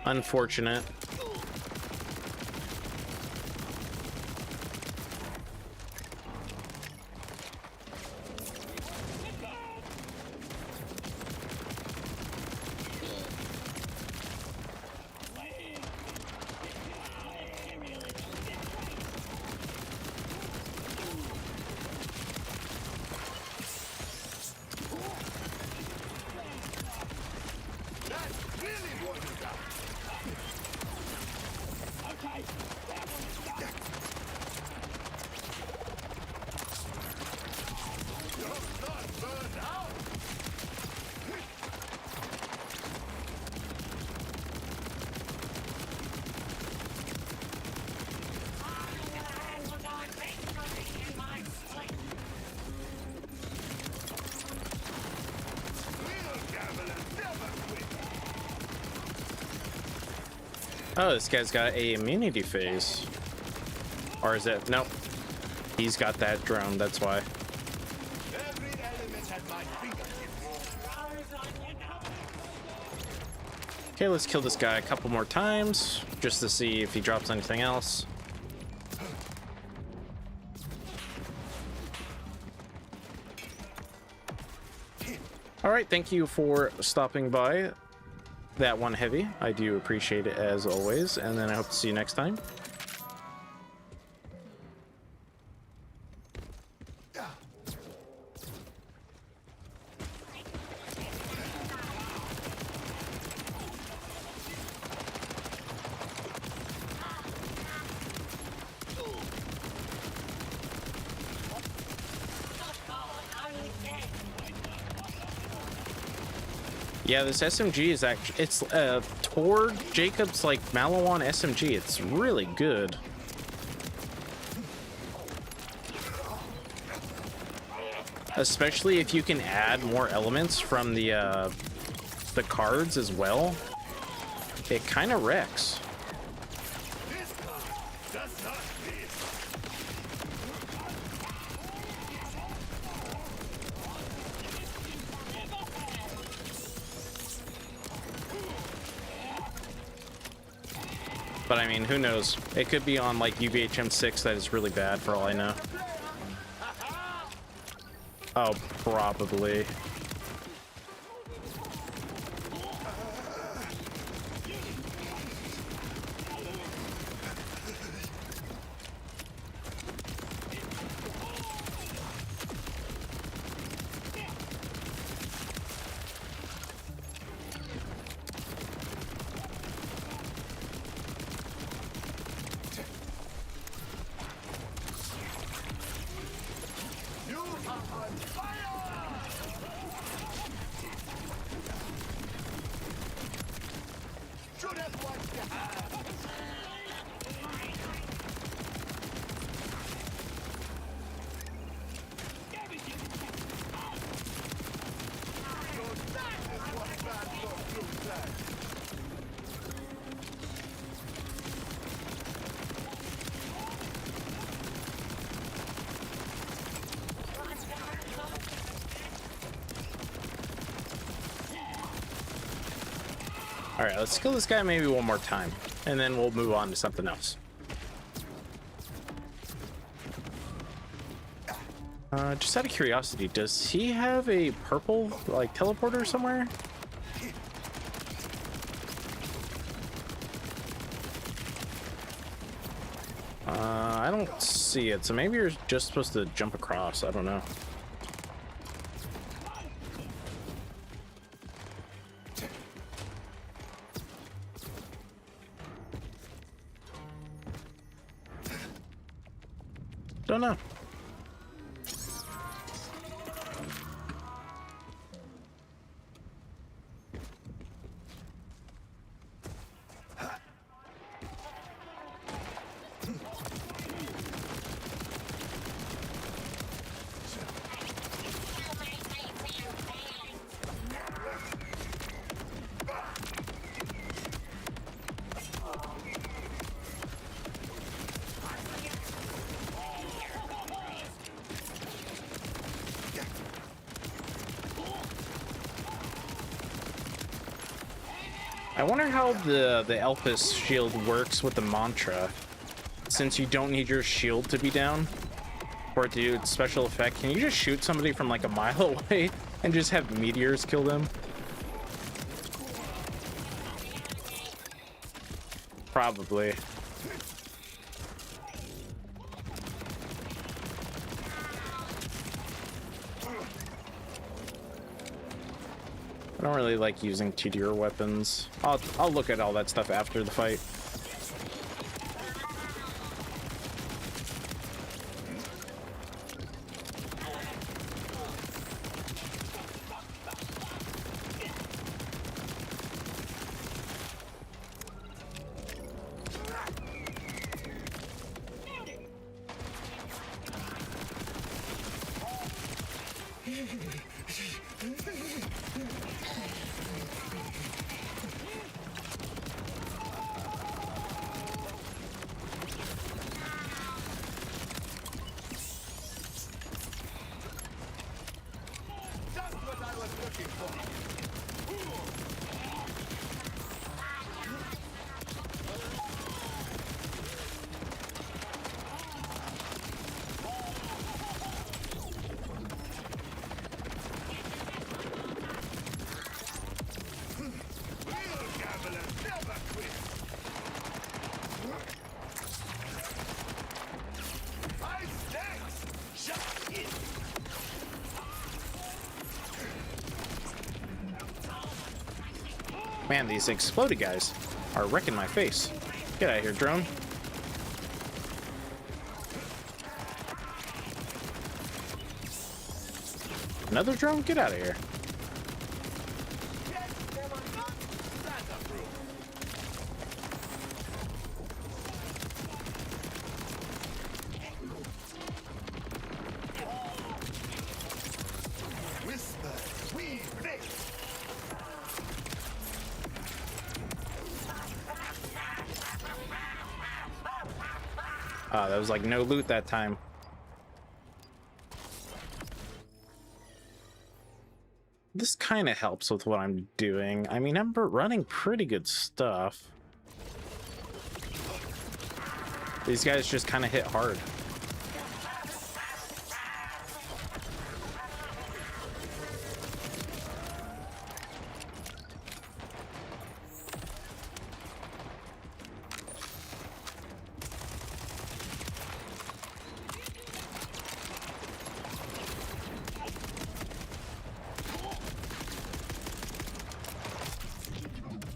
Unfortunate. Oh, this guy's got a immunity phase. Or is it? Nope. He's got that drone, that's why. Okay, let's kill this guy a couple more times, just to see if he drops anything else. Alright, thank you for stopping by. That one heavy. I do appreciate it as always, and then I hope to see you next time. Yeah, this SMG is actually, it's toward Jacob's like Malawan SMG. It's really good. Especially if you can add more elements from the cards as well. it kind of wrecks. This car does not fit. But I mean, who knows? It could be on like UVHM6 that is really bad for all I know. Oh, probably. All right, let's kill this guy maybe one more time, and then we'll move on to something else. Just out of curiosity, does he have a purple, like, teleporter somewhere? I don't see it, so maybe you're just supposed to jump across. I don't know. Don't know. I wonder how the Elpis shield works with the mantra, since you don't need your shield to be down for it to do its special effect. Can you just shoot somebody from like a mile away and just have meteors kill them? Probably. I don't really like using TDR weapons. I'll look at all that stuff after the fight. Man, these exploded guys are wrecking my face. Get out of here, drone. Another drone? Get out of here. Oh, that was like no loot that time. This kind of helps with what I'm doing. I mean, I'm running pretty good stuff. These guys just kind of hit hard.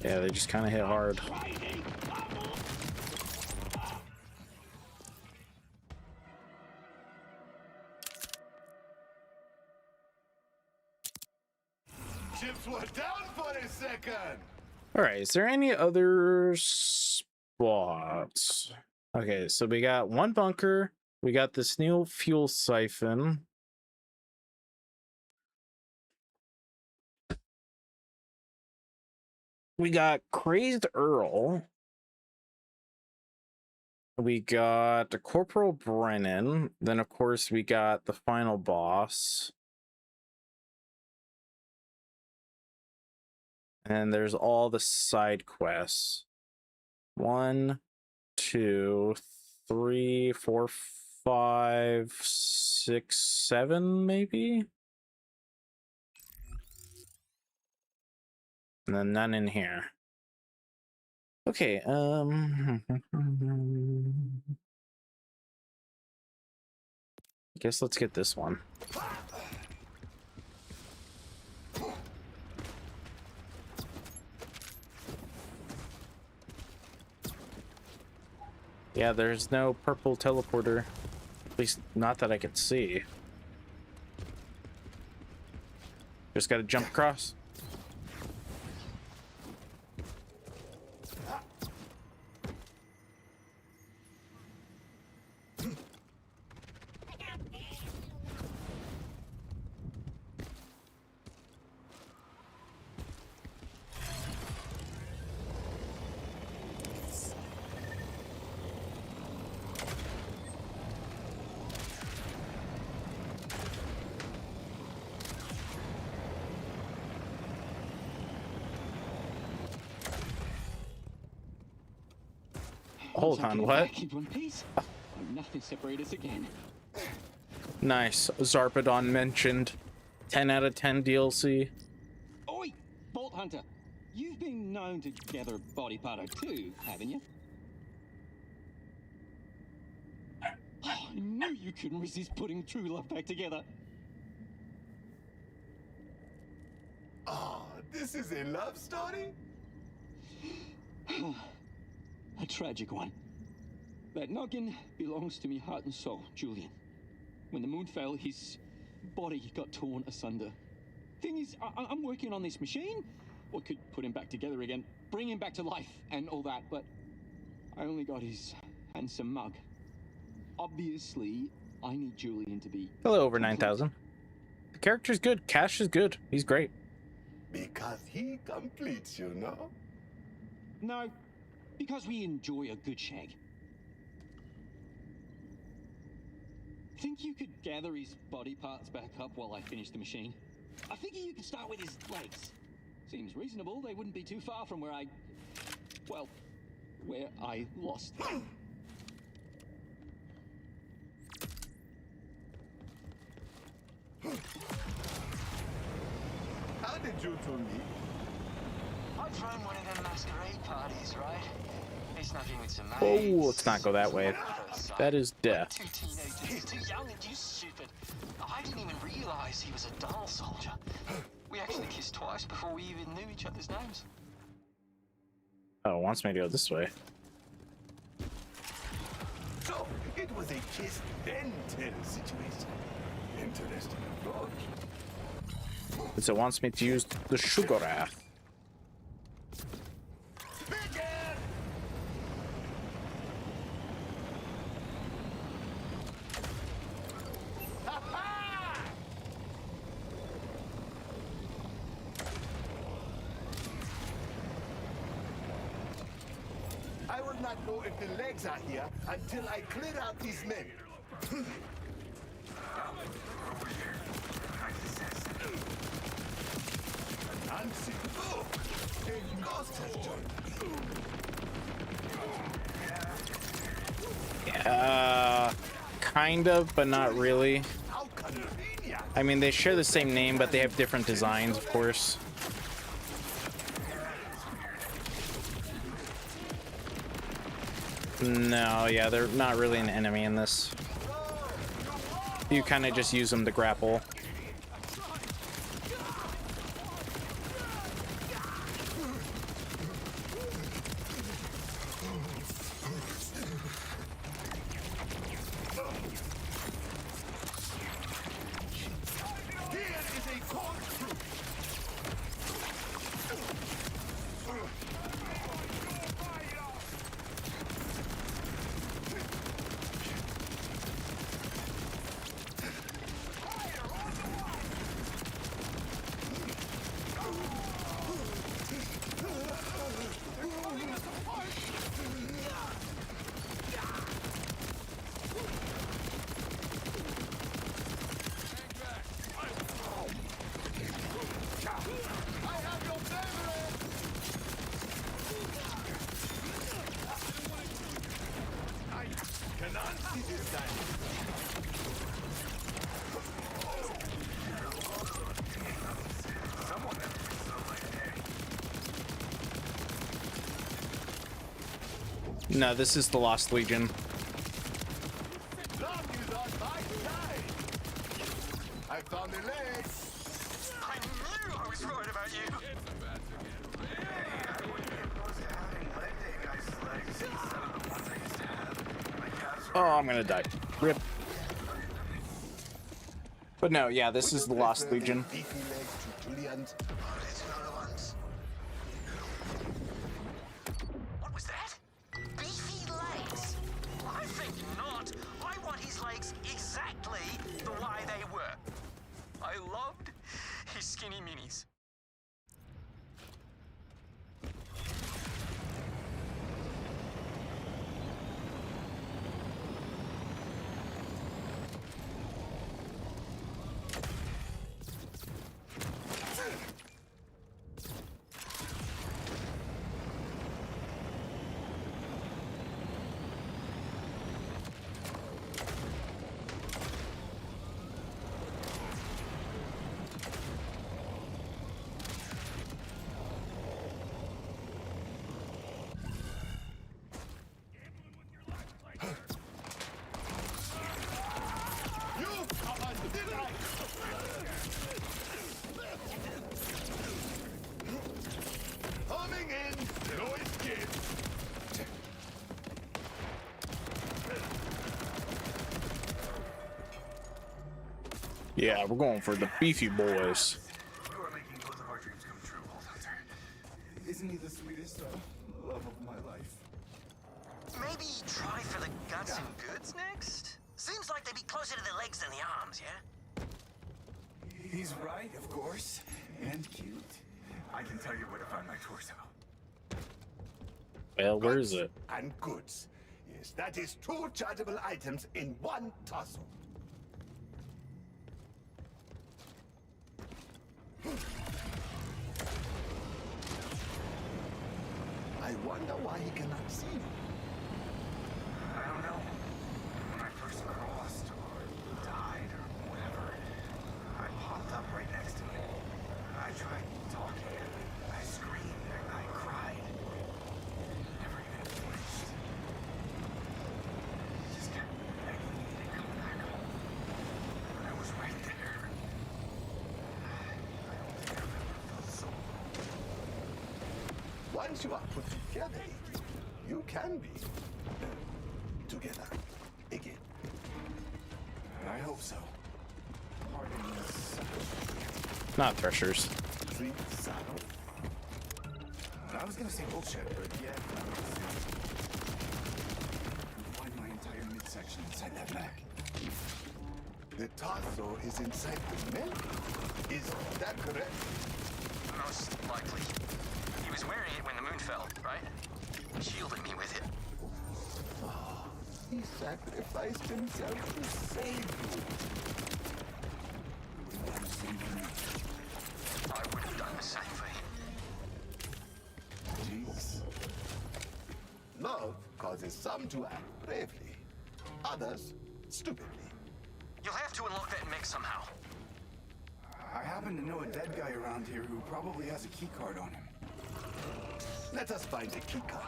Yeah, they just kind of hit hard. Chips were down for a second. All right, is there any other spots? Okay, so we got one bunker. We got this new fuel siphon. We got Crazed Earl. We got Corporal Brennan. Then, of course, we got the final boss. And there's all the side quests. 1, 2, 3, 4, 5, 6, 7, maybe? And then none in here. Okay, I guess let's get this one. Yeah, there's no purple teleporter. At least not that I could see. Just gotta jump across. Hold on, what? Keep one piece. Nothing separate us again. Nice. Zarpedon mentioned. 10 out of 10 DLC. Oi, Bolt Hunter. You've been known to gather a body part or two, haven't you? Oh, I knew you couldn't resist putting true love back together. Oh, this is a love story? A tragic one. That noggin belongs to me heart and soul, Julian. When the moon fell, his body got torn asunder. Thing is, I'm working on this machine. What could put him back together again, bring him back to life and all that, but I only got his handsome mug. Obviously, I need Julian to be... Hello, over 9,000. The character's good. Cash is good. He's great. Because he completes, you know? No, because we enjoy a good shag. Think you could gather his body parts back up while I finish the machine? I figure you could start with his legs. Seems reasonable. They wouldn't be too far from where I lost him. How did you two meet? I've run one of them masquerade parties, right? They snuck in with some Oh, mates. let's not go that way. That is death. Two teenagers, too young and too stupid. I didn't even realize he was a Dahl soldier. We actually kissed twice before we even knew each other's names. Oh, it wants me to go this way. So, it was a kiss then tell situation. Interesting approach. So it wants me to use the Sugar Wrath. I would not know if the legs are here until I clear out these men. Nancy, oh, a ghost has joined. Kind of, but not really. I mean, they share the same name, but they have different designs, of course. No, yeah, they're not really an enemy in this. You kind of just use them to grapple. No, this is the Lost Legion. I found the legs. I knew I was right about you. Oh, I'm gonna die. Rip. But no, yeah, this is the Lost Legion. What was that? Beefy legs? I think not. I want his legs exactly the way they were. I loved his skinny minis. Coming in, no escape. Yeah, we're going for the beefy boys. You are making both of our dreams come true, Vault Hunter. Isn't he the sweetest love of my life? Maybe try for the guts and goods next? Seems like they'd be closer to the legs than the arms, yeah? He's right, of course, and cute. I can tell you where to find my torso. Well, where is it? And goods. Yes, that is 2 chargeable items in 1 tussle. I wonder why he cannot see you. I don't know. When I first crossed or died or whatever, I popped up right next to him. I tried talking. I screamed. I cried. Never even flinched. He just kept begging me to come back home. And I was right there. I don't think I've ever felt so alone. Once you are put together, you can be together again. I hope so. Pardon us. Not Threshers. Treat saddle. I was gonna say bullshit, but yeah. Find my entire midsection inside that bag. The torso is inside the neck. Is that correct? Most likely. He was wearing it when the moon fell, right? Shielding me with it. sacrificed himself to save you. I would have done the same thing. Jeez. Love causes some to act bravely, others stupidly. You'll have to unlock that mech somehow. I happen to know a dead guy around here who probably has a keycard on him. Let us find a keycard.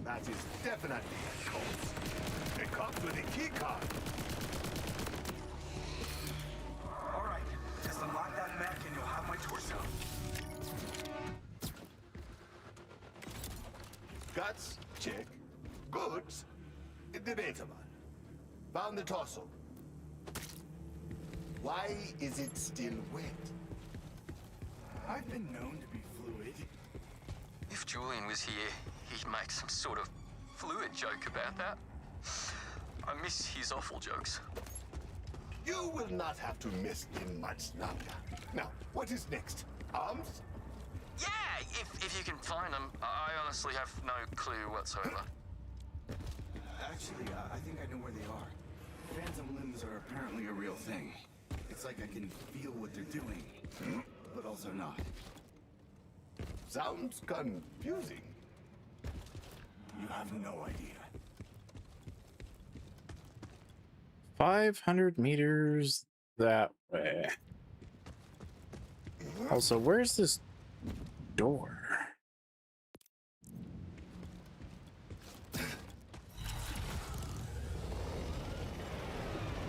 That is definitely a code. It comes with a key card. All right, just unlock that mech and you'll have my torso. Guts, check. Goods, debatable. Found the torso. Why is it still wet? I've been known to be fluid. If Julian was here, he'd make some sort of fluid joke about that. I miss his awful jokes. You will not have to miss him much longer. Now, what is next? Arms? Yeah, if you can find them. I honestly have no clue whatsoever. Actually, I think I know where they are. Phantom limbs are apparently a real thing. It's like I can feel what they're doing, but also not. Sounds confusing. You have no idea. 500 meters that way. Also, where's this door?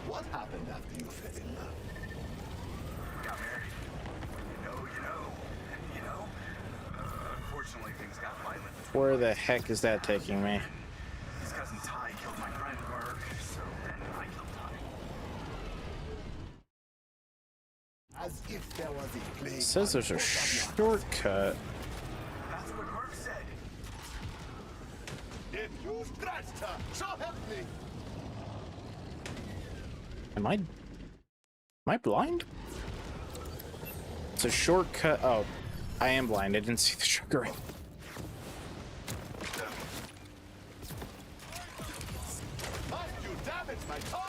What happened after you fell in love? Got married. You know. Unfortunately, things got violent. Where the heck is that taking me? His cousin Ty killed my friend Mark, so then I killed Ty. As if there was a plague. It says there's a shortcut. That's what Mark said. If you scratched her, so help me. Am I blind? It's a shortcut. Oh, I am blind. I didn't see the sugar ring. Must you damage my toy?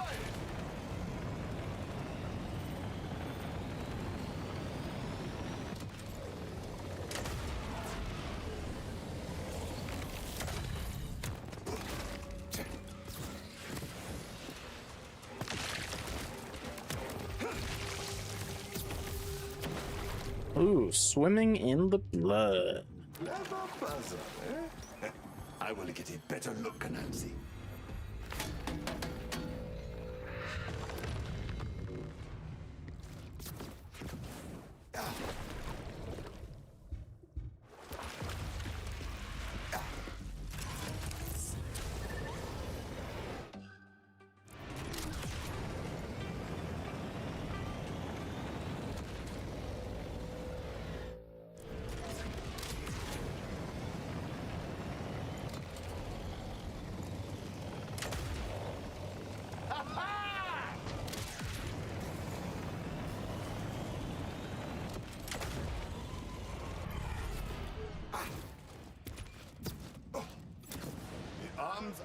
Ooh, swimming in the blood. Clever puzzle, eh? I will get a better look, Nancy.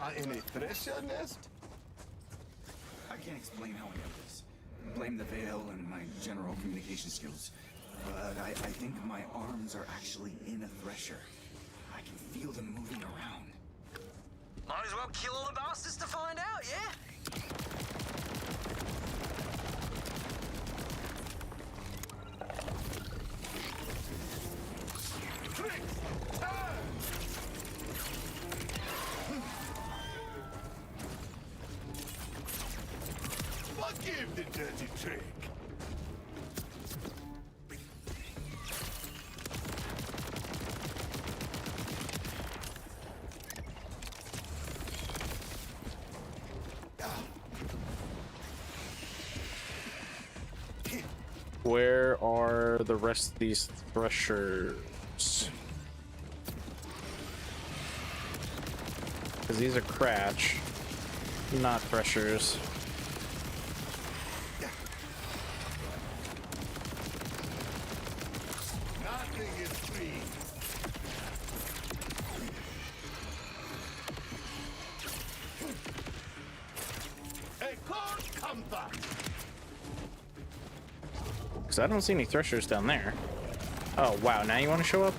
Are in a thresher nest? I can't explain how I know this. Blame the veil and my general communication skills. But I think my arms are actually in a thresher. I can feel them moving around. Might as well kill all the bastards to find out, yeah? Forgive the dirty trick. where are the rest of these threshers? Because these are Cratch, not threshers. Nothing is free. A cold comfort. Because I don't see any threshers down there. Oh, wow. Now you want to show up?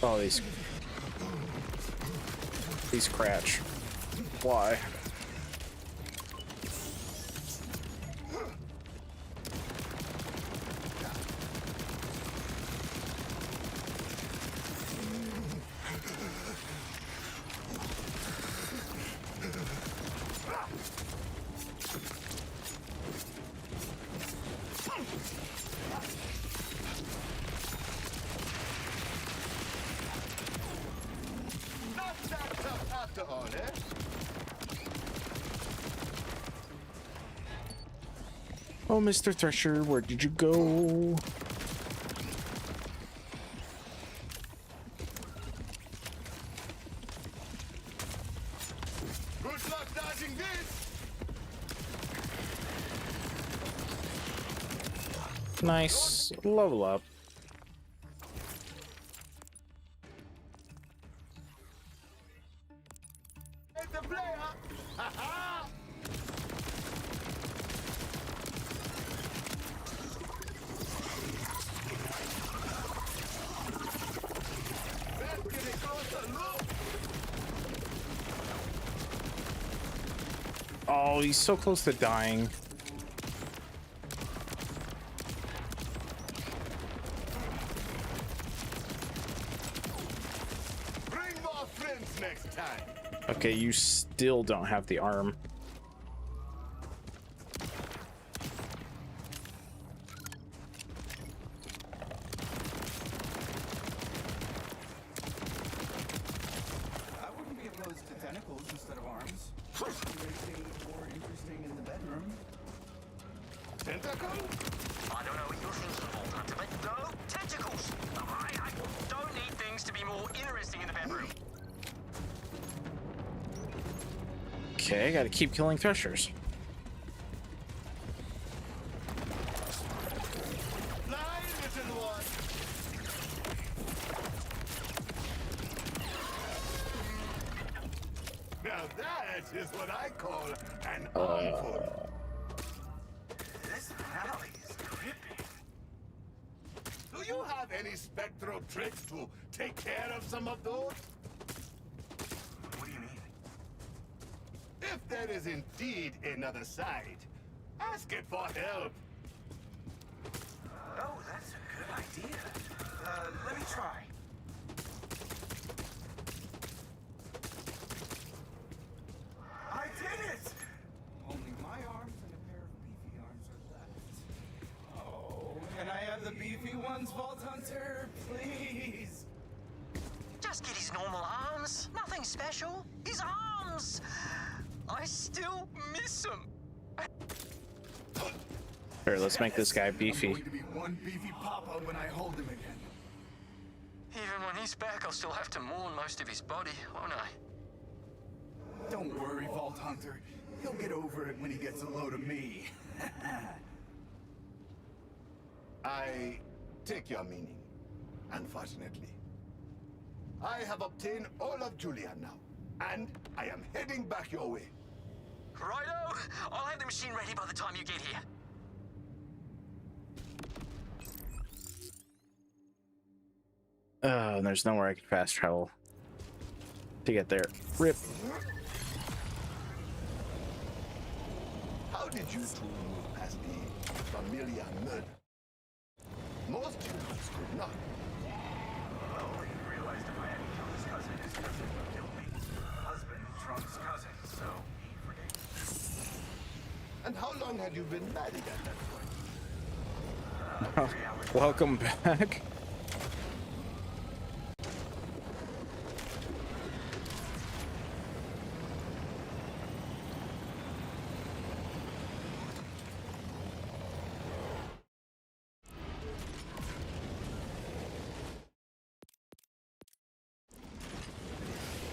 Oh, these Cratch. Why? Not that tough after all, eh? Oh, Mr. Thresher, where did you go? Good luck dodging this. Nice. Level up. It's a player. Ha ha. Let's get a closer look. Oh, he's so close to dying. Bring more friends next time. Okay, you still don't have the arm. I wouldn't be opposed to tentacles instead of arms. Makes things more interesting in the bedroom. Tentacle? I don't know what you're thinking, Vault Hunter, but no tentacles! I don't need things to be more interesting in the bedroom. Okay, I gotta keep killing threshers. Fly, little one. Now that is what I call an armful. This valley is creepy. Do you have any spectral tricks to take care of some of those? What do you mean? If there is indeed another side, ask it for help. Oh, that's a good idea. Let me try. I did it! Only my arms and a pair of beefy arms are left. Oh, can I have the beefy ones, Vault Hunter? Please! Just get his normal arms. Nothing special. His arms! I still miss him. Here, let's make this guy beefy. I'm going to be one beefy papa when I hold him again. Even when he's back, I'll still have to mourn most of his body, won't I? Don't worry, Vault Hunter. He'll get over it when he gets a load of me. I take your meaning, unfortunately. I have obtained all of Julian now, and I am heading back your way. Righto! I'll have the machine ready by the time you get here. Oh, and there's nowhere I can fast travel to get there. Rip. How did you two move past the familiar murder? Most humans could not. Well, he realized if I hadn't killed his cousin, his cousin would kill me. Husband trumps cousin, so he forgave. And how long had you been married at that point? Welcome back.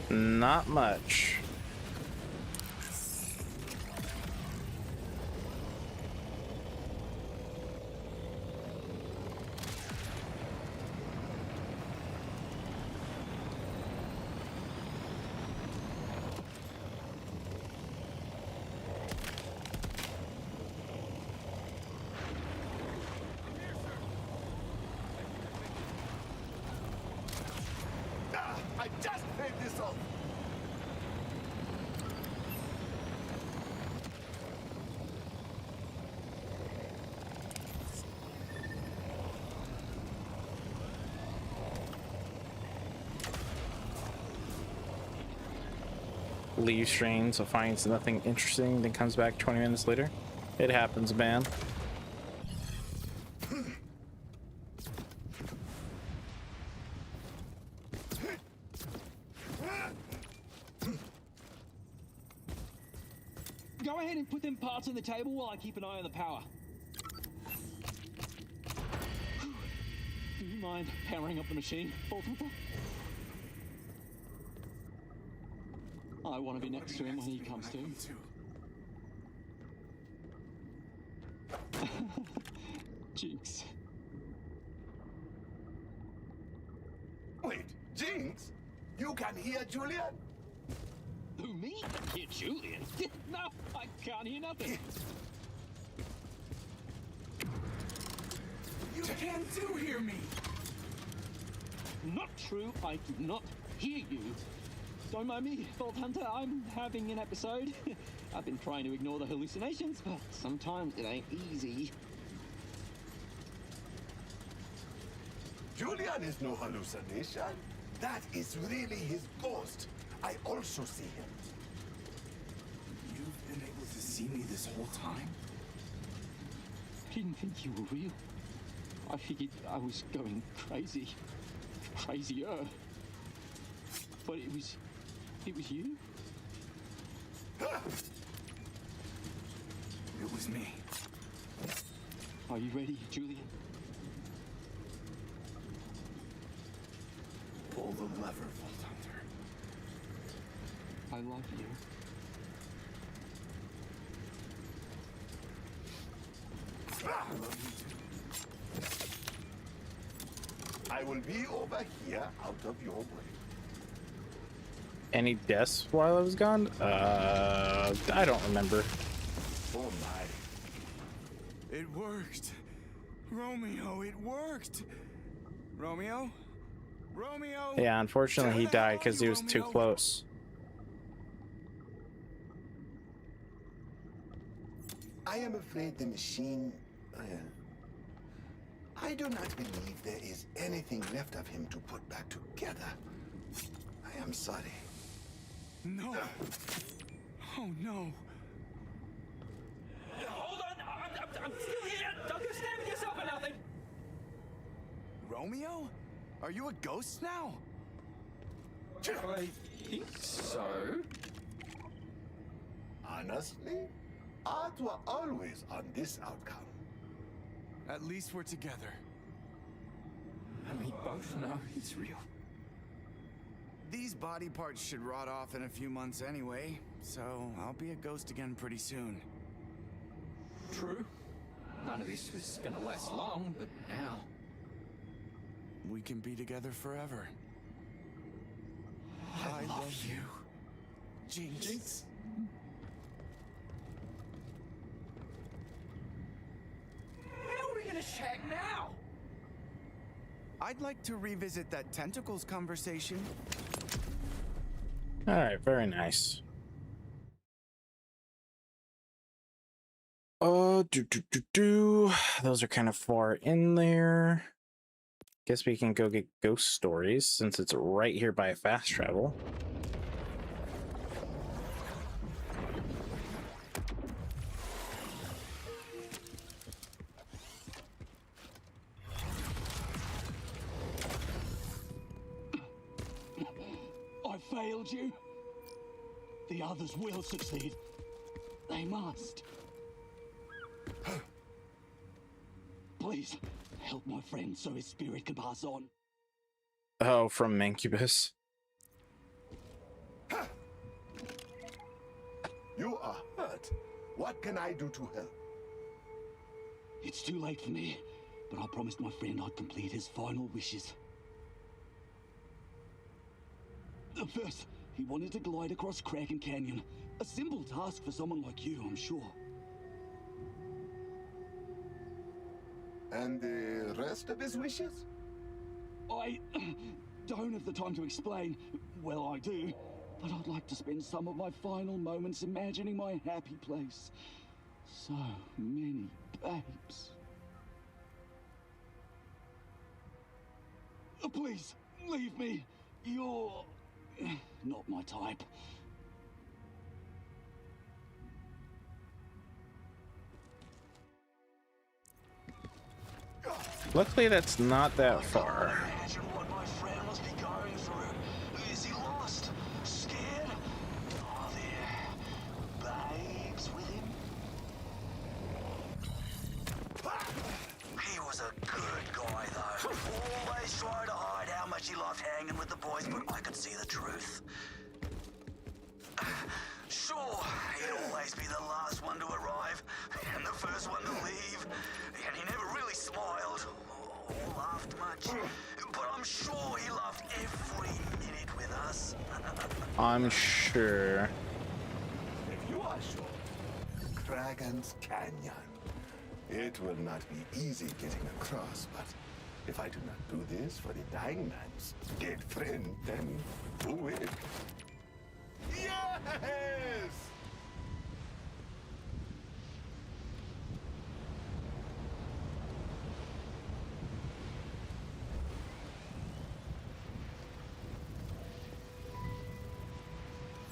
Not much. I just paid this off. Leaves train, so finds nothing interesting, then comes back 20 minutes later. It happens, man. Go ahead and put them parts on the table while I keep an eye on the power. Do you mind powering up the machine, Vault Hunter? I want to be next to him when he comes to. Jinx. Wait, Jinx? You can hear Julian? Who, me? Hear Julian? No, I can't hear nothing. You can do hear me. Not true, I do not hear you. Don't mind me, Vault Hunter, I'm having an episode. I've been trying to ignore the hallucinations, but sometimes it ain't easy. Julian is no hallucination. That is really his ghost. I also see him. You've been able to see me this whole time? I didn't think you were real. I figured I was going crazy. Crazier. But it was you? It was me. Are you ready, Julian? Pull the lever, Vault Hunter. I love you. I love you too. I will be over here, out of your way. Any deaths while I was gone? I don't remember. Oh my. It worked. Romeo, it worked. Romeo? Romeo? Yeah, unfortunately he died because he was too close. I am afraid the machine... I do not believe there is anything left of him to put back together. I am sorry. No. Oh, no. Hold on, I'm still here. Don't go stabbing yourself or nothing. Romeo? Are you a ghost now? I think so. Honestly, odds were always on this outcome. At least we're together. And we both know it's real. These body parts should rot off in a few months anyway, so I'll be a ghost again pretty soon. True. None of this was gonna last long, but now... we can be together forever. I love you. Jinx. How are we gonna shag now? I'd like to revisit that tentacles conversation. All right, very nice. Those are kind of far in there. Guess we can go get ghost stories since it's right here by fast travel. I failed you. The others will succeed. They must. Please, help my friend so his spirit can pass on. Oh, from Mancubus. You are hurt. What can I do to help? It's too late for me, but I promised my friend I'd complete his final wishes. First, he wanted to glide across Kraken Canyon. A simple task for someone like you, I'm sure. And the rest of his wishes? I don't have the time to explain. Well, I do. But I'd like to spend some of my final moments imagining my happy place. So many babes. Please, leave me. You're not my type. Luckily, that's not that far. Imagine what my friend must be going through. Is he lost? Scared? Are there babes with him? He was a good guy, though. Always tried to hide how much he loved hanging with the boys, but I could see the truth. Sure, he'd always be the last one to arrive, and the first one to leave, and he never really smiled or laughed much, but I'm sure he loved every minute with us. I'm sure. If you are sure. Kraken's Canyon. It will not be easy getting across, but if I do not do this for the dying man's dead friend, then who will? Yes!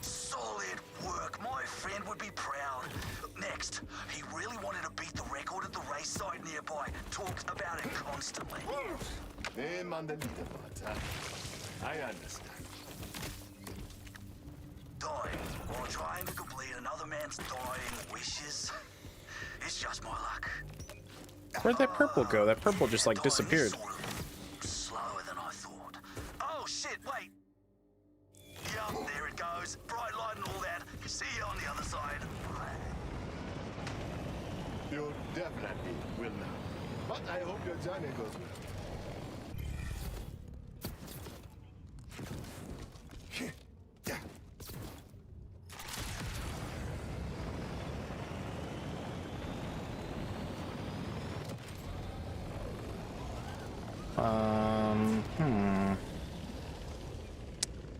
Solid work. My friend would be proud. Next, he really wanted to beat the record at the race site nearby. Talked about it constantly. Name on the leaderboard, huh? I understand. Dying while trying to complete another man's dying wishes. It's just my luck. Where'd that purple go? That purple just like disappeared. Slower than I thought. Oh shit, wait. Yup, there it goes. Bright light and all that. See you on the other side. You definitely will now. But I hope your journey goes well.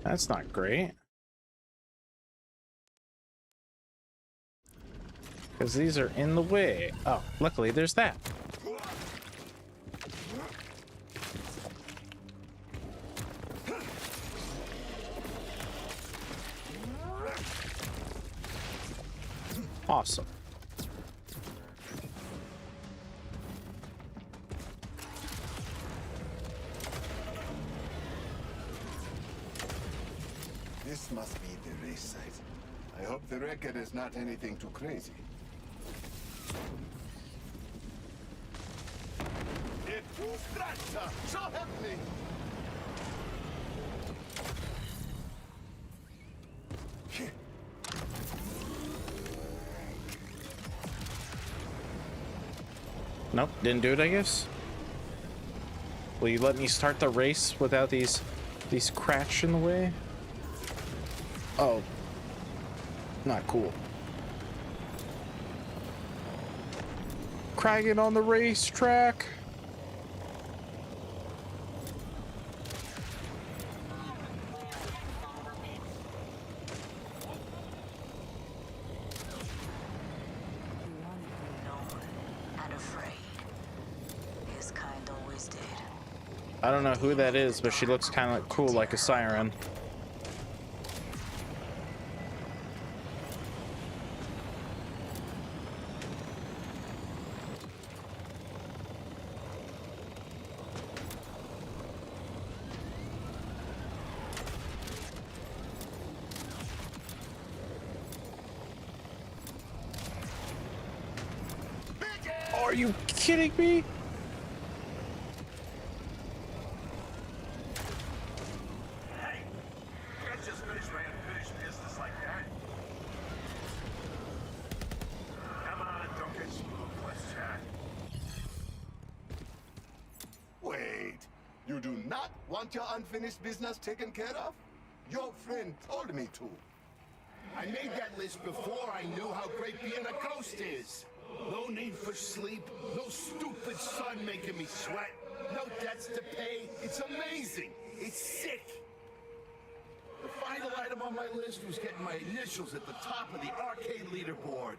That's not great. Because these are in the way. Oh, luckily there's that. Awesome. This must be the race site. I hope the record is not anything too crazy. It was Strata! So help me! Nope, didn't do it, I guess. Will you let me start the race without these cracks in the way? Oh. Not cool. Kraken on the racetrack. I don't know who that is, but she looks kind of cool like a siren. Are you kidding me? do not want your unfinished business taken care of? Your friend told me to. I made that list before I knew how great being a ghost is. No need for sleep, no stupid sun making me sweat, no debts to pay. It's amazing. It's sick. The final item on my list was getting my initials at the top of the arcade leaderboard.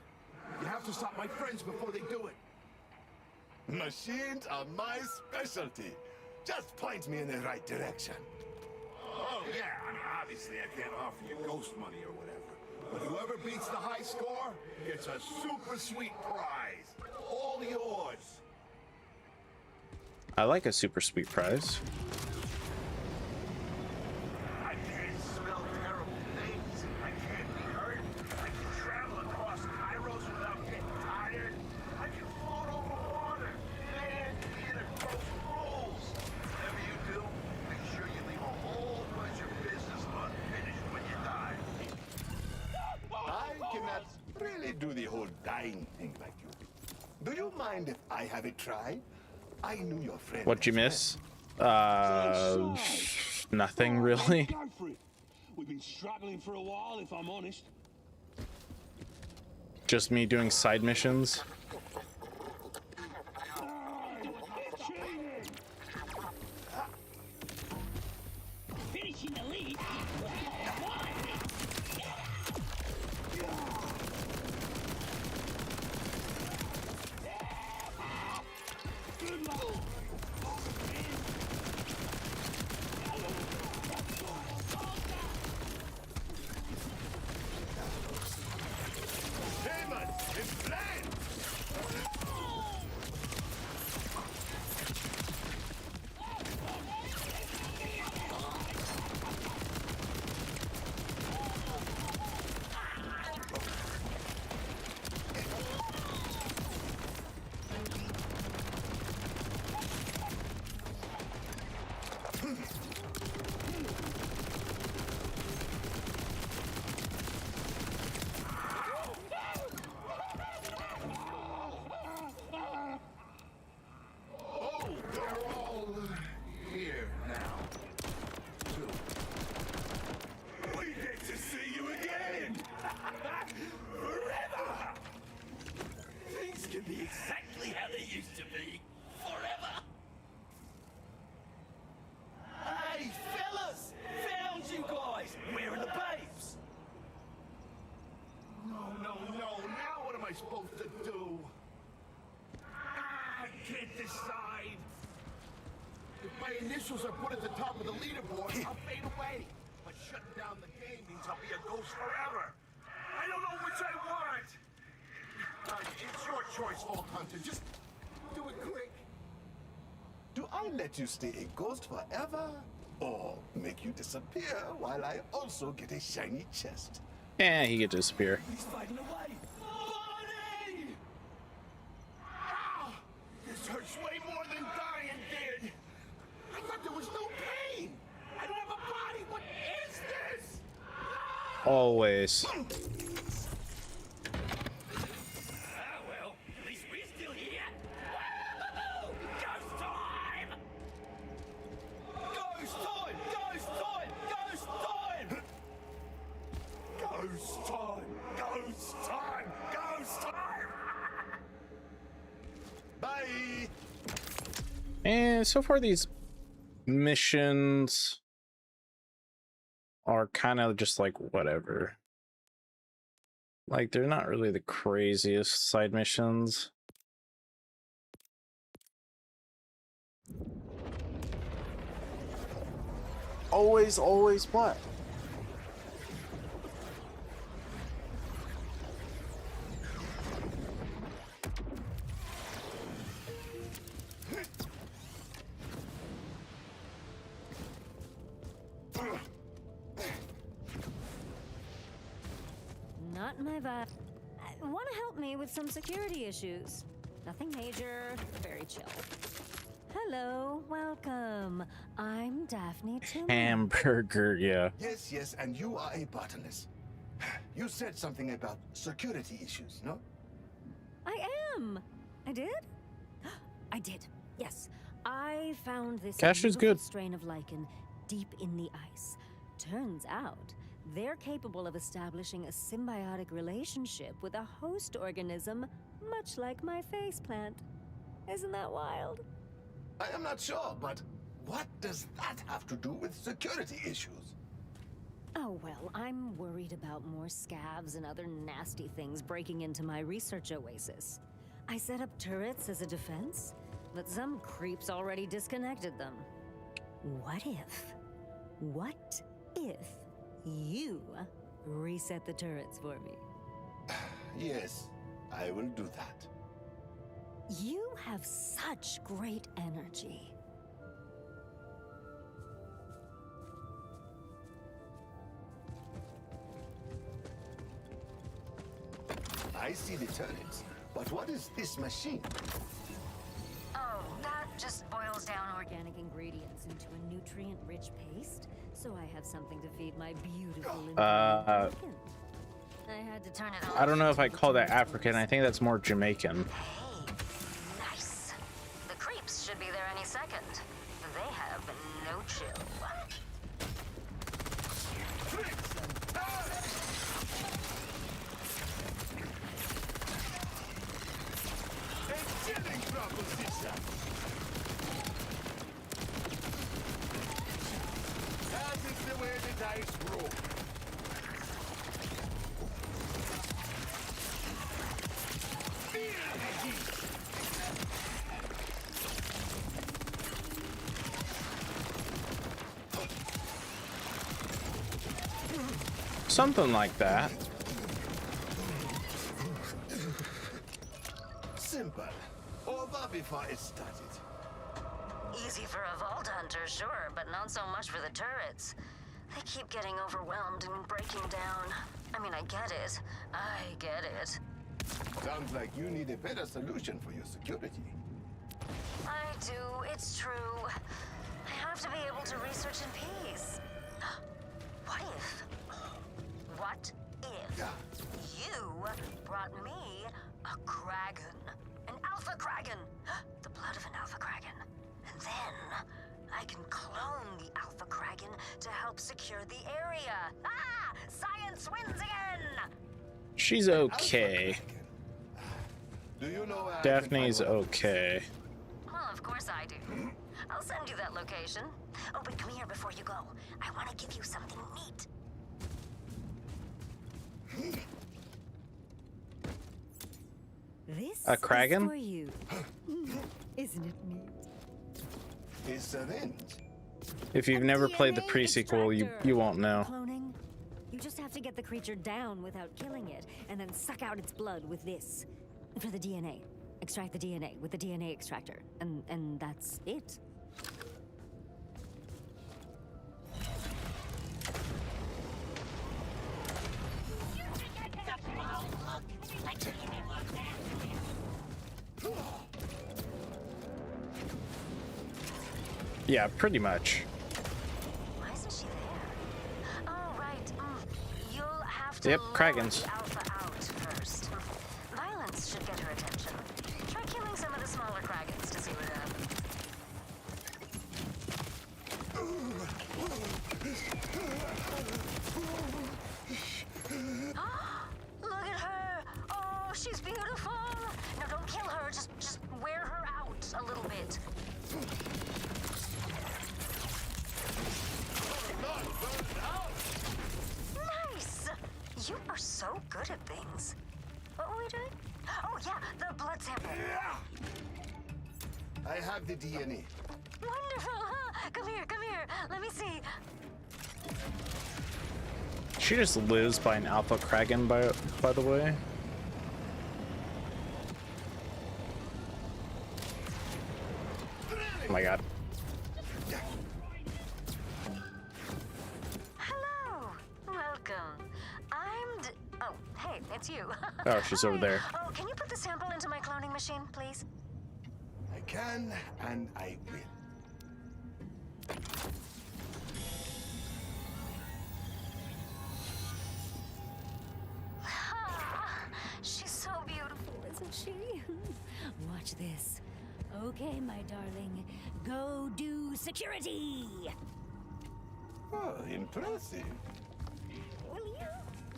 You have to stop my friends before they do it. Machines are my specialty. Just point me in the right direction. Oh, yeah, I mean, obviously I can't offer you ghost money or whatever. But whoever beats the high score gets a super sweet prize. All yours. I like a super sweet prize. I can't smell terrible things. I can't be hurt. I can travel across Kairos without getting tired. I can float over water. And being a ghost rules. Whatever you do, make sure you leave a whole bunch of business unfinished when you die. I cannot really do the whole dying thing like you. Do you mind if I have a try? I knew your friend. What'd you miss? Nothing really. Go for it. We've been struggling for a while, if I'm honest. Just me doing side missions. Finishing the lead. Good luck. Demon, it's flame! Oh, they're all here now. Too. We get to see you again! Forever! Things can be exactly how they used to be. Forever! Hey, fellas! Found you guys! Where are the babes? No. Now what am I supposed to do? I can't decide. If my initials are put at the top of the leaderboard, I'll fade away. But shutting down the game means I'll be a ghost forever. I don't know which I want. It's your choice, Vault Hunter. Just do it quick. Do I let you stay a ghost forever? Or make you disappear while I also get a shiny chest? Yeah, he could disappear. He's fighting away. Bonnie! Ah, this hurts way more than dying did. I thought there was no pain. I don't have a body. What is this? Always. Well, at least we're still here. Ghost time! Ghost time! Ghost time! Ghost time! Ghost time! Ghost time! Ghost time! Bye! And so far these missions are kind of just like whatever. Like they're not really the craziest side missions. Always what? Not my vibe. Want to help me with some security issues? Nothing major, very chill. Hello, welcome. I'm Daphne Tillman. Hamburger, yeah. Yes, and you are a botanist. You said something about security issues, no? I am. I did? I did. Yes. I found this Cash is beautiful good. strain of lichen deep in the ice. Turns out, they're capable of establishing a symbiotic relationship with a host organism, much like my faceplant. Isn't that wild? I am not sure, but what does that have to do with security issues? Oh, well, I'm worried about more scavs and other nasty things breaking into my research oasis. I set up turrets as a defense, but some creeps already disconnected them. What if you reset the turrets for me? Yes, I will do that. You have such great energy. I see the turrets, but what is this machine? Oh, that just boils down organic ingredients into a nutrient-rich paste, so I have something to feed my beautiful I had to turn it on. I don't know if I call that African. I think that's more Jamaican. Nice. The creeps should be there any second. They have no chill. A chilling proposition. That is the way the dice roll. Something like that. Simple. Over before it started. Easy for a vault hunter, sure, but not so much for the turrets. They keep getting overwhelmed and breaking down. I mean, I get it. I get it. Sounds like you need a better solution for your security. I do, it's true. I have to be able to research in peace. What if you brought me a Kraken? An Alpha Kraken! The blood of an Alpha Kraken. And then I can clone the Alpha Kraken to help secure the area. Ah! Science wins again! She's okay. Do you know where Daphne's okay. Well, of course I do. I'll send you that location. Oh, but come here before you go. I want to give you something neat. This A Kraken? is for you. Isn't it neat? A syringe. If you've never played the pre-sequel, you won't know. Cloning? You just have to get the creature down without killing it, and then suck out its blood with this. For the DNA. Extract the DNA with the DNA extractor. And that's it. Yeah, pretty much. Why isn't she there? Oh, right. You'll have to Yep, lure Kragans. the Alpha out first. Violence should get her attention. Try killing some of the smaller Kragans to see what happens. Look at her! Oh, she's beautiful! No, don't kill her. Just wear her out a little bit. Nice! You are so good at things. What were we doing? Oh, yeah, the blood sample. I have the DNA. Wonderful, huh? Come here, come here. Let me see. She just lives by an Alpha Kraken, by the way. Oh my god. Hello. Welcome. Oh, hey, it's you. Oh, she's over there. Oh, can you put the sample into my cloning machine, please? I can, and I will. She's so beautiful, isn't she? Watch this. Okay, my darling. Go do security! Oh, impressive. Will you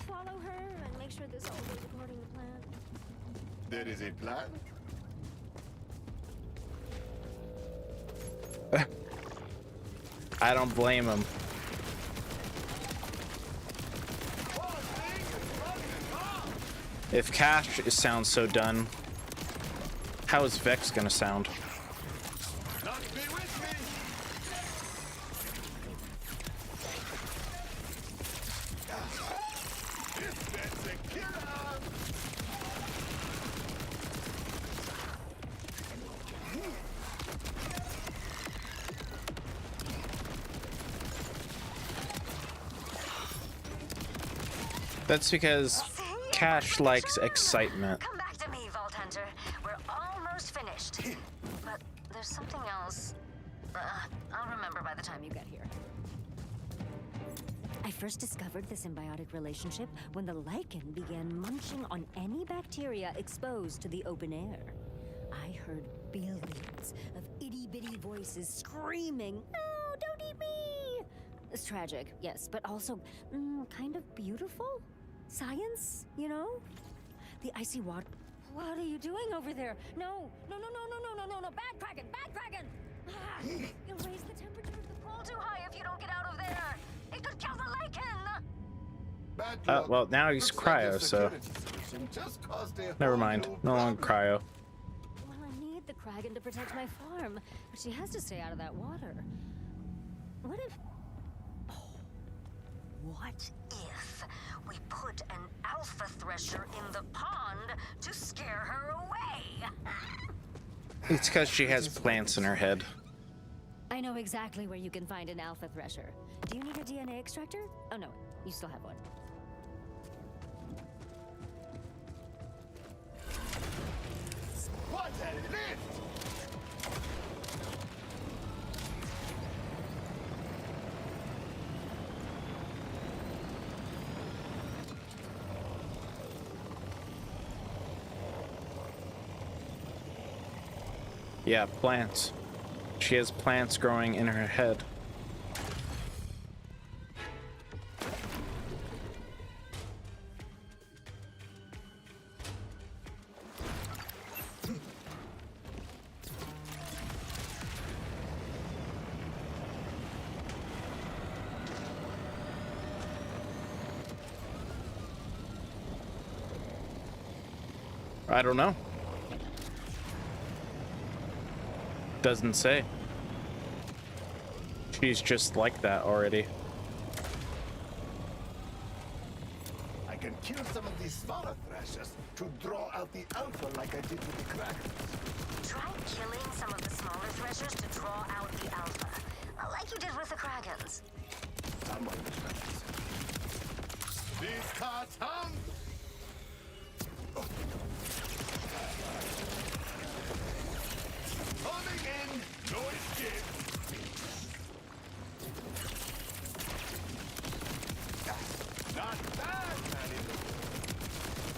follow her and make sure this all goes according to plan? There is a plan? I don't blame him. If Cash sounds so done, how is Vex gonna sound? Not be with me. That's a killer. That's because Cash likes excitement. Come back to me, Vault Hunter. We're almost finished. But there's something else. I'll remember by the time you get here. I first discovered the symbiotic relationship when the lichen began munching on any bacteria exposed to the open air. I heard billions of itty-bitty voices screaming, "No, don't eat me!" It's tragic, yes, but also kind of beautiful. Science, you know? The icy water. What are you doing over there? No, no, no, no, no, no, no, no, no, bad Kraken, bad Kraken! Ah, you'll raise the temperature of the pool too high if you don't get out of there. It could kill the lichen! Well, now he's cryo, so never mind. No longer cryo. Well, I need the Kraken to protect my farm, but she has to stay out of that water. What if... What if we put an alpha thresher in the pond to scare her away? It's because she has plants in her head. I know exactly where you can find an alpha thresher. Do you need a DNA extractor? Oh no, you still have one. What a lift! Yeah, plants. She has plants growing in her head. I don't know. Doesn't say. She's just like that already. I can kill some of these smaller thrashers to draw out the alpha like I did with the Krakens. Try killing some of the smaller threshers to draw out the alpha, like you did with the Krakens. Some of the thrashers. These cards hum! Coming in! No escape! Not bad, Manny.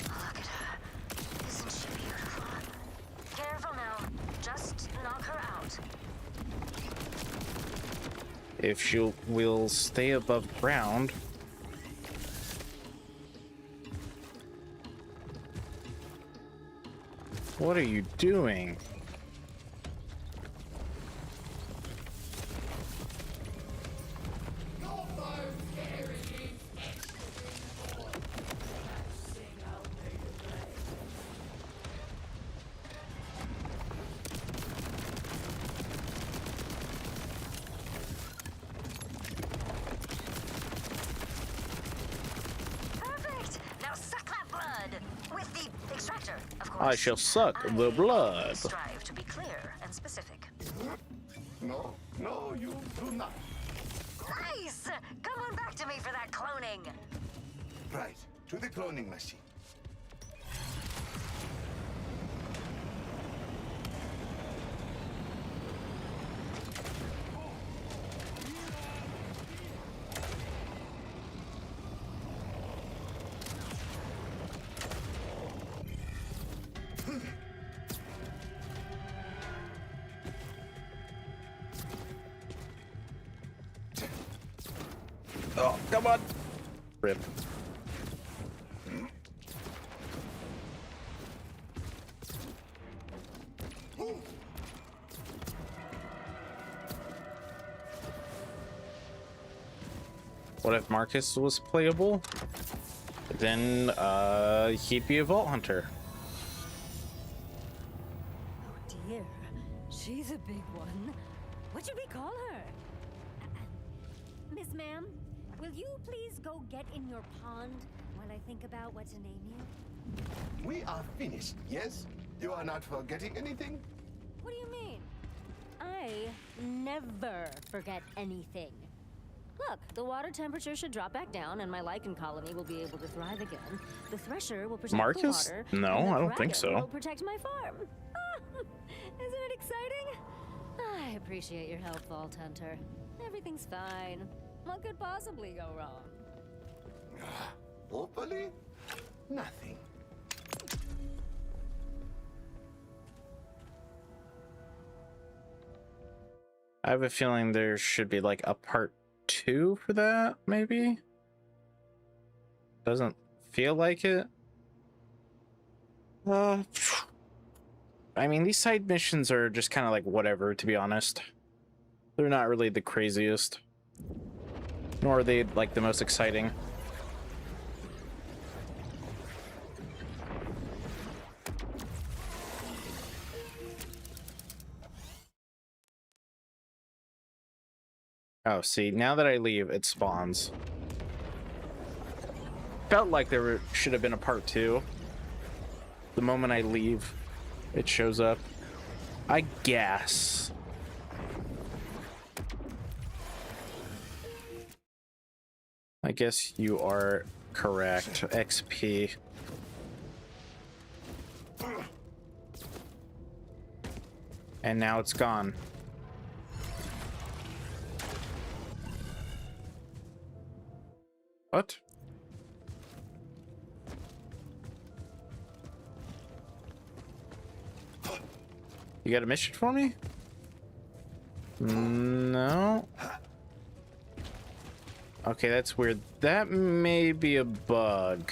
Look at her. Isn't she beautiful? Careful now. Just knock her out. If she will stay above ground. What are you doing? Perfect! Now suck that blood! With the extractor, of course. I shall suck the blood. Strive to be clear and specific. No, no, you do not. Nice! Come on back to me for that cloning. Right, to the cloning machine. Oh, come on. Rip. What if Marcus was playable? Then he'd be a Vault Hunter. Oh dear, she's a big one. What should we call her? Miss Ma'am, will you please go get in your pond while I think about what to name you? We are finished, yes? You are not forgetting anything? What do you mean? I never forget anything. Look, the water temperature should drop back down and my lichen colony will be able to thrive again. The thresher will protect Marcus? the water. No, and the I don't think dragon so. will protect my farm. Isn't it exciting? I appreciate your help, Vault Hunter. Everything's fine. What could possibly go wrong? Hopefully, nothing. I have a feeling there should be like a part 2 for that, maybe? Doesn't feel like it. I mean, these side missions are just kind of like whatever, to be honest. They're not really the craziest. Nor are they like the most exciting. Oh, see, now that I leave, it spawns. Felt like there should have been a part 2. The moment I leave, it shows up. I guess. I guess you are correct. XP. And now it's gone. What? You got a mission for me? No. Okay, that's weird. That may be a bug.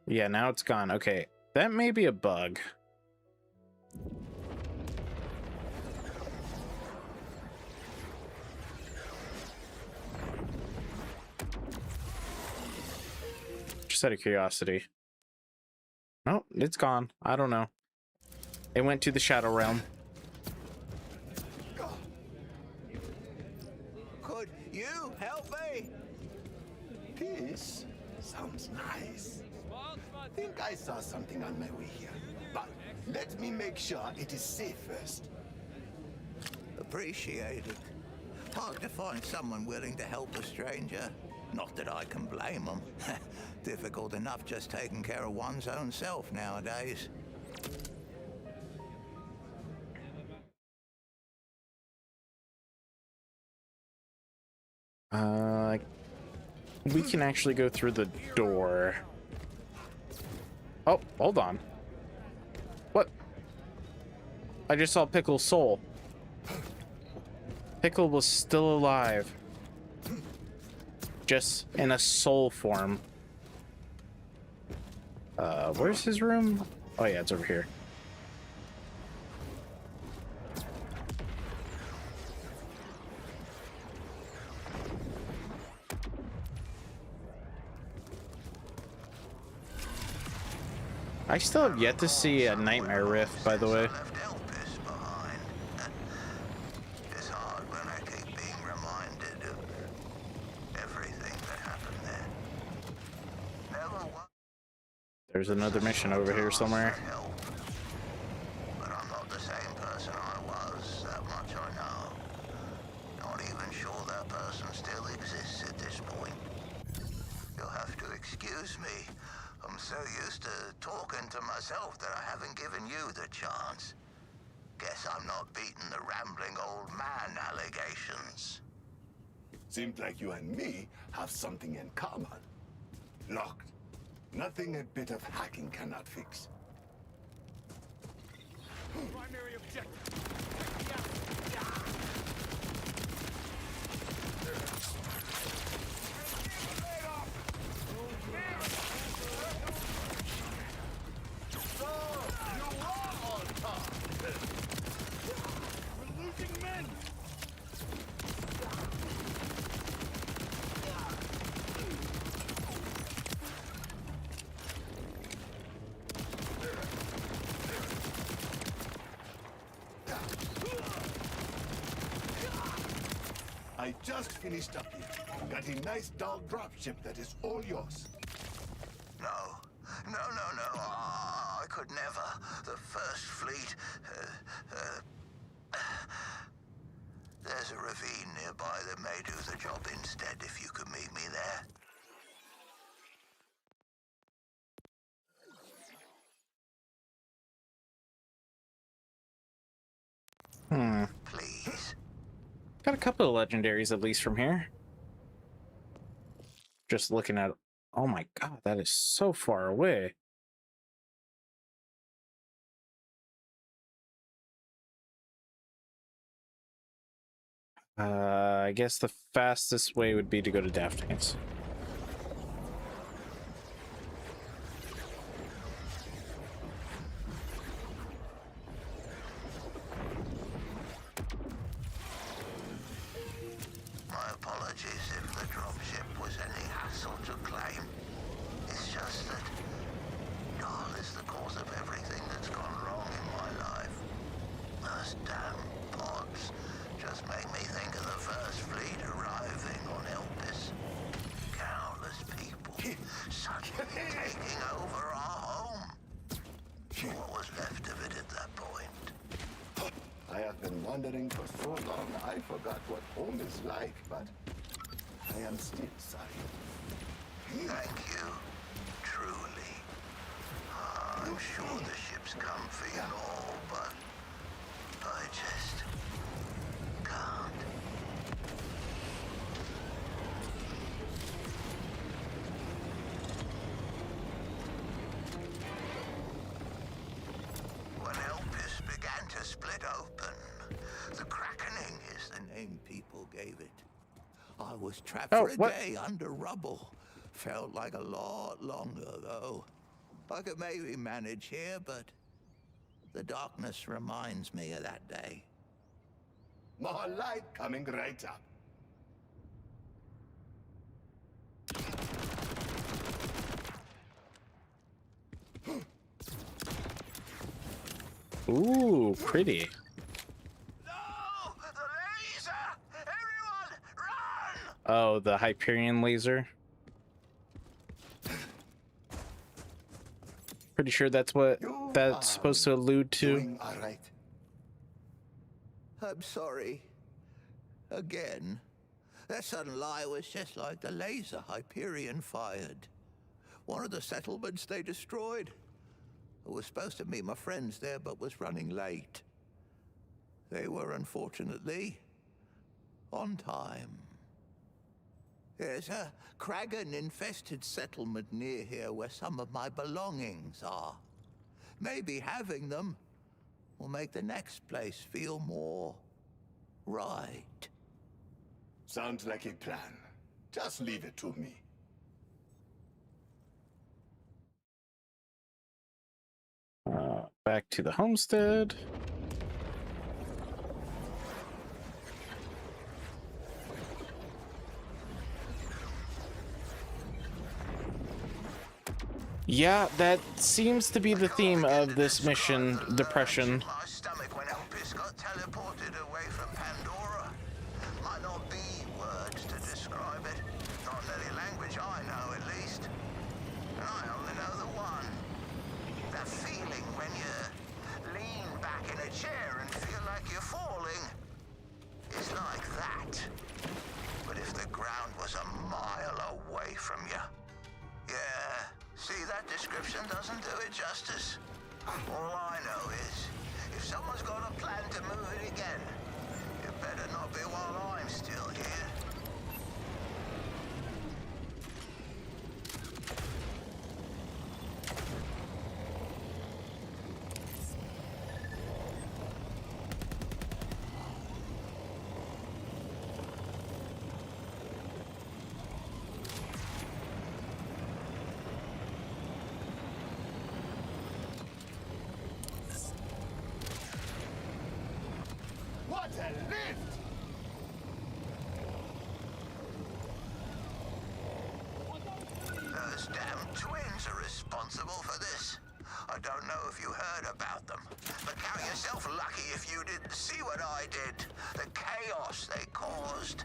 Yeah, now it's gone. Okay, that may be a bug. Just out of curiosity. Nope, it's gone. I don't know. It went to the Shadow Realm. Could you help me? This sounds nice. I think I saw something on my way here. But let me make sure it is safe first. Appreciate it. Hard to find someone willing to help a stranger. Not that I can blame them. Difficult enough just taking care of one's own self nowadays. We can actually go through the door. Oh, hold on. What? I just saw Pickle's soul. Pickle was still alive. Just in a soul form. Where's his room? Oh yeah, it's over here. I still have yet to see a Nightmare Rift, by the way. It's hard when I keep being reminded of everything that happened there. Never once. There's another mission over here somewhere. But I'm not the same person I was, that much I know. Not even sure that person still exists at this point. You'll have to excuse me. I'm so used to talking to myself that I haven't given you the chance. Guess I'm not beating the rambling old man allegations. Seems like you and me have something in common. Locked. Nothing a bit of hacking cannot fix. Primary objective. I just finished up here. Got a nice dog dropship that is all yours. No. I could never. The First Fleet. There's a ravine nearby that may do the job instead if you could meet me there. Please. Got a couple of legendaries at least from here. Just looking at, oh my god, that is so far away. I guess the fastest way would be to go to Daphne's. My apologies if the dropship was any hassle to claim. It's just that Dahl is the cause of everything that's gone wrong in my life. Those damn pods just make me think of the First Fleet arriving on Elpis. Countless people suddenly taking over our home. What was left of it at that point? I have been wandering for so long, I forgot what home is like, but I am still sorry. Thank you. Truly. I'm sure the ship's comfy and all, but I just can't. When Elpis began to split open, the Krakening is the name people gave it. I was trapped for a day under rubble. Felt like a lot longer, though. I could maybe manage here, but the darkness reminds me of that day. More light coming right up. Ooh, pretty. Oh, the Hyperion laser. Pretty sure that's what that's supposed to allude to. All right. I'm sorry. Again. That sudden lie was just like the laser Hyperion fired. One of the settlements they destroyed. I was supposed to meet my friends there, but was running late. They were, unfortunately, on time. There's a Kraken-infested settlement near here where some of my belongings are. Maybe having them will make the next place feel more right. Sounds like a plan. Just leave it to me. Back to the homestead. Yeah, that seems to be the theme of this mission, Depression. My stomach when Elpis got teleported away from Pandora. Might not be words to describe it. Not in any language I know, at least. And I only know the one. That feeling when you lean back in a chair and feel like you're falling. It's like that. But if the ground was a mile away from you. Yeah. See, that description doesn't do it justice. All I know is, if someone's got a plan to move it again, it better not be while I'm still here. What a lift! Those damn twins are responsible for this. I don't know if you heard about them, but count yourself lucky if you didn't see what I did. The chaos they caused.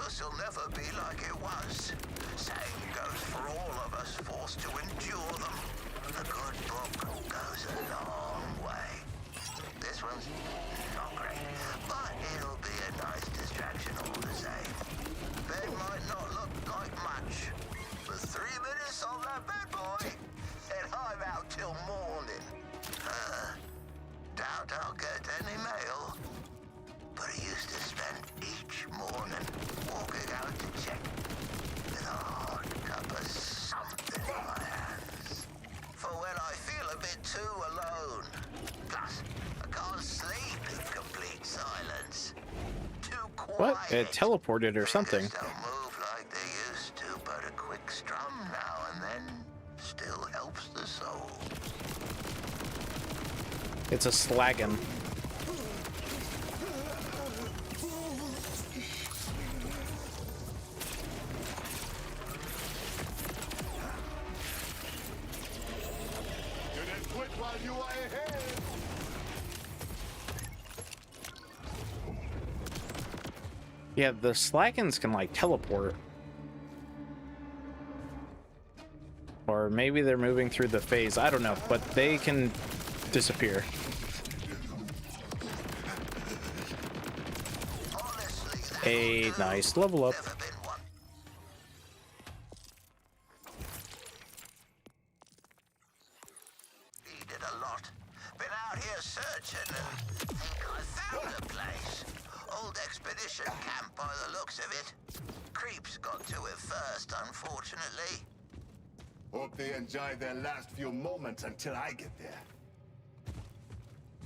universe will never be like it was. Same goes for all of us forced to endure them. A good book goes a long way. This one's not great, but it'll be a nice distraction all the same. Bed might not look like much, but 3 minutes on that bed, boy, and I'm out till morning. Doubt I'll get any mail, but I used to spend each morning walking out to check with a hard cup of something in my hands. For when I feel a bit too alone. Plus, I can't sleep in complete silence. Too quiet. What? It teleported or something. Fingers don't move like they used to, but a quick strum now and then still helps the soul. It's a slaggin. Didn't quit while you were ahead. Yeah, the slaggins can like teleport. Or maybe they're moving through the phase. I don't know, but they can disappear. A nice level up. Needed a lot. Been out here searching and think I found a place. Old expedition camp by the looks of it. Creeps got to it first, unfortunately. Hope they enjoy their last few moments until I get there.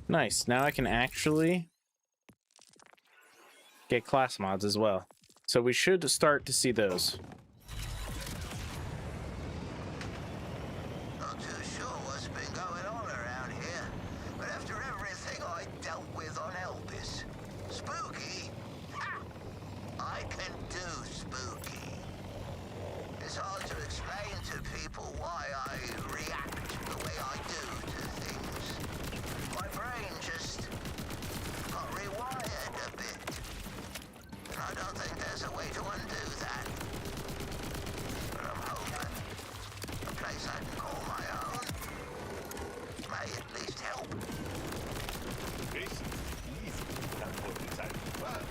Nice. Now I can actually get class mods as well. So we should start to see those. Not too sure what's been going on around here, but after everything I dealt with on Elvis, spooky? Ha! I can do spooky. It's hard to explain to people why I react the way I do to things. My brain just got rewired a bit. And I don't think there's a way to undo that. But I'm hoping a place I can call my own may at least help. It's easy to put inside the world.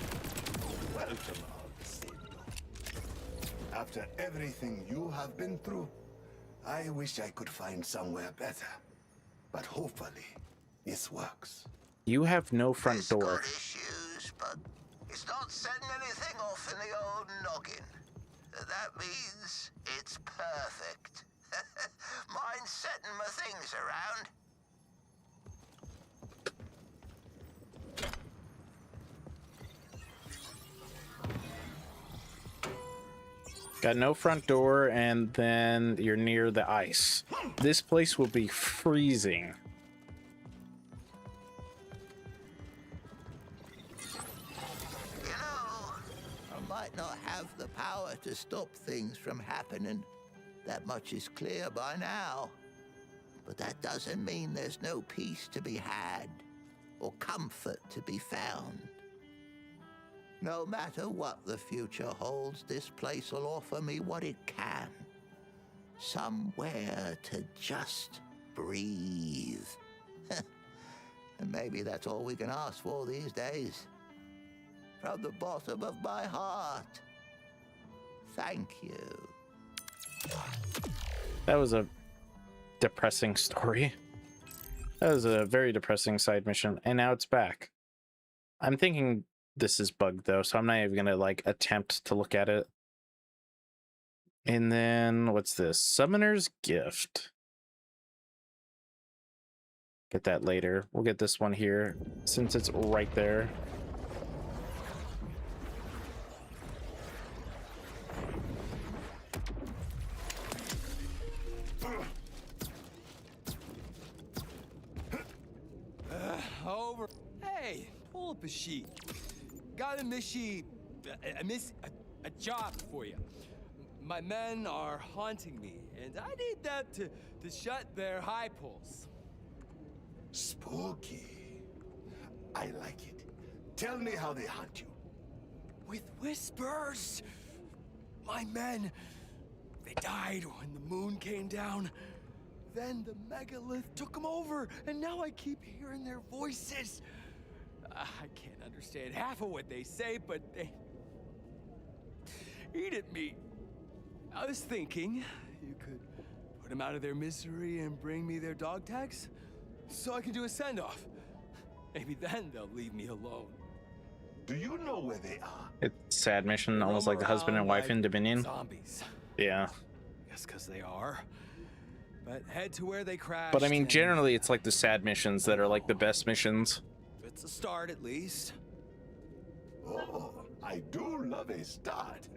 Welcome, Alcino. After everything you have been through, I wish I could find somewhere better. But hopefully, this works. You have no front door. Got issues, but it's not setting anything off in the old noggin. That means it's perfect. Mine's setting my things around. Got no front door, and then you're near the ice. This place will be freezing. You know, I might not have the power to stop things from happening. That much is clear by now. But that doesn't mean there's no peace to be had or comfort to be found. No matter what the future holds, this place will offer me what it can. Somewhere to just breathe. And maybe that's all we can ask for these days. From the bottom of my heart, thank you. That was a depressing story. That was a very depressing side mission, and now it's back. I'm thinking this is bugged though, so I'm not even gonna like attempt to look at it. And then what's this? Summoner's Gift. Get that later. We'll get this one here since it's right there. Over. Hey, pull up a sheet. Got a job for you. My men are haunting me, and I need them to shut their high pulse. Spooky. I like it. Tell me how they hunt you. with whispers. My men, they died when the moon came down. Then the megalith took them over, and now I keep hearing their voices. I can't understand half of what they say, but they eat at me. I was thinking you could put them out of their misery and bring me their dog tags so I can do a send-off. Maybe then they'll leave me alone. Do you know where they are? It's a sad mission, almost like the husband and wife in Dominion. Zombies. Yeah. Yes, because they are. But head to where they crashed. But I mean, generally, it's like the sad missions that are like the best missions. It's a start, at least. Oh, I do love a start.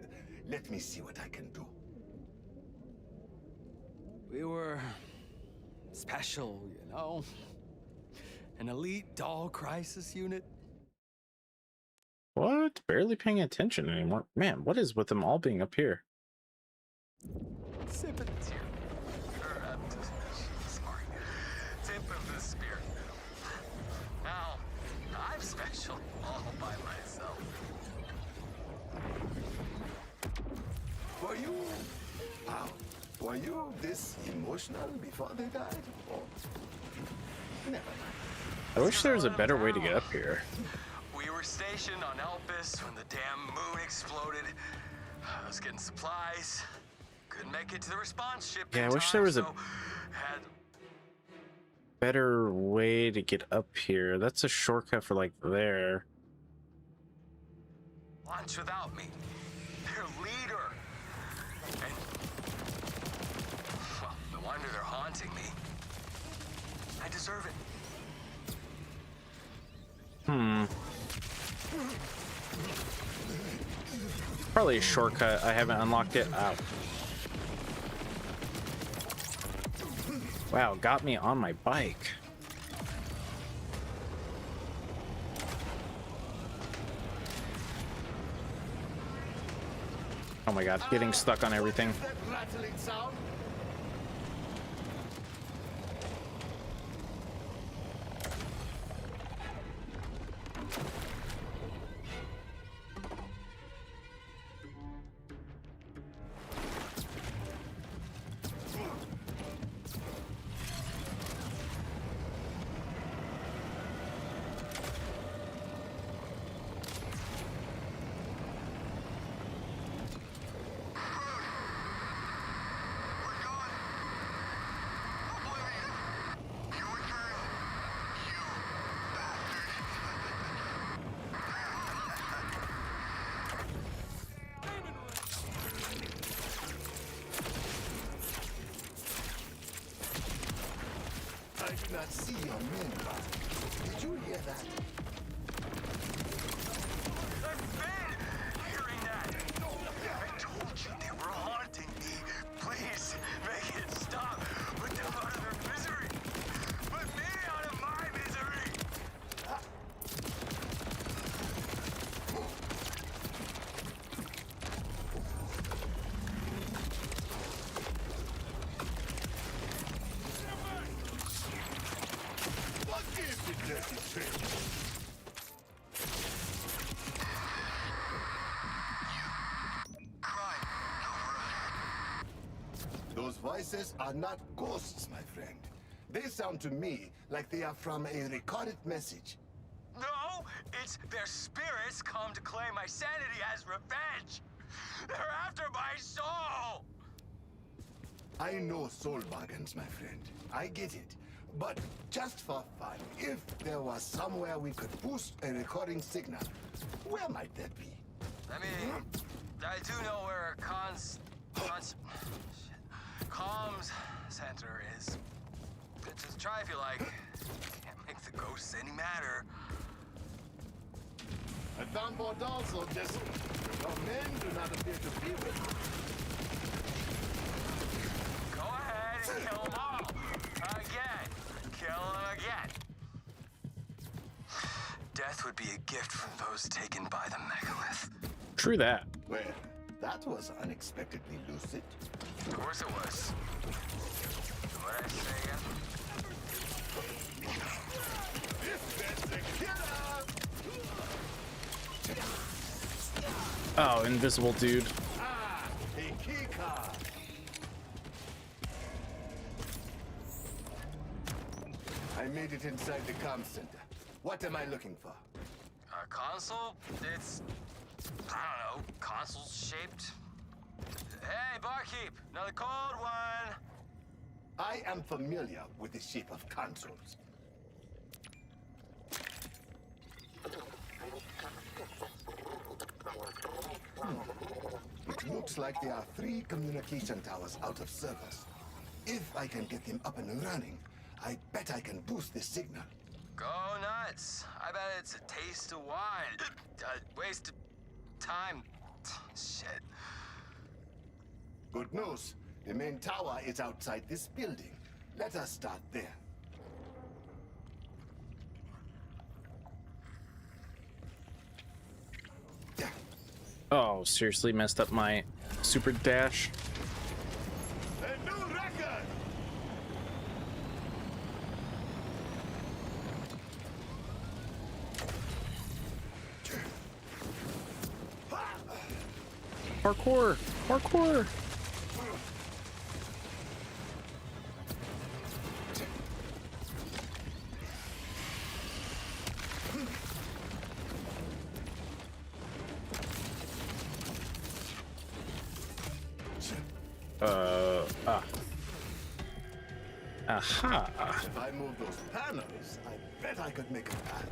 Let me see what I can do. We were special, you know. An elite doll crisis unit. What? Barely paying attention anymore. Man, what is with them all being up here? Sip it. Sorry. Tip of the spear. Now, I'm special all by myself. Were you this emotional before they died? Or... Never mind. I wish there was a better way to get up here. We were stationed on Elpis when the damn moon exploded. I was getting supplies. Couldn't make it to the response ship. Yeah, I wish there was a better way to get up here. That's a shortcut for like there. Launch without me. Their leader. And well, no wonder they're haunting me. I deserve it. Probably a shortcut. I haven't unlocked it. Ow. Wow, got me on my bike. Oh my god, getting stuck on everything. That rattling sound? I did not see your men, but did you hear that? Hearing that. I told you they were haunting me. Please, make it stop. Put them out of their misery. Put me out of my misery. What is it, dirty trick? Those voices are not ghosts, my friend. They sound to me like they are from a recorded message. No, it's their spirits come to claim my sanity as revenge. They're after my soul. I know soul bargains, my friend. I get it. But just for fun, if there was somewhere we could boost a recording signal, where might that be? I mean, I do know where a comms center is. Just try if you like. Can't make the ghosts any madder. I found more dolls so distant. Your men do not appear to be with me. Go ahead and kill them all. Again. Kill them again. Death would be a gift from those taken by the megalith. True that. Well, that was unexpectedly lucid. Of course it was. What'd I say again? This bit's a killer! Oh, invisible dude. Ah, a key card. I made it inside the comm center. What am I looking for? A console? It's, I don't know, console-shaped? Hey, barkeep, another cold one. I am familiar with the shape of consoles. It looks like there are 3 communication towers out of service. If I can get them up and running, I bet I can boost the signal. Go nuts. I bet it's a taste of wine. A waste of time. Shit. Good news. The main tower is outside this building. Let us start there. Oh, seriously messed up my super dash. A new record! Parkour! Parkour! Aha! If I move those panels, I bet I could make a path.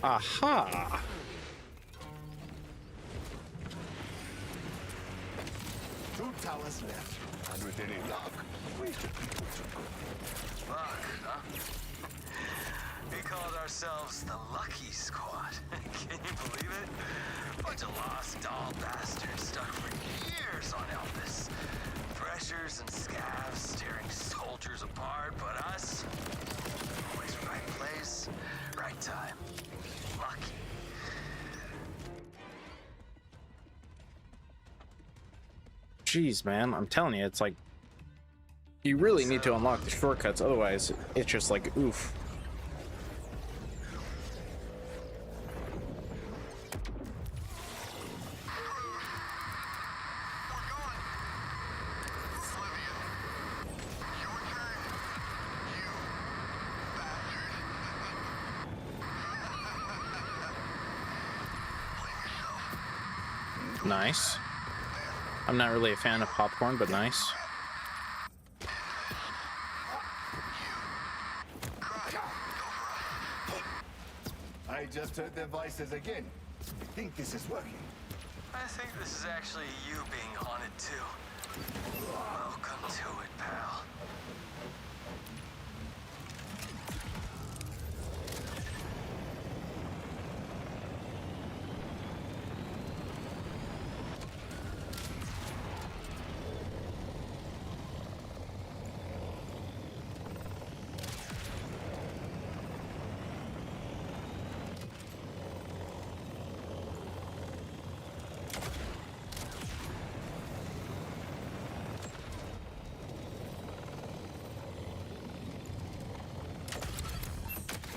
Aha! 2 towers left, and with any luck, we should be good to go. Luck, huh? We called ourselves the Lucky Squad. Can you believe it? Bunch of lost doll bastards stuck for years on Elvis. Pressures and scavs tearing soldiers apart, but us, always right place, right time. Lucky. Jeez, man, I'm telling you, it's like you really need to unlock the shortcuts, otherwise it's just like oof. Nice. I'm not really a fan of popcorn, but nice. I just heard their voices again. I think this is working. I think this is actually you being haunted too. Welcome to it, pal.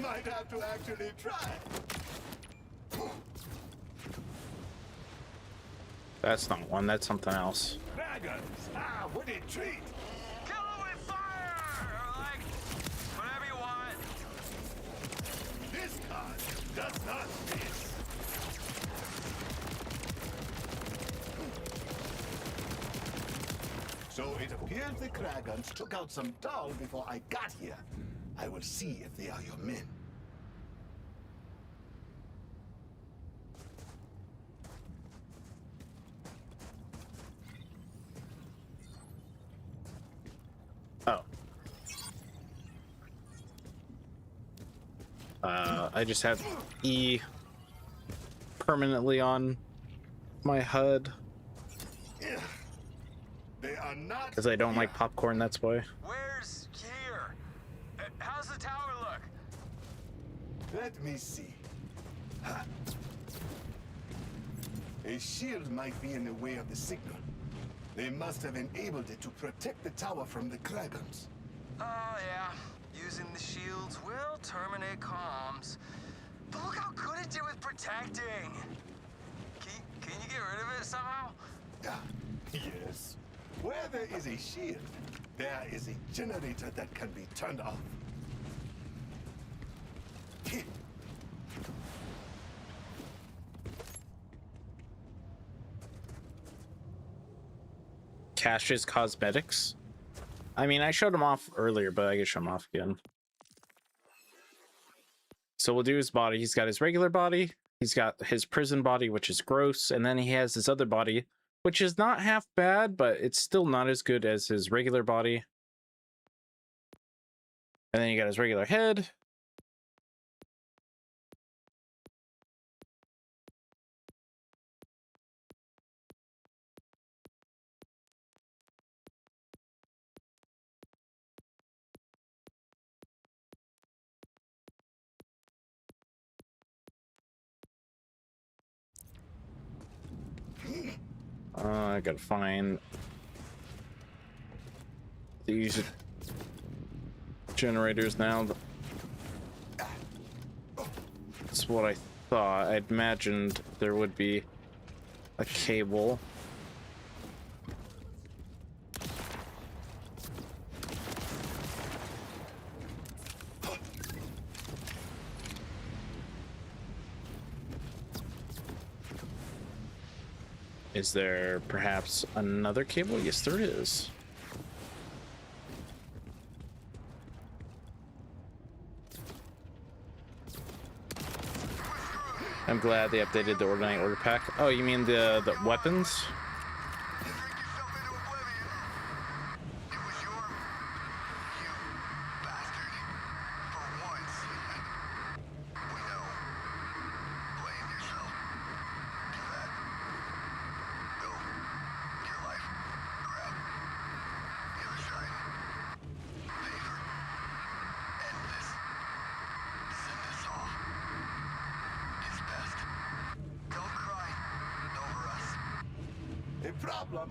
Might have to actually try. That's not one, that's something else. Dragons! Ah, what a treat! Kill it with fire! Or like, whatever you want. This card does not miss. So it appears the Kragans took out some doll before I got here. I will see if they are your men. Oh. I just have E permanently on my HUD. They are not. Because I don't like popcorn, that's why. Where's here? How's the tower look? Let me see. Ha. A shield might be in the way of the signal. They must have enabled it to protect the tower from the Kragans. Oh, yeah. Using the shields will terminate comms. But look how good it did with protecting. there is a shield, there is a generator that can be turned off. Cash's cosmetics. I mean, I showed him off earlier, but I can show him off again. So we'll do his body. He's got his regular body. He's got his prison body, which is gross. And then he has his other body, which is not half bad, but it's still not as good as his regular body. And then you got his regular head. I gotta find these generators now. That's what I thought. I imagined there would be a cable. Is there perhaps another cable? Yes, there is. I'm glad they updated the Ordinary Order pack. Oh, you mean the weapons?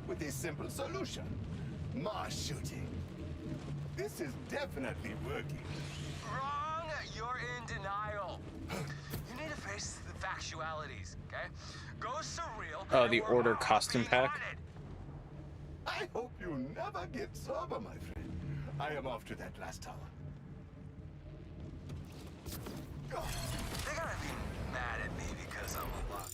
With a simple solution. More shooting. This is definitely working. Wrong! You're in denial. You need to face the factualities, okay? Go surreal. Oh, the Order costume pack. I hope you never get sober, my friend. I am off to that last tower. They gotta be mad at me because I'm a lot.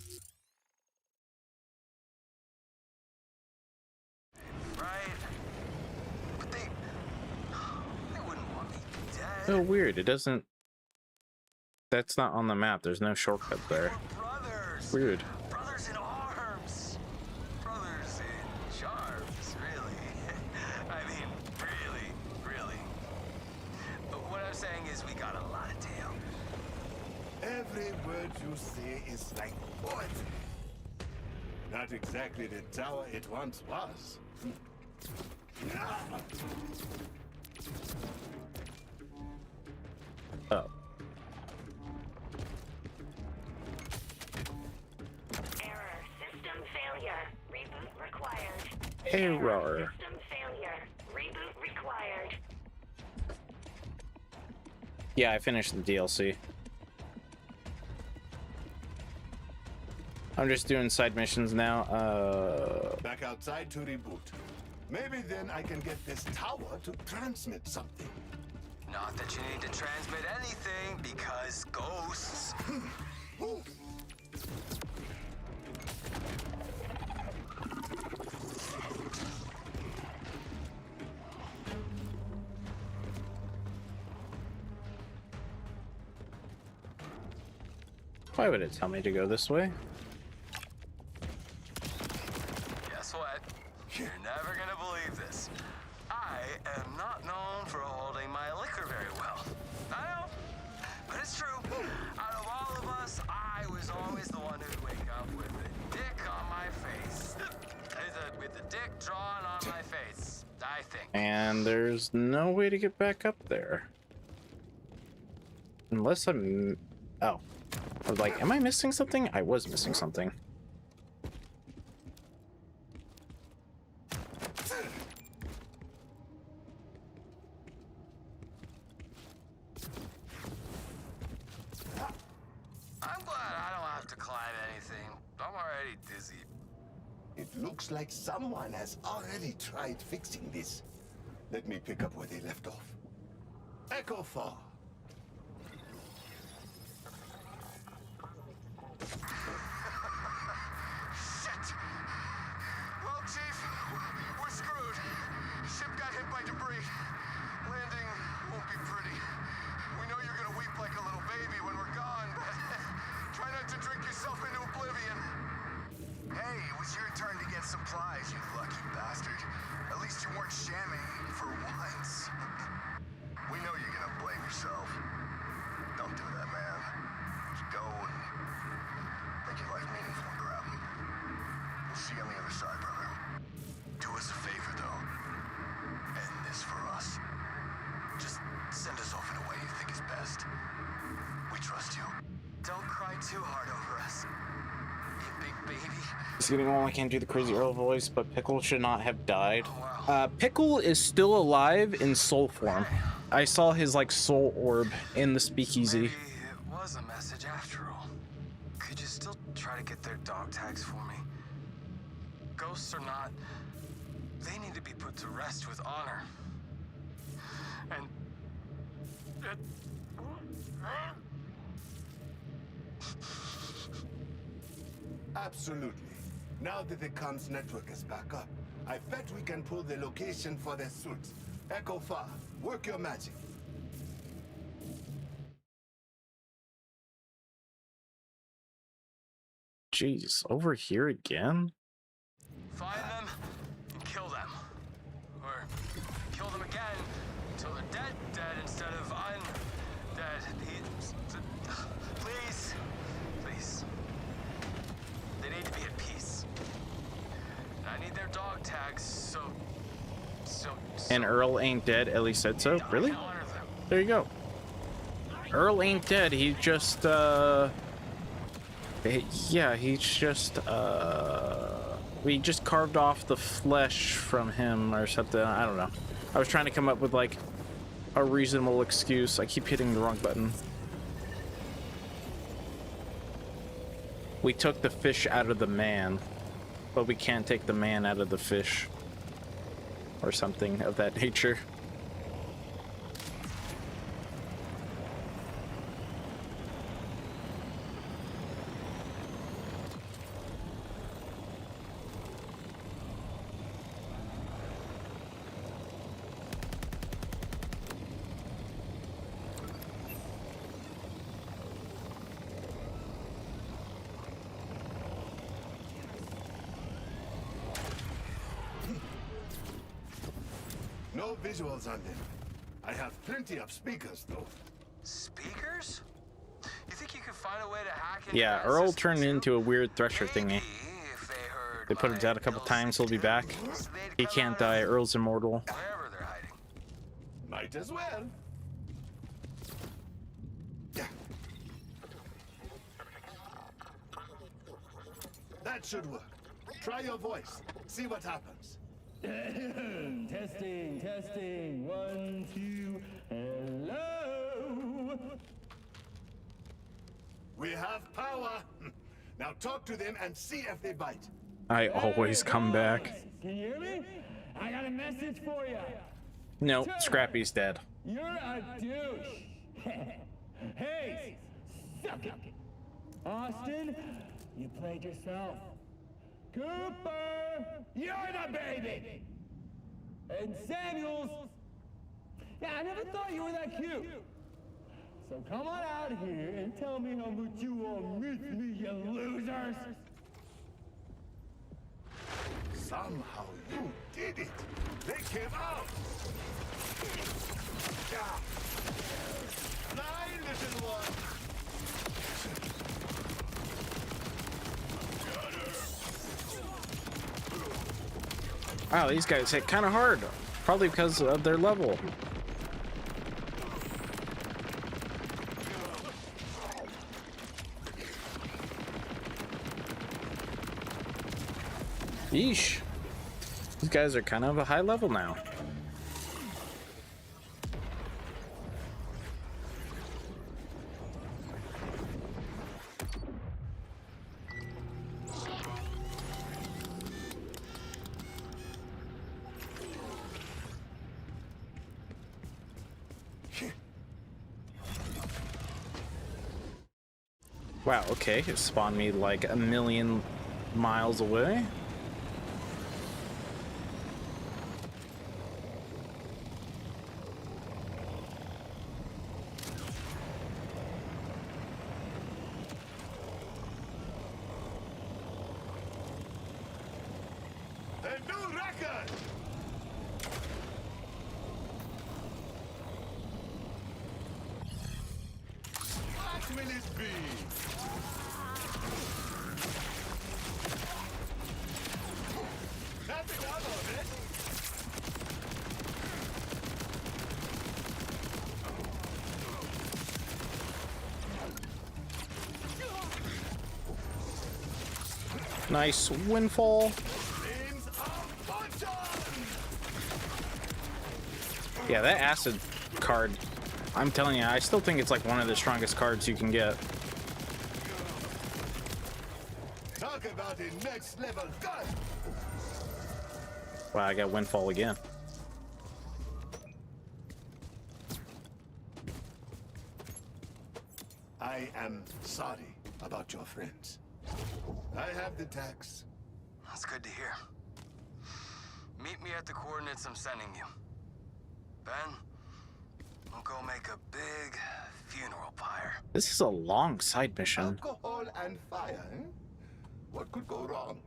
Oh, weird. It doesn't... That's not on the map. There's no shortcut there. Brothers. Weird. Brothers in arms. Brothers in charms, really. I mean, really. But what I'm saying is we got a lot of tail. Every word you say is like poetry. Not exactly the tower it once was. Oh. Error. System failure. Reboot required. Error. System failure. Reboot required. Yeah, I finished the DLC. I'm just doing side missions now. Back outside to reboot. Maybe then I can get this tower to transmit something. Not that you need to transmit anything, because ghosts. Why would it tell me to go this way? Guess what? You're never gonna believe this. I am not known for holding my liquor very well. I know, but it's true. Out of all of us, I was always the one who'd wake up with a dick on my face. With a dick drawn on my face, I think. And there's no way to get back up there. Unless I'm... Oh. I was like, am I missing something? I was missing something. I'm glad I don't have to climb anything. I'm already dizzy. It looks like someone has already tried fixing this. Let me pick up where they left off. Echo 4. Shit! Well, Chief, we're screwed. Ship got hit by debris. Landing won't be pretty. We know you're gonna weep like a little baby when we're gone, but try not to drink yourself into oblivion. Hey, it was your turn to get supplies, you lucky bastard. At least you weren't shamming for once. We know you're gonna blame yourself. Don't do that, man. Just go and make your life meaningful and grab him. We'll see you on the other side, brother. Do us a favor, though. End this for us. Just send us off in a way you think is best. We trust you. Don't cry too hard over us. You big baby. It's getting old. I can't do the crazy Earl voice, but Pickle should not have died. Pickle is still alive in soul form. I saw his like soul orb in the speakeasy. Maybe it was a message after all. Could you still try to get their dog tags for me? Ghosts or not, they need to be put to rest with honor. And Absolutely. Now that the comms network is back up, I bet we can pull the location for their suits. Echo 5, work your magic. Jeez, over here again? find them and kill them. Or kill them again until they're dead instead of undead. Please. Please. They need to be at peace. I need their dog tags, so And Earl ain't dead. Ellie said so. Really? There you go. Earl ain't dead. He just, yeah, he's just, we just carved off the flesh from him or something. I don't know. I was trying to come up with, like, a reasonable excuse. I keep hitting the wrong button. We took the fish out of the man, but we can't take the man out of the fish. Or something of that nature. No visuals on them. I have plenty of speakers, though. Speakers? You think you could find a way to hack into Yeah, that Earl system turned too? into a weird thresher thingy. They put him down a couple times, he'll be back. He can't die, Earl's immortal. Wherever they're hiding. Might as well. That should work. Try your voice. See what happens. Testing, testing. 1, 2. Hello. We have power. Now talk to them and see if they bite. I always come back. Can you hear me? I got a message for you. No, Scrappy's dead. You're a douche. Hey, suck it. Austin, you played yourself. Cooper, you're the baby. And Samuels, yeah, I never thought you were that cute. So come on out here and tell me how much you all miss me, you losers. Somehow you did it. They came out. Fly, little one. Wow, these guys hit kind of hard. Probably because of their level. Yeesh. These guys are kind of a high level now. Wow, okay. It spawned me like a million miles away. A new record! What will it be? That's enough of it! Nice windfall. Yeah, that acid card, I'm telling you, I still think it's like one of the strongest cards you can get. Talk about a next level gun! Wow, I got windfall again. I am sorry about your friends. I have the tax. That's good to hear. Meet me at the coordinates I'm sending you. Ben, we'll go make a big funeral pyre. This is a long side mission. Alcohol and fire, eh? What could go wrong?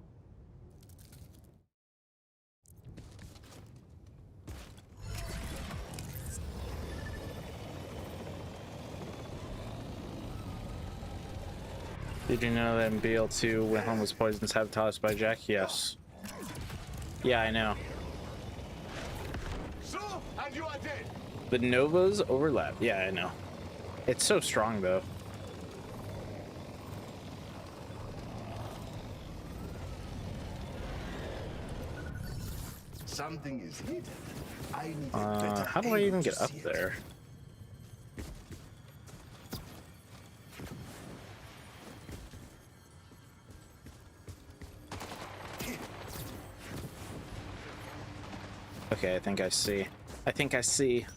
Did you know that in BL2, when Home was poisoned, sabotaged by Jack? Yes. Yeah, I know. So, and you are dead. The Novas overlap. Yeah, I know. It's so strong, though. Something is hidden. I need a better How do I angle even to get up see it. there? Okay, I think I see. I think I see.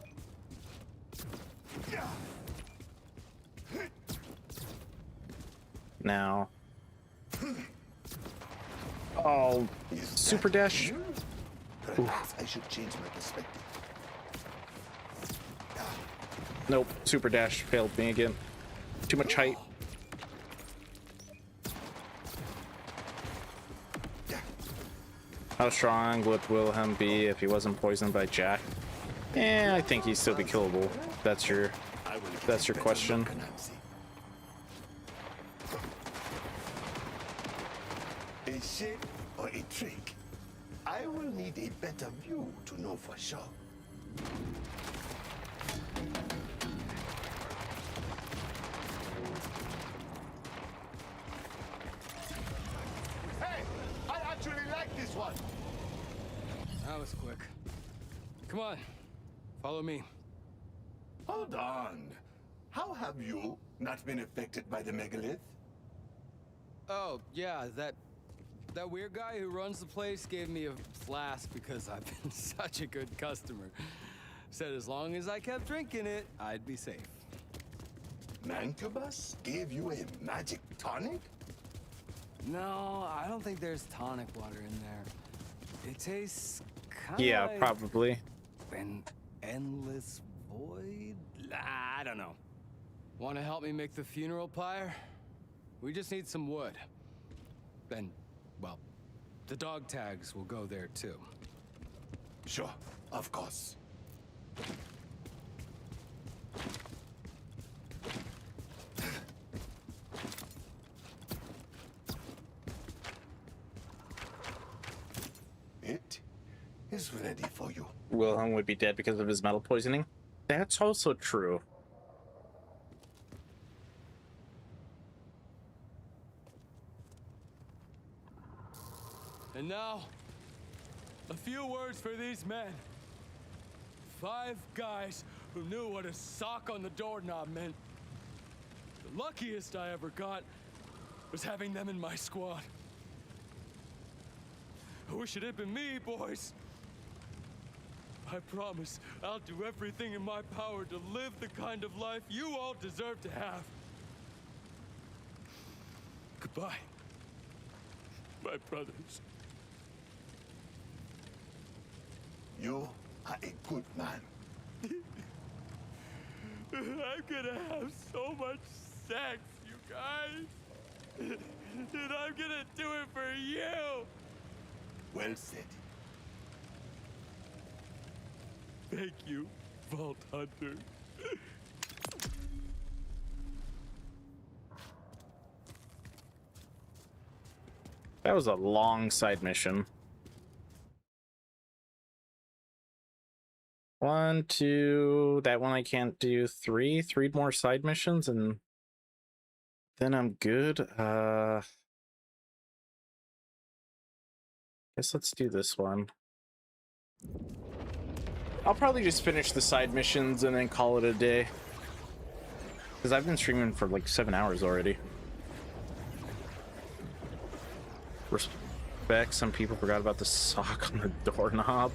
Now. Oh, super dash. Perhaps I should change my perspective. Nope, super dash failed me again. Too much height. How strong would Wilhelm be if he wasn't poisoned by Jack? I think he'd still be killable. That's your question. A shape or a trick? I will need a better view to know for sure. Hey, I actually like this one. That was quick. Come on, follow me. Hold on. How have you not been affected by the megalith? Oh, yeah, that weird guy who runs the place gave me a flask because I've been such a good customer. Said as long as I kept drinking it, I'd be safe. Mancubus gave you a magic tonic? No, I don't think there's tonic water in there. It tastes kind of Yeah, like probably. an endless void? I don't know. Want to help me make the funeral pyre? We just need some wood. And, well, the dog tags will go there too. Sure, of course. It is ready for you. Wilhelm would be dead because of his metal poisoning. That's also true. And now, a few words for these men. 5 guys who knew what a sock on the doorknob meant. The luckiest I ever got was having them in my squad. I wish it had been me, boys. I promise I'll do everything in my power to live the kind of life you all deserve to have. Goodbye, my brothers. You are a good man. I'm gonna have so much sex, you guys. And I'm gonna do it for you. Well said. Thank you, Vault Hunter. That was a long side mission. 1, 2, that one I can't do. 3 more side missions and then I'm good. Guess let's do this one. I'll probably just finish the side missions and then call it a day. Because I've been streaming for like 7 hours already. Respect, some people forgot about the sock on the doorknob.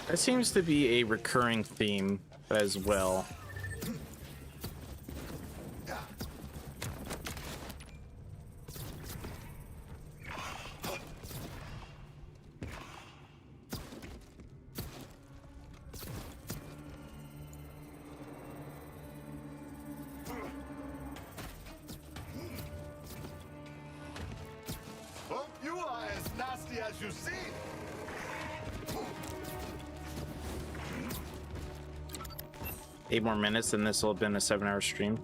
That seems to be a recurring theme as well. Hope you are as nasty as you seem. Eight more minutes and this will have been a 7-hour stream.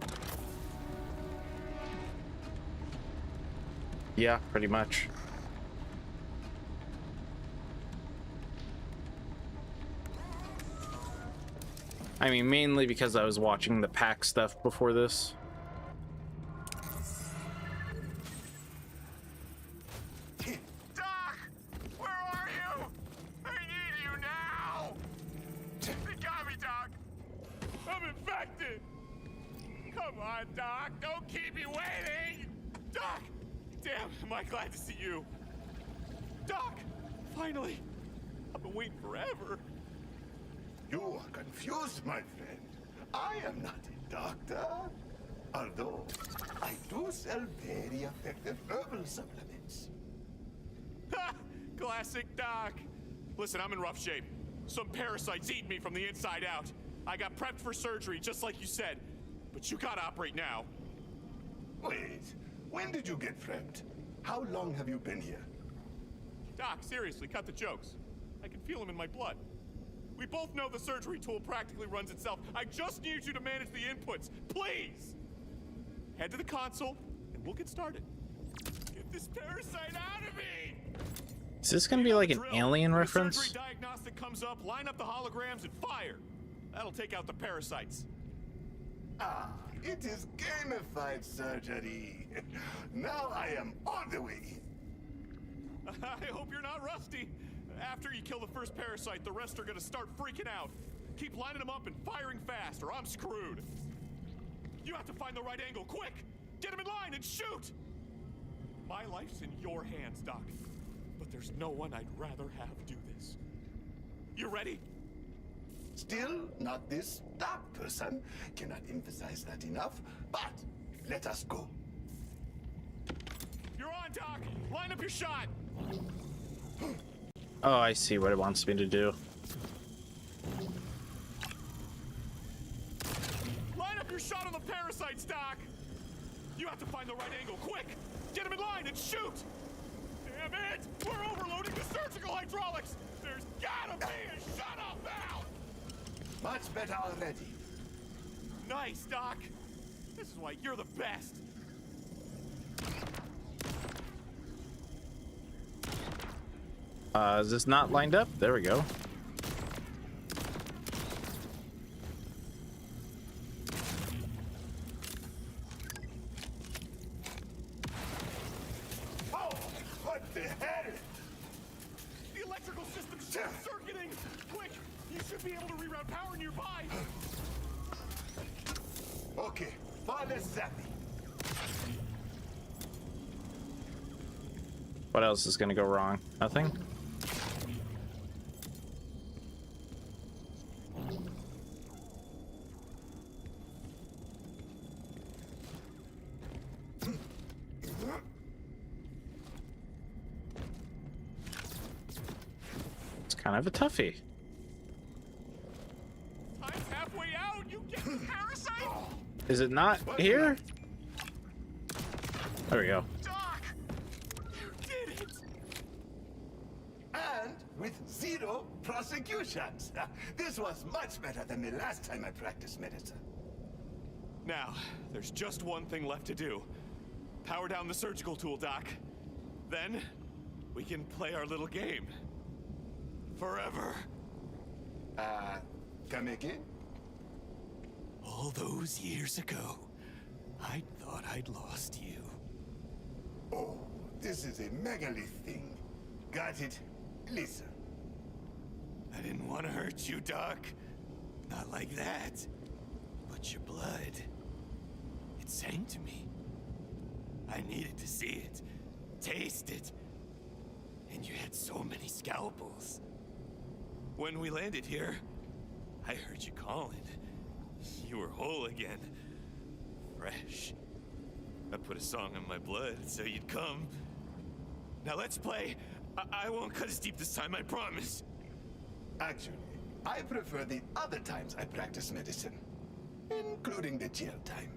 Yeah, pretty much. I mean, mainly because I was watching the pack stuff before this. Doc! Where are you? I need you now! They got me, Doc! I'm infected! Come on, Doc! Don't keep me waiting! Doc! Damn, am I glad to see you. Doc! Finally! I've been waiting forever. You are confused, my friend. I am not a doctor. Although, I do sell very effective herbal supplements. Ha! Classic Doc. Listen, I'm in rough shape. Some parasites eat me from the inside out. I got prepped for surgery, just like you said. But you gotta operate now. Wait, when did you get prepped? How long have you been here? Doc, seriously, cut the jokes. I can feel them in my blood. We both know the surgery tool practically runs itself. I just need you to manage the inputs, please! Head to the console, and we'll get started. Get this parasite out of me! Is this gonna be like an alien When the reference? surgery diagnostic comes up, line up the holograms and fire. That'll take out the parasites. Ah, it is gamified surgery. Now I am on the way. I hope you're not rusty. After you kill the first parasite, the rest are gonna start freaking out. Keep lining them up and firing fast, or I'm screwed. You have to find the right angle, quick! Get him in line and shoot! My life's in your hands, Doc. But there's no one I'd rather have do this. You ready? Still not this dark person. Cannot emphasize that enough, but let us go. You're on, Doc! Line up your shot! Oh, I see what it wants me to do. Line up your shot on the parasites, Doc! You have to find the right angle, quick! Get him in line and shoot! Damn it! We're overloading the surgical hydraulics! There's gotta be a shut-off valve! Much better already. Nice, Doc! This is why you're the best! Is this not lined up? There we go. Oh, what the hell? The electrical system's short-circuiting! Quick! You should be able to reroute power nearby! Okay, far less zappy. What else is gonna go wrong? Nothing? kind of a toughie. I'm halfway out. You get parasite. Is it not here? There we go. Doc! You did it! And with 0 prosecutions. This was much better than the last time I practiced medicine. Now, there's just one thing left to do. Power down the surgical tool, Doc. Then, we can play our little game. Forever. Come again? All those years ago, I thought I'd lost you. Oh, this is a megalith thing. Got it? Listen. I didn't want to hurt you, Doc. Not like that. But your blood, it sang to me. I needed to see it, taste it. And you had so many scalpels. When we landed here, I heard you calling. You were whole again. Fresh. I put a song in my blood so you'd come. Now let's play. I won't cut as deep this time, I promise. Actually, I prefer the other times I practice medicine, including the jail time.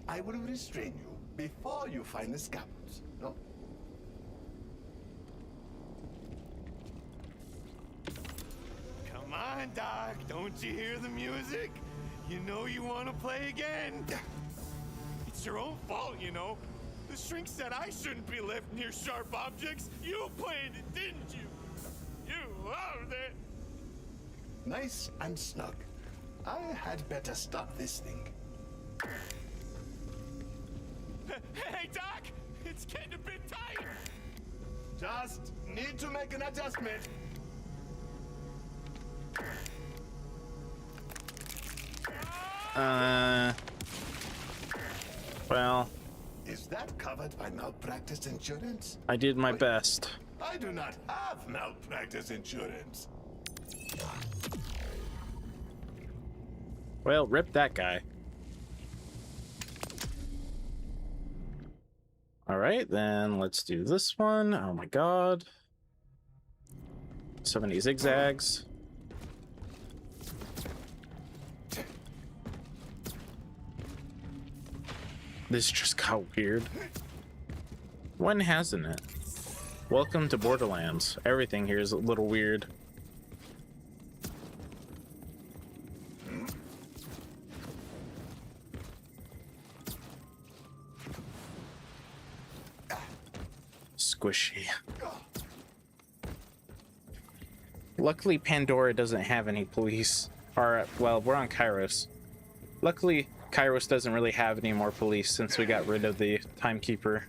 I will restrain you before you find the scalpels, no? Come on, Doc. Don't you hear the music? You know you want to play again. It's your own fault, you know. The shrink said I shouldn't be left near sharp objects. You planned it, didn't you? You loved it. Nice and snug. I had better stop this thing. Hey, Doc! It's getting a bit tight! Just need to make an adjustment. Well, Is that covered by malpractice insurance? I did my best. I do not have malpractice insurance. Well, rip that guy. All right, then let's do this one. Oh my god. So many zigzags. This just got weird. When hasn't it? Welcome to Borderlands. Everything here is a little weird. Squishy. Luckily, Pandora doesn't have any police. Or, well, we're on Kairos. Luckily, Kairos doesn't really have any more police since we got rid of the timekeeper.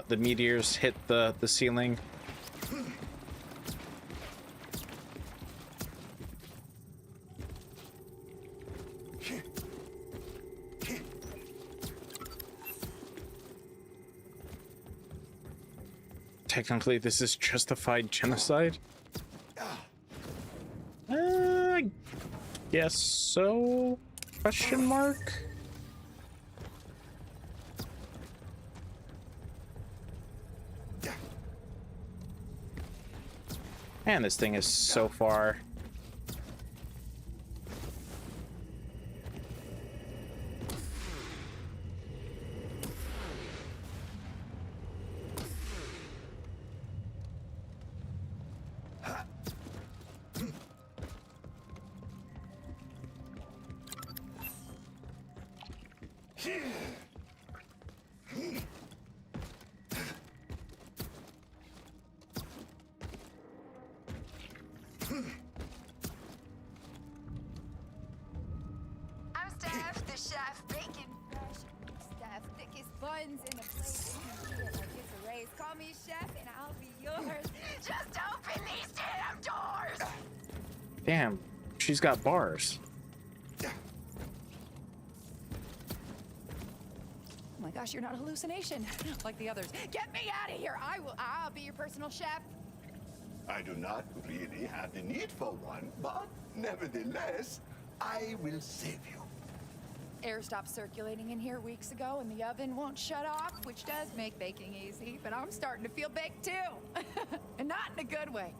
The meteors hit the ceiling. Technically, this is justified genocide. I guess so? Question mark? Man, this thing is so far. buns in the plate and eat it like it's a race. Call me chef and I'll be yours. Just open these damn doors! Damn, she's got bars. Oh my gosh, you're not a hallucination like the others. Get me out of here! I'll be your personal chef. I do not really have the need for one, but nevertheless, I will save you. Air stopped circulating in here weeks ago and the oven won't shut off, which does make baking easy, but I'm starting to feel baked too. And not in a good way.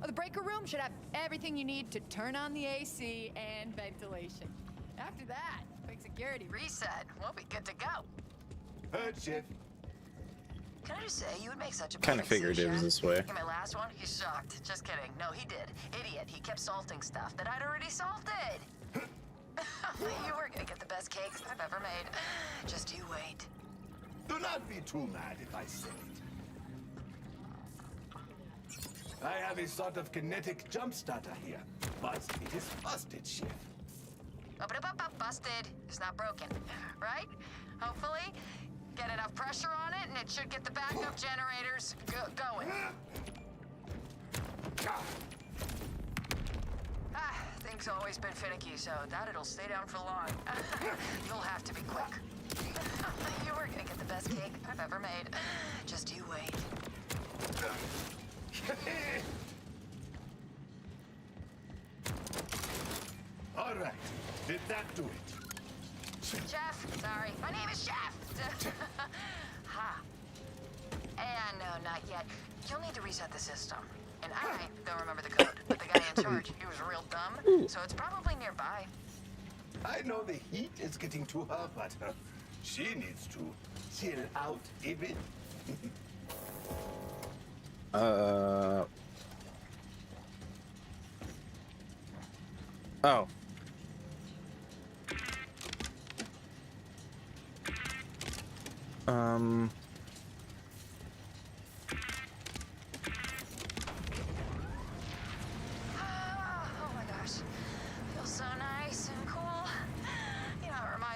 Oh, the breaker room should have everything you need to turn on the AC and ventilation. After that, quick security reset, we'll be good to go. Heard, Chef. Can I just say, you would make such a Kind of figured it was this way. My last one, he's shocked. Just kidding. No, he did. Idiot. He kept salting stuff that I'd already salted. You were gonna get the best cake I've ever made. Just you wait. Do not be too mad if I say it. I have a sort of kinetic jump starter here, but it is busted, Chef. Busted. It's not broken, right? Hopefully, get enough pressure on it, and it should get the backup generators going. Things always been finicky, so that it'll stay down for long. You'll have to be quick. You were gonna get the best cake I've ever made. Just you wait. All right, did that do it? Chef, sorry. My name is Chef. Ha. And no, not yet. You'll need to reset the system. And I don't remember the code, but the guy in charge, he was real dumb, so it's probably nearby. I know the heat is getting to her, but she needs to chill out a bit. Oh.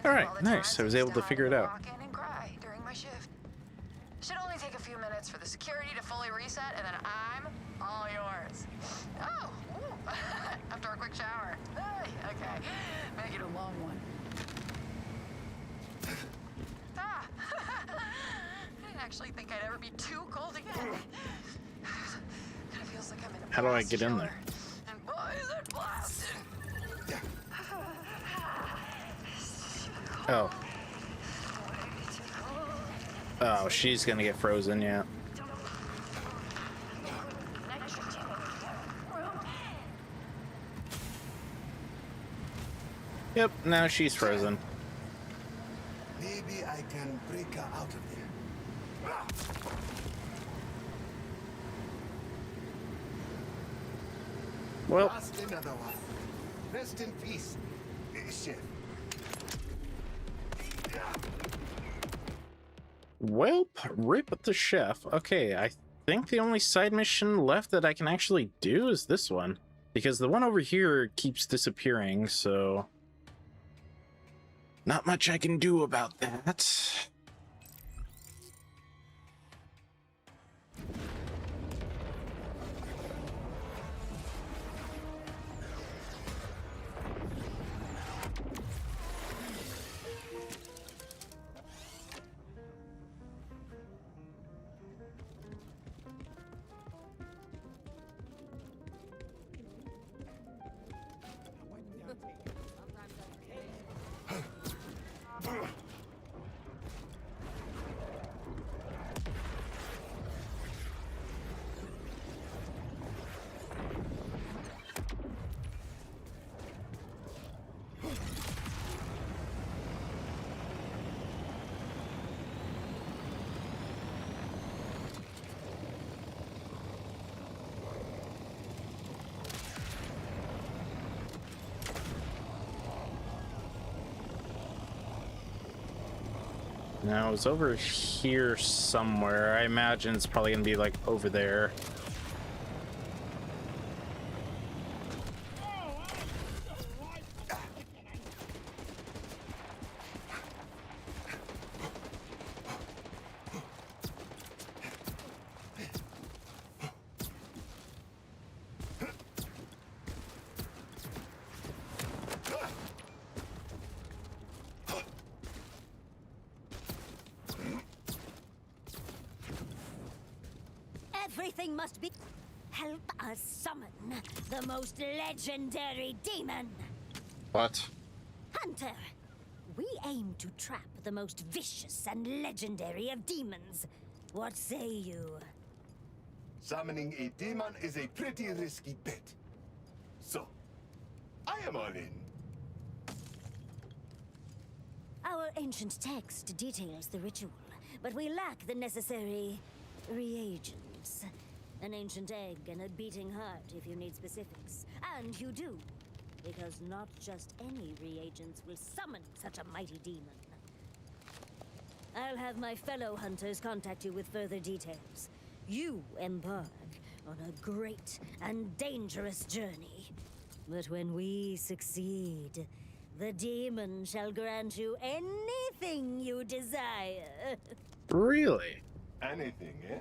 All right, nice. I was able to figure it out. Walk in and cry during my shift. Should only take a few minutes for the security to fully reset, and then I'm all yours. Oh, ooh. After a quick shower. Hey, okay, make it a long one. Ah, I didn't actually think I'd ever be too cold again. Kind of feels like I'm in a How do I get in there? And boy, is it blasting. Oh. Oh, she's gonna get frozen, yeah. Yep, now she's frozen. Maybe I can break her out of there. Well. Last another one. Rest in peace, Chef. Well, rip the chef. Okay, I think the only side mission left that I can actually do is this one. Because the one over here keeps disappearing, so... not much I can do about that. Now, it's over here somewhere. I imagine it's probably gonna be like over there. Everything must be... Help us summon the most legendary demon. What? Hunter, we aim to trap the most vicious and legendary of demons. What say you? Summoning a demon is a pretty risky bet. So, I am all in. Our ancient text details the ritual, but we lack the necessary reagents. An ancient egg and a beating heart if you need specifics. And you do, because not just any reagents will summon such a mighty demon. I'll have my fellow hunters contact you with further details. You embark on a great and dangerous journey. But when we succeed, the demon shall grant you anything you desire. Really? Anything, eh?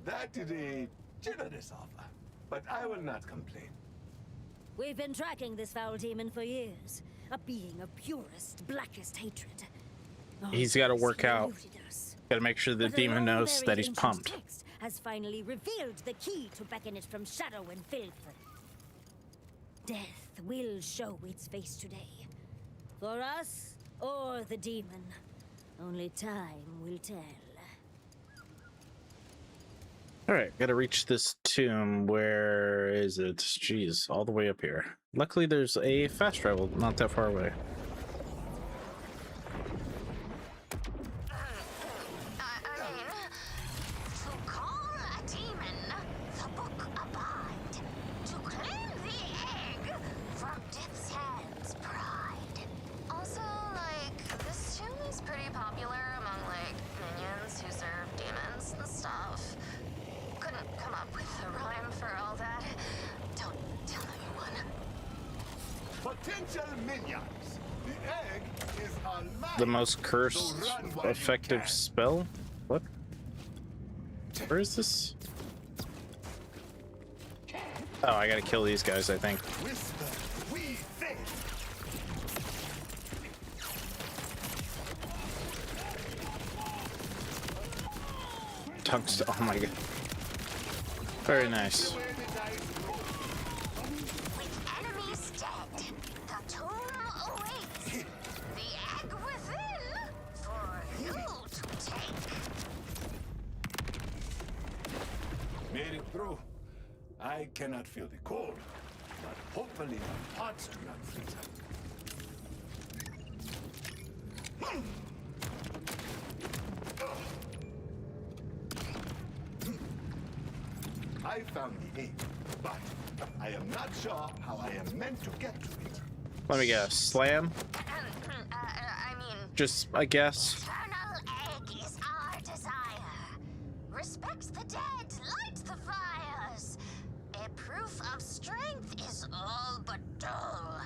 That is a generous offer, but I will not complain. We've been tracking this foul demon for years. A being of purest, blackest hatred. He's got to work out. Got to make sure the demon knows that he's pumped. Text has finally revealed the key to beckon it from shadow and filth. Death will show its face today. For us or the demon. Only time will tell. Alright, gotta reach this tomb. Where is it? Jeez, all the way up here. Luckily there's a fast travel not that far away. To call a demon, the book abide. To claim the egg from death's hands pride. Also, like, this tomb is pretty popular among, like, minions who serve demons and stuff. Couldn't come up with a rhyme for all that. Don't tell anyone. Potential minions. The egg is alive. The most cursed effective spell? What? Where is this? Oh, I gotta kill these guys, I think. Whisper, we think. Tungsten. Oh my god. Very nice. With enemies dead, the tomb awaits. The egg within for you to take. Made it through. I cannot feel the cold, but hopefully my parts do not freeze up. I found the egg, but I am not sure how I am meant to get to it. Let me guess. Slam? I mean, Just, I guess. eternal egg is our desire. Respects the dead, light the fires. A proof of strength is all but dull.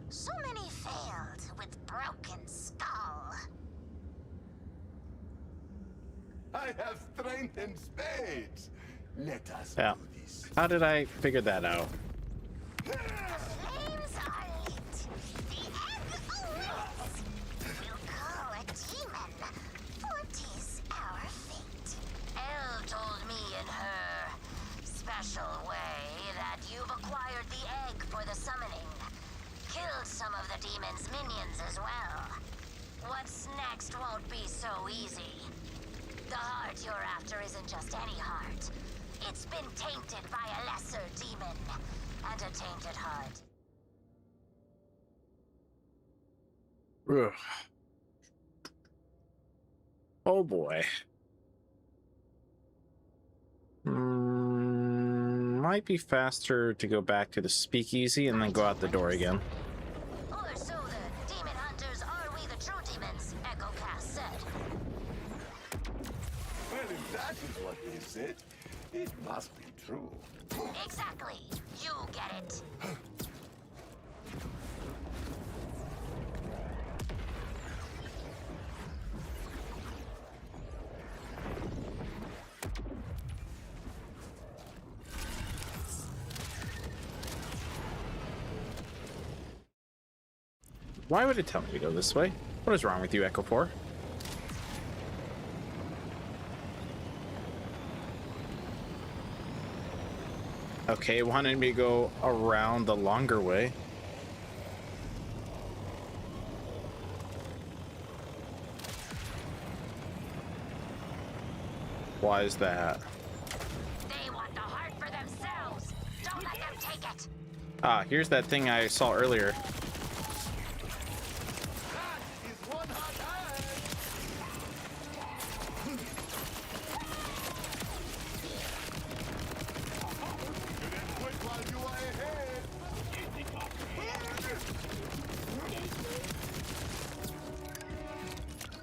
So many failed with broken skull. I have strength in spades. Let us Yeah. do this. How did I figure that out? Flames are lit. The egg awaits. We'll call a demon. 40's our fate. Elle told me in her special way that you've acquired the egg for the summoning. Killed some of the demon's minions as well. What's next won't be so easy. The heart you're after isn't just any heart. It's been tainted by a lesser demon. And a tainted heart. Ugh. Oh boy. Might be faster to go back to the speakeasy and then go out the door again. Or so the demon hunters are we the true demons, Echo Cast said. Well, if that is what they said, it must be true. Exactly. You get it. Why would it tell me to go this way? What is wrong with you, Echo 4? Okay, it wanted me to go around the longer way. Why is that? They want the heart for themselves. Don't let them take it. Ah, here's that thing I saw earlier.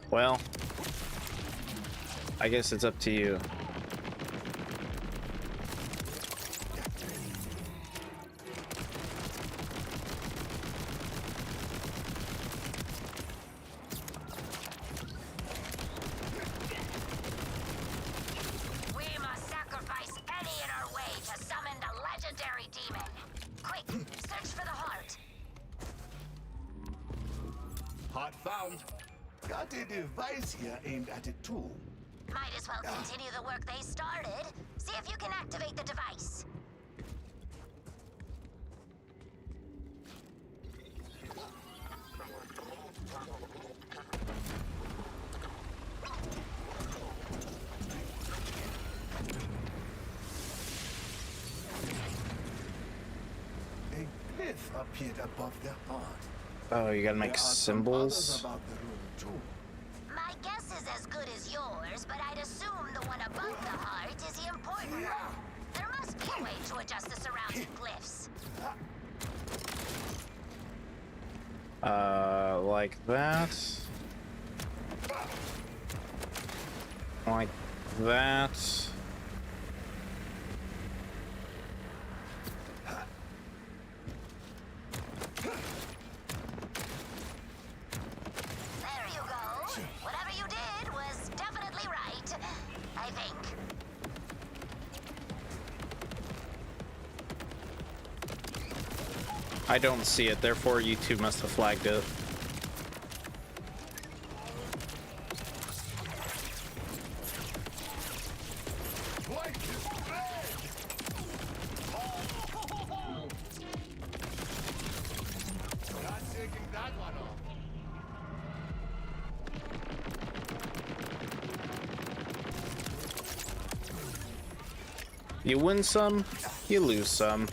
Well, I guess it's up to you. We must sacrifice any in our way to summon the legendary demon. Quick, search for the heart. Heart found. Got a device here aimed at it too. Might as well continue the work they started. See if you can activate the device. A glyph appeared above the heart. Oh, you gotta make There are some symbols. others about the room too. My guess is as good as yours, but I'd assume the one above the heart is the important one. There must be a way to adjust the surrounding glyphs. Like that. Like that. There you go. Whatever you did was definitely right, I think. I don't see it, therefore you two must have flagged it. Not taking that one off. You win some, you lose some.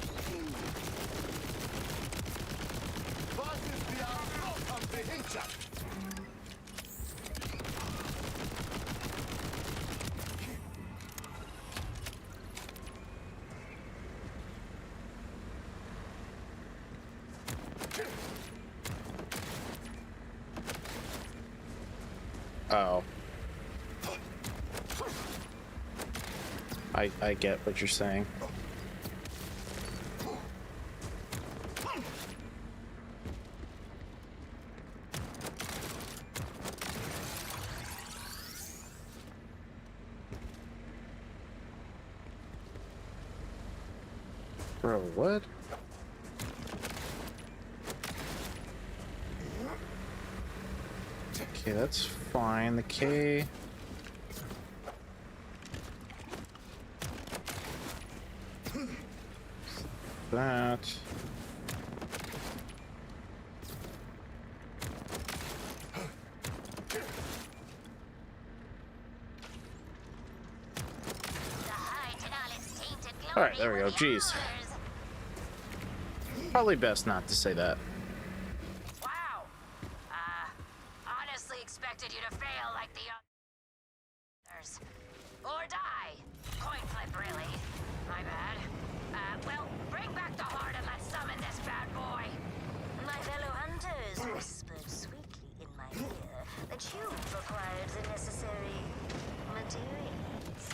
Oh. I get what you're saying. Bro, what? Okay, that's fine. The K. That. Alright, there we go. Jeez. Probably best not to say that. Wow. Honestly expected you to fail like the others. Or die. Coin flip, really. My bad. Well, bring back the heart and let's summon this bad boy. My fellow hunters whispered sweetly in my ear that you've acquired the necessary materials.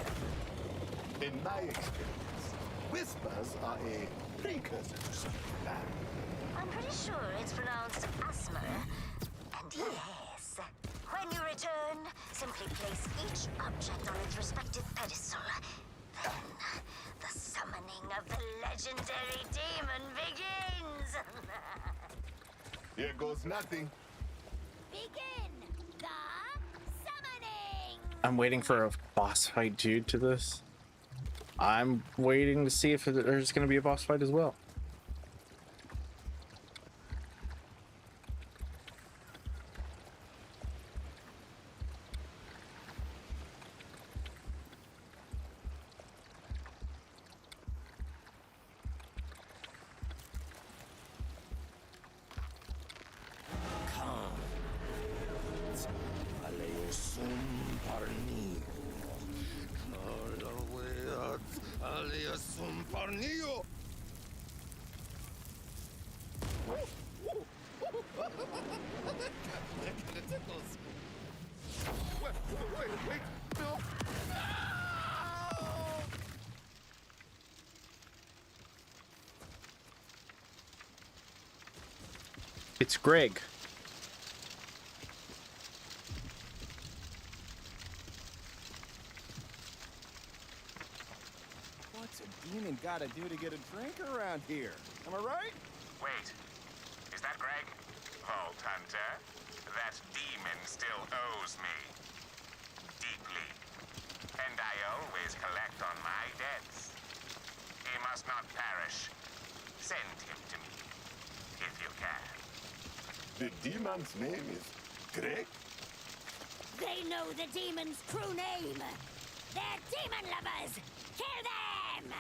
In my experience, whispers are a precursor to something bad. I'm pretty sure it's pronounced asthma. And yes, when you return, simply place each object on its respective pedestal. Then, the summoning of the legendary demon begins! Here goes nothing. Begin the summoning! I'm waiting for a boss fight dude to this. I'm waiting to see if there's going to be a boss fight as well. It's Greg. What's a demon gotta do to get a drink around here? Am I right? Wait, is that Greg? Vault Hunter? That demon still owes me. Deeply. And I always collect on my debts. He must not perish. Send him to me, if you can. The demon's name is Greg? They know the demon's true name. They're demon lovers. Kill them!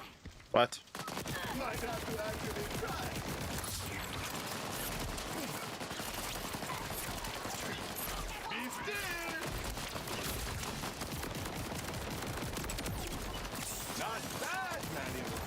What? Might have to actually try. Be still! Not bad, Manuel.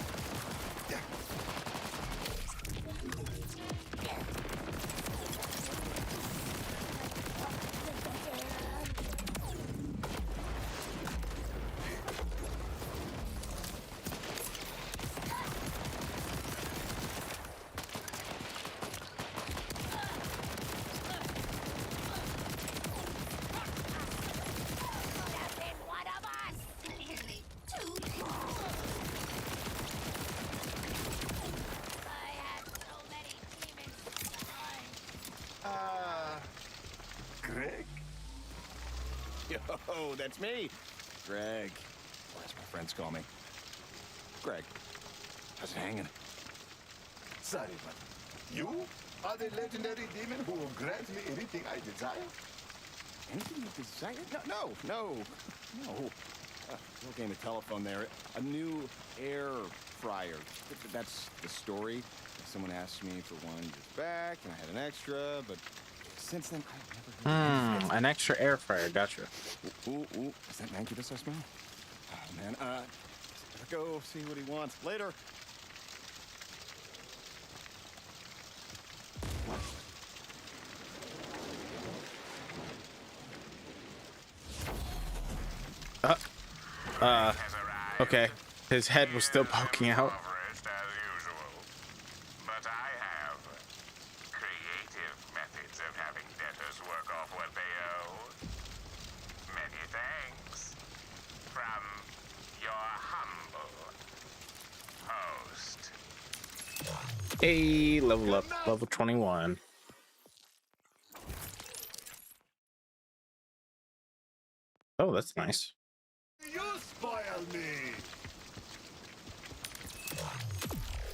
Greg? Yo, that's me. Greg. Or as my friends call me. Greg. How's it hanging? Sorry, but you are the legendary demon who will grant me anything I desire? Anything you desire? No. Little game of telephone there. A new air fryer. That's the story. Someone asked me for one years back, and I had an extra, but since then, I've never heard An extra air fryer, gotcha. Ooh. Is that Mancubus I smell? Oh, man. Better go see what he wants. Later. Okay. His head was still poking out. But I have creative methods of having debtors work off what they owe. Many thanks. From your humble host. Hey, level up, level 21. Oh, that's nice. You spoil me!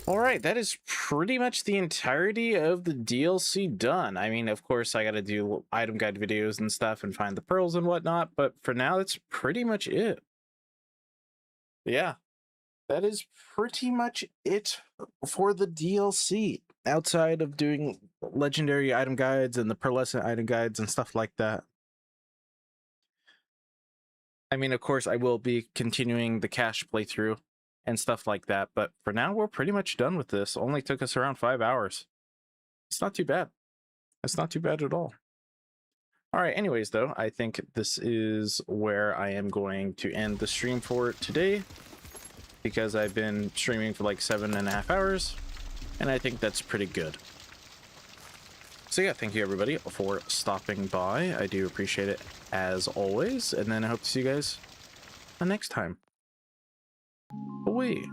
Alright, that is pretty much the entirety of the DLC done. I mean, of course, I gotta do item guide videos and stuff and find the pearls and whatnot, but for now, that's pretty much it. Yeah, that is pretty much it for the DLC. Outside of doing legendary item guides and the pearlescent item guides and stuff like that. I mean, of course, I will be continuing the cache playthrough and stuff like that, but for now, we're pretty much done with this. Only took us around 5 hours. It's not too bad. It's not too bad at all. All right, anyways, though, I think this is where I am going to end the stream for today, because I've been streaming for like 7.5 hours, and I think that's pretty good. So yeah, thank you everybody for stopping by. I do appreciate it as always, and then I hope to see you guys next time. Away.